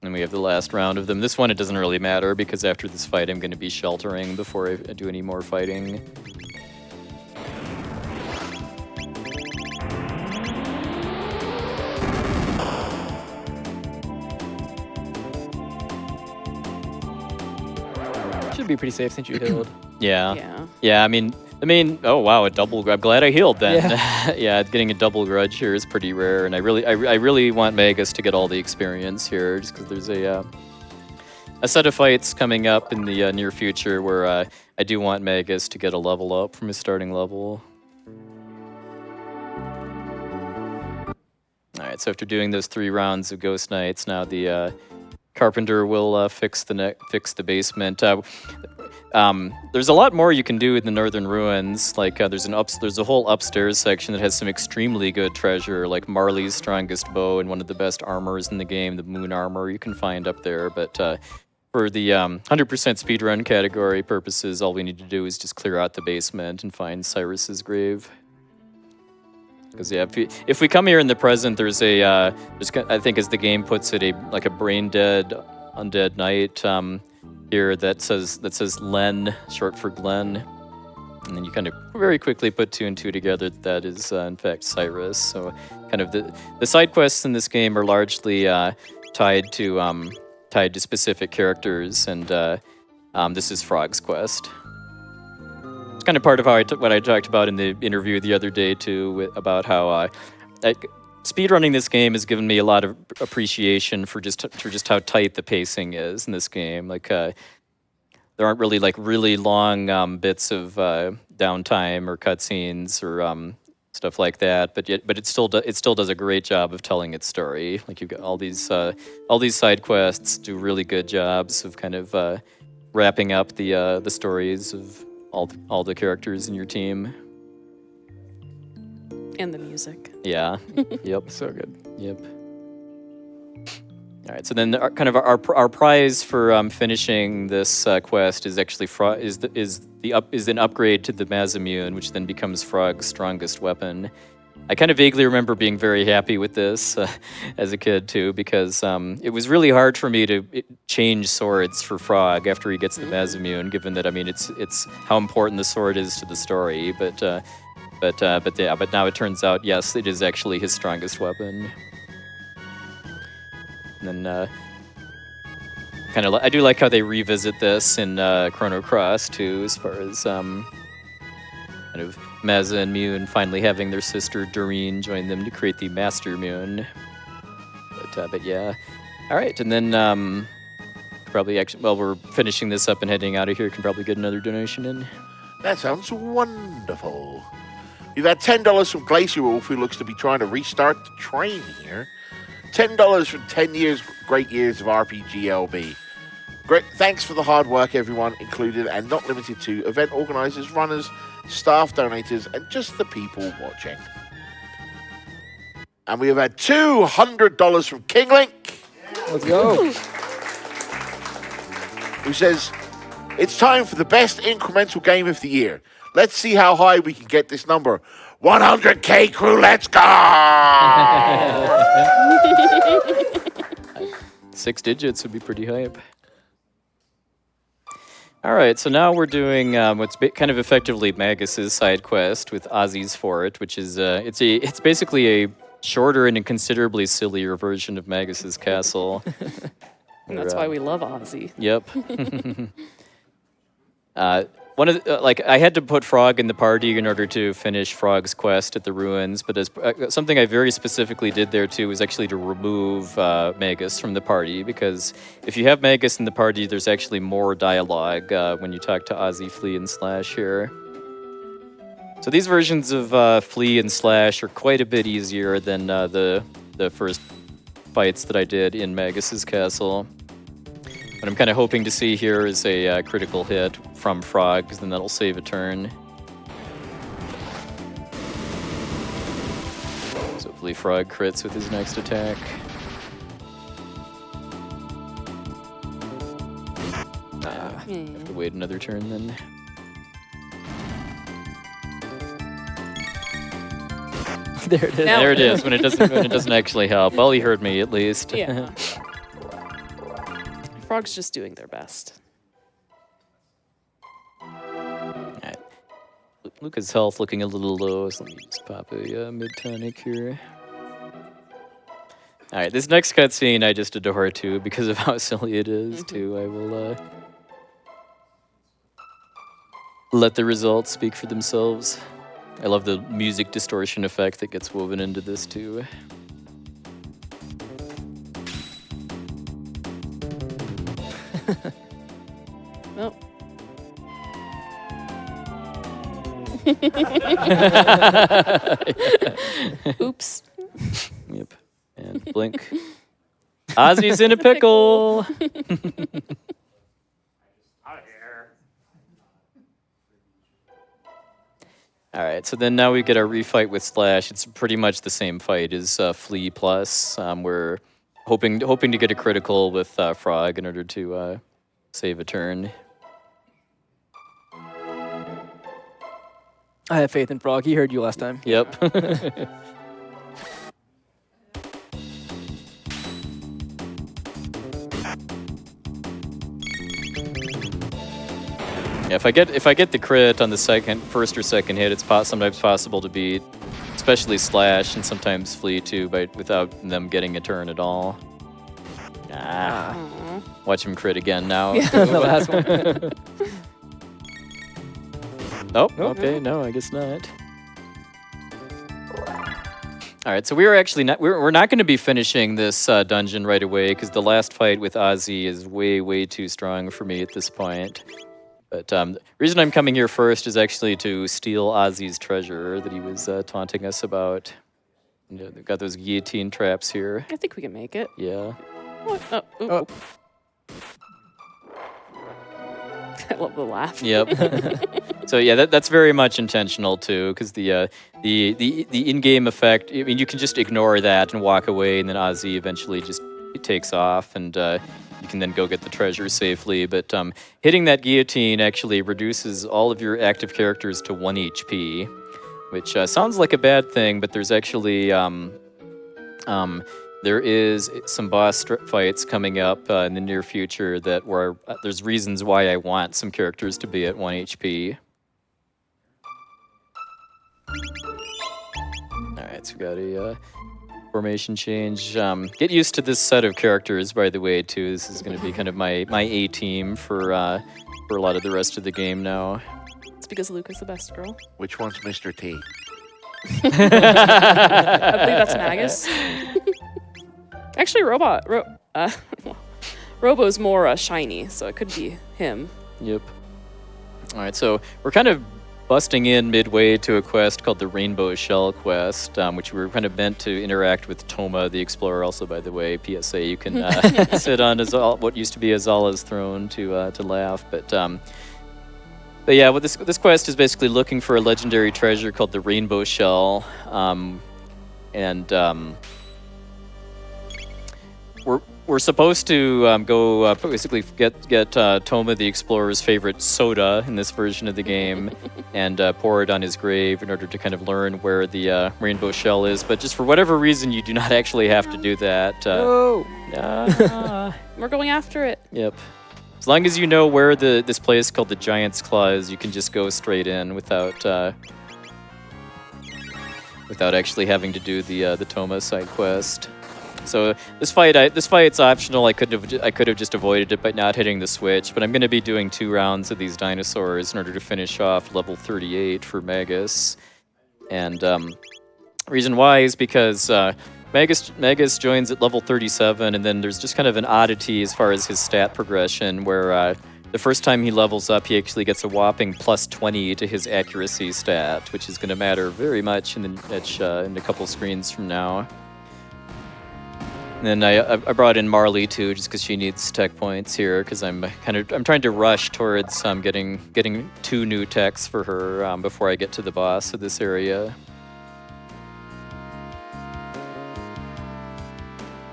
And we have the last round of them. This one, it doesn't really matter because after this fight, I'm going to be sheltering before I do any more fighting. Should be pretty safe since you healed. Yeah. Yeah. Yeah, I mean, oh wow, a double. I'm glad I healed then. Yeah. Yeah, getting a double grudge here is pretty rare, and I really want Magus to get all the experience here, just because there's a set of fights coming up in the near future where I do want Magus to get a level up from his starting level. All right, so after doing those 3 rounds of Ghost Knights, now the Carpenter will fix the basement. There's a lot more you can do in the Northern Ruins. Like there's a whole upstairs section that has some extremely good treasure, like Marley's strongest bow and one of the best armors in the game, the Moon Armor you can find up there. But for the 100% speedrun category purposes, all we need to do is just clear out the basement and find Cyrus's grave. Because yeah, if we come here in the present, there's I think as the game puts it, like a brain dead undead knight here that says Len, short for Glenn, and then you kind of very quickly put 2 and 2 together. That is in fact Cyrus. So kind of the side quests in this game are largely tied to specific characters, and this is Frog's quest. It's kind of part of how what I talked about in the interview the other day too, about how speedrunning this game has given me a lot of appreciation for just how tight the pacing is in this game. Like there aren't really really long bits of downtime or cutscenes or stuff like that, but it still does a great job of telling its story. Like you've got all these side quests do really good jobs of kind of wrapping up the stories of all the characters in your team. And the music. Yeah. Yep. So good. Yep. All right. So then, our prize for finishing this quest is actually an upgrade to the Mazimune, which then becomes Frog's strongest weapon. I kind of vaguely remember being very happy with this as a kid too, because it was really hard for me to change swords for Frog after he gets the Mazimune, given that it's how important the sword is to the story, but now it turns out, yes, it is actually his strongest weapon. And then, I do like how they revisit this in Chrono Cross too, as far as kind of Mazza and Mune finally having their sister Doreen join them to create the Master Mune. But yeah, all right, and then probably while we're finishing this up and heading out of here, can probably get another donation in. That sounds wonderful. We've had $10 from Glacier Wolf, who looks to be trying to restart the train here. $10 from 10 years, great years of RPG LB. Great, thanks for the hard work, everyone, included and not limited to event organizers, runners, staff donators, and just the people watching. And we have had $200 from Kinglink. Let's go. Who says, it's time for the best incremental game of the year. Let's see how high we can get this number. 100K crew, let's go! 6 digits would be pretty hype. All right, so now we're doing what's kind of effectively Magus's side quest with Ozzy's Fort, which is it's basically a shorter and a considerably sillier version of Magus's castle. And that's why we love Ozzy. Yep. One of the, I had to put Frog in the party in order to finish Frog's quest at the ruins, but as something I very specifically did there too was actually to remove Magus from the party, because if you have Magus in the party, there's actually more dialogue when you talk to Ozzy, Flea, and Slash here. So these versions of Flea and Slash are quite a bit easier than the first fights that I did in Magus's castle. What I'm kind of hoping to see here is a critical hit from Frog, because then that'll save a turn. So hopefully Frog crits with his next attack. Have to wait another turn then. There it is. Now- There it is. When it doesn't actually help. Well, he heard me at least. Yeah. Frogs just doing their best. Alright. Luca's health looking a little low, so let me just pop a mid tonic here. Alright, this next cutscene I just adore too because of how silly it is too. I will let the results speak for themselves. I love the music distortion effect that gets woven into this too. Oh. Oops. Yep. And blink. Ozzy's in a pickle. All right, so then now we get our refight with Slash. It's pretty much the same fight as Flea Plus. We're hoping to get a critical with Frog in order to save a turn. I have faith in Frog. He heard you last time. Yep. Yeah, if I get the crit on the first or second hit, it's sometimes possible to beat, especially Slash and sometimes Flea too, without them getting a turn at all. Ah, watch him crit again now. The last one. Oh, okay, no, I guess not. All right, so we are actually not. We're not going to be finishing this dungeon right away because the last fight with Ozzy is way too strong for me at this point. But the reason I'm coming here first is actually to steal Ozzy's treasure that he was taunting us about. You know, they've got those guillotine traps here. I think we can make it. Yeah. What? Oh, ooh. Oh. I love the laugh. Yep. So yeah, that's very much intentional too, because the in-game effect. I mean, you can just ignore that and walk away, and then Ozzy eventually just takes off, and you can then go get the treasure safely. But hitting that guillotine actually reduces all of your active characters to 1 HP, which sounds like a bad thing, but there's actually there is some boss fights coming up in the near future there's reasons why I want some characters to be at 1 HP. All right, so we got a formation change. Get used to this set of characters, by the way, too. This is going to be kind of my A team for a lot of the rest of the game now. It's because Luca's the best girl. Which one's Mr. T? I believe that's Magus. Actually, Robo's more shiny, so it could be him. Yep. All right, so we're kind of busting in midway to a quest called the Rainbow Shell quest, which we were kind of meant to interact with Toma the Explorer. Also, by the way, PSA, you can sit on what used to be Azala's throne to laugh. But yeah, well, this quest is basically looking for a legendary treasure called the Rainbow Shell, We're supposed to go basically get Toma the Explorer's favorite soda in this version of the game and pour it on his grave in order to kind of learn where the rainbow shell is. But just for whatever reason, you do not actually have to do that. We're going after it. Yep. As long as you know where this place called the Giant's Claw is, you can just go straight in without actually having to do the Toma side quest. So this fight's optional. I could have just avoided it by not hitting the switch, but I'm going to be doing 2 rounds of these dinosaurs in order to finish off level 38 for Magus. And reason why is because Magus joins at level 37, and then there's just kind of an oddity as far as his stat progression, where the first time he levels up, he actually gets a whopping plus 20 to his accuracy stat, which is going to matter very much in a couple screens from now. And then I brought in Marley too, just because she needs tech points here, because I'm trying to rush towards getting 2 new techs for her before I get to the boss of this area.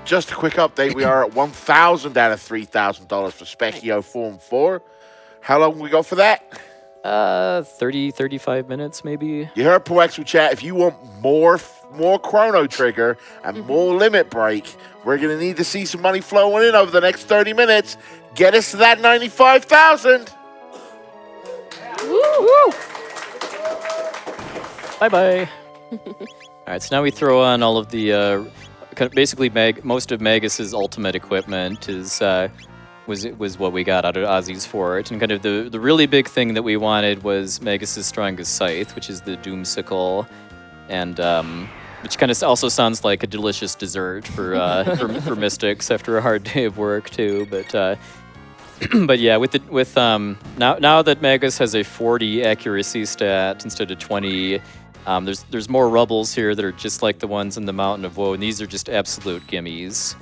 just a quick update. We are at $1,000 out of $3,000 for Spekkio Form 4. How long we got for that? 30, 35 minutes maybe. You heard puwexil chat. If you want more Chrono Trigger and more Limit Break, we're going to need to see some money flowing in over the next 30 minutes. Get us to that 95,000. Woo! Bye-bye. All right, so now we throw on all of the, basically most of Magus's ultimate equipment was what we got out of Ozzy's Fort. And kind of the really big thing that we wanted was Magus's strongest scythe, which is the Doomsicle, and which kind of also sounds like a delicious dessert for mystics after a hard day of work too. But but yeah, now that Magus has a 40 accuracy stat instead of 20. There's more rubbles here that are just like the ones in the Mountain of Woe, and these are just absolute gimmies.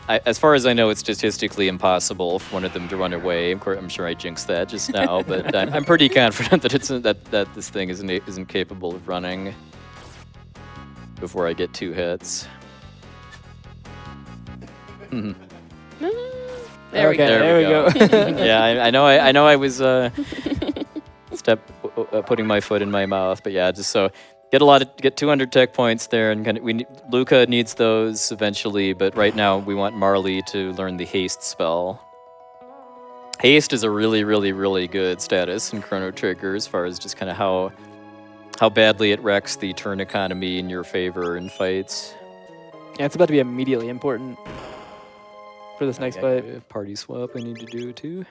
As far as I know, it's statistically impossible for one of them to run away. Of course, I'm sure I jinxed that just now, but I'm pretty confident that this thing isn't capable of running before I get 2 hits. There we go. There we go. Yeah, I know I was putting my foot in my mouth, but yeah, just so get 200 tech points there, and Luca needs those eventually, but right now we want Marley to learn the haste spell. Haste is a really, really, really good status in Chrono Trigger as far as just kind of how badly it wrecks the turn economy in your favor in fights. Yeah, it's about to be immediately important for this next fight. Party swap I need to do too.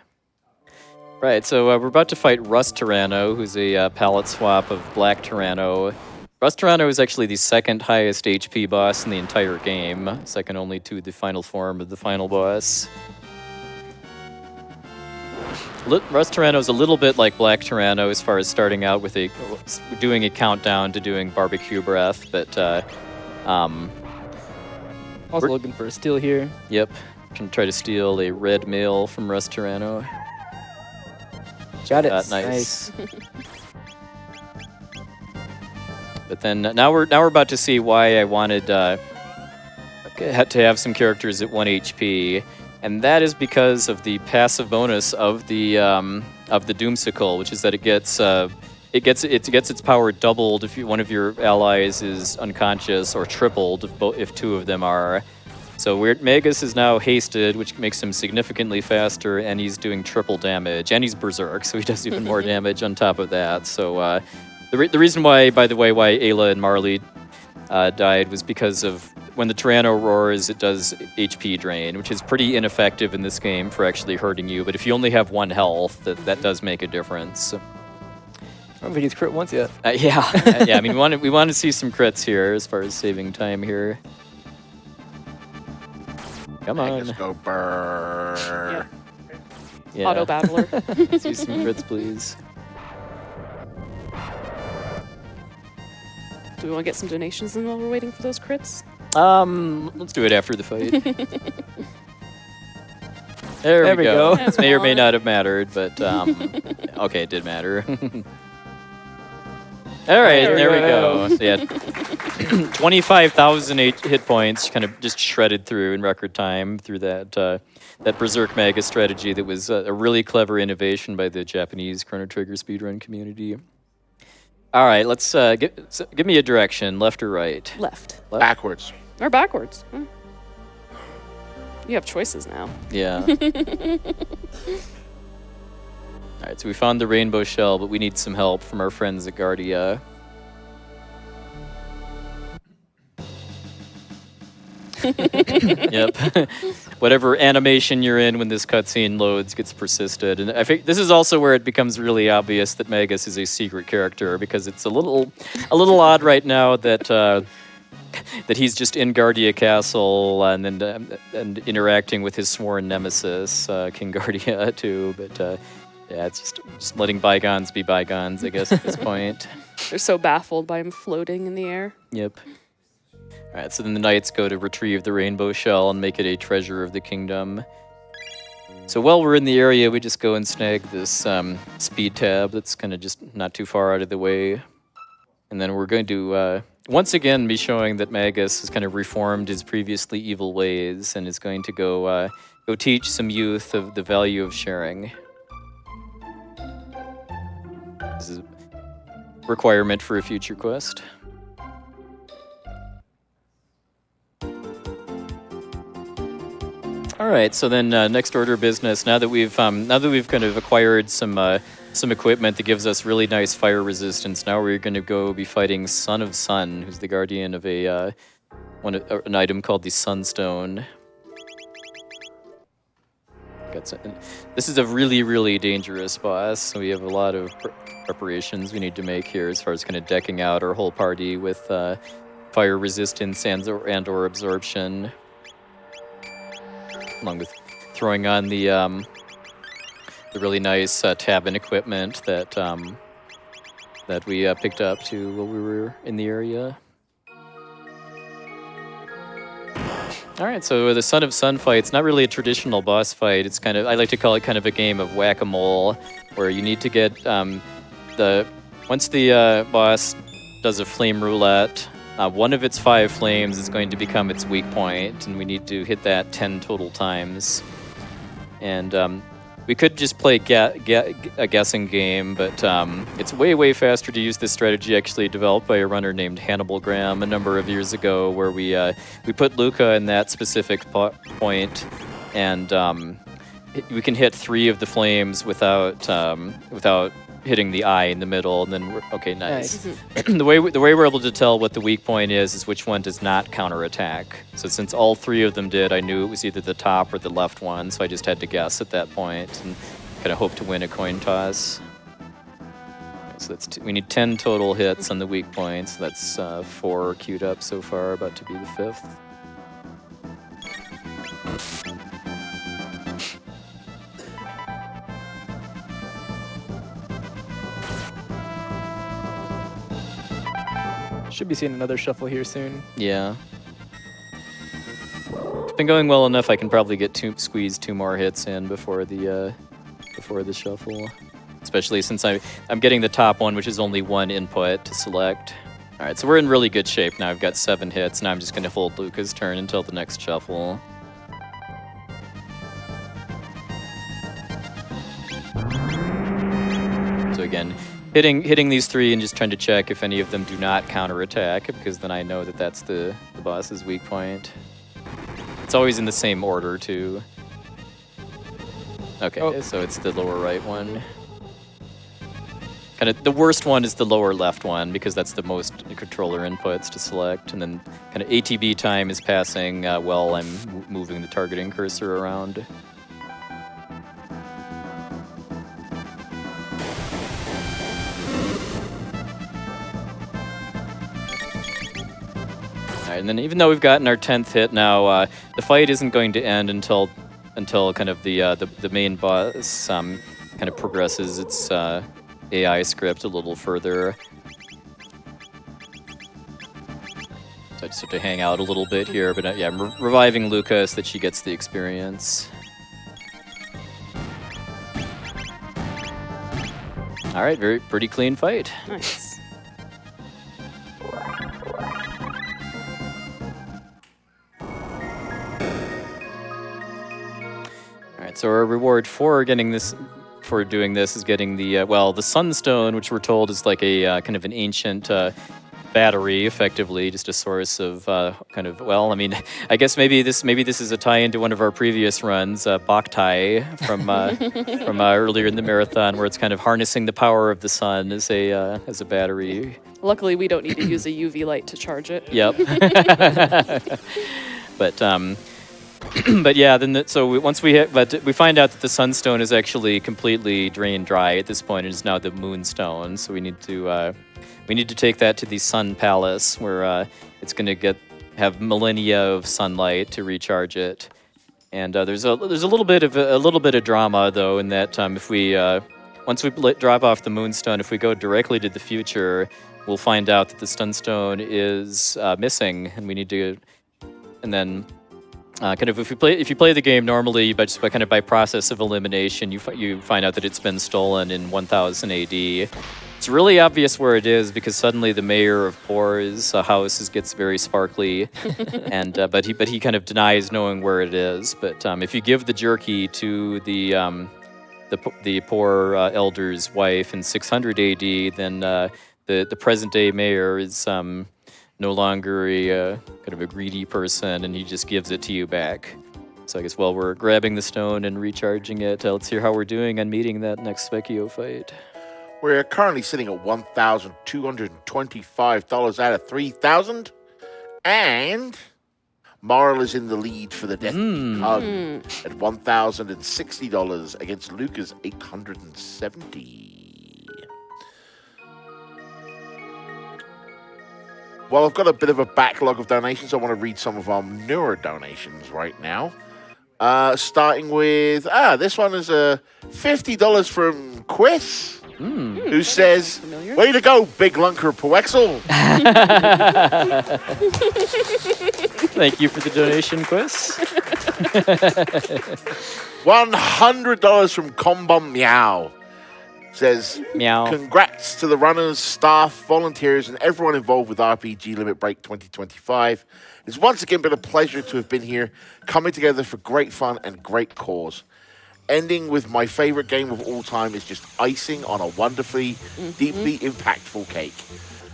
Right, so we're about to fight Rust Tyranno, who's a palette swap of Black Tyranno. Rust Tyranno is actually the 2nd highest HP boss in the entire game, second only to the final form of the final boss. Rust Tyranno is a little bit like Black Tyranno as far as starting out with doing a countdown to doing barbecue breath, but Also looking for a steal here. Yep, can try to steal a red mail from Rust Tyranno. Got it. Nice. But then now we're about to see why I wanted to have some characters at 1 HP, and that is because of the passive bonus of the Doomsicle, which is that it gets its power doubled if one of your allies is unconscious, or tripled if 2 of them are. So Magus is now hasted, which makes him significantly faster, and he's doing triple damage, and he's berserk, so he does even more damage on top of that. So the reason why, by the way, why Ayla and Marley died was because of when the Tyranno roars, it does HP drain, which is pretty ineffective in this game for actually hurting you. But if you only have 1 health, that does make a difference. I don't think he's crit once yet. Yeah, yeah. I mean, we want to see some crits here as far as saving time here. Come on. Let's go burr. Yeah. Auto battler. See some crits, please. Do we want to get some donations in while we're waiting for those crits? Let's do it after the fight. There we go. That's May or may one. not have mattered, but okay, it did matter. All right, there we go. So yeah, 25,000 hit points, kind of just shredded through in record time through that Berserk Magus strategy that was a really clever innovation by the Japanese Chrono Trigger speedrun community. All right, let's give me a direction, left or right? Left. Backwards. Or backwards. You have choices now. Yeah. All right, so we found the rainbow shell, but we need some help from our friends at Guardia. Yep. Whatever animation you're in when this cutscene loads gets persisted. And I think this is also where it becomes really obvious that Magus is a secret character, because it's a little odd right now that that he's just in Guardia Castle and interacting with his sworn nemesis, King Guardia, too. But yeah, it's just letting bygones be bygones, I guess, at this point. They're so baffled by him floating in the air. Yep. All right, so then the knights go to retrieve the rainbow shell and make it a treasure of the kingdom. So while we're in the area, we just go and snag this speed tab that's kind of just not too far out of the way. And then we're going to once again be showing that Magus has kind of reformed his previously evil ways and is going to go teach some youth of the value of sharing. This is a requirement for a future quest. All right, so then next order of business. Now that we've kind of acquired some equipment that gives us really nice fire resistance, now we're going to go be fighting Son of Sun, who's the guardian of an item called the Sunstone. This is a really dangerous boss, so we have a lot of preparations we need to make here as far as kind of decking out our whole party with fire resistance and/or absorption, along with throwing on the really nice Tabin equipment that we picked up to while we were in the area. All right, so the Son of Sun fight's not really a traditional boss fight. It's kind of, I like to call it kind of a game of whack-a-mole, where you need to get once the boss does a flame roulette, one of its 5 flames is going to become its weak point, and we need to hit that 10 total times. And we could just play a guessing game, but it's way faster to use this strategy, actually developed by a runner named Hannibal Graham a number of years ago, where we put Luca in that specific point, and we can hit 3 of the flames without hitting the eye in the middle, and then okay, nice. the way we're able to tell what the weak point is which one does not counterattack. So since all 3 of them did, I knew it was either the top or the left one, so I just had to guess at that point and kind of hope to win a coin toss. So we need 10 total hits on the weak points. That's 4 queued up so far, about to be the 5th. Should be seeing another shuffle here soon. Yeah. It's been going well enough. I can probably squeeze 2 more hits in before the shuffle. Especially since I'm getting the top one, which is only 1 input to select. All right, so we're in really good shape now. I've got 7 hits. Now I'm just going to hold Luca's turn until the next shuffle. So again, hitting these 3 and just trying to check if any of them do not counterattack, because then I know that that's the boss's weak point. It's always in the same order, too. Okay, so it's the lower right one. Kind of the worst one is the lower left one, because that's the most controller inputs to select. And then kind of ATB time is passing while I'm moving the targeting cursor around. And then even though we've gotten our 10th hit now, the fight isn't going to end until kind of the main boss kind of progresses its AI script a little further. So I just have to hang out a little bit here, but yeah, I'm reviving Luca so that she gets the experience. All right, pretty clean fight. Nice. So our reward for doing this is getting the Sunstone, which we're told is like a kind of an ancient battery, effectively just a source of kind of, well, I mean, I guess maybe this is a tie into one of our previous runs, Boktai from earlier in the marathon, where it's kind of harnessing the power of the sun as a battery. Luckily, we don't need to use a UV light to charge it. Yep. But yeah, then we find out that the Sunstone is actually completely drained dry at this point. It is now the Moonstone, so we need to take that to the Sun Palace, where it's going to have millennia of sunlight to recharge it. And there's a little bit of drama though, in that if we once we drop off the Moonstone, if we go directly to the future, we'll find out that the Sunstone is missing, and we need to, and then. Kind of if you play the game normally, but just by process of elimination, you find out that it's been stolen in 1000 AD, It's really obvious where it is because suddenly the mayor of Poor's house gets very sparkly, and but he kind of denies knowing where it is. But if you give the jerky to the poor elder's wife in 600 AD, then the present day mayor is no longer a kind of a greedy person, and he just gives it to you back. So I guess while we're grabbing the stone and recharging it, let's hear how we're doing on meeting that next Spekkio fight. We're currently sitting at $1,225 out of 3,000. And Marl is in the lead for the Death Hug at $1,060 against Luca's $870. Well, I've got a bit of a backlog of donations. I want to read some of our newer donations right now. Starting with, this one is $50 from Quiz. Who says, familiar. "Way to go, big lunker puwexil." Thank you for the donation, Quiz. $100 from Combom Meow. Says, Meow. "Congrats to the runners, staff, volunteers, and everyone involved with RPG Limit Break 2025. It's once again been a pleasure to have been here, coming together for great fun and great cause. Ending with my favorite game of all time is just icing on a wonderfully, deeply impactful cake.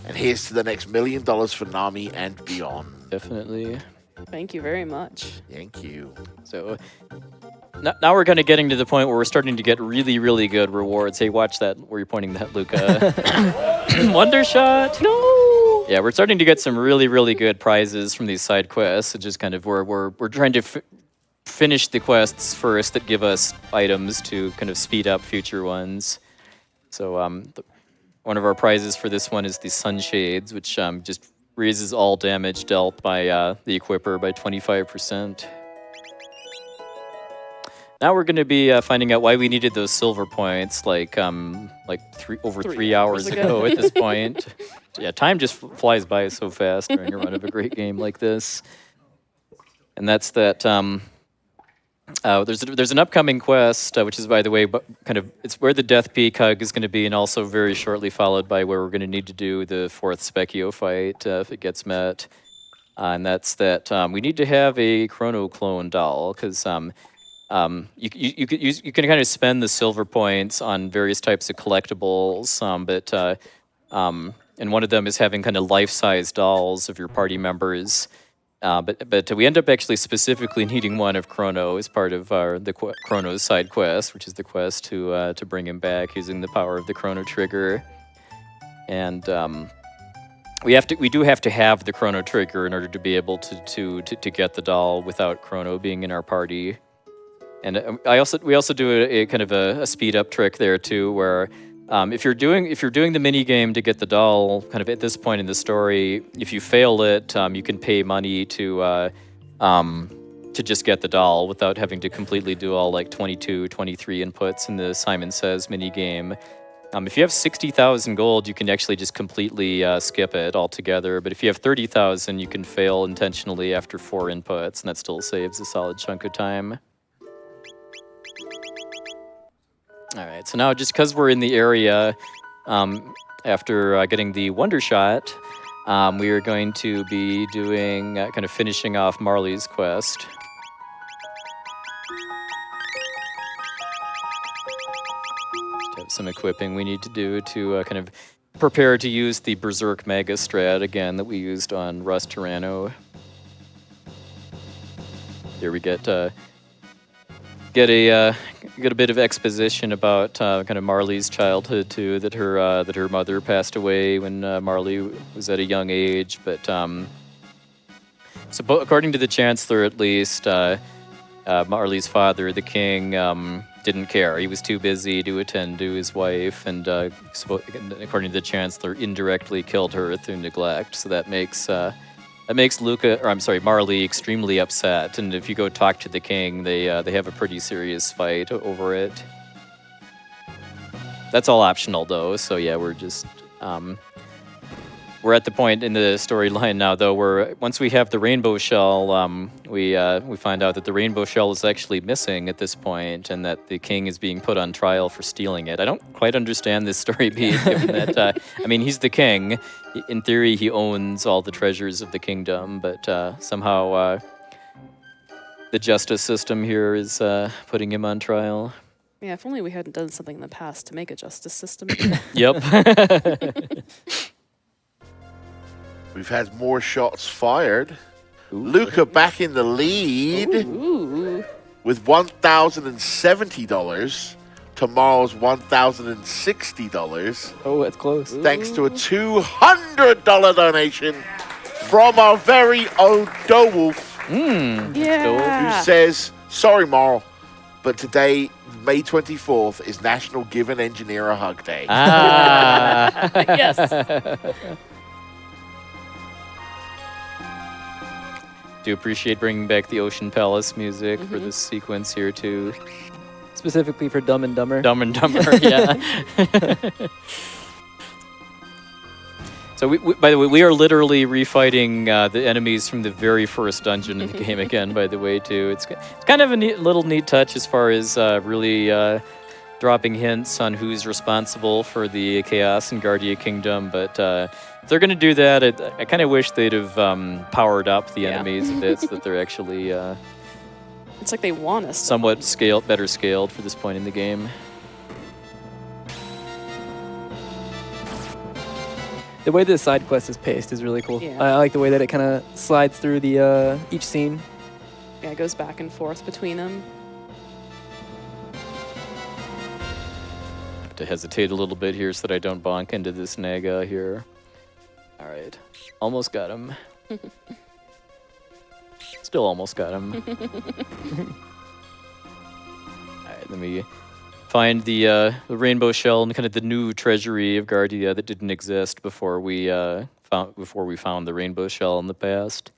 And here's to the next $1 million for Nami and beyond." Definitely. Thank you very much. Thank you. So now we're kind of getting to the point where we're starting to get really, really good rewards. Hey, watch that where you're pointing that, Luca. Wonder shot. No. Yeah, we're starting to get some really, really good prizes from these side quests. It's just kind of we're trying to finish the quests first that give us items to kind of speed up future ones. So one of our prizes for this one is the Sunshades, which just raises all damage dealt by the equipper by 25%. Now we're going to be finding out why we needed those silver points over 3 hours ago at this point. Yeah, time just flies by so fast during a run of a great game like this. And that's that there's an upcoming quest, which is, by the way, it's where the Death Peak Hug is going to be, and also very shortly followed by where we're going to need to do the 4th Spekkio fight if it gets met. And that's that we need to have a Chrono clone doll, because you can kind of spend the silver points on various types of collectibles, and one of them is having kind of life-size dolls of your party members. But we end up actually specifically needing one of Chrono as part of Chrono's side quest, which is the quest to bring him back using the power of the Chrono trigger. And we do have to have the Chrono trigger in order to be able to get the doll without Chrono being in our party. And we also do a kind of a speed up trick there too, where if you're doing the mini game to get the doll, kind of at this point in the story, if you fail it, you can pay money to just get the doll without having to completely do all like 22, 23 inputs in the Simon Says mini game. If you have 60,000 gold, you can actually just completely skip it altogether. But if you have 30,000, you can fail intentionally after 4 inputs, and that still saves a solid chunk of time. All right, so now just because we're in the area, after getting the Wonder Shot, we are going to be doing, kind of finishing off Marley's quest. Just have some equipping we need to do to kind of prepare to use the Berserk Mega Strat again that we used on Rust Tyranno. Here we get a bit of exposition about kind of Marley's childhood too. That her mother passed away when Marley was at a young age. But so according to the Chancellor, at least, Marley's father, the king, didn't care. He was too busy to attend to his wife, and according to the Chancellor, indirectly killed her through neglect. So that makes Marley extremely upset, and if you go talk to the king, they have a pretty serious fight over it. That's all optional though, so yeah, we're just we're at the point in the storyline now, though, where once we have the rainbow shell, we find out that the rainbow shell is actually missing at this point, and that the king is being put on trial for stealing it. I don't quite understand this story beat, given that I mean, he's the king. In theory, he owns all the treasures of the kingdom, but somehow the justice system here is putting him on trial. Yeah, if only we hadn't done something in the past to make a justice system. Yep. We've had more shots fired. Luca back in the lead Ooh. with $1,070. Tomorrow's $1,060. Oh, that's close. Thanks to a $200 donation from our very own Dowolf, Yeah. who says, sorry, Marl, but today, May 24th, is National Give an Engineer a Hug Day. Ah. Yes. Do appreciate bringing back the Ocean Palace music for this sequence here, too. Specifically for Dumb and Dumber. Dumb and Dumber, yeah. So, by the way, we are literally refighting the enemies from the very first dungeon in the game again, by the way, too. It's kind of a little neat touch as far as really dropping hints on who's responsible for the Chaos and Guardia Kingdom, but if they're going to do that, I kind of wish they'd have powered up the enemies a bit so that they're actually It's like they want us. somewhat better scaled for this point in the game. The way this side quest is paced is really cool. Yeah. I like the way that it kind of slides through the each scene. Yeah, it goes back and forth between them. To hesitate a little bit here so that I don't bonk into this Naga here. All right, almost got him. Still almost got him. All right, let me find the rainbow shell and kind of the new treasury of Guardia that didn't exist before we found the rainbow shell in the past.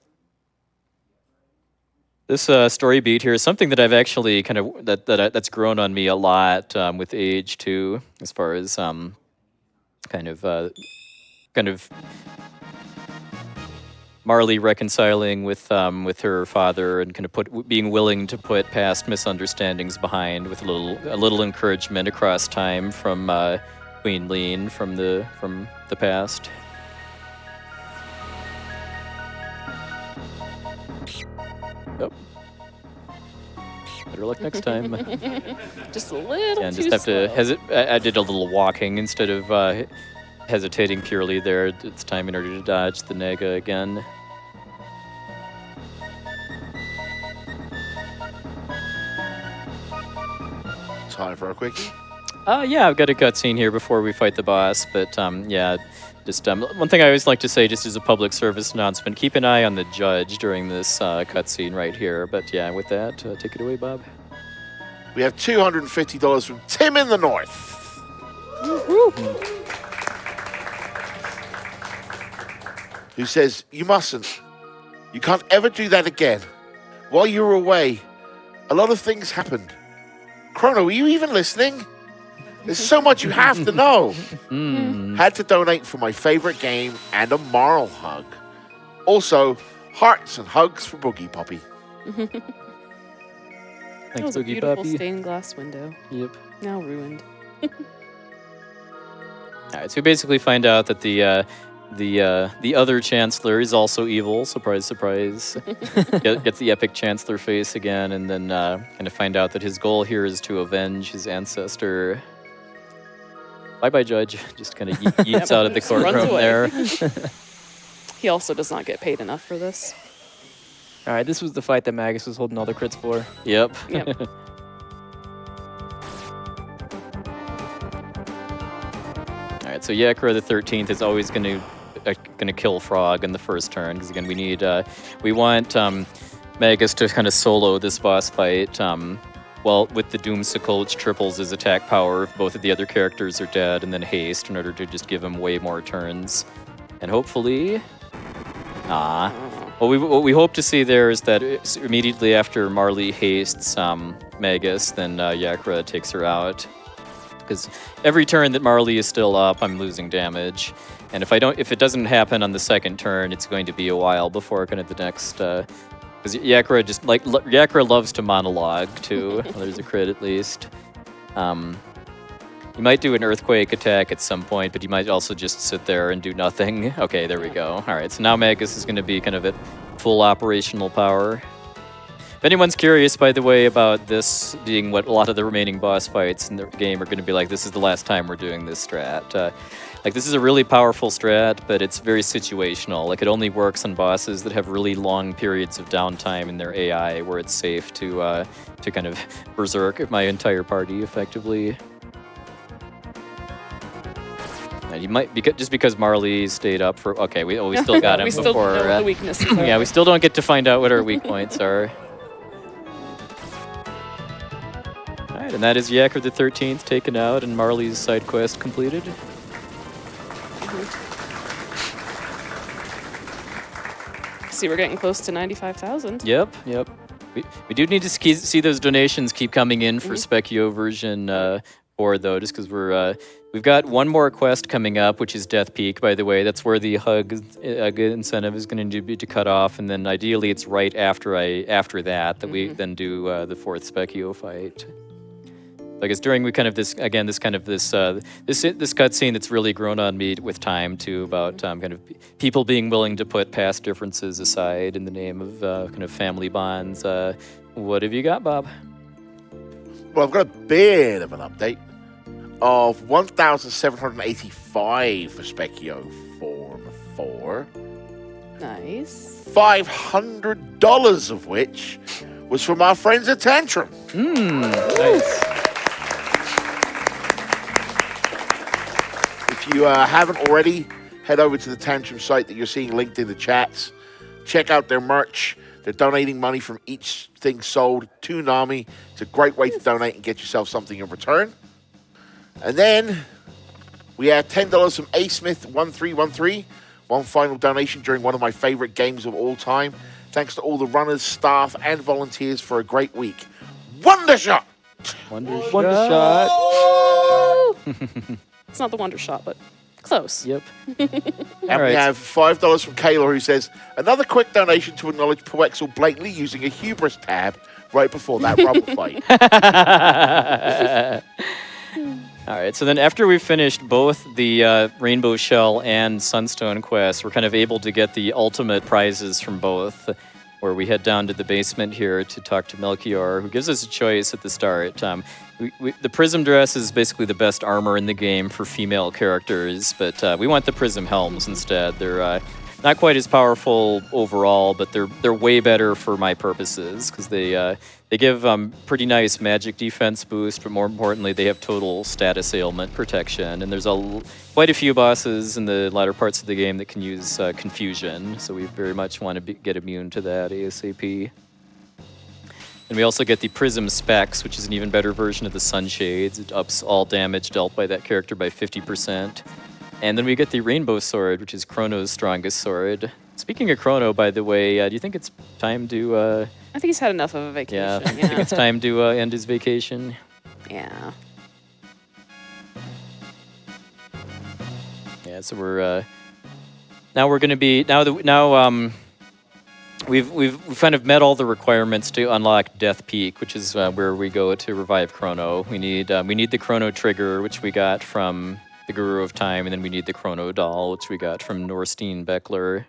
This story beat here is something that I've actually kind of that's grown on me a lot with age too, as far as kind of Marley reconciling with her father and kind of being willing to put past misunderstandings behind with a little encouragement across time from Queen Lean from the past. Yep. Better luck next time. Just a little And too just have slow. to I did a little walking instead of hesitating purely there. It's time in order to dodge the Naga again. Time for a quickie. Yeah, I've got a cutscene here before we fight the boss, but yeah, just one thing I always like to say, just as a public service announcement, keep an eye on the judge during this cutscene right here. But yeah, with that, take it away, Bob. We have $250 from Tim in the North. Who says, you mustn't. You can't ever do that again. While you were away, a lot of things happened. Chrono, are you even listening? There's so much you have to know. Had to donate for my favorite game and a moral hug. Also, hearts and hugs for Boogie Poppy. That Thanks, was a Boogie beautiful Poppy. stained glass window. Yep. Now ruined. All right, so we basically find out that the other Chancellor is also evil. Surprise, surprise. Gets the epic Chancellor face again, and then kind of find out that his goal here is to avenge his ancestor. Bye-bye, Judge. Just kind of yeets out of the Just runs courtroom away. there. He also does not get paid enough for this. All right, this was the fight that Magus was holding all the crits for. Yep. Yep. All right, so Yakra the 13th is always going to kill Frog in the first turn because again we want Magus to kind of solo this boss fight. Well, with the Doomsicle, which triples his attack power if both of the other characters are dead, and then haste in order to just give him way more turns, and hopefully, what we hope to see there is that immediately after Marley hastes Magus, then Yakra takes her out. because every turn that Marley is still up, I'm losing damage. And if it doesn't happen on the second turn, it's going to be a while before kind of the next. Because Yakra Yakra loves to monologue too. Well, there's a crit at least. You might do an earthquake attack at some point, but you might also just sit there and do nothing. Okay, there we go. All right, so now Magus is going to be kind of at full operational power. If anyone's curious, by the way, about this being what a lot of the remaining boss fights in the game are going to be like, this is the last time we're doing this strat. Like, this is a really powerful strat, but it's very situational. Like, it only works on bosses that have really long periods of downtime in their AI, where it's safe to kind of berserk my entire party effectively. And you might, just because Marley stayed up for... Okay, we still got him we still before... know the weaknesses are. Yeah, we still don't get to find out what our weak points are. Alright, and that is Yakra the 13th taken out and Marley's side quest completed. See, we're getting close to 95,000. Yep. We do need to see those donations keep coming in for Spekkio version 4, though, just because we've got one more quest coming up, which is Death Peak, by the way. That's where the hug incentive is going to be to cut off, and then ideally it's right after that we then do the 4th Spekkio fight. I guess during this cutscene that's really grown on me with time too, about kind of people being willing to put past differences aside in the name of kind of family bonds. What have you got, Bob? Well, I've got a bit of an update of 1,785 for Spekkio Form 4. Nice. $500 of which was from our friends at Tantrum. Nice. If you haven't already, head over to the Tantrum site that you're seeing linked in the chats. Check out their merch. They're donating money from each thing sold to Nami. It's a great way to donate and get yourself something in return. And then we have $10 from ASmith1313. One final donation during one of my favorite games of all time. Thanks to all the runners, staff, and volunteers for a great week. Wondershot! Wondershot. It's not the Wonder Shot, but close. Yep. And we have $5 from Kayla, who says, another quick donation to acknowledge puwexil blatantly using a hubris tab right before that rubble fight. All right, so then after we've finished both the Rainbow Shell and Sunstone quests, we're kind of able to get the ultimate prizes from both, where we head down to the basement here to talk to Melchior, who gives us a choice at the start. The Prism dress is basically the best armor in the game for female characters, but we want the Prism helms instead. They're not quite as powerful overall, but they're way better for my purposes, because they give pretty nice magic defense boost, but more importantly, they have total status ailment protection. And there's quite a few bosses in the latter parts of the game that can use confusion, so we very much want to get immune to that ASAP. And we also get the Prism Specs, which is an even better version of the Sunshades. It ups all damage dealt by that character by 50%. And then we get the Rainbow Sword, which is Chrono's strongest sword. Speaking of Chrono, by the way, do you think it's time to... I think he's had enough of a vacation. Yeah, I think it's time to end his vacation. Yeah. Yeah, so we're we've kind of met all the requirements to unlock Death Peak, which is where we go to revive Chrono. We need the Chrono trigger, which we got from the Guru of Time, and then we need the Chrono doll, which we got from Norstein Beckler.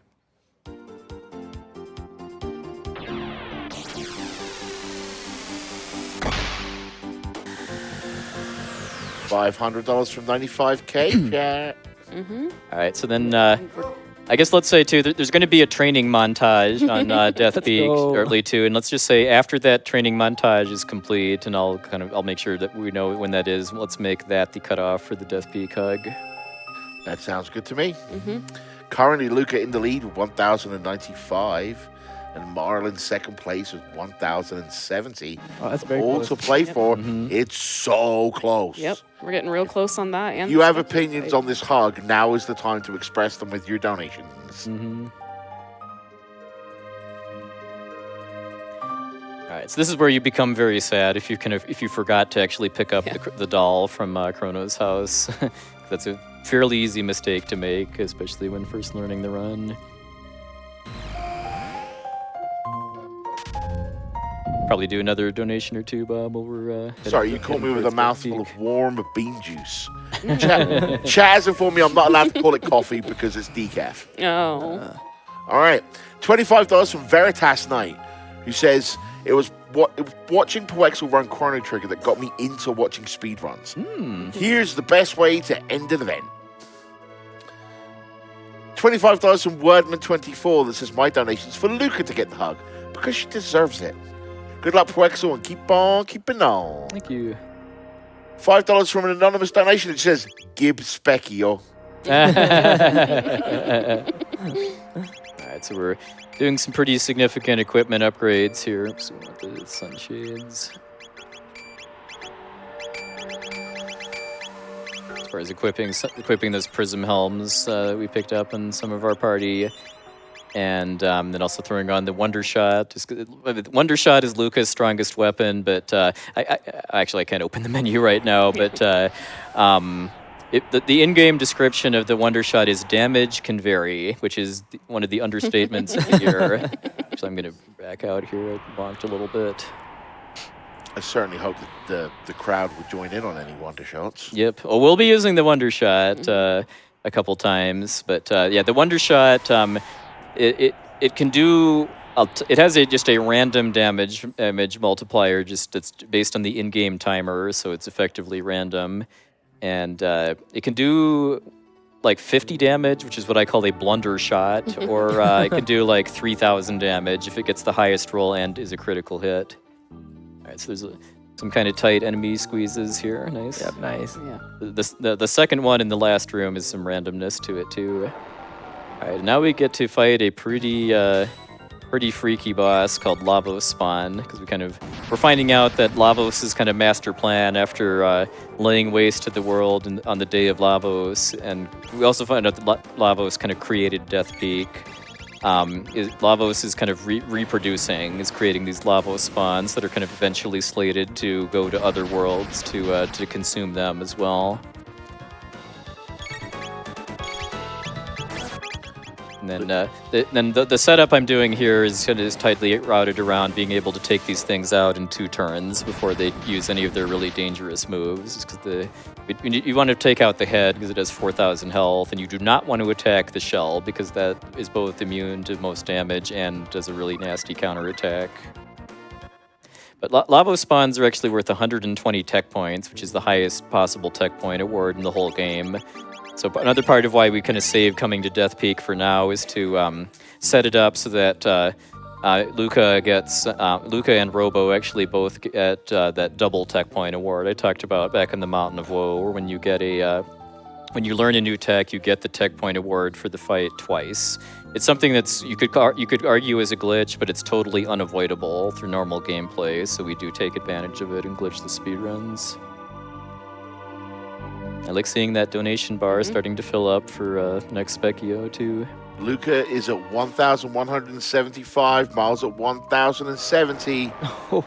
$500 from 95K. Yeah. All right, so then I guess let's say too, there's going to be a training montage on Death Peak early too, and let's just say after that training montage is complete, and I'll make sure that we know when that is. Let's make that the cutoff for the Death Peak hug. That sounds good to me. Currently, Luca in the lead with 1,095, and Marlon second place with 1,070. Oh, that's very all close. to play for. It's so close. Yep, we're getting real close on that. And you have opinions on this hug. Now is the time to express them with your donations. All right, so this is where you become very sad if you forgot to actually pick up the doll from Chrono's house. That's a fairly easy mistake to make, especially when first learning the run. Probably do another donation or two, Bob, while we're... Sorry, you caught me with a mouthful of warm bean juice. Chaz informed me I'm not allowed to call it coffee because it's decaf. Oh. All right, $25 from Veritas Knight, who says, it was watching puwexil run Chrono Trigger that got me into watching speedruns. Here's the best way to end an event. $25 from Wordman24 that says, my donation's for Luca to get the hug because she deserves it. Good luck, puwexil, and keep on keeping on. Thank you. $5 from an anonymous donation that says, give Spekkio. Alright, so we're doing some pretty significant equipment upgrades here. So we want the sunshades. As far as equipping those prism helms we picked up in some of our party. And then also throwing on the Wonder Shot. Wonder Shot is Luca's strongest weapon, but I can't open the menu right now. But the in-game description of the Wonder Shot is damage can vary, which is one of the understatements of the year. So I'm going to back out here. I bonked a little bit. I certainly hope that the crowd will join in on any Wonder Shots. Yep. Well, we'll be using the Wonder Shot a couple times, but yeah, the Wonder Shot. It can do. It has just a random damage multiplier. Just it's based on the in-game timer, so it's effectively random, and it can do like 50 damage, which is what I call a blunder shot, or it can do like 3,000 damage if it gets the highest roll and is a critical hit. All right, so there's some kind of tight enemy squeezes here. Nice. Yep, nice. Yeah. The second one in the last room is some randomness to it too. All right, now we get to fight a pretty freaky boss called Lavos Spawn, because we're finding out that Lavos' kind of master plan after laying waste to the world on the day of Lavos, and we also find out that Lavos kind of created Death Peak. Lavos is kind of reproducing, is creating these Lavos spawns that are kind of eventually slated to go to other worlds to consume them as well. And then the setup I'm doing here is tightly routed around being able to take these things out in 2 turns before they use any of their really dangerous moves. Because you want to take out the head because it has 4,000 health, and you do not want to attack the shell because that is both immune to most damage and does a really nasty counterattack. But Lavos spawns are actually worth 120 tech points, which is the highest possible tech point award in the whole game. So another part of why we kind of save coming to Death Peak for now is to set it up so that Luca and Robo actually both get that double tech point award I talked about back in the Mountain of Woe, or when you get when you learn a new tech, you get the tech point award for the fight twice. It's something that's you could argue is a glitch, but it's totally unavoidable through normal gameplay. So we do take advantage of it in Glitchless speedruns. I like seeing that donation bar starting to fill up for next Spekkio too. Luca is at 1,175, Miles at 1,070.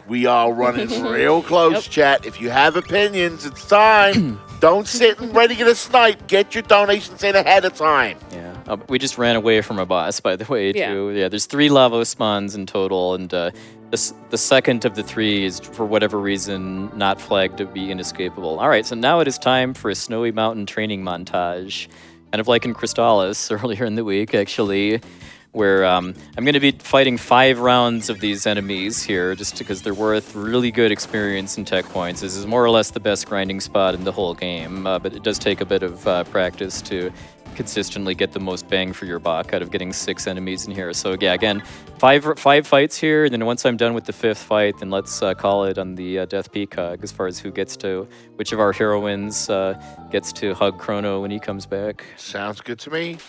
We are running real close, chat. If you have opinions, it's time. Don't sit and ready to get a snipe. Get your donations in ahead of time. Yeah, we just ran away from a boss, by the way, too. Yeah, there's 3 Lavos spawns in total, and the second of the 3 is, for whatever reason, not flagged to be inescapable. All right, so now it is time for a Snowy Mountain training montage. Kind of like in Crystallis earlier in the week, actually, where I'm going to be fighting 5 rounds of these enemies here, just because they're worth really good experience and tech points. This is more or less the best grinding spot in the whole game, but it does take a bit of practice to consistently get the most bang for your buck out of getting 6 enemies in here. So yeah, again, 5 fights here, and then once I'm done with the 5th fight, then let's call it on the Death Peak hug, as far as which of our heroines gets to hug Chrono when he comes back. Sounds good to me.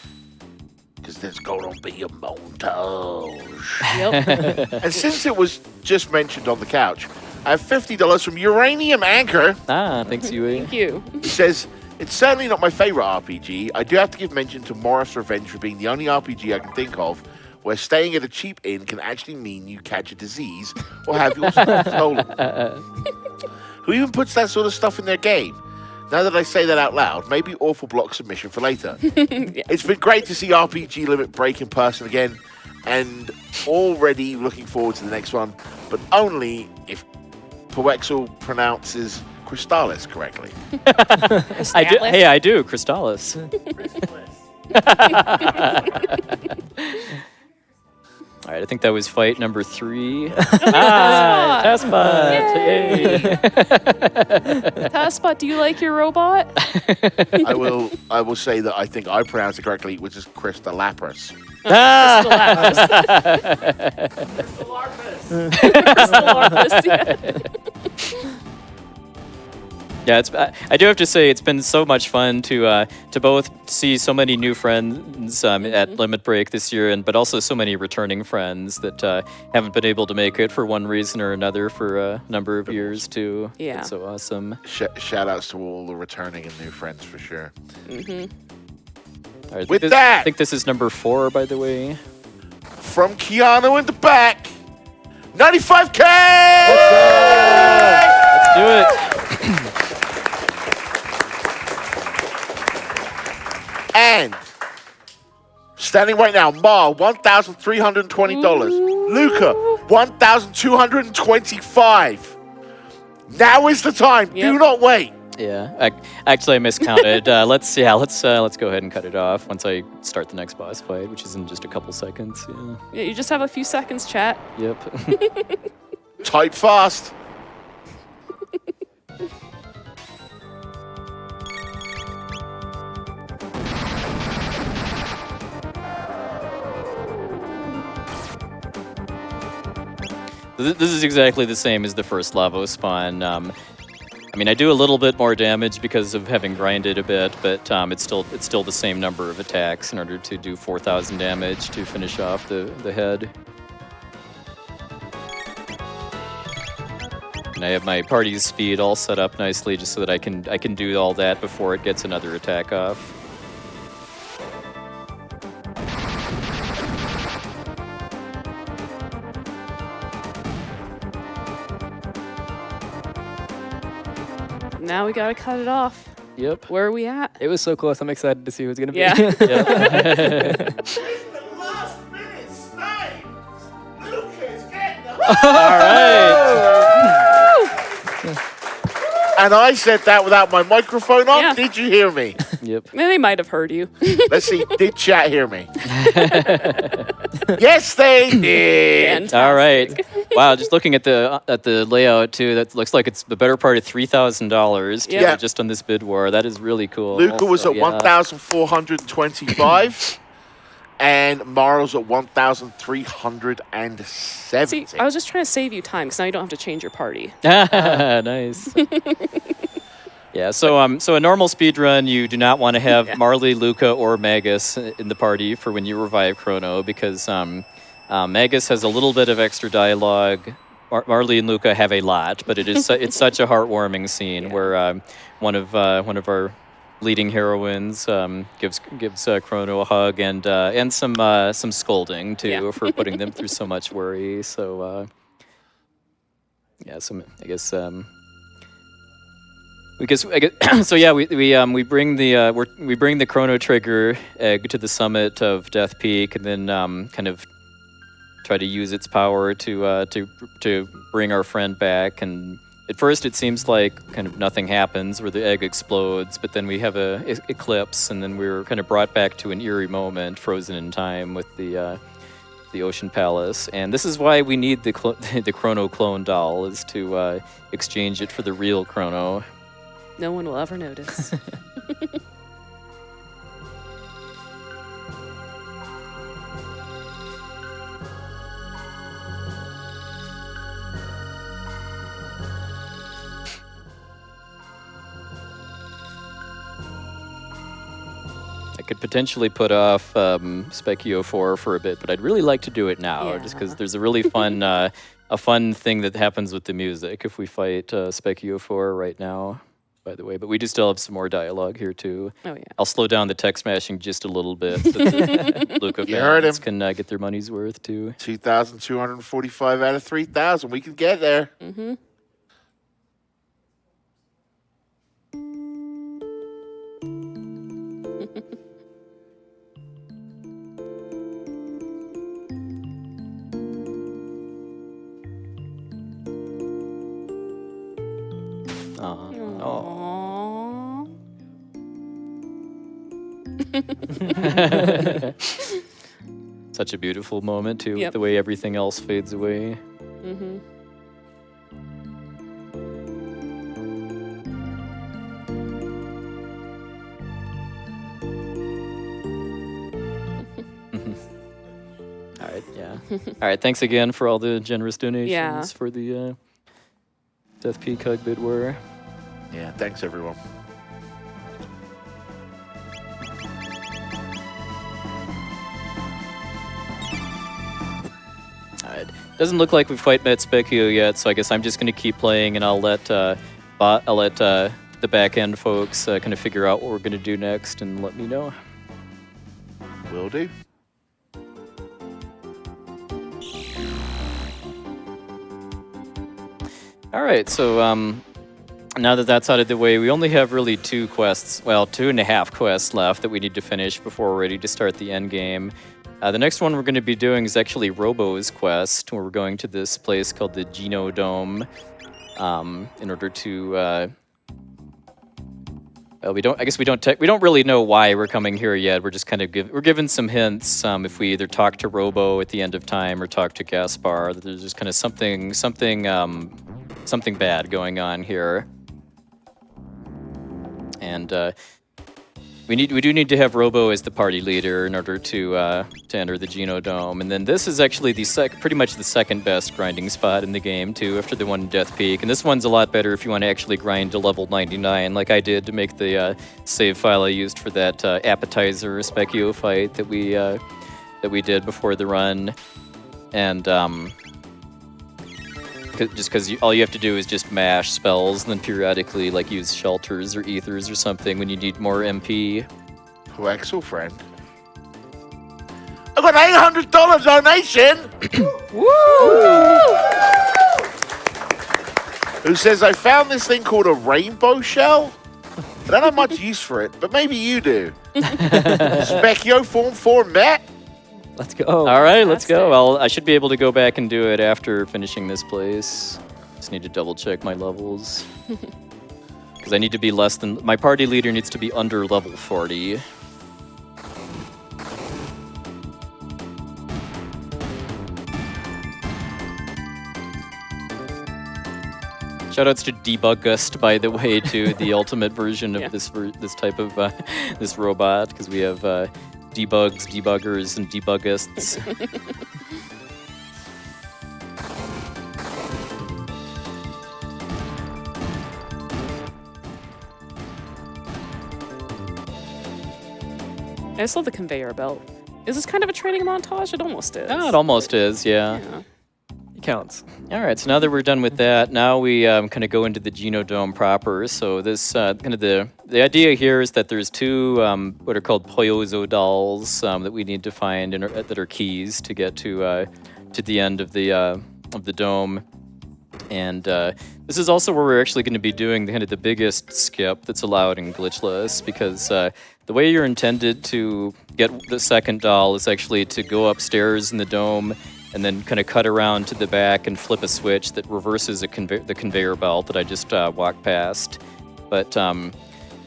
Because there's going to be a montage. Yep. And since it was just mentioned on the couch, I have $50 from Uranium Anchor. Thanks, Yui. Thank you. He says, it's certainly not my favorite RPG. I do have to give mention to Morris Revenge for being the only RPG I can think of where staying at a cheap inn can actually mean you catch a disease or have your stuff stolen. Who even puts that sort of stuff in their game? Now that I say that out loud, maybe awful block submission for later. It's been great to see RPG Limit break in person again, and already looking forward to the next one, but only if puwexil pronounces Crystallis correctly. I do, Crystallis. All right, I think that was fight number 3. Taskbot! Yay! Taskbot, do you like your robot? I will say that I think I pronounced it correctly, which is Crystallapis. Yeah, I do have to say it's been so much fun to both see so many new friends at Limit Break this year, but also so many returning friends that haven't been able to make it for one reason or another for a number of years too. Yeah, it's so awesome. Shout outs to all the returning and new friends for sure. All right, With that, I think this is number 4, by the way. From Keanu in the back, 95K! Let's do it. And standing right now, Mar, $1,320. Luca, $1,225. Now is the time. Yep. Do not wait. Yeah, actually I miscounted. Let's go ahead and cut it off once I start the next boss fight, which is in just a couple seconds. Yeah, you just have a few seconds, chat. Yep. Type fast. This is exactly the same as the first Lavo spawn. I mean, I do a little bit more damage because of having grinded a bit, but it's still the same number of attacks in order to do 4,000 damage to finish off the head. And I have my party's speed all set up nicely just so that I can do all that before it gets another attack off. Now we gotta cut it off. Yep. Where are we at? It was so close. I'm excited to see who's gonna be. Yeah. All right. And I said that without my microphone on. Yeah. Did you hear me? Yep. They might have heard you. Let's see. Did chat hear me? Yes, they did. All right. Wow, just looking at the layout too, that looks like it's the better part of $3,000 Yeah. just on this bid war. That is really cool. Luca was So, at yeah. 1,425. And Marl's at 1,370. See, I was just trying to save you time because now you don't have to change your party. Nice. Yeah, so a normal speed run, you do not want to have Marley, Luca, or Magus in the party for when you revive Chrono because Magus has a little bit of extra dialogue. Marley and Luca have a lot, but it's such a heartwarming scene where one of our leading heroines gives Chrono a hug and some scolding too for putting them through so much worry. So I guess. We bring the Chrono Trigger egg to the summit of Death Peak, and then kind of try to use its power to bring our friend back. And at first, it seems like kind of nothing happens, where the egg explodes, but then we have a eclipse, and then we're kind of brought back to an eerie moment, frozen in time with the Ocean Palace. And this is why we need the Chrono clone doll, is to exchange it for the real Chrono. No one will ever notice. I could potentially put off Spekkio 4 for a bit, but I'd really like to do it now, just because there's a really fun a fun thing that happens with the music if we fight Spekkio 4 right now. by the way. But we do still have some more dialogue here, too. Oh, yeah. I'll slow down the text mashing just a little bit so that Luca You heard fans him. can get their money's worth, too. 2,245 out of 3,000. We can get there. Mm-hmm. Oh. Such a beautiful moment, too, with Yep. the way everything else fades away. Mm-hmm. All right, yeah. All right, thanks again for all the generous donations Yeah. for the Death Peak Hug Bidwar. Yeah, thanks, everyone. All right. Doesn't look like we've quite met Spekkio yet, so I guess I'm just going to keep playing, and I'll let the back end folks kind of figure out what we're going to do next and let me know. Will do. All right, so now that that's out of the way, we only have really 2 quests, well, 2.5 quests left that we need to finish before we're ready to start the end game. The next one we're going to be doing is actually Robo's quest, where we're going to this place called the Geno Dome in order to. We don't really know why we're coming here yet. We're just kind of we're given some hints. If we either talk to Robo at the end of time or talk to Gaspar, that there's just kind of something bad going on here. And we do need to have Robo as the party leader in order to enter the Geno Dome. And then this is actually pretty much the second best grinding spot in the game too, after the one in Death Peak. And this one's a lot better if you want to actually grind to level 99, like I did to make the save file I used for that appetizer Spekkio fight that we did before the run. And just because all you have to do is just mash spells and then periodically like use shelters or ethers or something when you need more MP. Puwexil, friend. I got $800 donation. Who says I found this thing called a rainbow shell? I don't have much use for it, but maybe you do. Spekkio Form 4 met. Let's go. All right, let's go. Fantastic. Well, I should be able to go back and do it after finishing this place. Just need to double check my levels. Because I need to be less than... My party leader needs to be under level 40. Shoutouts to Debuggust, by the way, to the ultimate version of Yeah. this type of this robot, because we have debugs, debuggers, and debuggists. I just love the conveyor belt. Is this kind of a training montage? It almost is. Oh, it almost is, yeah. Yeah. It counts. All right, so now that we're done with that, now we kind of go into the Geno Dome proper. So this kind of the idea here is that there's two what are called Poyozo dolls that we need to find that are keys to get to the end of the dome. And this is also where we're actually going to be doing kind of the biggest skip that's allowed in Glitchless, because the way you're intended to get the second doll is actually to go upstairs in the dome and then kind of cut around to the back and flip a switch that reverses the conveyor belt that I just walked past. But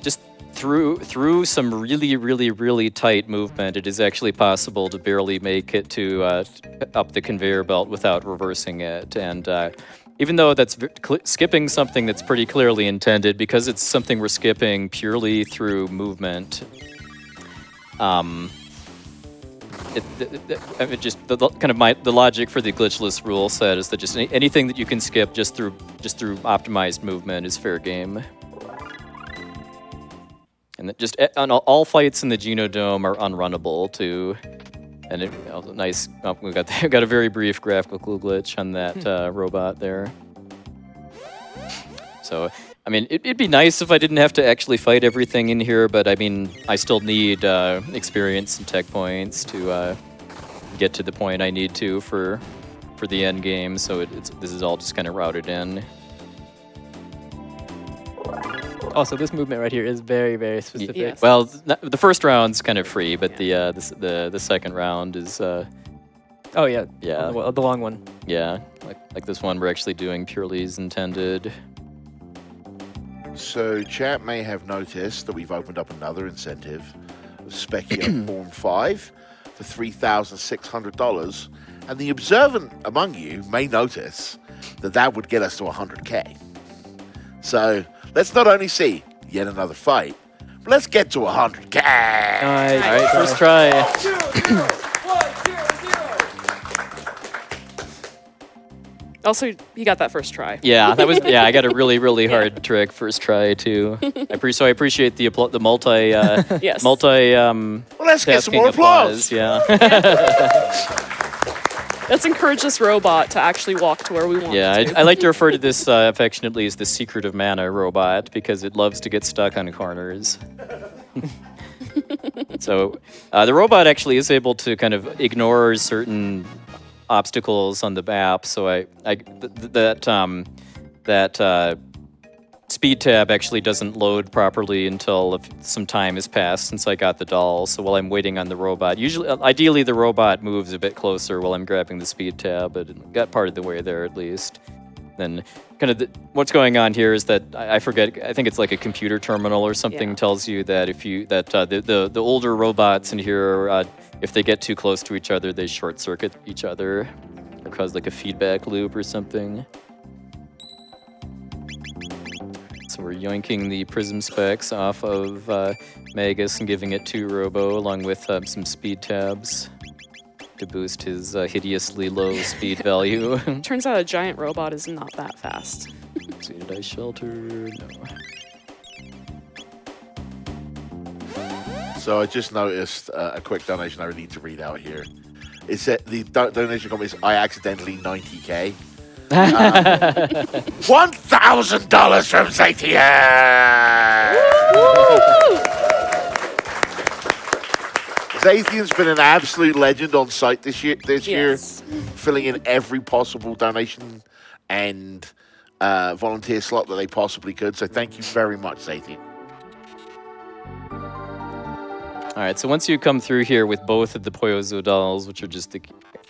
just through some really, really, really tight movement, it is actually possible to barely make it to up the conveyor belt without reversing it. And even though that's skipping something that's pretty clearly intended, because it's something we're skipping purely through movement, the logic for the glitchless rule set is that just anything that you can skip just through optimized movement is fair game. And that just on all fights in the Geno Dome are unrunnable too. And nice. We got a very brief graphical glitch on that robot there. So I mean, it'd be nice if I didn't have to actually fight everything in here, but I mean, I still need experience and tech points to get to the point I need to for the end game. So this is all just kind of routed in. Also, this movement right here is very, very specific. Yes. Well, the first round's kind of free, but the second round is Oh yeah. Yeah. The long one. yeah, like this one we're actually doing purely as intended. So chat may have noticed that we've opened up another incentive of Spekkio Form 5 for $3,600, and the observant among you may notice that would get us to 100k. So let's not only see yet another fight, but let's get to 100k. Nice. All right, first try. Also, he got that first try. Yeah, that was I got a really hard trick first try too. So I appreciate the multi Yes. multi Well, let's get some tasking more applause. Yeah. Let's encourage this robot to actually walk to where we want Yeah, it to. I like to refer to this affectionately as the secret of mana robot because it loves to get stuck on corners. So the robot actually is able to kind of ignore certain obstacles on the map. So that speed tab actually doesn't load properly until some time has passed since I got the doll. So while I'm waiting on the robot, ideally the robot moves a bit closer while I'm grabbing the speed tab, but it got part of the way there at least. Then kind of what's going on here is that I forget. I think it's like a computer terminal or something tells you that the older robots in here, if they get too close to each other, they short circuit each other or cause like a feedback loop or something. So we're yoinking the prism specs off of Magus and giving it to Robo along with some speed tabs to boost his hideously low speed value. Turns out a giant robot is not that fast. So did I shelter? No. So I just noticed a quick donation I need to read out here. It said the donation comment is I accidentally 90k. $1,000 from Zathia! Zathian's been an absolute legend on site this year, Yes. filling in every possible donation and volunteer slot that they possibly could. So thank you very much, Zathian. All right, so once you come through here with both of the Puwexil dolls, which are just the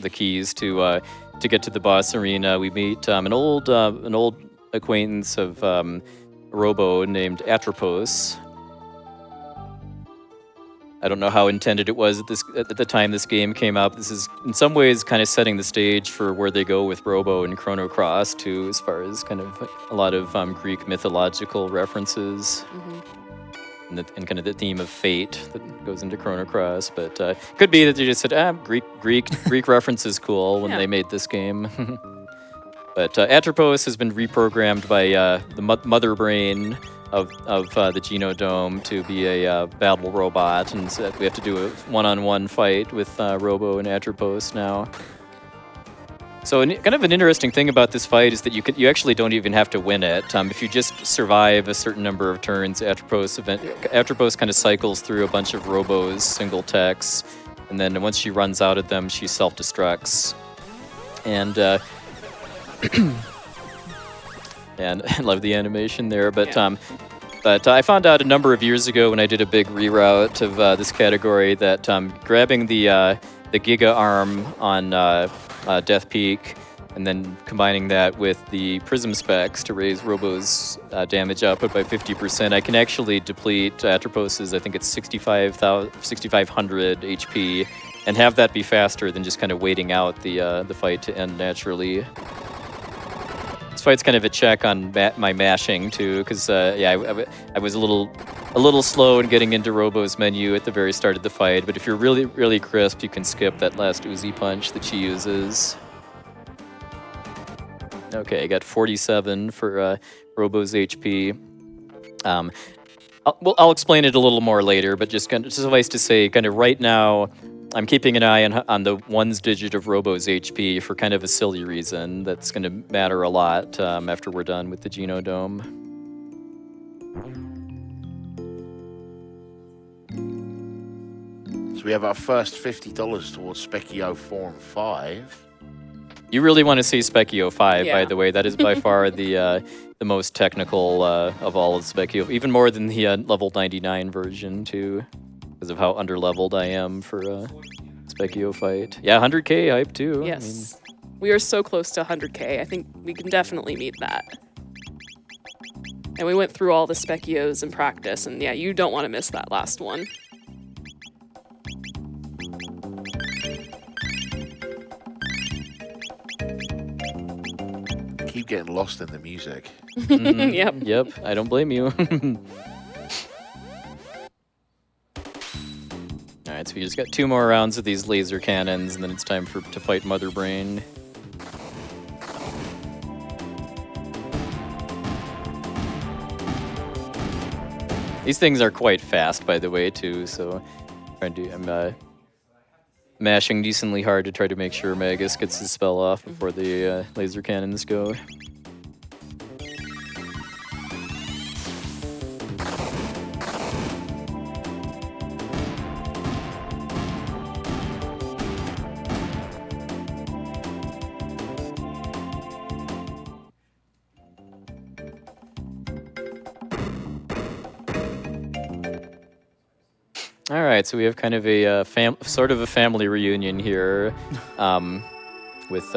keys to get to the boss arena, we meet an old acquaintance of Robo named Atropos. I don't know how intended it was at the time this game came up. This is in some ways kind of setting the stage for where they go with Robo and Chrono Cross too, as far as kind of a lot of Greek mythological references. And kind of the theme of fate that goes into Chrono Cross, but could be that they just said, Greek reference is cool when they made this game. But Atropos has been reprogrammed by the mother brain of the Genodome to be a battle robot, and so we have to do a one-on-one fight with Robo and Atropos now. So kind of an interesting thing about this fight is that you actually don't even have to win it. If you just survive a certain number of turns, Atropos kind of cycles through a bunch of Robo's single techs, and then once she runs out of them, she self-destructs. And and I love the animation there, but I found out a number of years ago when I did a big reroute of this category that grabbing the Giga Arm on Death Peak, and then combining that with the Prism specs to raise Robo's damage output by 50%, I can actually deplete Atropos's, I think it's 6,500 HP, and have that be faster than just kind of waiting out the fight to end naturally. This fight's kind of a check on my mashing too, because I was a little slow in getting into Robo's menu at the very start of the fight. But if you're really crisp, you can skip that last Uzi punch that she uses. Okay, I got 47 for Robo's HP. I'll explain it a little more later, but just kind of suffice to say, kind of right now, I'm keeping an eye on the ones digit of Robo's HP for kind of a silly reason that's going to matter a lot after we're done with the Genodome. So we have our first $50 towards Spekkio 4 and 5. You really want to see Spekkio 5, by Yeah. the way. That is by far the most technical of all of Spekkio, even more than the level 99 version, too, because of how underleveled I am for Spekkio fight. Yeah, 100k hype, too. Yes. We are so close to 100k. I think we can definitely meet that. And we went through all the Speckios in practice, and yeah, you don't want to miss that last one. Keep getting lost in the music. Yep. Yep, I don't blame you. Alright, so we just got 2 more rounds of these laser cannons, and then it's time to fight Mother Brain. These things are quite fast, by the way, too, so I'm mashing decently hard to try to make sure Magus gets his spell off before the laser cannons go. All right, so we have kind of a sort of a family reunion here, with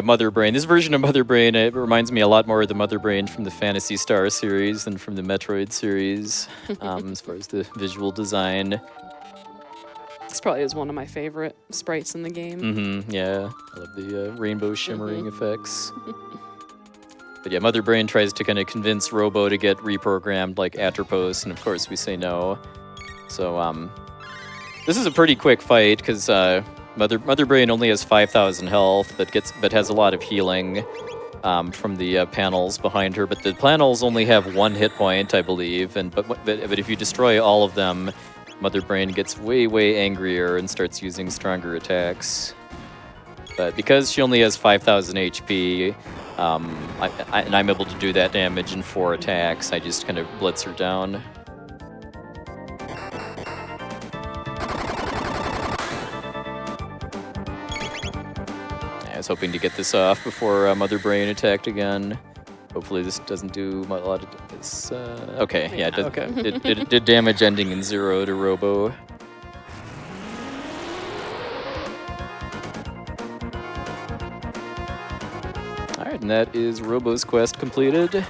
Mother Brain. This version of Mother Brain, it reminds me a lot more of the Mother Brain from the Phantasy Star series than from the Metroid series, as far as the visual design. This probably is one of my favorite sprites in the game. Yeah, I love the rainbow shimmering effects. But yeah, Mother Brain tries to kind of convince Robo to get reprogrammed like Atropos, and of course we say no. So this is a pretty quick fight because Mother Brain only has 5,000 health, but has a lot of healing from the panels behind her. But the panels only have 1 hit point, I believe, but if you destroy all of them, Mother Brain gets way angrier and starts using stronger attacks. But because she only has 5,000 HP. And I'm able to do that damage in 4 attacks. I just kind of blitz her down. I was hoping to get this off before Mother Brain attacked again. Hopefully this doesn't do a lot of this. Okay, yeah, it did damage ending in 0 to Robo. And that is Robo's quest completed.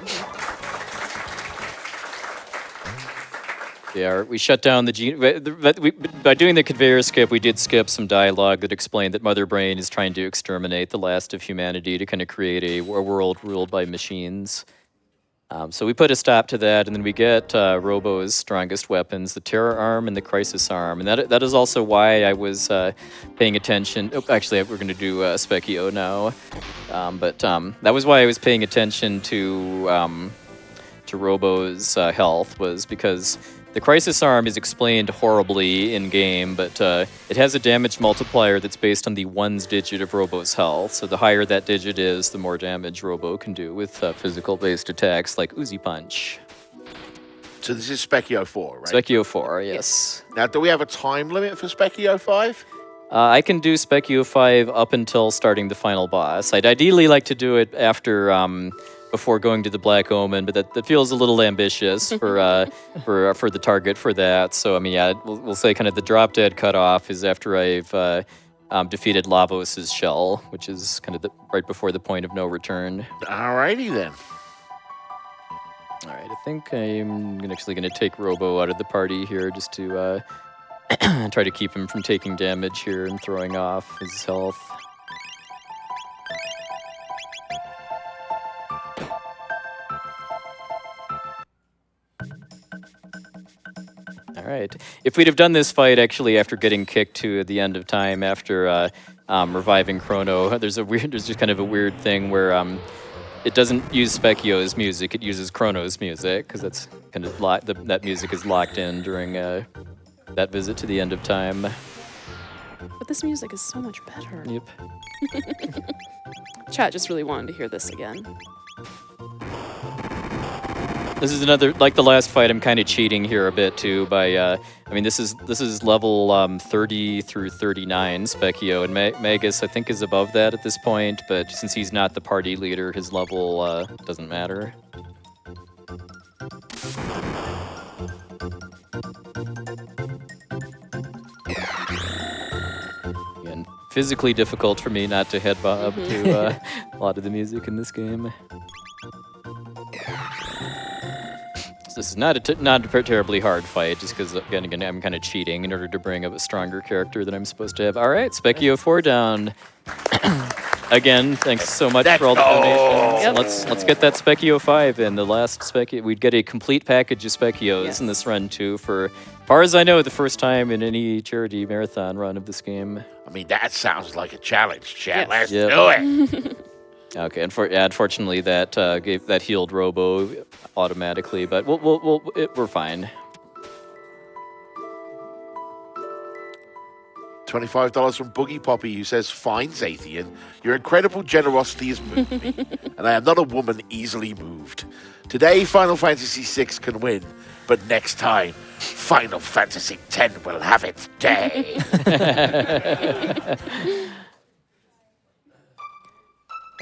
We shut down the gene. By doing the conveyor skip, we did skip some dialogue that explained that Mother Brain is trying to exterminate the last of humanity to kind of create a world ruled by machines. So we put a stop to that, and then we get Robo's strongest weapons, the Terror Arm and the Crisis Arm. And that is also why I was paying attention. Oh, actually, we're going to do Spekkio now. But that was why I was paying attention to Robo's health, was because the Crisis Arm is explained horribly in-game, but it has a damage multiplier that's based on the 1's digit of Robo's health. So the higher that digit is, the more damage Robo can do with physical-based attacks like Uzi Punch. So this is Spekkio 4, right? Spekkio 4, yes. Now, do we have a time limit for Spekkio 5? I can do Spekkio 5 up until starting the final boss. I'd ideally like to do it after... before going to the Black Omen, but that feels a little ambitious for the target for that. So I mean, yeah, we'll say kind of the drop dead cutoff is after I've defeated Lavos' shell, which is kind of right before the point of no return. Alrighty then. All right, I think I'm actually going to take Robo out of the party here just to try to keep him from taking damage here and throwing off his health. All right. If we'd have done this fight actually after getting kicked to the end of time after reviving Chrono, there's just kind of a weird thing where it doesn't use Spekkio's music; it uses Chrono's music because that's kind of that music is locked in during that visit to the end of time. But this music is so much better. Yep. Chat just really wanted to hear this again. This is another, like the last fight, I'm kind of cheating here a bit too by, I mean, this is level 30 through 39, Spekkio, and Magus, I think, is above that at this point, but since he's not the party leader, his level doesn't matter. Again, physically difficult for me not to head bob to a lot of the music in this game. This is not a terribly hard fight, just because, again, I'm kind of cheating in order to bring up a stronger character that I'm supposed to have. All right, Spekkio 4 down. Again, thanks so much for all the donations. Yep. Let's get that Spekkio 5 in. The last Spekkio, we'd get a complete package of Spekkios in this run, too, for, as far as I know, the first time in any charity marathon run of this game. I mean, that sounds like a challenge, chat. Yes. Let's do it. Okay, unfortunately, that healed Robo automatically, but we're fine. $25 from Boogie Poppy, who says, "Fine, Zathian, your incredible generosity has moved me, and I am not a woman easily moved. Today, Final Fantasy VI can win, but next time, Final Fantasy X will have its day."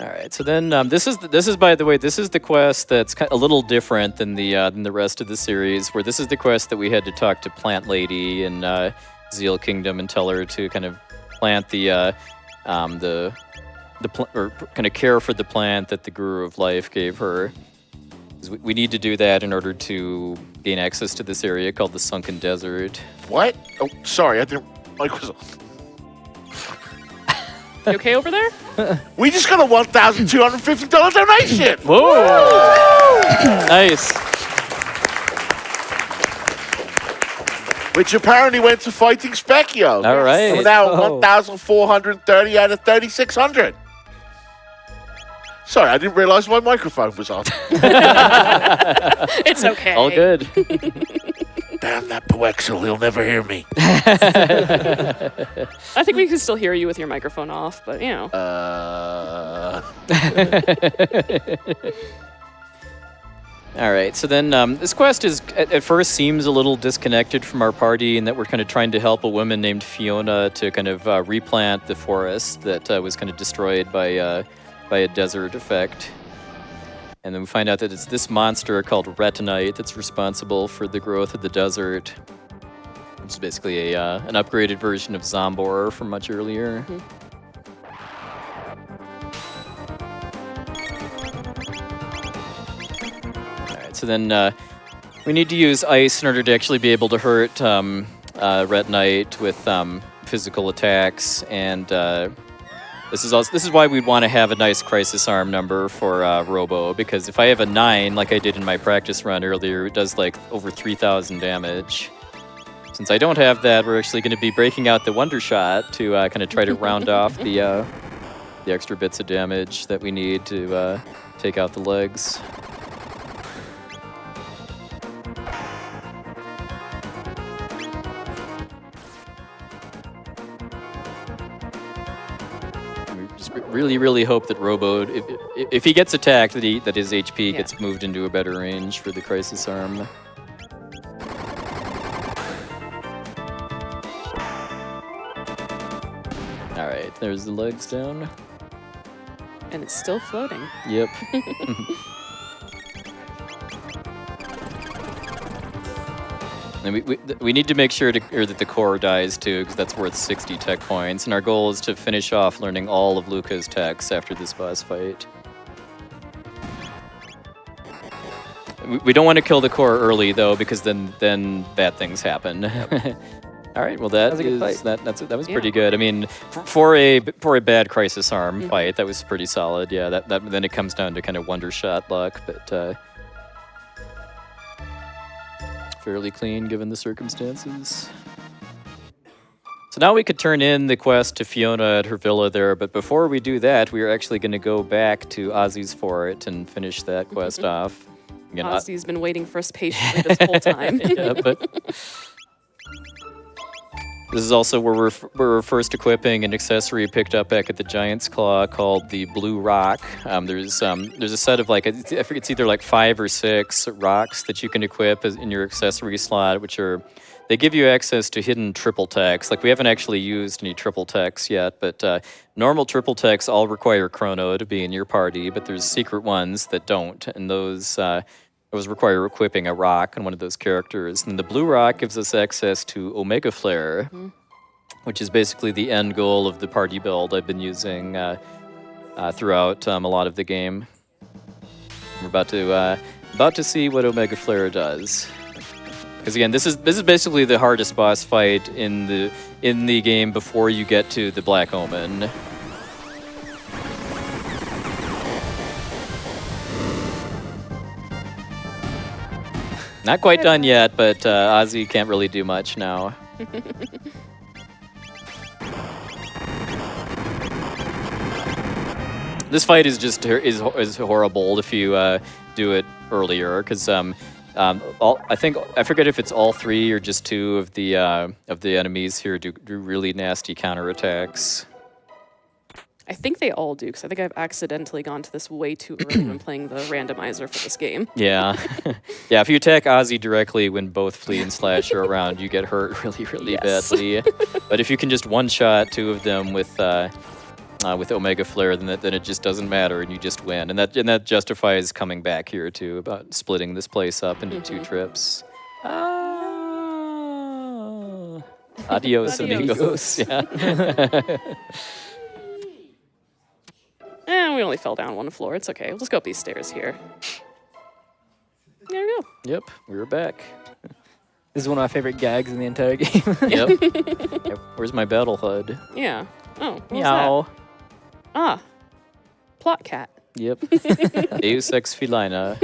All right, so then this is by the way, this is the quest that's a little different than the rest of the series, where this is the quest that we had to talk to Plant Lady in Zeal Kingdom and tell her to kind of plant or kind of care for the plant that the Guru of Life gave her. We need to do that in order to gain access to this area called the Sunken Desert. What? Oh, sorry, I didn't. Mike was on. You okay over there? We just got a $1,250 donation. Whoa! Nice. Which apparently went to fighting Spekkio. All right. So we're now at Oh. 1,430 out of 3,600. Sorry, I didn't realize my microphone was on. It's okay. All good. Damn that puwexil, he'll never hear me. I think we can still hear you with your microphone off, but you know. All right, so then this quest is at first seems a little disconnected from our party, in that we're kind of trying to help a woman named Fiona to kind of replant the forest that was kind of destroyed by a desert effect. And then we find out that it's this monster called Retinite that's responsible for the growth of the desert, which is basically an upgraded version of Zombor from much earlier. Mm-hmm. So then we need to use ice in order to actually be able to hurt Retinite with physical attacks, and this is why we'd want to have a nice crisis arm number for Robo, because if I have a 9, like I did in my practice run earlier, it does like over 3,000 damage. Since I don't have that, we're actually going to be breaking out the Wonder Shot to kind of try to round off the extra bits of damage that we need to take out the legs. Really, really hope that Robo, if he gets attacked, that his HP gets moved into a better range for the crisis arm. All right, there's the legs down. And it's still floating. Yep. And we need to make sure that the core dies too, because that's worth 60 tech points. And our goal is to finish off learning all of Luca's techs after this boss fight. We don't want to kill the core early though, because then bad things happen. Yep. All right, well that was pretty good. I mean, for a bad crisis arm fight, that was pretty solid. Yeah, that then it comes down to kind of Wonder Shot luck, but. Fairly clean given the circumstances. So now we could turn in the quest to Fiona at her villa there, but before we do that, we are actually going to go back to Ozzy's fort and finish that quest off. Again, Ozzy's been waiting for us patiently this whole time. Yeah, but This is also where we're first equipping an accessory picked up back at the Giant's Claw called the Blue Rock. There's a set of like, I forget, it's either like 5 or 6 rocks that you can equip in your accessory slot, which are, they give you access to hidden triple techs. Like we haven't actually used any triple techs yet, but normal triple techs all require Chrono to be in your party, but there's secret ones that don't, and those require equipping a rock on one of those characters. And the Blue Rock gives us access to Omega Flare, which is basically the end goal of the party build I've been using throughout a lot of the game. We're about to see what Omega Flare does. Because again, this is basically the hardest boss fight in the game before you get to the Black Omen. Not quite done yet, but Ozzy can't really do much now. This fight is just is horrible if you do it earlier, because I forget if it's all 3 or just 2 of the enemies here do really nasty counterattacks. I think they all do, because I think I've accidentally gone to this way too early when playing the randomizer for this game. Yeah. Yeah, if you attack Ozzy directly when both Flea and Slash are around, you get hurt really, really badly. But if you can just one-shot 2 of them with Omega Flare, then it just doesn't matter, and you just win. And that justifies coming back here, too, about splitting this place up into 2 trips. Adios, amigos. Yeah. And we only fell down 1 floor. It's okay. We'll just go up these stairs here. There we go. Yep, we were back. This is one of my favorite gags in the entire game. Yep. Where's my battle HUD? Yeah. Oh, what was Meow. that? Ah. Plot cat. Yep. Deus Ex Felina.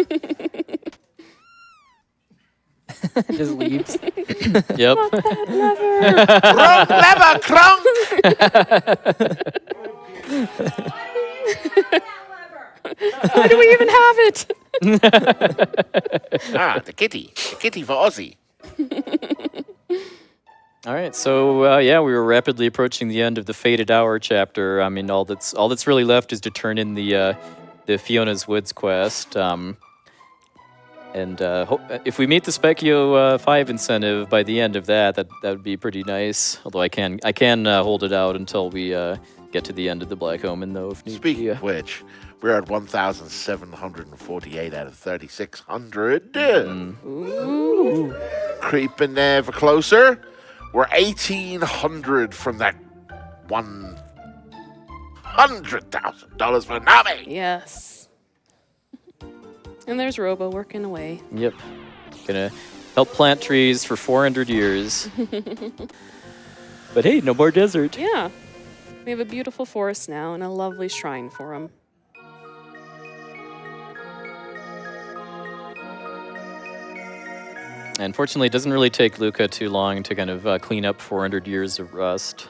Just leaves. Yep. Wrong lever, crunk! Why do we even have it? The kitty for Ozzy. All right, so yeah, we were rapidly approaching the end of the Faded Hour chapter. I mean, all that's really left is to turn in the Fiona's Woods quest. And if we meet the Spekkio 5 incentive by the end of that would be pretty nice. Although I can hold it out until we get to the end of the Black Omen, though. If need Speaking be. of which, we're at 1,748 out of 3,600. Ooh. Creeping ever closer. We're 1,800 from that $100,000 for Nami. Yes. And there's Robo working away. Yep. Gonna help plant trees for 400 years. But hey, no more desert. Yeah. We have a beautiful forest now and a lovely shrine for him. Unfortunately, it doesn't really take Luca too long to kind of clean up 400 years of rust.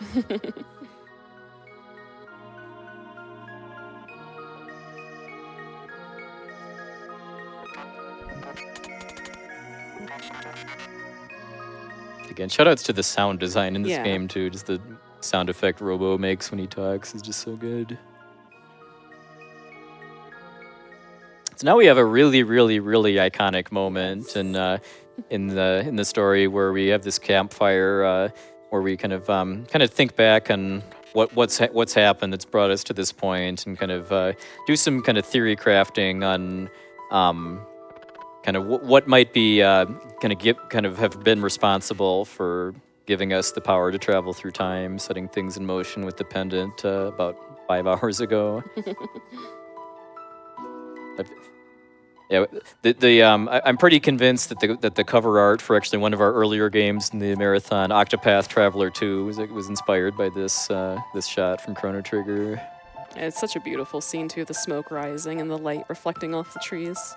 Again, shoutouts to the sound design in this game, too. Just the sound effect Robo makes when he talks is just so good. So now we have a really, really, really iconic moment in the story where we have this campfire where we kind of think back on what's happened that's brought us to this point, and kind of do some kind of theory crafting on kind of what might be kind of have been responsible for giving us the power to travel through time, setting things in motion with the pendant about 5 hours ago. Yeah, I'm pretty convinced that the cover art for actually one of our earlier games in the marathon, Octopath Traveler 2, was inspired by this shot from Chrono Trigger. It's such a beautiful scene too, the smoke rising and the light reflecting off the trees.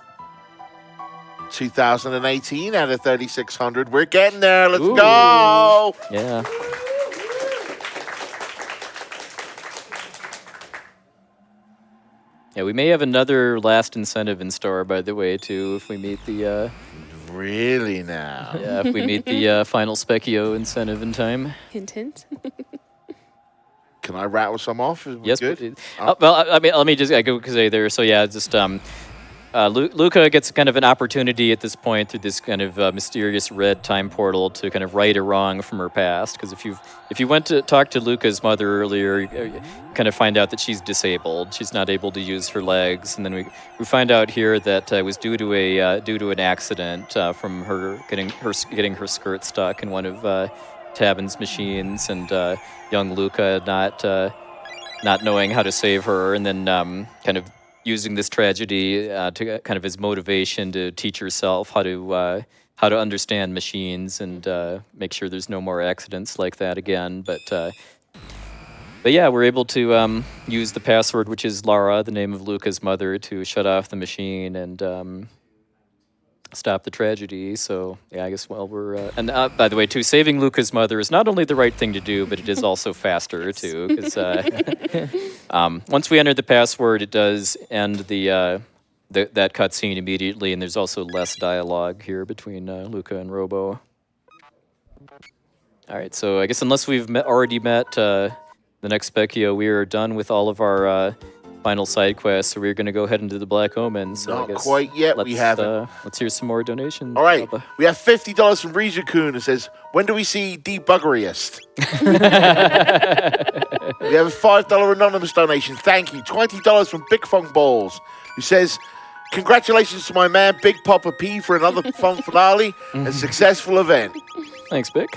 2018 out of 3,600. We're getting there. Let's go. Yeah. Yeah, we may have another last incentive in store, by the way, too, if we meet the Really now? Yeah, if we meet the final Spekkio incentive in time. Hint, hint. Can I rattle some off? Is we Yes, good? well, I mean, let me just go say there. So yeah, just Luca gets kind of an opportunity at this point through this kind of mysterious red time portal to kind of right a wrong from her past. Because if you went to talk to Luca's mother earlier, you kind of find out that she's disabled. She's not able to use her legs, and then we find out here that it was due to an accident from her getting her skirt stuck in one of Tabin's machines, and young Luca not knowing how to save her, and then kind of using this tragedy to kind of as motivation to teach herself how to understand machines and make sure there's no more accidents like that again. But yeah, we're able to use the password, which is Lara, the name of Luca's mother, to shut off the machine and stop the tragedy. So yeah, I guess we're and by the way, too, saving Luca's mother is not only the right thing to do, but it is also faster too, because once we enter the password, it does end that cutscene immediately, and there's also less dialogue here between Luca and Robo. All right, so I guess unless we've already met the next Spekkio, we are done with all of our final side quests, so we're going to go ahead into the Black Omen. So Not I guess quite yet, we haven't. Let's hear some more donations. All right, Bubba. we have $50 from Rizukun that says, when do we see Debuggeriest? We have a $5 anonymous donation. Thank you. $20 from Big Fun Balls, who says, congratulations to my man Big Papa P for another fun finale and successful event. Thanks, Bick.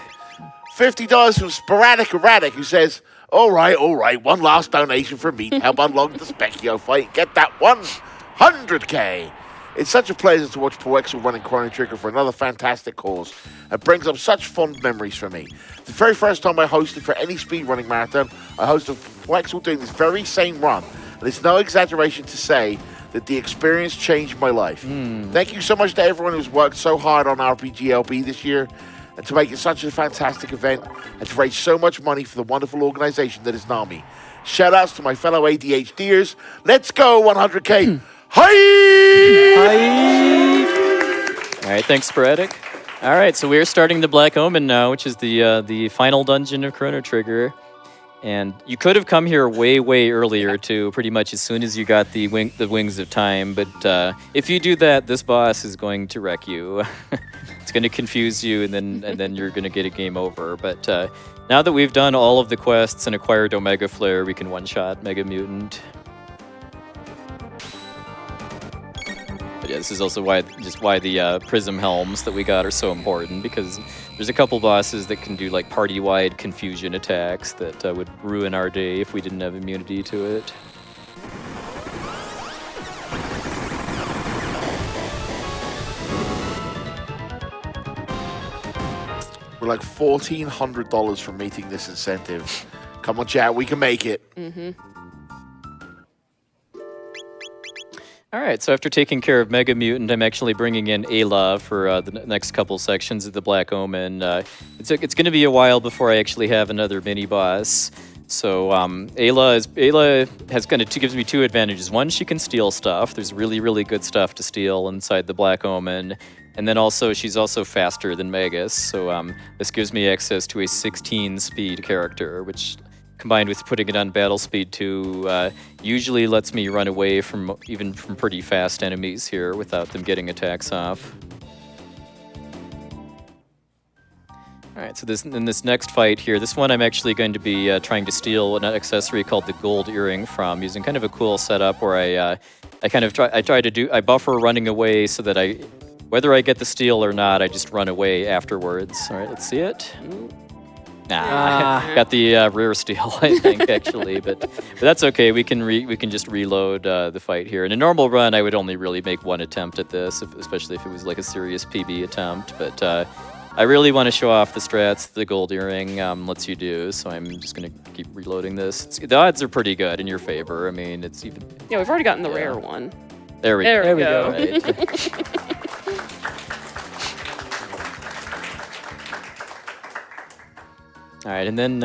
$50 from Sporadic Erratic, who says, all right, one last donation from me to help unlock the Spekkio fight. Get that 100K. It's such a pleasure to watch puwexil running Chrono Trigger for another fantastic cause. It brings up such fond memories for me. The very first time I hosted for any speedrunning marathon, I hosted puwexil doing this very same run. And it's no exaggeration to say that the experience changed my life. Thank you so much to everyone who's worked so hard on RPGLB this year, and to make it such a fantastic event, and to raise so much money for the wonderful organization that is NAMI. Shout outs to my fellow ADHDers. Let's go 100K. Hi! All right, thanks, Sporadic. All right, so we're starting the Black Omen now, which is the final dungeon of Chrono Trigger. And you could have come here way earlier too, pretty much as soon as you got the Wings of Time. But if you do that, this boss is going to wreck you. It's going to confuse you, and then you're going to get a game over. But now that we've done all of the quests and acquired Omega Flare, we can one-shot Mega Mutant. But yeah, this is also why the Prism Helms that we got are so important, because there's a couple bosses that can do like party-wide confusion attacks that would ruin our day if we didn't have immunity to it. We're like $1,400 from meeting this incentive. Come on, chat, we can make it. All right, so after taking care of Mega Mutant, I'm actually bringing in Ayla for the next couple sections of the Black Omen. It's going to be a while before I actually have another mini-boss. So Ayla gives me two advantages. One, she can steal stuff. There's really good stuff to steal inside the Black Omen. And then also, she's also faster than Magus. So this gives me access to a 16-speed character, which, combined with putting it on battle speed 2, usually lets me run away from pretty fast enemies here without them getting attacks off. All right, so in this next fight here, this one I'm actually going to be trying to steal an accessory called the Gold Earring from, using kind of a cool setup where I buffer running away so that whether I get the steal or not, I just run away afterwards. All right, let's see it. Nah, got the rear steal, I think, actually, but that's okay. We can just reload the fight here. In a normal run, I would only really make one attempt at this, especially if it was like a serious PB attempt. But I really want to show off the strats the Gold Earring lets you do, so I'm just gonna keep reloading this. The odds are pretty good in your favor. I mean, it's even. Yeah, we've already gotten the rare one. There we go. Right. All right, and then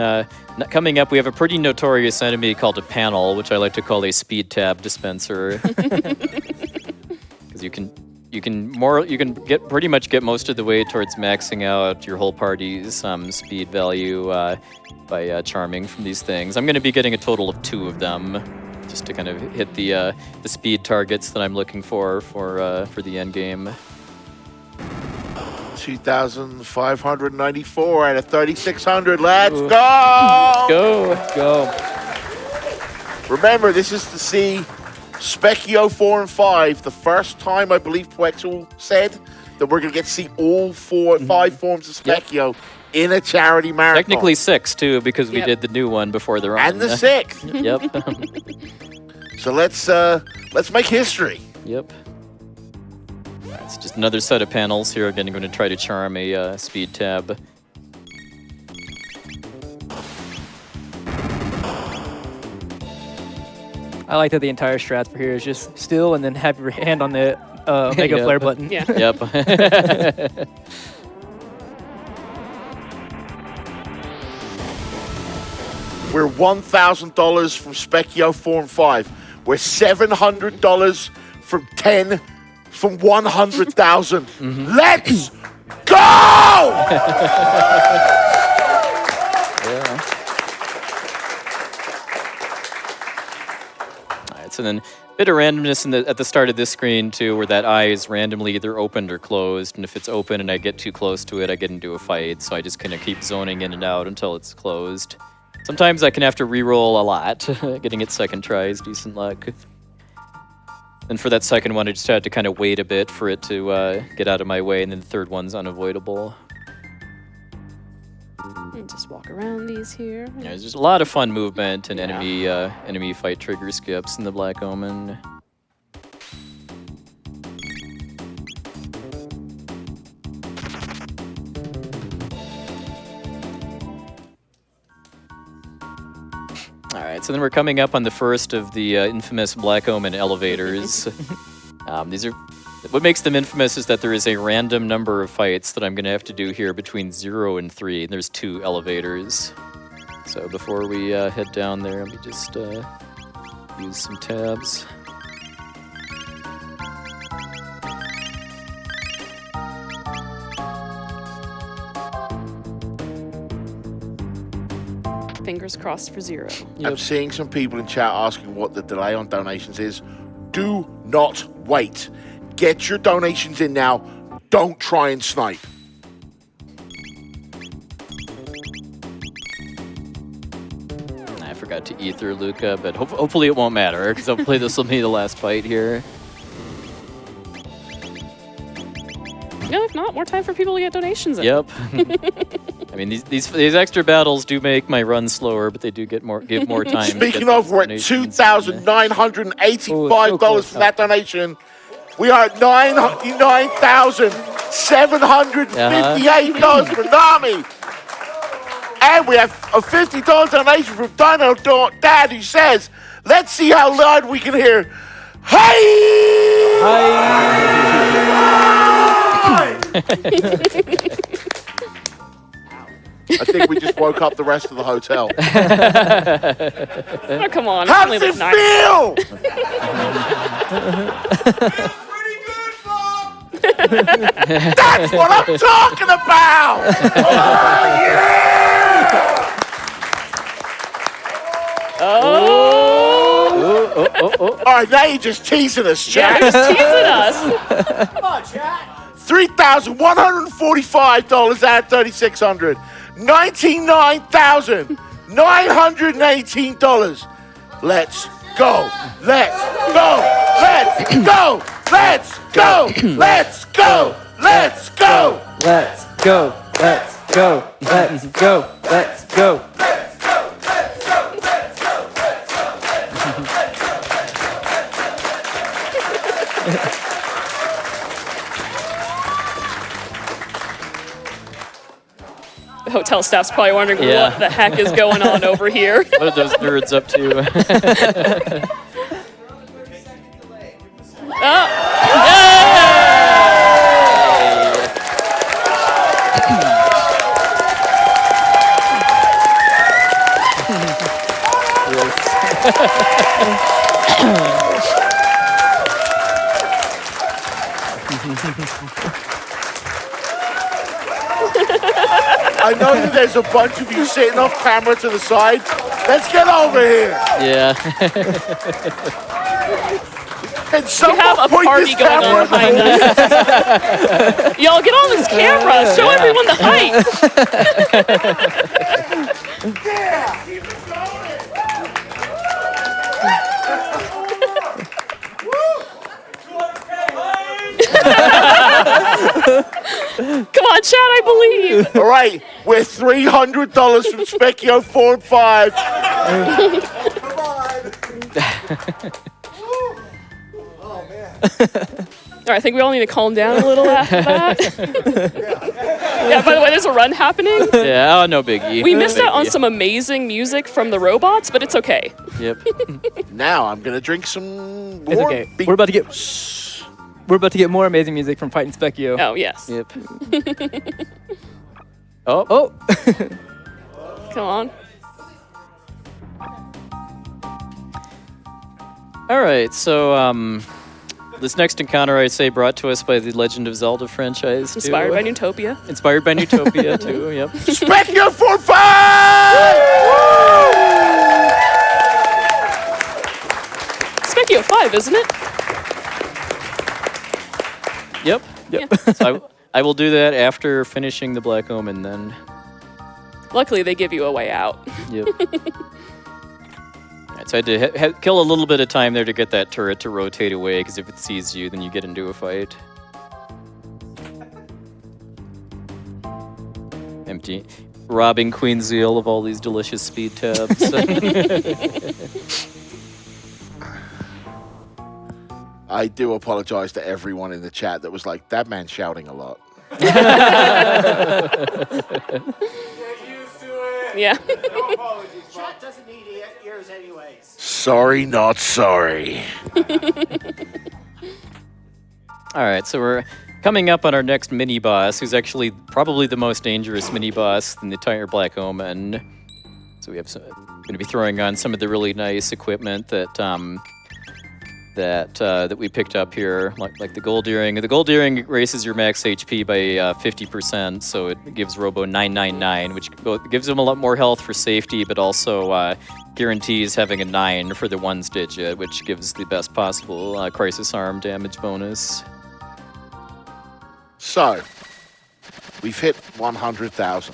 coming up, we have a pretty notorious enemy called a panel, which I like to call a speed tab dispenser. Because you can you can pretty much get most of the way towards maxing out your whole party's speed value by charming from these things. I'm going to be getting a total of 2 of them, just to kind of hit the speed targets that I'm looking for the end game. 2,594 out of 3,600. Let's Ooh. go! Go. Remember, this is to see Spekkio 4 and 5. The first time, I believe puwexil said that we're going to get to see all 5 forms of Spekkio in a charity marathon. Technically 6 too, because we did the new one before the run. And the 6th. Yep. So let's make history. Yep. It's just another set of panels here. Again, I'm going to try to charm a speed tab. I like that the entire strat for here is just still and then have your hand on the Mega Yep. Flare button. Yeah. Yep. We're $1,000 from Spekkio 4 and 5. We're $700 from 10 from 100,000. Let's go! Yeah. All right, so then a bit of randomness at the start of this screen too, where that eye is randomly either opened or closed, and if it's open and I get too close to it, I get into a fight, so I just kind of keep zoning in and out until it's closed. Sometimes I can have to re-roll a lot. Getting it second try is decent luck. And for that second one, I just had to kind of wait a bit for it to get out of my way, and then the third one's unavoidable. And just walk around these here. Yeah, there's just a lot of fun movement and enemy fight trigger skips in the Black Omen. All right, so then we're coming up on the first of the infamous Black Omen elevators. What makes them infamous is that there is a random number of fights that I'm going to have to do here between 0 and 3, and there's 2 elevators. So before we head down there, let me just use some tabs. Fingers crossed for 0. I'm seeing some people in chat asking what the delay on donations is. Do not wait. Get your donations in now. Don't try and snipe. I forgot to ether Luca, but hopefully it won't matter, because hopefully this will be the last fight here. Yeah, if not, more time for people to get donations in. Yep. I mean, these extra battles do make my run slower, but they do give more time. Speaking of, we're at $2,985 for that donation. We are at $99,758 for Nami. And we have a $50 donation from Dino Dad, who says, let's see how loud we can hear. Hey! I think we just woke up the rest of the hotel. Oh, come on. How Only does it like 9. feel? That's what I'm talking about! Oh, yeah! Oh! All right, now you're just teasing us, Yeah, Jack. just teasing us. Come on, chat. $3,145 out of 3,600. $99,918. Let's go. Let's go. Let's go. Let's go. Let's go. Let's go. Let's go. Let's go. Let's go. Let's go. The hotel staff's probably wondering Yeah. what the heck is going on over here. What are those nerds up to? I know that there's a bunch of you sitting off camera to the side. Let's get over here. Yeah. Can We someone have a point party this going camera on behind us. Y'all get on this camera. Show everyone the height. Yeah, keep it going. Come on, Chad, I believe. All right, we're $300 from Spekkio 4 and 5. All right, I think we all need to calm down a little after that. Yeah, by the way, there's a run happening. Yeah, oh, no biggie. We missed No out on biggie. some amazing music from the robots, but it's okay. Yep. Now I'm gonna drink some It's more. okay. We're about to get more amazing music from Fighting Spekkio. Oh, yes. Yep. Oh. Oh. Come on. All right, so this next encounter, I'd say, brought to us by the Legend of Zelda franchise. Inspired too. by Newtopia. Inspired by Newtopia, too, yep. Spekkio 4 and 5. Spekkio 5, isn't it? Yep. Yep. So I will do that after finishing the Black Omen, then. Luckily, they give you a way out. Yep. Alright, so I had to kill a little bit of time there to get that turret to rotate away, because if it sees you, then you get into a fight. Empty. Robbing Queen Zeal of all these delicious speed tabs. I do apologize to everyone in the chat that was like, that man's shouting a lot. Yeah. No apologies, Chat doesn't need ears anyways. Sorry, not sorry. Alright, so we're coming up on our next mini-boss, who's actually probably the most dangerous mini-boss in the entire Black Omen. So we have going to be throwing on some of the really nice equipment that that we picked up here, like the gold earring. The gold earring raises your max HP by 50%, so it gives Robo 999, which gives him a lot more health for safety, but also guarantees having a 9 for the ones digit, which gives the best possible crisis arm damage bonus. So, we've hit 100,000.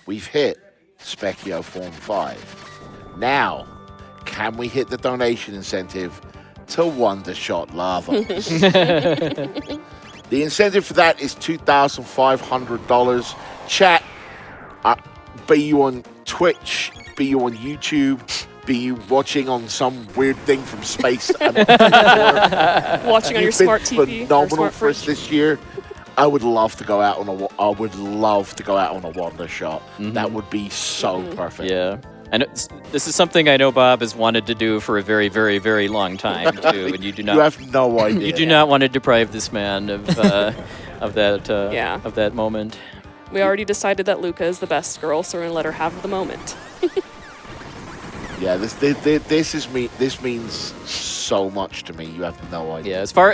We've hit Spekkio 4 and 5. Now, can we hit the donation incentive to Wondershot Lava? The incentive for that is $2,500. Chat, be you on Twitch, be you on YouTube, be you watching on some weird thing from space. Watching on your smart TV. or Phenomenal smart for us fridge. this year. I would love to go out on a Wondershot. That would be so perfect. Yeah. And this is something I know Bob has wanted to do for a very, very, very long time, too. And you do not. You have no idea. You do not want to deprive this man of of that Yeah. of that moment. We already decided that Luca is the best girl, so we're going to let her have the moment. Yeah, this means so much to me. You have no idea. Yeah, as far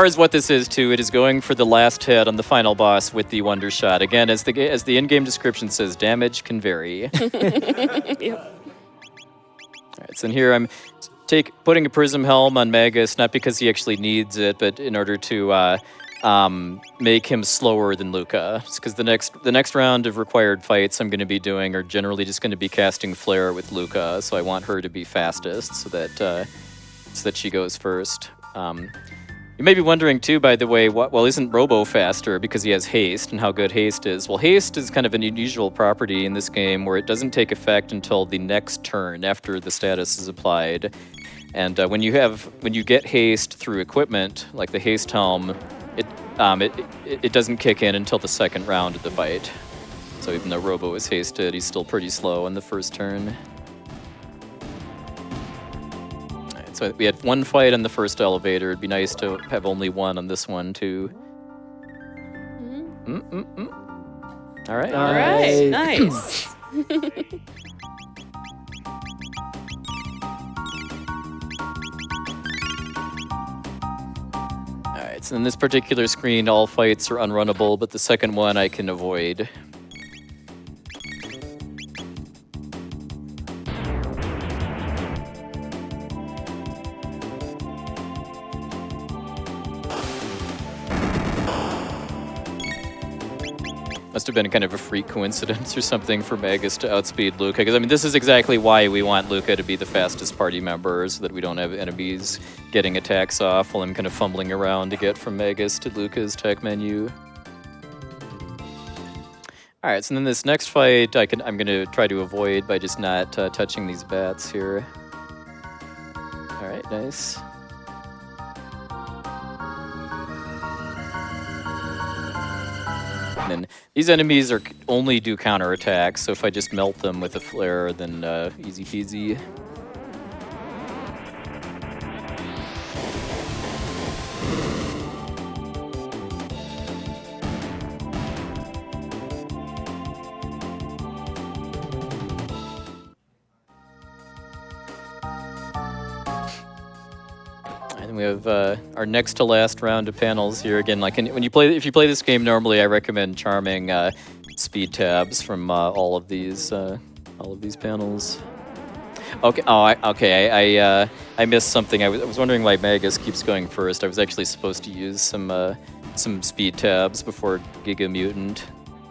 as what this is too, it is going for the last hit on the final boss with the Wonder Shot. Again, as the in-game description says, damage can vary. Yep. All right, so in here I'm putting a Prism Helm on Magus, not because he actually needs it, but in order to make him slower than Luca. Because the next round of required fights I'm going to be doing are generally just going to be casting Flare with Luca, so I want her to be fastest so that she goes first. You may be wondering too, by the way, isn't Robo faster because he has haste, and how good haste is? Well, haste is kind of an unusual property in this game where it doesn't take effect until the next turn after the status is applied. And when you get haste through equipment like the haste helm, it doesn't kick in until the second round of the fight. So even though Robo is hasted, he's still pretty slow in the first turn. Alright, so we had one fight on the first elevator. It'd be nice to have only one on this one too. All right. All right. Nice. Alright, so in this particular screen, all fights are unrunnable, but the second one I can avoid. Must have been kind of a freak coincidence or something for Magus to outspeed Luca, because I mean, this is exactly why we want Luca to be the fastest party member, so that we don't have enemies getting attacks off while I'm kind of fumbling around to get from Magus to Luca's tech menu. All right, so then this next fight, I'm gonna try to avoid by just not touching these bats here. All right, nice. And then these enemies only do counterattacks, so if I just melt them with a flare, then easy peasy. And we have our next to last round of panels here. Again, like if you play this game normally, I recommend charming speed tabs from all of these panels. Okay. I missed something. I was wondering why Magus keeps going first. I was actually supposed to use some speed tabs before Giga Mutant.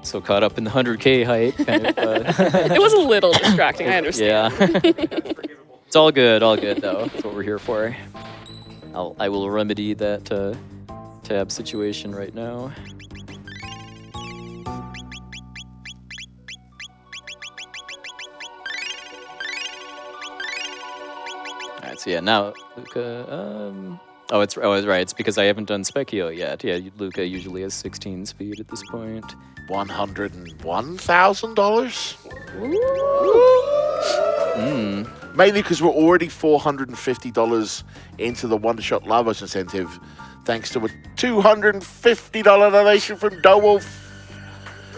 So caught up in the 100K hype. Kind of, It was a little distracting, I understand. Yeah. It's all good though. That's what we're here for. I will remedy that tab situation right now. All right, so yeah, now Luca. It's right. It's because I haven't done Spekkio yet. Yeah, Luca usually has 16 speed at this point. $101,000. Mainly because we're already $450 into the Wondershot Lavos incentive, thanks to a $250 donation from Dowolf.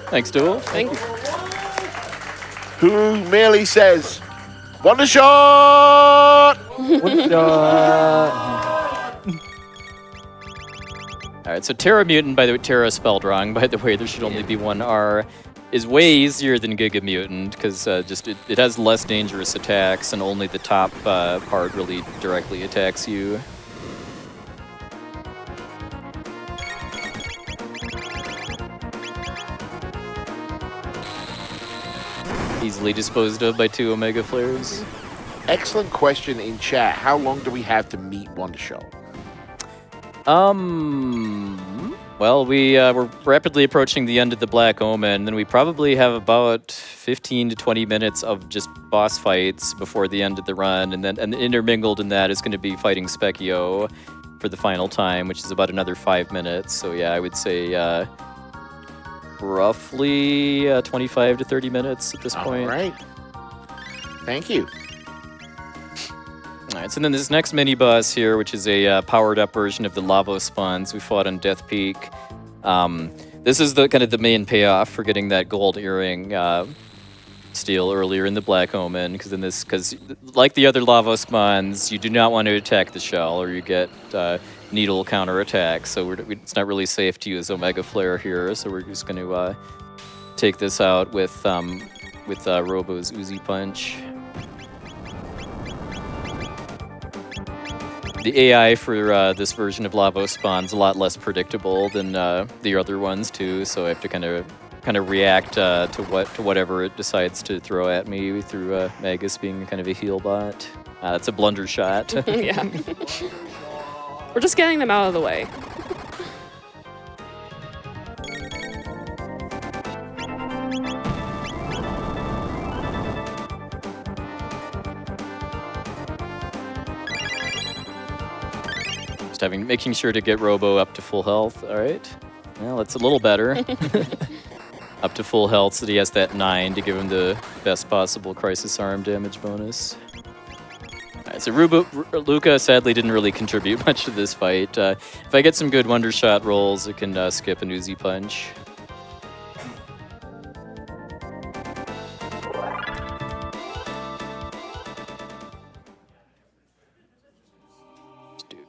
Thanks, Duel. Thank you. Who merely says, Wondershot! All right, so Terra Mutant, by the way, Terra spelled wrong, by the way, there should only be one R, is way easier than Giga Mutant, because it has less dangerous attacks, and only the top part really directly attacks you. Easily disposed of by 2 Omega Flares. Excellent question in chat. How long do we have to meet Wondershot? Well, we're rapidly approaching the end of the Black Omen, and we probably have about 15 to 20 minutes of just boss fights before the end of the run, and intermingled in that is going to be fighting Spekkio for the final time, which is about another 5 minutes. So yeah, I would say roughly 25 to 30 minutes at this point. All right. Thank you. All right, so then this next mini boss here, which is a powered up version of the Lavos spawns we fought on Death Peak. This is the kind of the main payoff for getting that gold earring steal earlier in the Black Omen, because like the other Lavos spawns, you do not want to attack the shell or you get needle counterattack. So it's not really safe to use Omega Flare here. So we're just going to take this out with Robo's Uzi Punch. The AI for this version of Lavos spawn's a lot less predictable than the other ones too, so I have to kind of react to whatever it decides to throw at me through Magus being kind of a heal bot. That's a blunder shot. Yeah. We're just getting them out of the way. Making sure to get Robo up to full health. All right. Well, that's a little better. Up to full health, so he has that 9 to give him the best possible Crisis Arm damage bonus. All right, so Luca sadly didn't really contribute much to this fight. If I get some good Wonder Shot rolls, I can skip an Uzi Punch.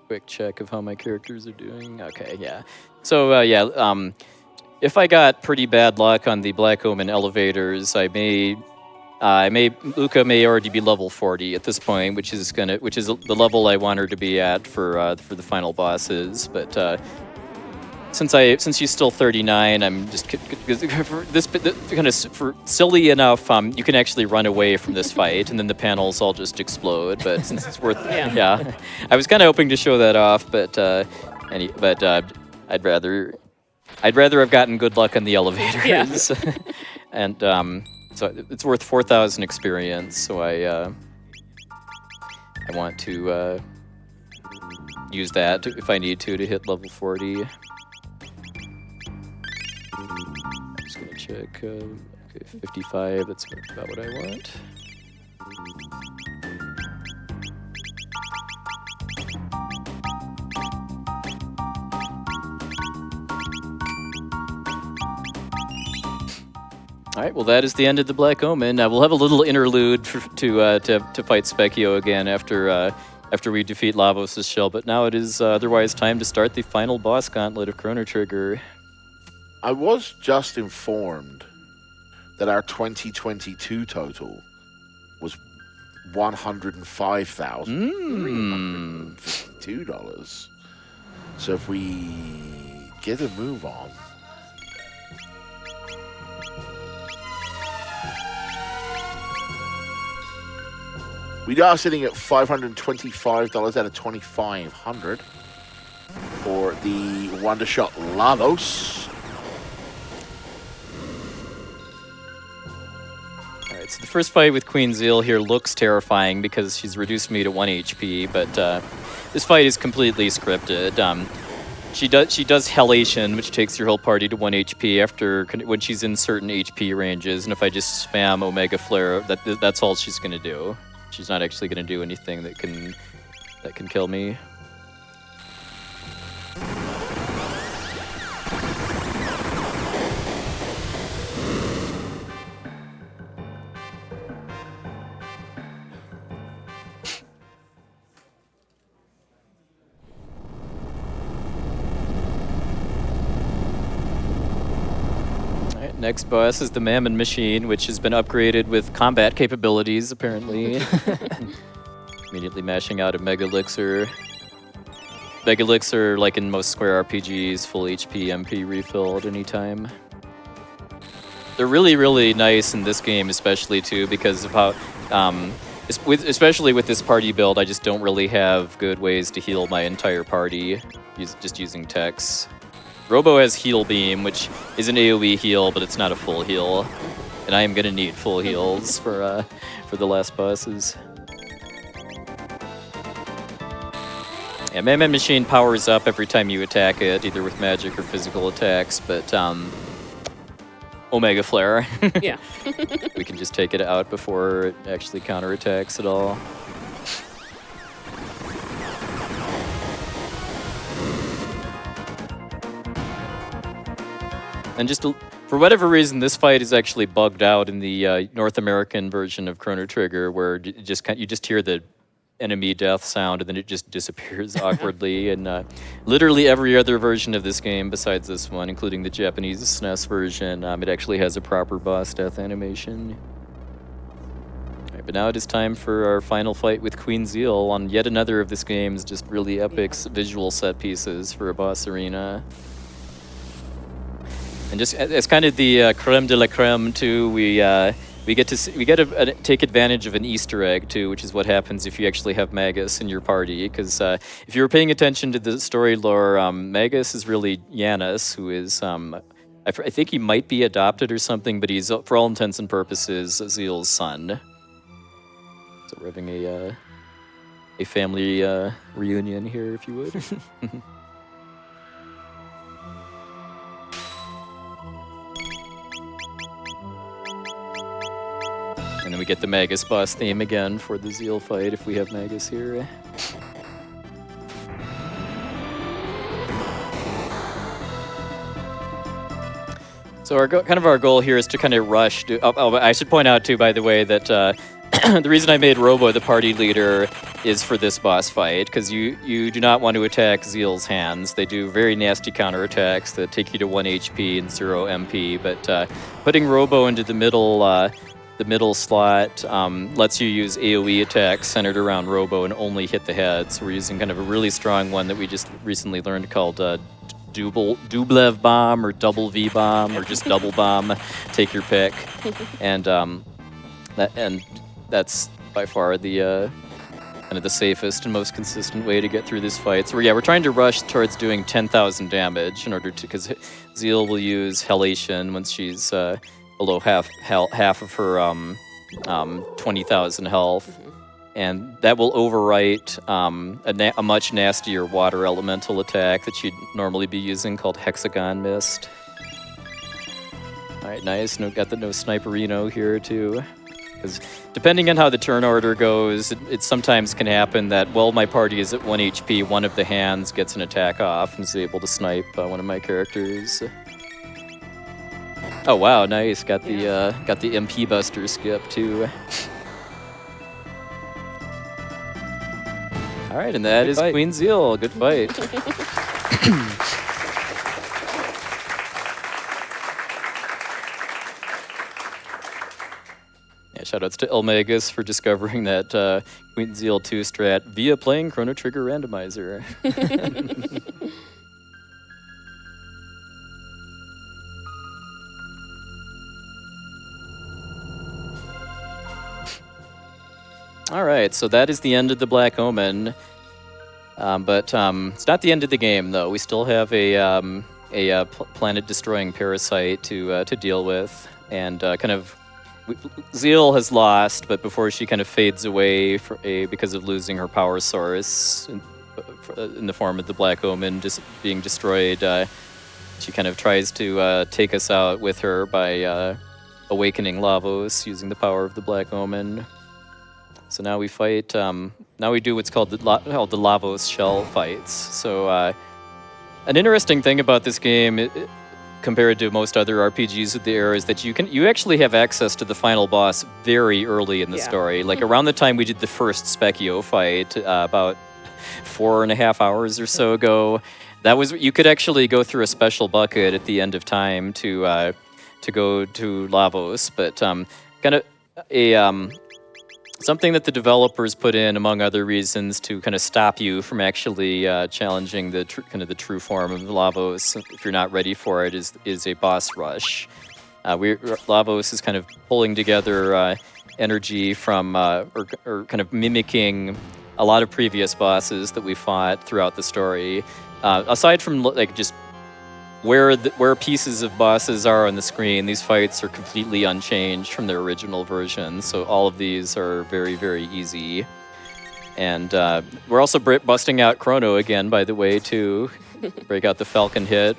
Quick quick check of how my characters are doing. Okay, yeah. So if I got pretty bad luck on the Black Omen elevators, Luca may already be level 40 at this point, which is the level I want her to be at for the final bosses. But since she's still 39, I'm just for silly enough. You can actually run away from this fight, and then the panels all just explode. But since it's worth, yeah, I was kind of hoping to show that off, but I'd rather have gotten good luck on the elevators, and so it's worth 4,000 experience. So I want to use that if I need to hit level 40. Just gonna check. Okay, 55. That's about what I want. All right. Well, that is the end of the Black Omen. We'll have a little interlude to fight Spekkio again after we defeat Lavos' shell. But now it is otherwise time to start the final boss gauntlet of Chrono Trigger. I was just informed that our 2022 total was $105,352. So if we get a move on, we are sitting at $525 out of $2,500 for the Wonder Shot Lavos. Alright, so the first fight with Queen Zeal here looks terrifying because she's reduced me to 1 HP, but this fight is completely scripted. She does Hellation, which takes your whole party to 1 HP when she's in certain HP ranges, and if I just spam Omega Flare, that's all she's going to do. She's not actually going to do anything that can kill me. Next boss is the Mammon Machine, which has been upgraded with combat capabilities, apparently. Immediately mashing out a Mega Elixir. Mega Elixir, like in most Square RPGs, full HP, MP refill at any time. They're really, really nice in this game, especially, too, because of how... especially with this party build, I just don't really have good ways to heal my entire party, just using techs. Robo has Heal Beam, which is an AoE heal, but it's not a full heal. And I am going to need full heals for the last bosses. Yeah, Mammon Machine powers up every time you attack it, either with magic or physical attacks, but Omega Flare. Yeah. We can just take it out before it actually counterattacks at all. And for whatever reason, this fight is actually bugged out in the North American version of Chrono Trigger, where you just hear the enemy death sound and then it just disappears awkwardly. And literally every other version of this game besides this one, including the Japanese SNES version, it actually has a proper boss death animation. All right, but now it is time for our final fight with Queen Zeal on yet another of this game's just really epic visual set pieces for a boss arena. And just as kind of the creme de la creme too, we get to take advantage of an Easter egg too, which is what happens if you actually have Magus in your party. Because if you were paying attention to the story lore, Magus is really Janus, who is I think he might be adopted or something, but he's for all intents and purposes Zeal's son. So we're having a family reunion here, if you would. And then we get the Magus boss theme again for the Zeal fight if we have Magus here. So our goal here is to kind of rush. I should point out too, by the way, that the reason I made Robo the party leader is for this boss fight, because you do not want to attack Zeal's hands. They do very nasty counterattacks that take you to 1 HP and 0 MP, but putting Robo into the middle slot lets you use AoE attacks centered around Robo and only hit the head. So we're using kind of a really strong one that we just recently learned called Dublev Bomb or Double V Bomb or just Double Bomb. Take your pick. And that's by far the kind of the safest and most consistent way to get through this fight. So we're trying to rush towards doing 10,000 damage in order to, because Zeal will use Halation once she's below half of her 20,000 health, and that will overwrite a much nastier water elemental attack that you'd normally be using called Hexagon Mist. All right, nice. Got the no Sniperino here too. Because depending on how the turn order goes, it sometimes can happen that, well, my party is at 1 HP, one of the hands gets an attack off and is able to snipe one of my characters. Oh wow, nice. Got the MP Buster skip too. All right, and that is Queen Zeal. Good fight. Shoutouts to Elmagus for discovering that Queen Zeal 2 strat via playing Chrono Trigger Randomizer. All right, so that is the end of the Black Omen. But it's not the end of the game, though. We still have a planet-destroying parasite to deal with, and Zeal has lost, but before she kind of fades away because of losing her power source in the form of the Black Omen just being destroyed, she kind of tries to take us out with her by awakening Lavos using the power of the Black Omen. So now we fight. Now we do what's called the Lavos shell fights. So an interesting thing about this game, compared to most other RPGs of the era, is that you actually have access to the final boss very early in the story. Like around the time we did the first Spekkio fight, about 4.5 hours or so ago, you could actually go through a special bucket at the end of time to go to Lavos, but kind of something that the developers put in, among other reasons, to kind of stop you from actually challenging the true form of Lavos if you're not ready for it, is a boss rush. Lavos is kind of pulling together energy from or kind of mimicking a lot of previous bosses that we fought throughout the story. Aside from just where pieces of bosses are on the screen, these fights are completely unchanged from their original version. So all of these are very, very easy. And we're also busting out Chrono again, by the way, to break out the Falcon hit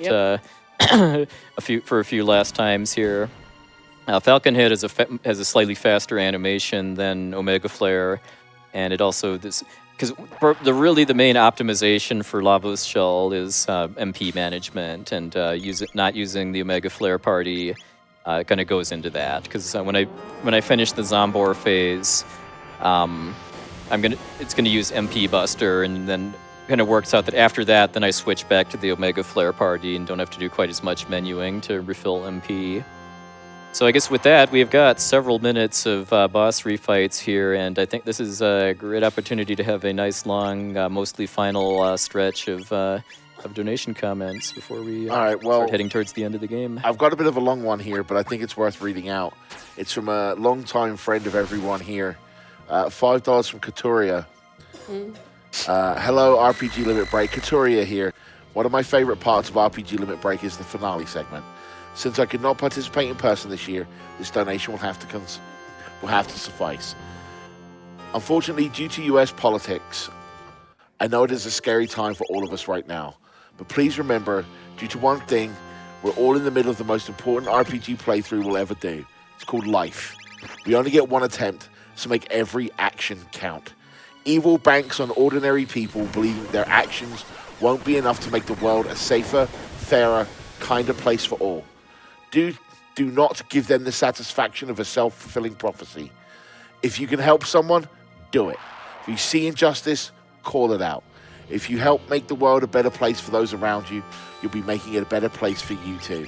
for a few last times here. Falcon hit has a slightly faster animation than Omega Flare, and it also because the main optimization for Lavos Shell is MP management, and not using the Omega Flare party kind of goes into that. Because when I finish the Zombor phase, it's gonna use MP Buster, and then kind of works out that after that, then I switch back to the Omega Flare party and don't have to do quite as much menuing to refill MP. So I guess with that, we've got several minutes of boss refights here, and I think this is a great opportunity to have a nice, long, mostly final stretch of donation comments before we start heading towards the end of the game. I've got a bit of a long one here, but I think it's worth reading out. It's from a longtime friend of everyone here, $5 from Katuria. Hello, RPG Limit Break. Katuria here. One of my favorite parts of RPG Limit Break is the finale segment. Since I could not participate in person this year, this donation will have to suffice. Unfortunately, due to US politics, I know it is a scary time for all of us right now. But please remember, due to one thing, we're all in the middle of the most important RPG playthrough we'll ever do. It's called life. We only get one attempt, so make every action count. Evil banks on ordinary people believing their actions won't be enough to make the world a safer, fairer, kinder place for all. Do not give them the satisfaction of a self-fulfilling prophecy. If you can help someone, do it. If you see injustice, call it out. If you help make the world a better place for those around you, you'll be making it a better place for you too.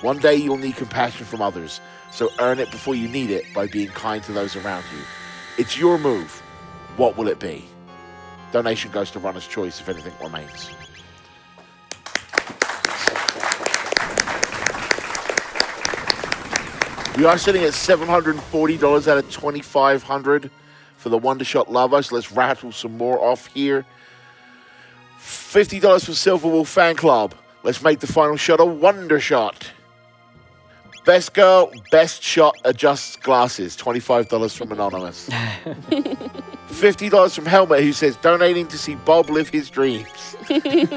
One day you'll need compassion from others, so earn it before you need it by being kind to those around you. It's your move. What will it be? Donation goes to Runner's Choice if anything remains. We are sitting at $740 out of $2,500 for the Wondershot Lavo, so let's rattle some more off here. $50 from Silver Wolf Fan Club. Let's make the final shot a Wondershot. Best girl, best shot, adjusts glasses. $25 from Anonymous. $50 from Helmet, who says, donating to see Bob live his dreams.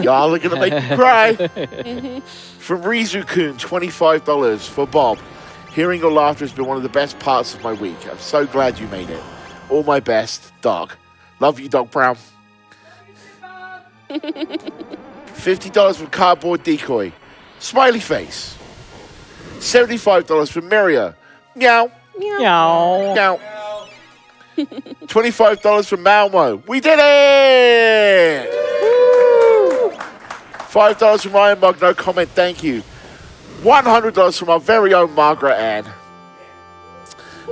Y'all are going to make me cry. From Rizu-kun, $25 for Bob. Hearing your laughter has been one of the best parts of my week. I'm so glad you made it. All my best, Dog. Love you, Dog Brown. $50 from Cardboard Decoy. Smiley face. $75 from Miria. Meow. Meow. Meow. $25 from Malmo. We did it! Woo! $5 from Iron Mug. No comment. Thank you. $100 from our very own Margaret Ann.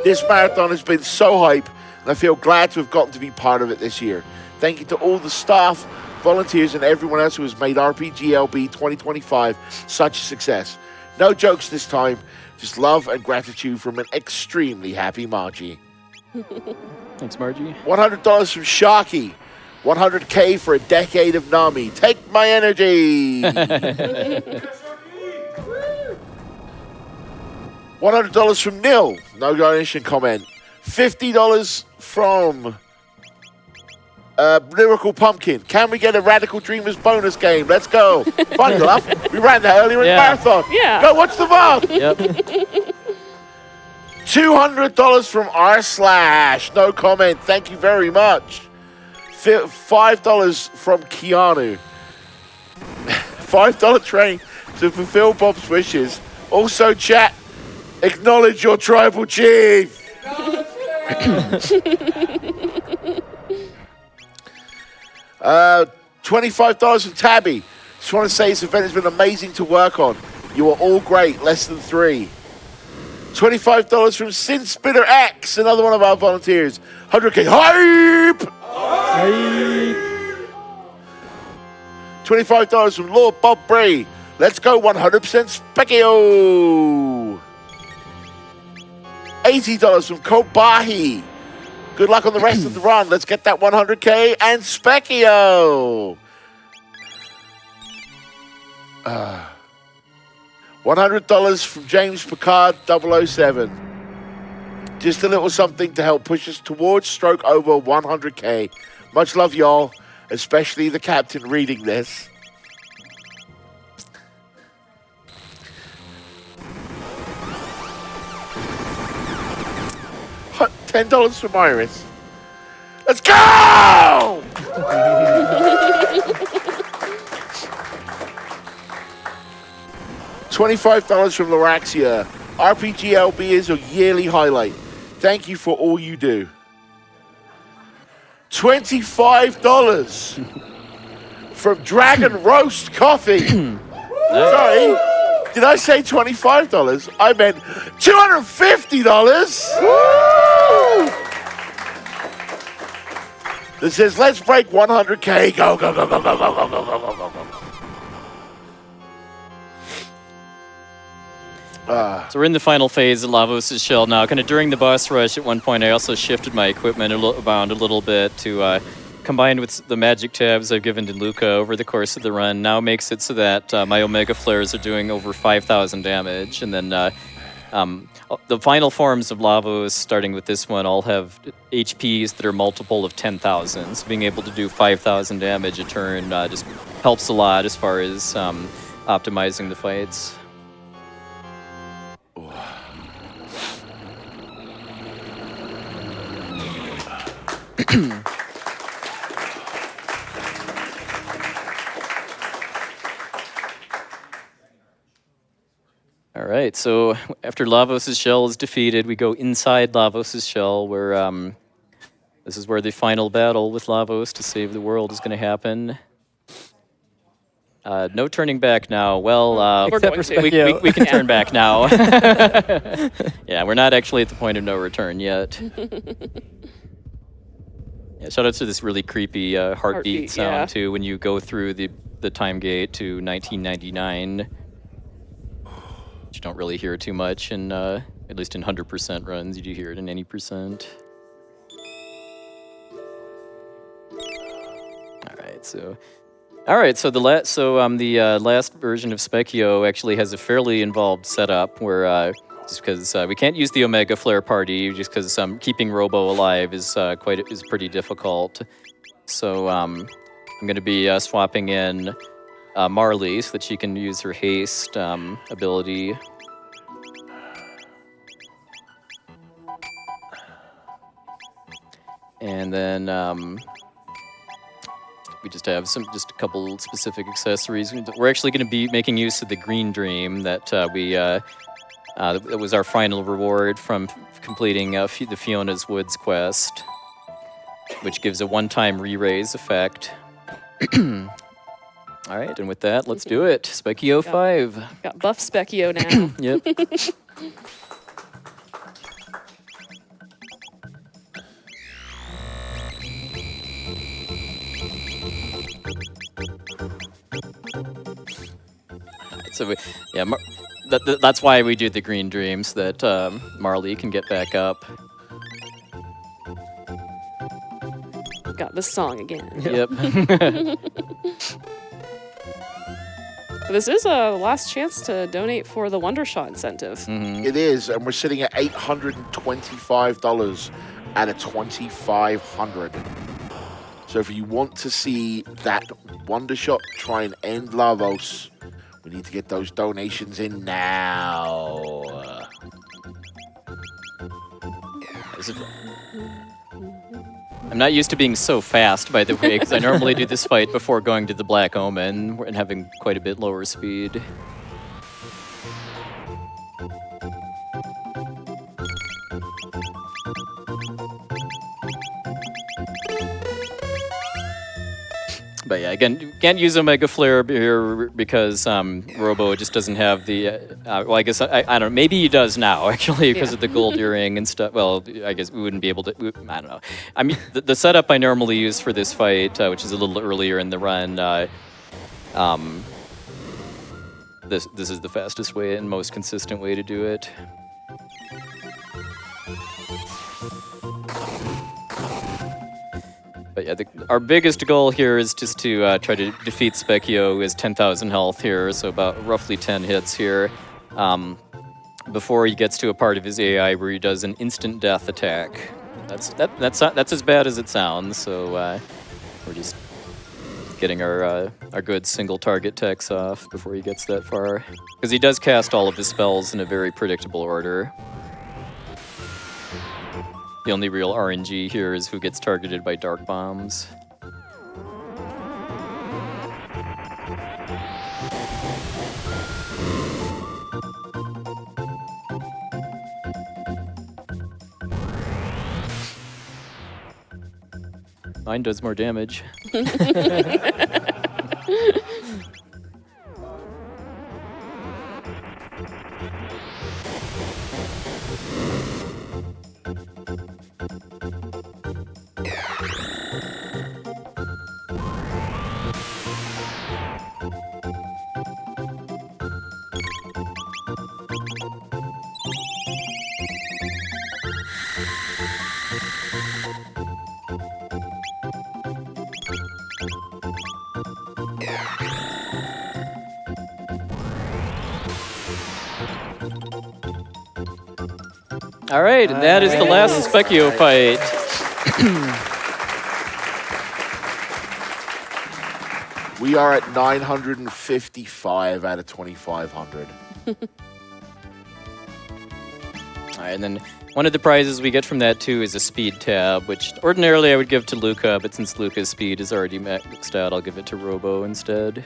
This marathon has been so hype, and I feel glad to have gotten to be part of it this year. Thank you to all the staff, volunteers, and everyone else who has made RPGLB 2025 such a success. No jokes this time, just love and gratitude from an extremely happy Margie. Thanks, Margie. $100 from Sharky. 100K for a decade of Nami. Take my energy. $100 from Nil. No donation comment. $50 from Lyrical Pumpkin. Can we get a Radical Dreamers bonus game? Let's go. Funny enough, we ran that earlier in the marathon. Yeah. Go watch the VOD. Yep. $200 from R/. No comment. Thank you very much. $5 from Keanu. $5 train to fulfill Bob's wishes. Also, chat, acknowledge your tribal chief. $25 from Tabby. Just want to say this event has been amazing to work on. You are all great. Less than 3. $25 from Sin Spitter X, another one of our volunteers. 100K hype! $25 from Lord Bob Bray. Let's go 100% Spekkio. $80 from Kobahi. Good luck on the rest of the run. Let's get that 100K and Spekkio. $100 from James Picard 007. Just a little something to help push us towards stroke over 100K. Much love, y'all, especially the captain reading this. $10 from Iris. Let's go! $25 from Loraxia. RPGLB is a yearly highlight. Thank you for all you do. $25 from Dragon Roast Coffee. Sorry, did I say $25? I meant $250. That says, let's break 100K. Go, go, go, go, go, go, go, go, go, go, go, go. So we're in the final phase of Lavos' shell now. Kind of during the boss rush, at one point, I also shifted my equipment around a little bit to combine with the magic tabs I've given to Luca over the course of the run. Now makes it so that my Omega Flares are doing over 5,000 damage. And then the final forms of Lavos, starting with this one, all have HPs that are multiple of 10,000. So being able to do 5,000 damage a turn just helps a lot as far as optimizing the fights. All right, so after Lavos' shell is defeated, we go inside Lavos' shell, where this is where the final battle with Lavos to save the world is going to happen. No turning back now. Well, We're Except going for to. Spekkio. we can turn back now. Yeah, we're not actually at the point of no return yet. Yeah, shout out to this really creepy heartbeat sound, yeah. too, when you go through the time gate to 1999. You don't really hear it too much, and at least in 100% runs, you do hear it in any percent. All right, so the last version of Spekkio actually has a fairly involved setup where just because we can't use the Omega Flare Party, just because keeping Robo alive is pretty difficult. So I'm going to be swapping in Marley so that she can use her haste ability. And then we just have just a couple specific accessories. We're actually going to be making use of the Green Dream that that was our final reward from completing the Fiona's Woods quest, which gives a one-time re-raise effect. All right, and with that, let's do it. Spekkio 5. Got buff Spekkio now. Yep. So that's why we do the Green Dreams, so that Marley can get back up. Got this song again. Yep. This is a last chance to donate for the Wondershot incentive. Mm-hmm. It is, and we're sitting at $825 out of $2,500. So if you want to see that Wondershot try and end Lavos, we need to get those donations in now. I'm not used to being so fast, by the way, because I normally do this fight before going to the Black Omen and having quite a bit lower speed. But yeah, again, you can't use Omega Flare here because Robo just doesn't have the. Well, I guess I don't know. Maybe he does now, actually, because of the gold earring and stuff. Well, I guess we wouldn't be able to. I don't know. I mean, the setup I normally use for this fight, which is a little earlier in the run, this is the fastest way and most consistent way to do it. But yeah, our biggest goal here is just to try to defeat Spekkio, who has 10,000 health here, so about roughly 10 hits here, before he gets to a part of his AI where he does an instant death attack. That's as bad as it sounds. So we're just getting our good single target techs off before he gets that far, because he does cast all of his spells in a very predictable order. The only real RNG here is who gets targeted by dark bombs. Mine does more damage. All right, and that is the last Spekkio fight. We are at 955 out of 2,500. All right, and then one of the prizes we get from that, too, is a speed tab, which ordinarily I would give to Luca, but since Luca's speed is already maxed out, I'll give it to Robo instead.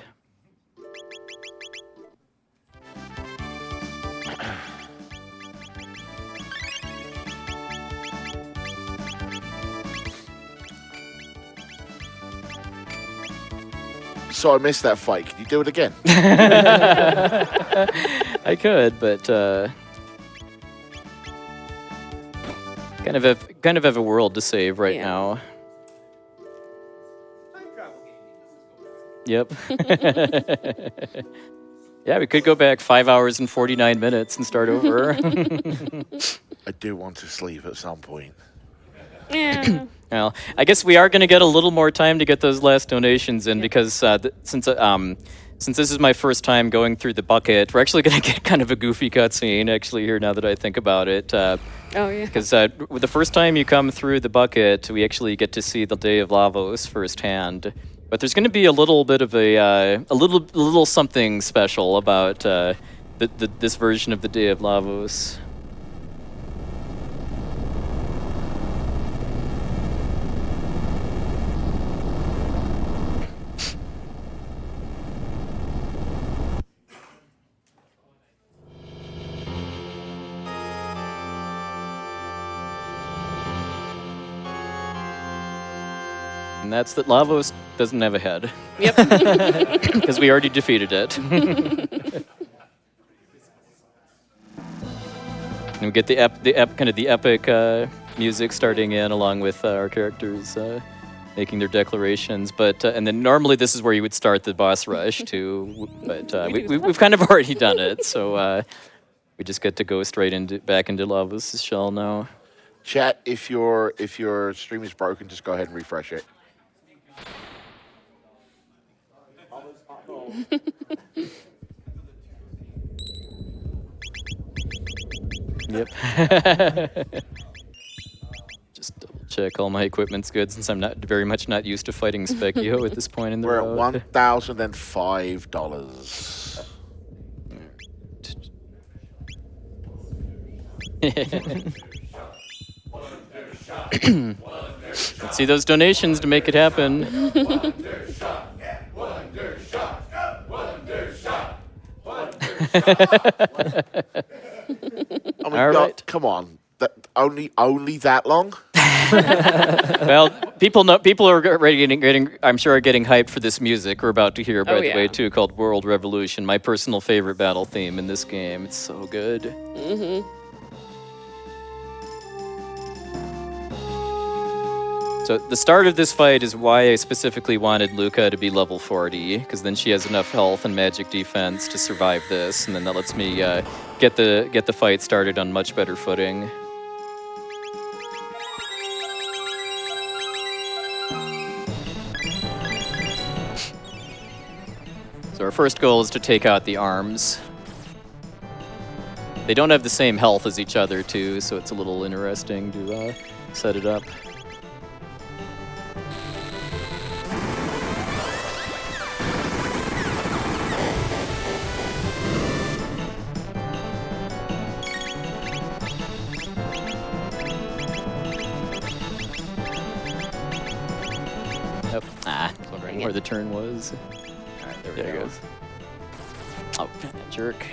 So I missed that fight. Can you do it again? I could, but kind of have a world to save right Yeah. now. Yep. Yeah, we could go back 5 hours and 49 minutes and start over. I do want to sleep at some point. Yeah. Well, I guess we are going to get a little more time to get those last donations in because since this is my first time going through the bucket, we're actually going to get kind of a goofy cutscene actually here now that I think about it. Oh yeah. Because the first time you come through the bucket, we actually get to see the Day of Lavos firsthand. But there's going to be a little bit of a little something special about this version of the Day of Lavos. And that's that Lavos doesn't have a head. Yep. Because we already defeated it. And we get the epic music starting in along with our characters making their declarations. But and then normally this is where you would start the boss rush too. But we've kind of already done it, so we just get to go straight back into Lavos' shell now. Chat, if your stream is broken, just go ahead and refresh it. Yep. Just double check all my equipment's good since I'm very much not used to fighting Spekkio at this point in the We're road. at $1,005. Let's see those donations to make it happen. I mean, All no, right. come on. Only that long? Well, people are already getting I'm sure are getting hyped for this music we're about to hear, by the way, yeah. too, called World Revolution, my personal favorite battle theme in this game. It's so good. Mm-hmm. So the start of this fight is why I specifically wanted Luca to be level 40, because then she has enough health and magic defense to survive this, and then that lets me get the fight started on much better footing. So our first goal is to take out the arms. They don't have the same health as each other, too, so it's a little interesting to set it up. Yep. Ah, wondering where the turn was. All right, there it goes. Oh, jerk.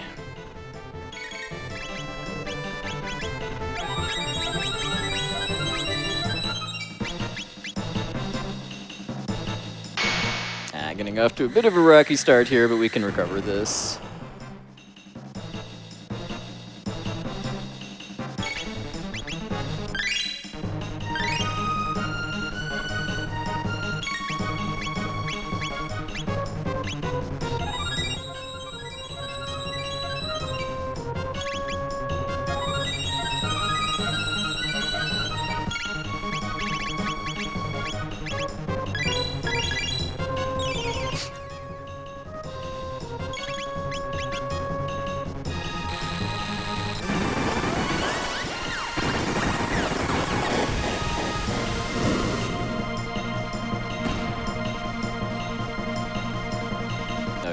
Getting off to a bit of a rocky start here, but we can recover this.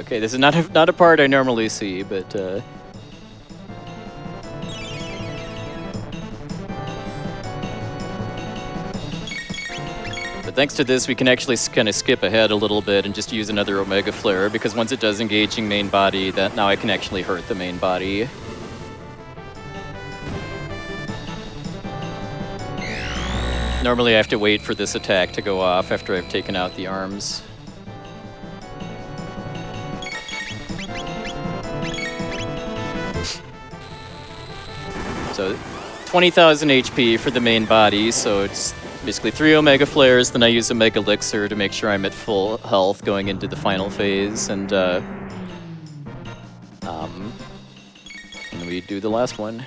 Okay, this is not a part I normally see, but thanks to this, we can actually kind of skip ahead a little bit and just use another Omega Flare, because once it does engaging main body, that now I can actually hurt the main body. Normally I have to wait for this attack to go off after I've taken out the arms. So 20,000 HP for the main body, so it's basically 3 Omega Flares, then I use a Mega Elixir to make sure I'm at full health going into the final phase, and we do the last one.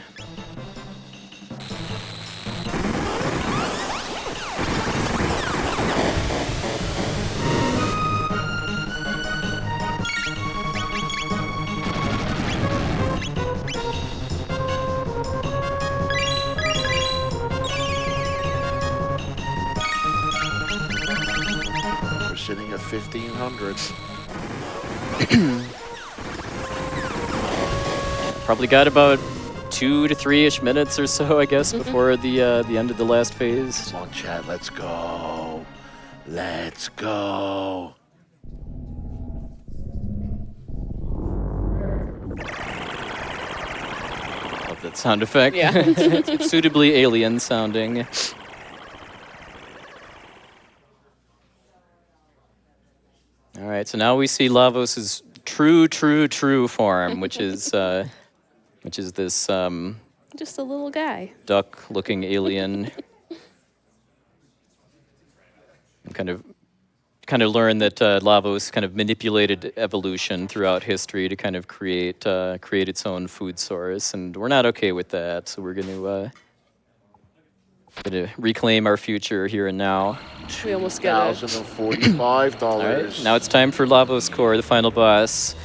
We're sitting at 1,500. Probably got about 2 to 3-ish minutes or so, I guess, before the end of the last phase. Come on, chat, let's go. Let's go. Love that sound effect. Yeah. It's suitably alien sounding. All right, so now we see Lavos's true form, which is this Just a little guy. duck-looking alien. And kind of learn that Lavos kind of manipulated evolution throughout history to kind of create its own food source, and we're not okay with that. So we're going to reclaim our future here and now. We almost get it. $1,045. All right, now it's time for Lavos Core, the final boss.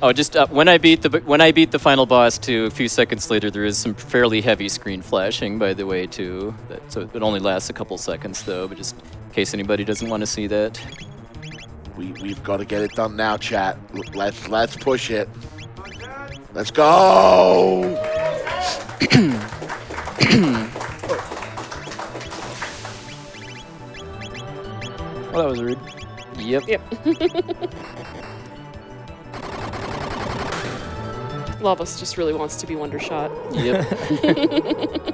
Oh, just when I beat the final boss too, a few seconds later, there is some fairly heavy screen flashing, by the way, too. So it only lasts a couple seconds though, but just in case anybody doesn't want to see that. We've got to get it done now, chat. Let's push it. Let's go. Well, that was rude. Yep. Lavos just really wants to be Wondershot. Yep.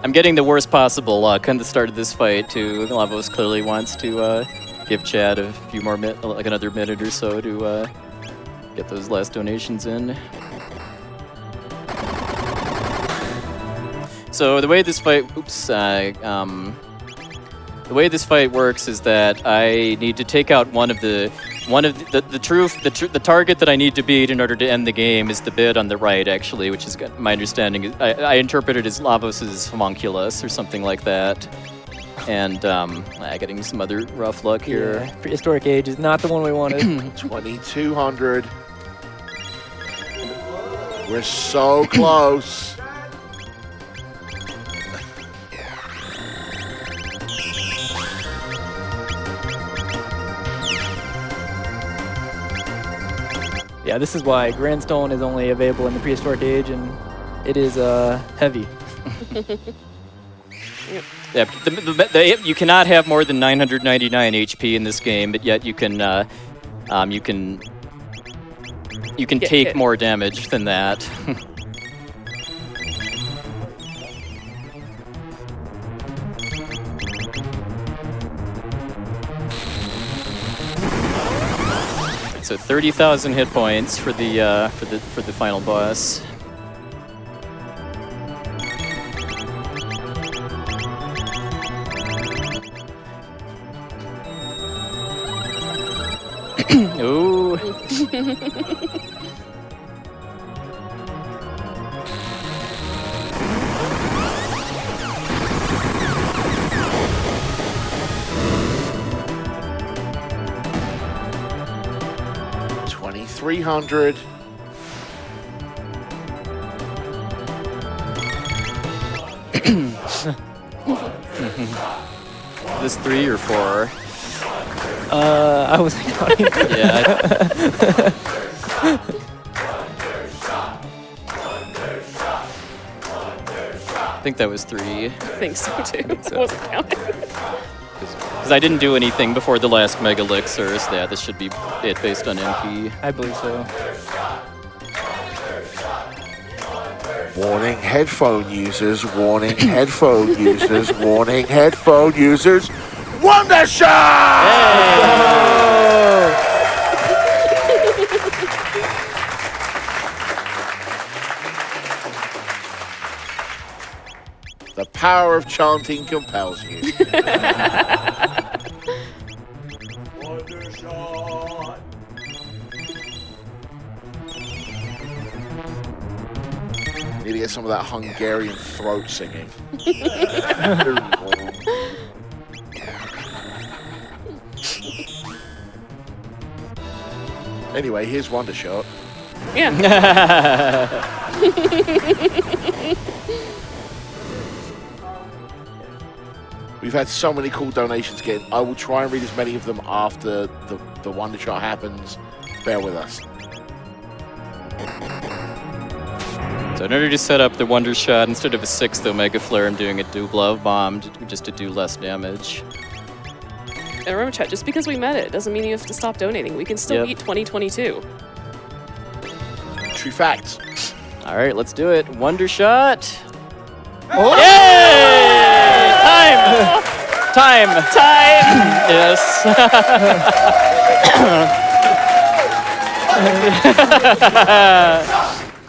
I'm getting the worst possible luck on the start of this fight too. Lavos clearly wants to give Chad a few more like another minute or so to get those last donations in. So the way this fight, the way this fight works is that I need to take out the target that I need to beat in order to end the game is the bit on the right, actually, which is my understanding. I interpret it as Lavos's homunculus or something like that. And getting some other rough luck here. Yeah, prehistoric age is not the one we wanted. 2,200. We're so close. Yeah, this is why Grandstone is only available in the prehistoric age, and it is heavy. Yeah, you cannot have more than 999 HP in this game, but yet you can take more damage than that. So 30,000 hit points for the final boss. Ooh. $2,300. This 3 or 4? I was counting. Yeah. I think that was 3. I think so too. I wasn't counting. Because I didn't do anything before the last Mega Elixir, so yeah, this should be it based on MP. I believe so. Warning headphone users, warning headphone users, warning headphone users. Wondershot! The power of chanting compels you. Need to get some of that Hungarian throat singing. Anyway, here's Wonder Shot. Yeah. We've had so many cool donations get in. I will try and read as many of them after the Wonder Shot happens. Bear with us. So in order to set up the Wonder Shot, instead of a 6th Omega Flare, I'm doing a Dublav Bomb just to do less damage. And remember, chat, just because we met it doesn't mean you have to stop donating. We can still beat 2022. True facts. All right, let's do it. Wonder Shot. Oh. Yay! Time! Yes.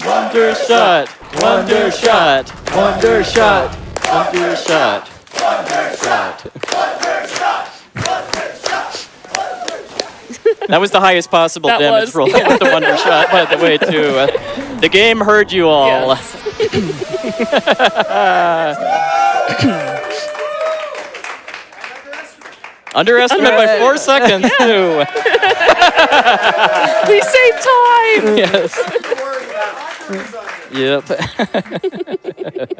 Wonder Shot! Wonder Shot! Wonder Shot! Wonder Shot! Wonder Shot! That was the highest possible That damage was, roll with the Wonder Shot, by the way, too. The game heard you all. Yes. Underestimate by 4 seconds, too. We saved time! Yes. Yep.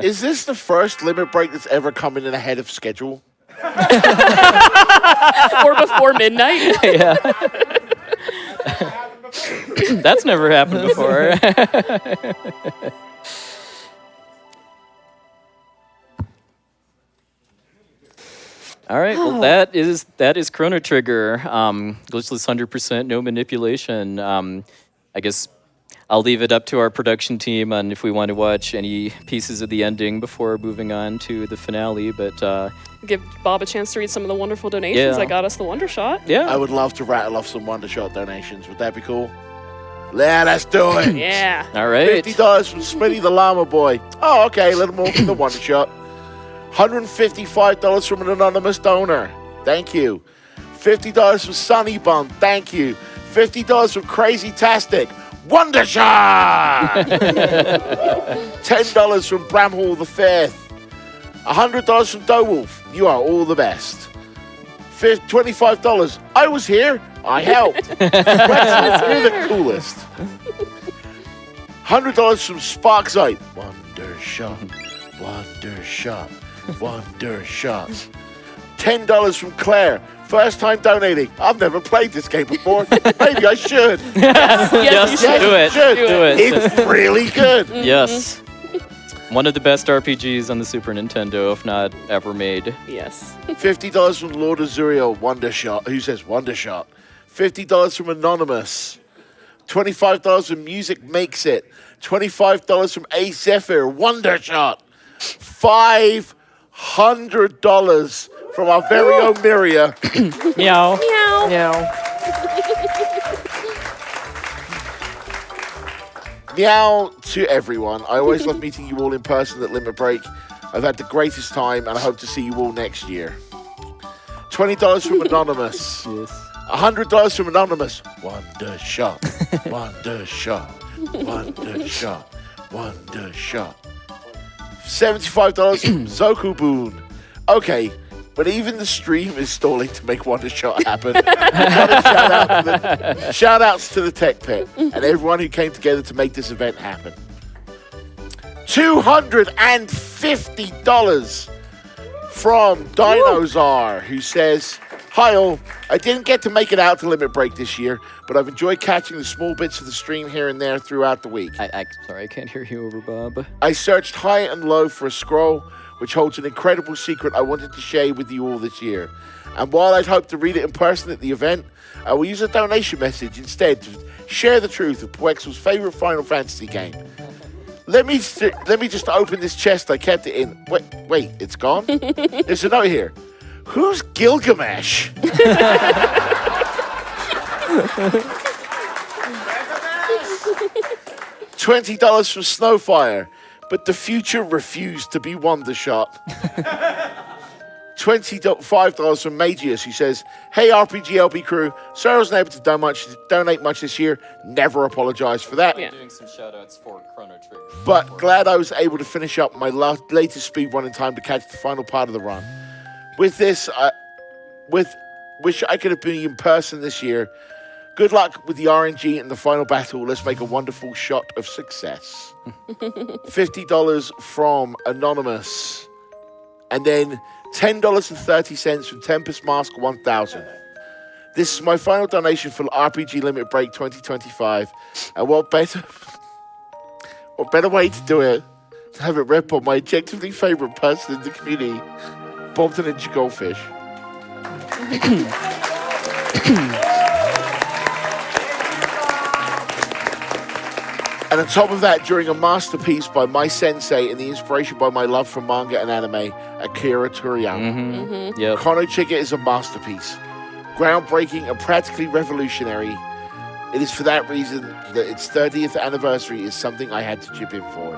Is this the first limit break that's ever come in ahead of schedule? Or before midnight? Yeah. That's never happened before. All right, well, that is Chrono Trigger. Glitchless 100%, no manipulation. I guess I'll leave it up to our production team on if we want to watch any pieces of the ending before moving on to the finale, but Give Bob a chance to read some of the wonderful donations that got us the Wonder Shot. yeah. I would love to rattle off some Wonder Shot donations. Would that be cool? Yeah, let's do it. Yeah. All right. $50 from Smitty the Llama Boy. Oh, okay, a little more from the Wonder Shot. $155 from an anonymous donor. Thank you. $50 from Sunny Bun. Thank you. $50 from Crazy Tastic. Wonder Shot! $10 from Bramhall the Fifth. $100 from Dowolf. You are all the best. $25. I was here. I helped. You're the coolest. $100 from Sparksite. Wonder Shot. Wonder Shot. Wonder Shot. $10 from Claire. First time donating. I've never played this game before. Maybe I should. Yes, Yes, you should. do it. Should. Do it. It's really good. Yes. One of the best RPGs on the Super Nintendo, if not ever made. Yes. $50 from Lord Azurio. Wonder Shot. Who says Wonder Shot? $50 from Anonymous. $25 from Music Makes It. $25 from A Zephyr. Wonder Shot. $500 from our very own Miria. Meow. Meow. Meow. Meow to everyone. I always love meeting you all in person at Limit Break. I've had the greatest time and I hope to see you all next year. $20 from Anonymous. Yes. $100 from Anonymous. Wonder Shot. Wonder Shot. Wonder Shot. Wonder Shot. $75 from Zoku Boon. Okay, but even the stream is stalling to make Wonder Shot happen. Shout outs to the Tech Pit and everyone who came together to make this event happen. $250 from Dinozar, who says, "Hi all, I didn't get to make it out to Limit Break this year, but I've enjoyed catching the small bits of the stream here and there throughout the week. Sorry, I can't hear you over Bob. I searched high and low for a scroll which holds an incredible secret I wanted to share with you all this year. And while I'd hoped to read it in person at the event, I will use a donation message instead to share the truth of puwexil's favorite Final Fantasy game. Let me just open this chest I kept it in. Wait, it's gone? There's a note here. Who's Gilgamesh? $20 from Snowfire. but the future refused to be Wondershot. $25 from Magius, who says, "Hey RPGLB crew, sorry I wasn't able to donate much this year. Never apologize for that. Yeah. Doing some shout-outs for Chrono Trigger. But glad I was able to finish up my latest speed run in time to catch the final part of the run. With this, wish I could have been in person this year. Good luck with the RNG and the final battle. Let's make a wonderful shot of success." $50 from Anonymous. And then $10.30 from Tempest Mask 1000. This is my final donation for RPG Limit Break 2025. And what better way to do it than have it read by my objectively favorite person in the community, Bob the Ninja Goldfish. And on top of that, during a masterpiece by my sensei and the inspiration by my love for manga and anime, Akira Toriyama. Yep. Chrono Trigger is a masterpiece. Groundbreaking and practically revolutionary. It is for that reason that its 30th anniversary is something I had to chip in for.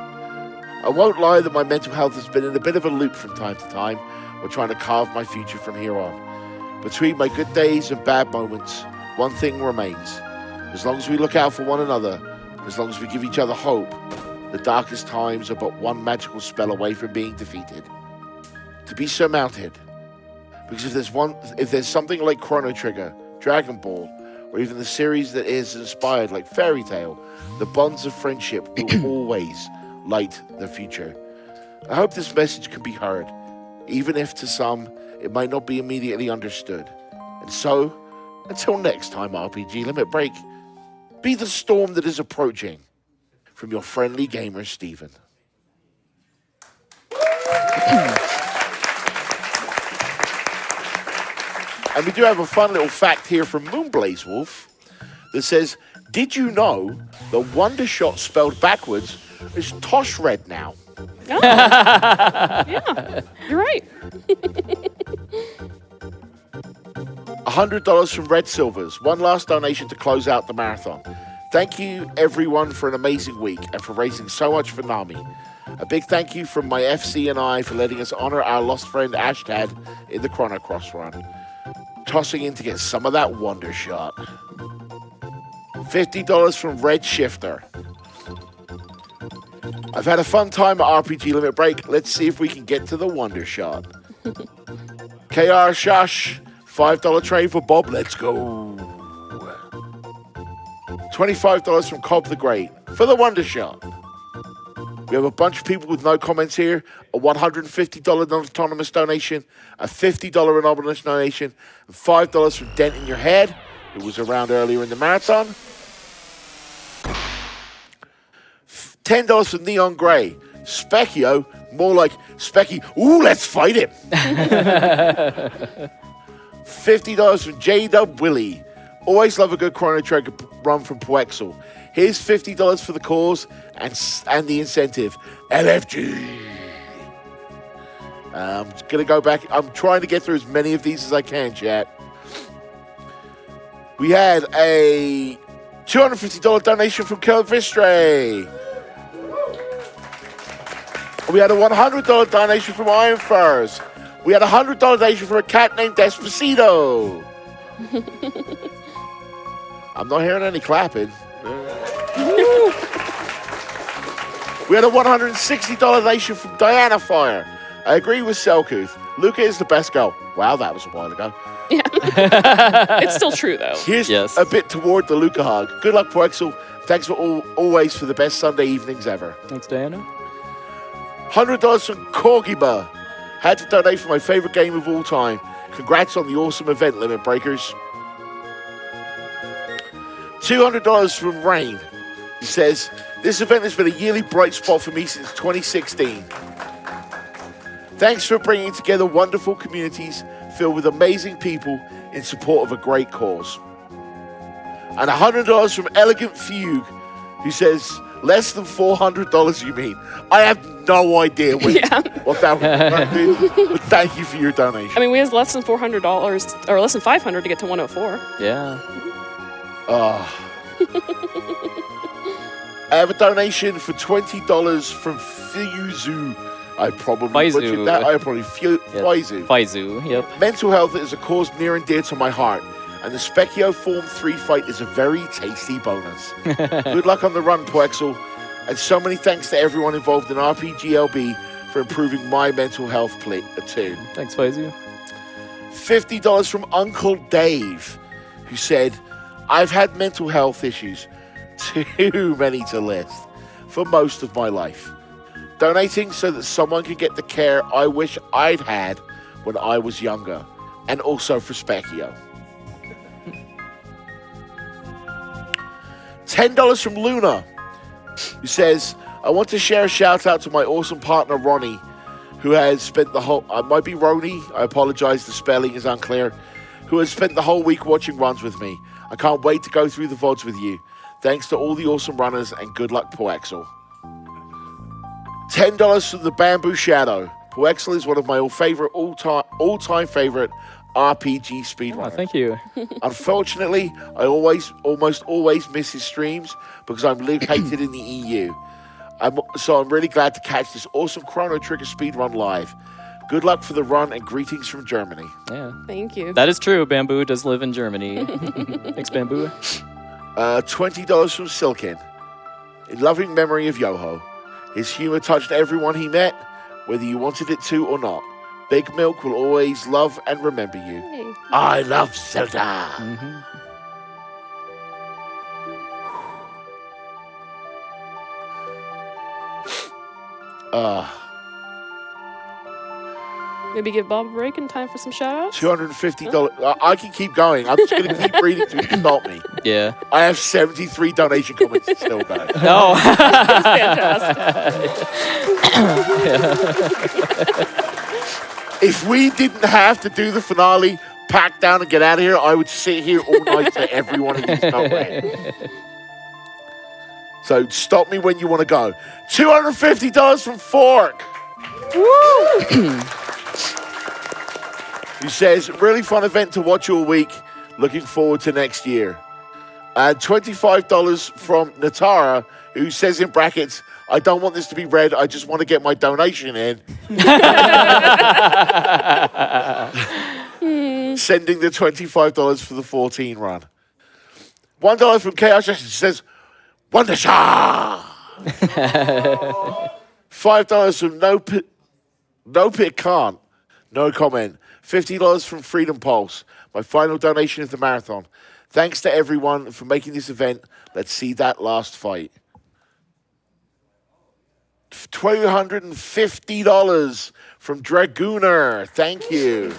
I won't lie that my mental health has been in a bit of a loop from time to time while trying to carve my future from here on. Between my good days and bad moments, one thing remains. As long as we look out for one another, as long as we give each other hope, the darkest times are but one magical spell away from being defeated. To be surmounted. Because if there's something like Chrono Trigger, Dragon Ball, or even the series that is inspired like Fairy Tail, the bonds of friendship will always light the future. I hope this message can be heard, even if to some it might not be immediately understood. And so, until next time, RPG Limit Break, be the storm that is approaching. From your friendly gamer, Steven. And we do have a fun little fact here from Moonblaze Wolf that says, did you know the Wondershot spelled backwards is Tosh Red now? Oh. Yeah, you're right. $100 from Red Silvers. One last donation to close out the marathon. Thank you, everyone, for an amazing week and for raising so much for Nami. A big thank you from my FC and I for letting us honor our lost friend Ashtad in the Chrono Cross run. Tossing in to get some of that Wonder Shot. $50 from Red Shifter. I've had a fun time at RPG Limit Break. Let's see if we can get to the Wonder Shot. KR Shush, $5 trade for Bob. Let's go. $25 from Cobb the Great for the Wonder Shot. We have a bunch of people with no comments here. A $150 non-autonomous donation, a $50 anonymous donation, and $5 from Dent in Your Head, who was around earlier in the marathon. $10 from Neon Grey. Spekkio, more like Specky, ooh, let's fight him. $50 from J-Dub Willie. Always love a good Chrono Trigger run from puwexil. Here's $50 for the cause and the incentive. LFG. I'm going to go back. I'm trying to get through as many of these as I can, chat. We had a $250 donation from Curl Vistre. We had a $100 donation from Iron Furs. We had a $100 donation from a cat named Despacito. I'm not hearing any clapping. We had a $160 donation from Diana Fire. I agree with Selkuth. Luca is the best girl. Wow, that was a while ago. Yeah. It's still true, though. Here's a bit toward the Luca hug. Good luck, puwexil. Thanks for always for the best Sunday evenings ever. Thanks, Diana. $100 from Corgiba. Had to donate for my favorite game of all time. Congrats on the awesome event, Limit Breakers. $200 from Rain. He says, this event has been a yearly bright spot for me since 2016. Thanks for bringing together wonderful communities filled with amazing people in support of a great cause. And $100 from Elegant Fugue, who says, less than $400 you mean? I have no idea what that would be, but thank you for your donation. I mean, we have less than $400, or less than $500 to get to 104. Yeah. I have a donation for $20 from Fiuzu. I probably butchered that. I probably Fiuzu. Faizu, yep. Mental health is a cause near and dear to my heart, and the Spekkio Form 3 fight is a very tasty bonus. Good luck on the run, puwexil, and so many thanks to everyone involved in RPGLB for improving my mental health too. Thanks, Faizu. $50 from Uncle Dave, who said, I've had mental health issues, too many to list, for most of my life. Donating so that someone can get the care I wish I'd had when I was younger, and also for Spekkio. $10 from Luna, who says, I want to share a shout out to my awesome partner Ronnie, who has spent the whole, I might be Roni, I apologize, the spelling is unclear, who has spent the whole week watching runs with me. I can't wait to go through the VODs with you. Thanks to all the awesome runners and good luck, puwexil. $10 from the Bamboo Shadow. Puwexil is one of my all-time favorite RPG speedrunners. Oh, thank you. Unfortunately, I almost always miss his streams because I'm located in the EU. So I'm really glad to catch this awesome Chrono Trigger speedrun live. Good luck for the run and greetings from Germany. Yeah. Thank you. That is true. Bamboo does live in Germany. Thanks, Bamboo. $20 from Silkin. In loving memory of Yoho. His humor touched everyone he met, whether you wanted it to or not. Big Milk will always love and remember you. Hey. I love Zelda. Maybe give Bob a break in time for some shout-outs? $250. I can keep going. I'm just going to keep reading till you stop me. Yeah. I have 73 donation comments to still go. No. Fantastic. If we didn't have to do the finale, pack down and get out of here, I would sit here all night to every one of these comments. So stop me when you want to go. $250 from Fork. Woo! Who says, really fun event to watch all week. Looking forward to next year. And $25 from Natara, who says in brackets, I don't want this to be read. I just want to get my donation in. Sending the $25 for the 14 run. $1 from Chaos Jackson says, Wondersha! $5 from No Pit Can't. No comment. $50 from Freedom Pulse. My final donation of the marathon. Thanks to everyone for making this event. Let's see that last fight. $250 from Dragooner. Thank you.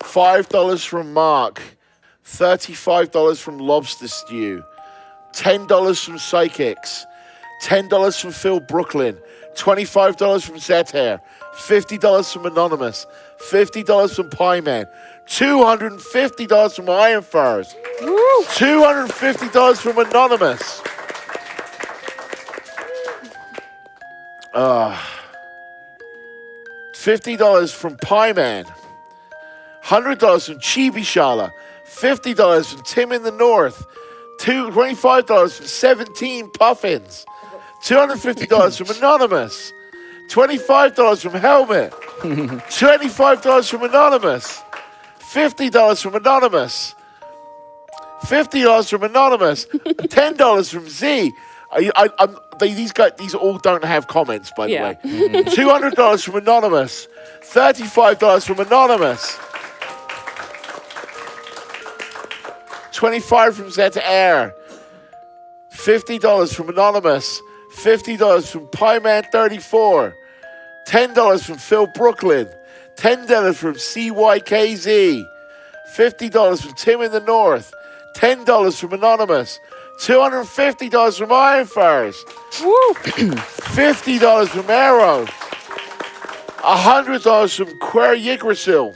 $5 from Mark. $35 from Lobster Stew. $10 from Psychics. $10 from Phil Brooklyn. $25 from Zeter. $50 from Anonymous. $50 from Pie Man. $250 from Iron Furs. $250 from Anonymous. $50 from Pie Man. $100 from Chibi Shala. $50 from Tim in the North. $25 from 17 Puffins. $250 from Anonymous. $25 from Helmet. $25 from Anonymous. $50 from Anonymous. $50 from Anonymous. $10 from Z. These all don't have comments, by the way. $200 from Anonymous. $35 from Anonymous. $25 from Zeta Air. $50 from Anonymous. $50 from Pieman34. $10 from Phil Brooklyn. $10 from CYKZ. $50 from Tim in the North. $10 from Anonymous. $250 from Iron Fires. $50 from Arrow. $100 from Queer Yggdrasil.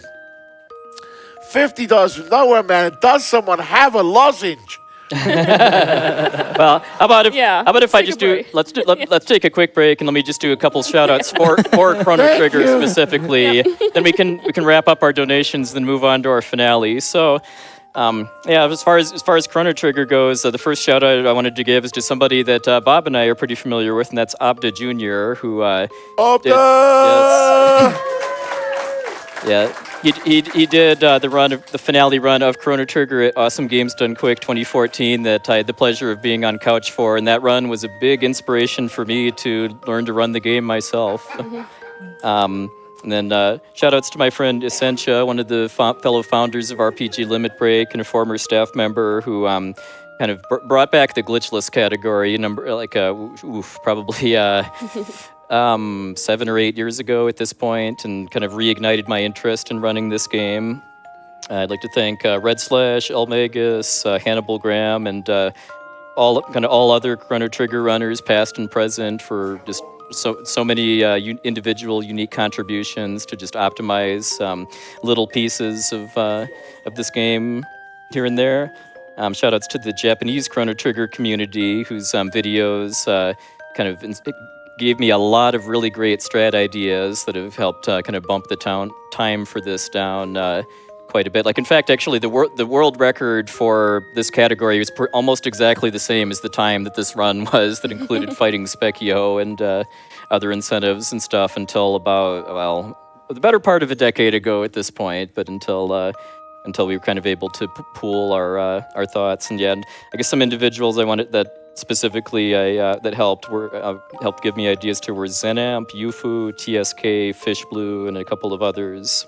$50 from Nowhere Man. Does someone have a lozenge? Well, how about if I just do let's take a quick break and let me just do a couple shout outs for Chrono Trigger specifically. Then we can wrap up our donations, then move on to our finale. So Yeah, as far as Chrono Trigger goes, the first shout out I wanted to give is to somebody that Bob and I are pretty familiar with, and that's Abda Jr., who did, yes, he did the finale run of Chrono Trigger at Awesome Games Done Quick 2014 that I had the pleasure of being on couch for, and that run was a big inspiration for me to learn to run the game myself. And then shout-outs to my friend Essentia, one of the fellow founders of RPG Limit Break and a former staff member who kind of brought back the glitchless category probably 7 or 8 years ago at this point, and kind of reignited my interest in running this game. I'd like to thank Red Slash, Elmagus, Hannibal Graham, and all other Chrono Trigger runners, past and present, for just so many individual unique contributions to just optimize little pieces of this game here and there. Shout outs to the Japanese Chrono Trigger community, whose videos kind of gave me a lot of really great strat ideas that have helped kind of bump the time for this down quite a bit. Like, in fact, actually, the world record for this category was almost exactly the same as the time that this run was, that included fighting Spekkio and other incentives and stuff until about, well, the better part of a decade ago at this point, but until we were kind of able to pool our thoughts. And yeah, and I guess some individuals I wanted that specifically that helped give me ideas to were Zenamp, Yufu, TSK, Fishblue, and a couple of others.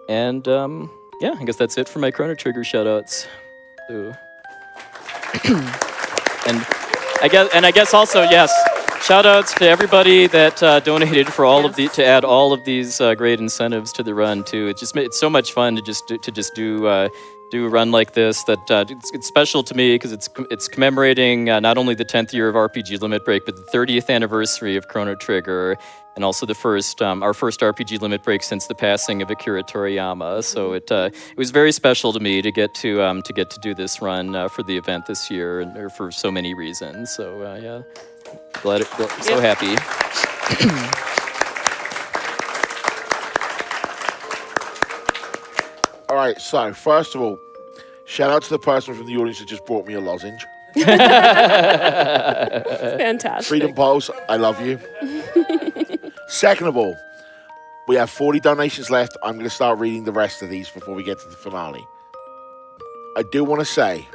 And yeah, I guess that's it for my Chrono Trigger shoutouts. So. and I guess also, yes, shoutouts to everybody that donated for all of to add all of these great incentives to the run too. It's so much fun to just do a run like this. That it's special to me because it's commemorating not only the 10th year of RPG Limit Break, but the 30th anniversary of Chrono Trigger, and also the our first RPG Limit Break since the passing of Akira Toriyama. So it was very special to me to get to do this run for the event this year, and for so many reasons. So yeah, so happy. All right, so first of all, shout out to the person from the audience that just brought me a lozenge. Fantastic. Freedom Pulse, I love you. Second of all, we have 40 donations left. I'm going to start reading the rest of these before we get to the finale. I do want to say,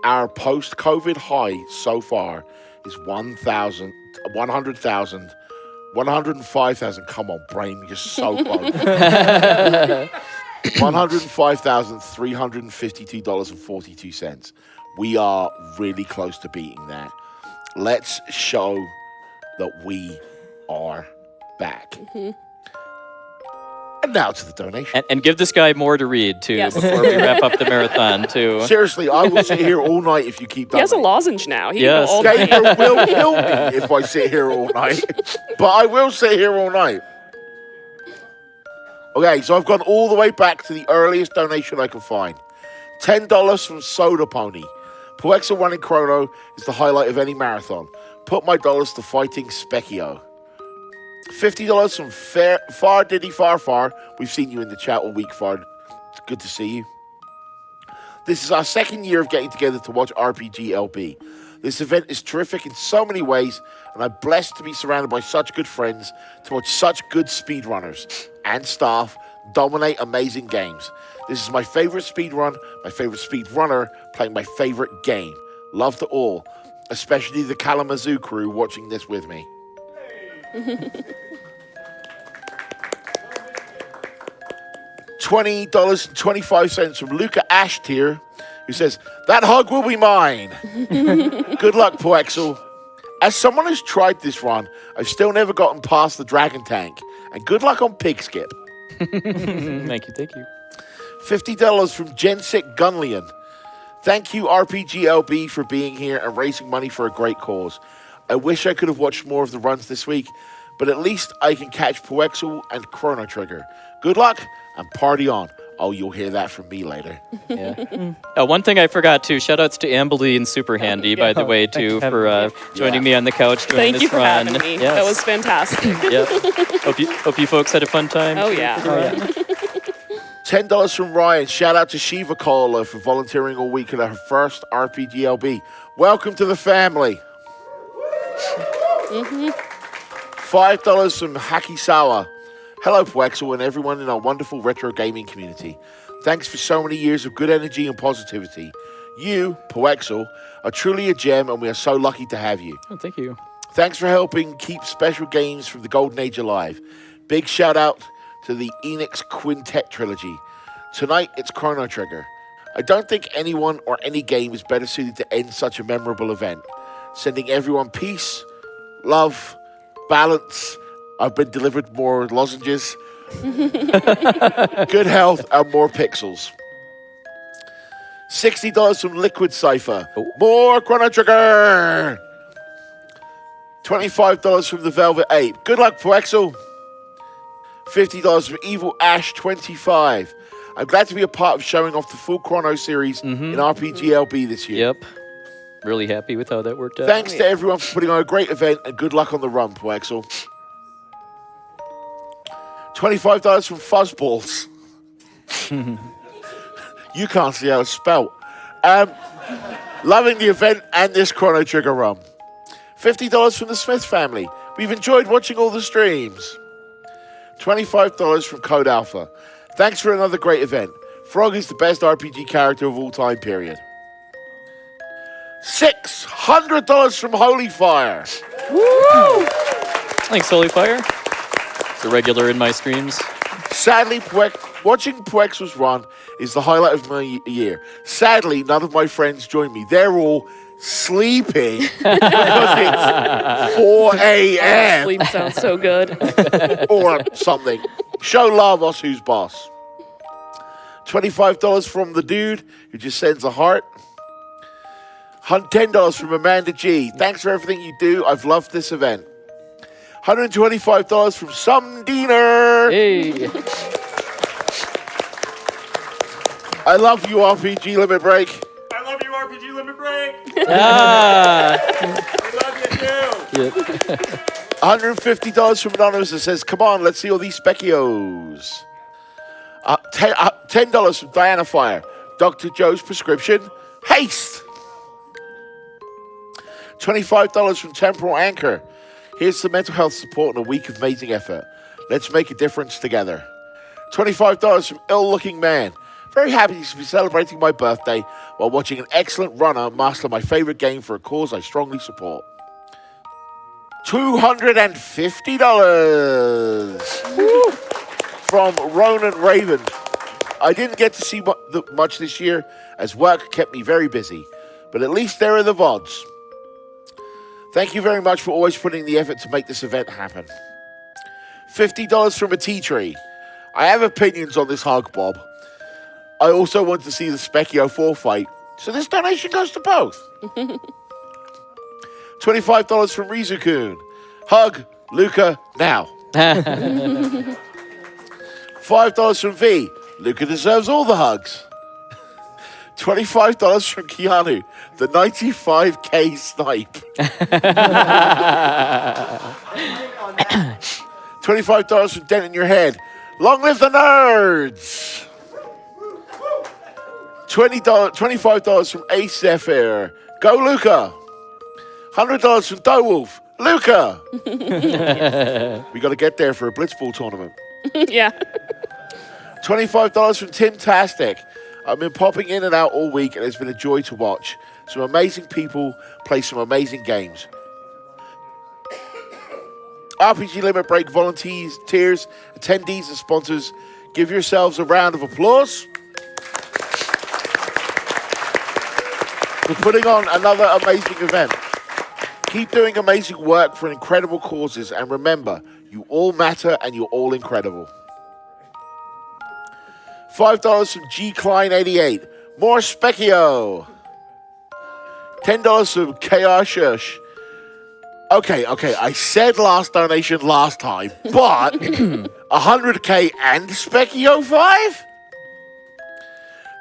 our post-COVID high so far is 100,000, 105,000. Come on, brain, you're so close. $105,352.42. We are really close to beating that. Let's show that we are back. Mm-hmm. And now to the donation. And give this guy more to read, too, before we wrap up the marathon, too. Seriously, I will sit here all night if you keep donating. He has a lozenge now. He yes. can go all night. Gamer will kill me if I sit here all night. But I will sit here all night. Okay, so I've gone all the way back to the earliest donation I can find. $10 from Soda Pony. Puwexil running Chrono is the highlight of any marathon. Put my dollars to fighting Spekkio. $50 from Far Diddy Far. We've seen you in the chat all week, Far. It's good to see you. This is our second year of getting together to watch RPG LB. This event is terrific in so many ways, and I'm blessed to be surrounded by such good friends to watch such good speedrunners and staff dominate amazing games. This is my favorite speedrun, my favorite speedrunner, playing my favorite game. Love to all, especially the Kalamazoo crew watching this with me. $20.25 from Luca Ashtier, who says, "That hug will be mine." Good luck, Puwexil. As someone who's tried this run, I've still never gotten past the Dragon Tank. And good luck on Pig Skip. Thank you. $50 from Gensic Gunlian. Thank you, RPGLB, for being here and raising money for a great cause. I wish I could have watched more of the runs this week, but at least I can catch Puwexil and Chrono Trigger. Good luck and party on. Oh, you'll hear that from me later. Yeah. One thing I forgot too, shout outs to Ambelie and SuperHandi, by the way, too, for joining me on the couch during Thank this you for run. having me. Yes. That was fantastic. Yep. Hope you folks had a fun time. Oh, yeah. $10 from Ryan. Shout out to Shiva Kola for volunteering all week at her first RPGLB. Welcome to the family. $5 from Hakisawa. Hello, puwexil, and everyone in our wonderful retro gaming community. Thanks for so many years of good energy and positivity. You, puwexil, are truly a gem, and we are so lucky to have you. Oh, thank you. Thanks for helping keep special games from the Golden Age alive. Big shout out to the Enix Quintet trilogy. Tonight, it's Chrono Trigger. I don't think anyone or any game is better suited to end such a memorable event. Sending everyone peace, love, balance. I've been delivered more lozenges. Good health and more pixels. $60 from Liquid Cypher. More Chrono Trigger. $25 from the Velvet Ape. Good luck, puwexil. $50 from Evil Ash 25. I'm glad to be a part of showing off the full Chrono series in RPGLB this year. Yep. Really happy with how that worked out. Thanks to everyone for putting on a great event, and good luck on the run, puwexil. $25 from Fuzzballs. You can't see how it's spelt. Loving the event and this Chrono Trigger run. $50 from the Smith family. We've enjoyed watching all the streams. $25 from Code Alpha. Thanks for another great event. Frog is the best RPG character of all time, period. $600 from Holy Fire. Woo! Thanks, Holy Fire. It's a regular in my streams. Sadly, watching puwexil's run is the highlight of my year. Sadly, none of my friends join me. They're all sleeping because it's 4 a.m. Sleep sounds so good. or something. Show love, us who's boss. $25 from the dude who just sends a heart. $10 from Amanda G. Thanks for everything you do. I've loved this event. $125 from Some Diener. Hey. I love you, RPG Limit Break. I love you, RPG Limit Break. Ah. I love you too. Yep. $150 from Anonymous that says, come on, let's see all these Speckios. $10 from Diana Fire. Dr. Joe's prescription. Haste. $25 from Temporal Anchor. Here's some mental health support and a week of amazing effort. Let's make a difference together. $25 from Ill Looking Man. Very happy to be celebrating my birthday while watching an excellent runner master my favorite game for a cause I strongly support. $250 from Ronan Raven. I didn't get to see much this year as work kept me very busy, but at least there are the VODs. Thank you very much for always putting the effort to make this event happen. $50 from a tea tree. I have opinions on this hug, Bob. I also want to see the Spekkio 4 fight, so this donation goes to both. $25 from Rizukun. Hug, Luca, now. $5 from V. Luca deserves all the hugs. $25 from Keanu, the 95K snipe. $25 from Dent in Your Head. Long live the nerds. $25 from Ace Zephyr. Go Luca. $100 from Dowolf. Luca. We got to get there for a Blitzball tournament. Yeah. $25 from Tim Tastic. I've been popping in and out all week, and it's been a joy to watch. Some amazing people play some amazing games. RPG Limit Break volunteers, attendees, and sponsors, give yourselves a round of applause for putting on another amazing event. Keep doing amazing work for incredible causes, and remember, you all matter and you're all incredible. $5 from G Klein 88. More Spekkio. $10 from KR Shush. Okay, I said last donation last time, but 100K and Spekkio 5?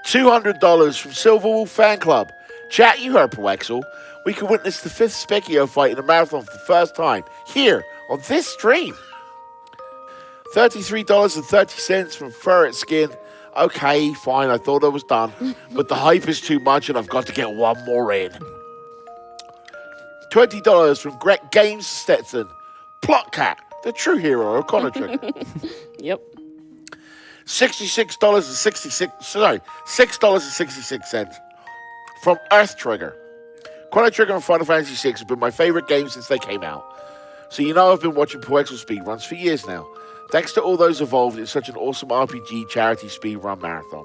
$200 from Silverwolf Fan Club. Chat, you heard puwexil. We can witness the 5th Spekkio fight in a marathon for the first time, here, on this stream. $33.30 from Ferret Skin. Okay, fine. I thought I was done. But the hype is too much and I've got to get one more in. $20 from Greg Games Stetson. Plot Cat, the true hero of Chrono Trigger. Yep. $6.66 from Earth Trigger. Chrono Trigger and Final Fantasy VI have been my favorite games since they came out. So you know I've been watching puwexil speedruns for years now. Thanks to all those involved in such an awesome RPG charity speedrun marathon.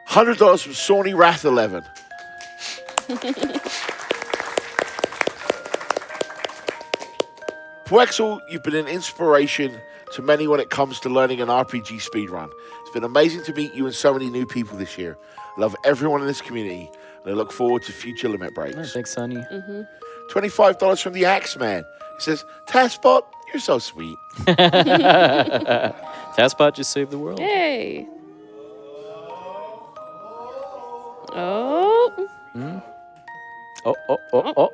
$100 from Sawney Wrath 11. puwexil, you've been an inspiration to many when it comes to learning an RPG speedrun. It's been amazing to meet you and so many new people this year. I love everyone in this community, and I look forward to future limit breaks. Oh, thanks, Sonny. $25 from the Axeman. He says, Taskbot, you're so sweet. Taskbot just saved the world. Yay. Oh. Oh.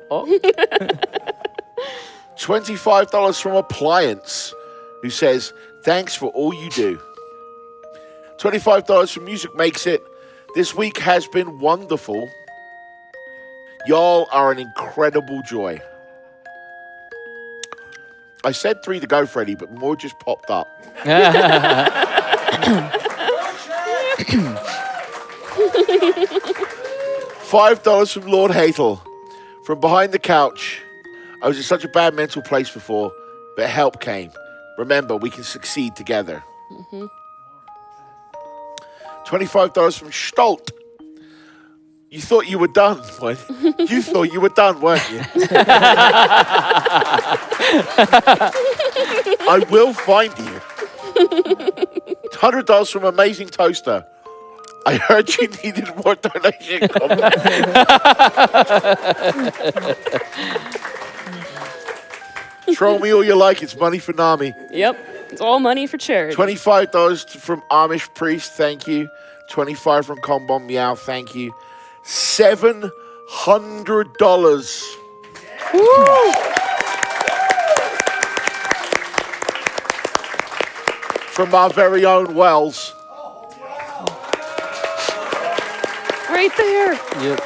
$25 from Appliance, who says, thanks for all you do. $25 from Music Makes It. This week has been wonderful. Y'all are an incredible joy. I said 3 to go, Freddie, but more just popped up. $5 from Lord Hatel. From behind the couch. I was in such a bad mental place before, but help came. Remember, we can succeed together. $25 from Stolt. You thought you were done, weren't you? You thought you were done, weren't you? I will find you. $100 from Amazing Toaster. I heard you needed more donation. Throw me all you like. It's money for Nami. Yep. It's all money for charity. $25 from Amish Priest. Thank you. $25 from Combon Meow. Thank you. $700. From our very own Wells. Right there. Yep.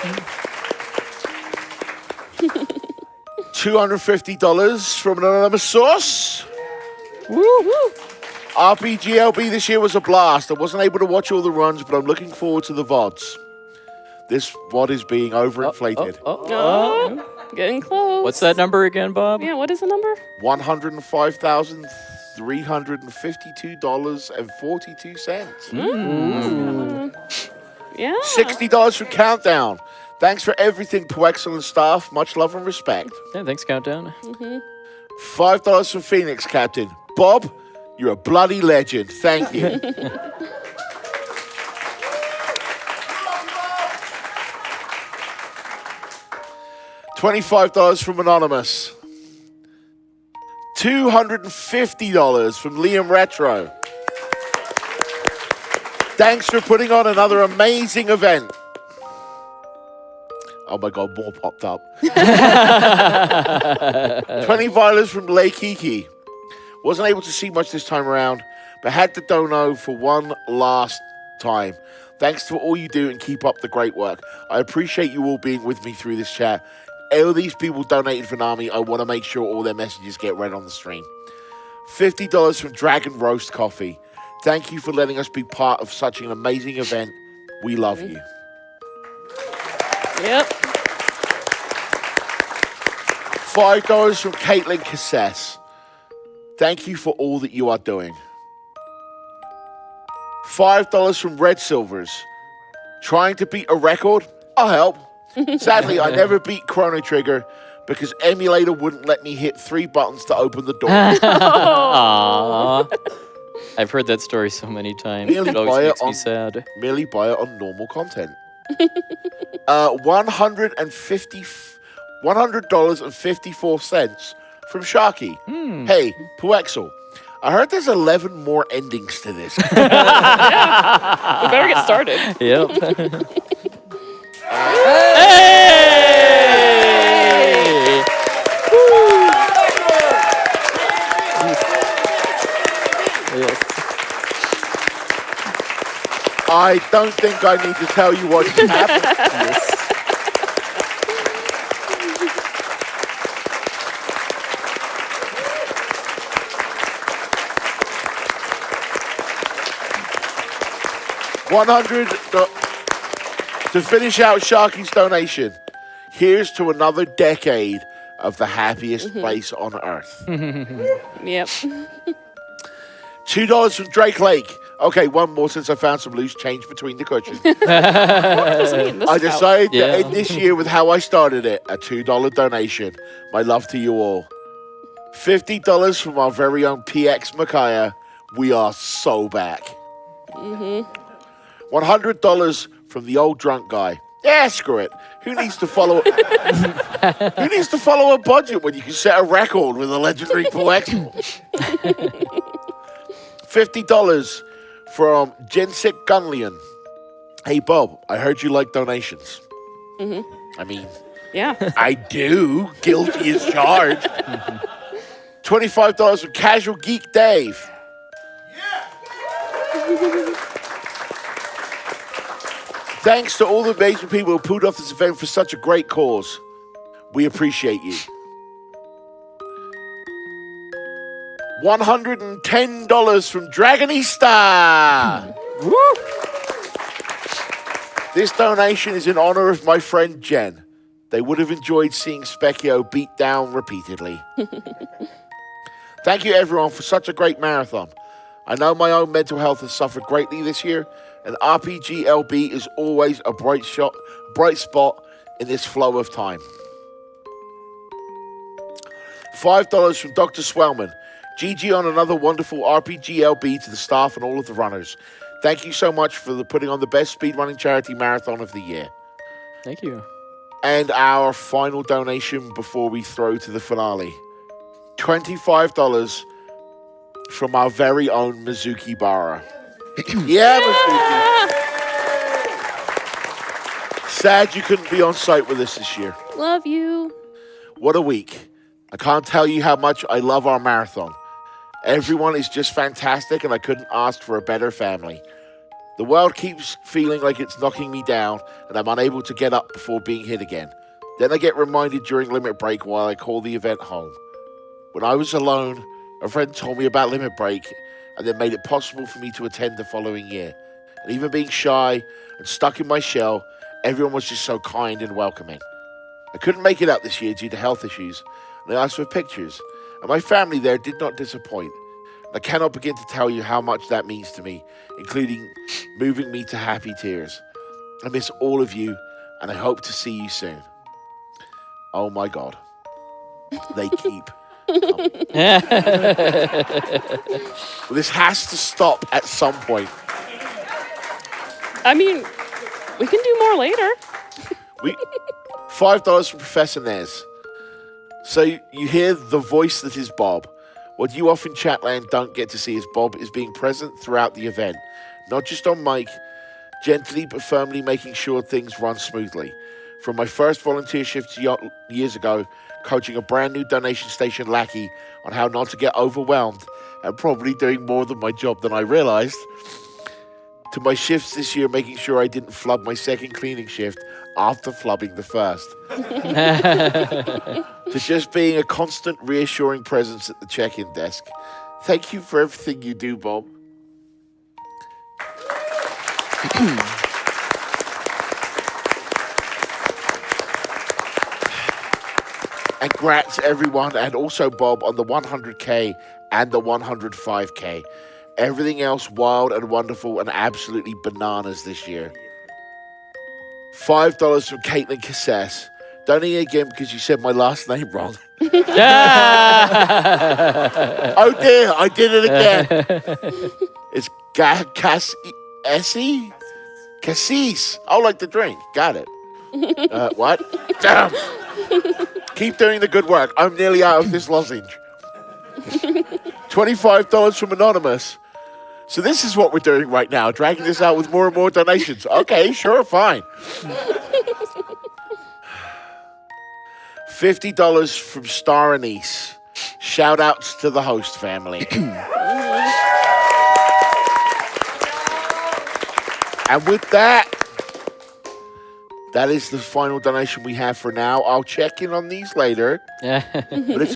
$250 from an anonymous source. Woo. RPGLB this year was a blast. I wasn't able to watch all the runs, but I'm looking forward to the VODs. This VOD is being overinflated. Oh, getting close. What's that number again, Bob? Yeah, what is the number? $105,352.42. Yeah. $60 from Countdown. Thanks for everything, puwexil and staff. Much love and respect. Yeah, thanks, Countdown. $5 from Phoenix Captain. Bob, you're a bloody legend. Thank you. $25 from Anonymous. $250 from Liam Retro. Thanks for putting on another amazing event. Oh my God, more popped up. $20 from Lake Kiki. Wasn't able to see much this time around, but had to dono for one last time. Thanks for all you do and keep up the great work. I appreciate you all being with me through this chat. All these people donated for Nami. I want to make sure all their messages get read on the stream. $50 from Dragon Roast Coffee. Thank you for letting us be part of such an amazing event. We love you. Yep. $5 from Caitlin Casses. Thank you for all that you are doing. $5 from Red Silvers. Trying to beat a record? I'll help. Sadly, I never beat Chrono Trigger because emulator wouldn't let me hit 3 buttons to open the door. Aww. I've heard that story so many times. Merely It always buy it makes me on- sad. Merely buy it on normal content. $100.54 from Sharky. Hey, puwexil. I heard there's 11 more endings to this. We better get started. Yep. I don't think I need to tell you what just happened. $100 to finish out Sharky's donation. Here's to another decade of the happiest place on earth. Yep. $2 from Drake Lake. Okay, one more since I found some loose change between the cushions. I decided to end this year with how I started it, a $2 donation. My love to you all. $50 from our very own PX Micaiah. We are so back. $100 from the old drunk guy. Yeah, screw it. Who needs to follow? Who needs to follow a budget when you can set a record with a legendary puwexil? $50 from Jensik Gunlian. Hey Bob, I heard you like donations. I mean, Yeah. I do. Guilty as charged. $25 from Casual Geek Dave. Thanks to all the amazing people who pulled off this event for such a great cause. We appreciate you. $110 from Dragonista. This donation is in honor of my friend Jen. They would have enjoyed seeing Spekkio beat down repeatedly. Thank you everyone for such a great marathon. I know my own mental health has suffered greatly this year, and RPG LB is always a bright spot in this flow of time. $5 from Dr. Swellman. GG on another wonderful RPG LB to the staff and all of the runners. Thank you so much for putting on the best speedrunning charity marathon of the year. Thank you. And our final donation before we throw to the finale. $25 from our very own Mizuki Bara. Yeah, Mizuki. Sad you couldn't be on site with us this year. Love you. What a week. I can't tell you how much I love our marathon. Everyone is just fantastic, and I couldn't ask for a better family. The world keeps feeling like it's knocking me down, and I'm unable to get up before being hit again. Then I get reminded during limit break while I call the event home. When I was alone, a friend told me about limit break, and then made it possible for me to attend the following year. And even being shy and stuck in my shell, everyone was just so kind and welcoming. I couldn't make it out this year due to health issues, and I asked for pictures, and my family there did not disappoint. And I cannot begin to tell you how much that means to me, including moving me to happy tears. I miss all of you, and I hope to see you soon. Oh my God. They keep coming. Well, this has to stop at some point. I mean, we can do more later. $5 from Professor Nez. So you hear the voice that is Bob. What you often chatland don't get to see is Bob is being present throughout the event, not just on mic, gently but firmly making sure things run smoothly. From my first volunteer shift years ago, coaching a brand new donation station lackey on how not to get overwhelmed and probably doing more than my job than I realized, to my shifts this year making sure I didn't flub my second cleaning shift after flubbing the first. To just being a constant reassuring presence at the check-in desk. Thank you for everything you do, Bob. And congrats everyone, and also Bob on the 100K and the 105K. Everything else wild and wonderful and absolutely bananas this year. $5 from Caitlin Cassess. Donating again because you said my last name wrong. Oh dear, I did it again. It's Cassis? Cassis. Oh, like the drink. Got it. What? Damn. Keep doing the good work. I'm nearly out of this lozenge. $25 from Anonymous. So this is what we're doing right now, dragging this out with more and more donations. Okay, sure, fine. $50 from Star Anise. Shout outs to the host family. And with that, that is the final donation we have for now. I'll check in on these later. But it's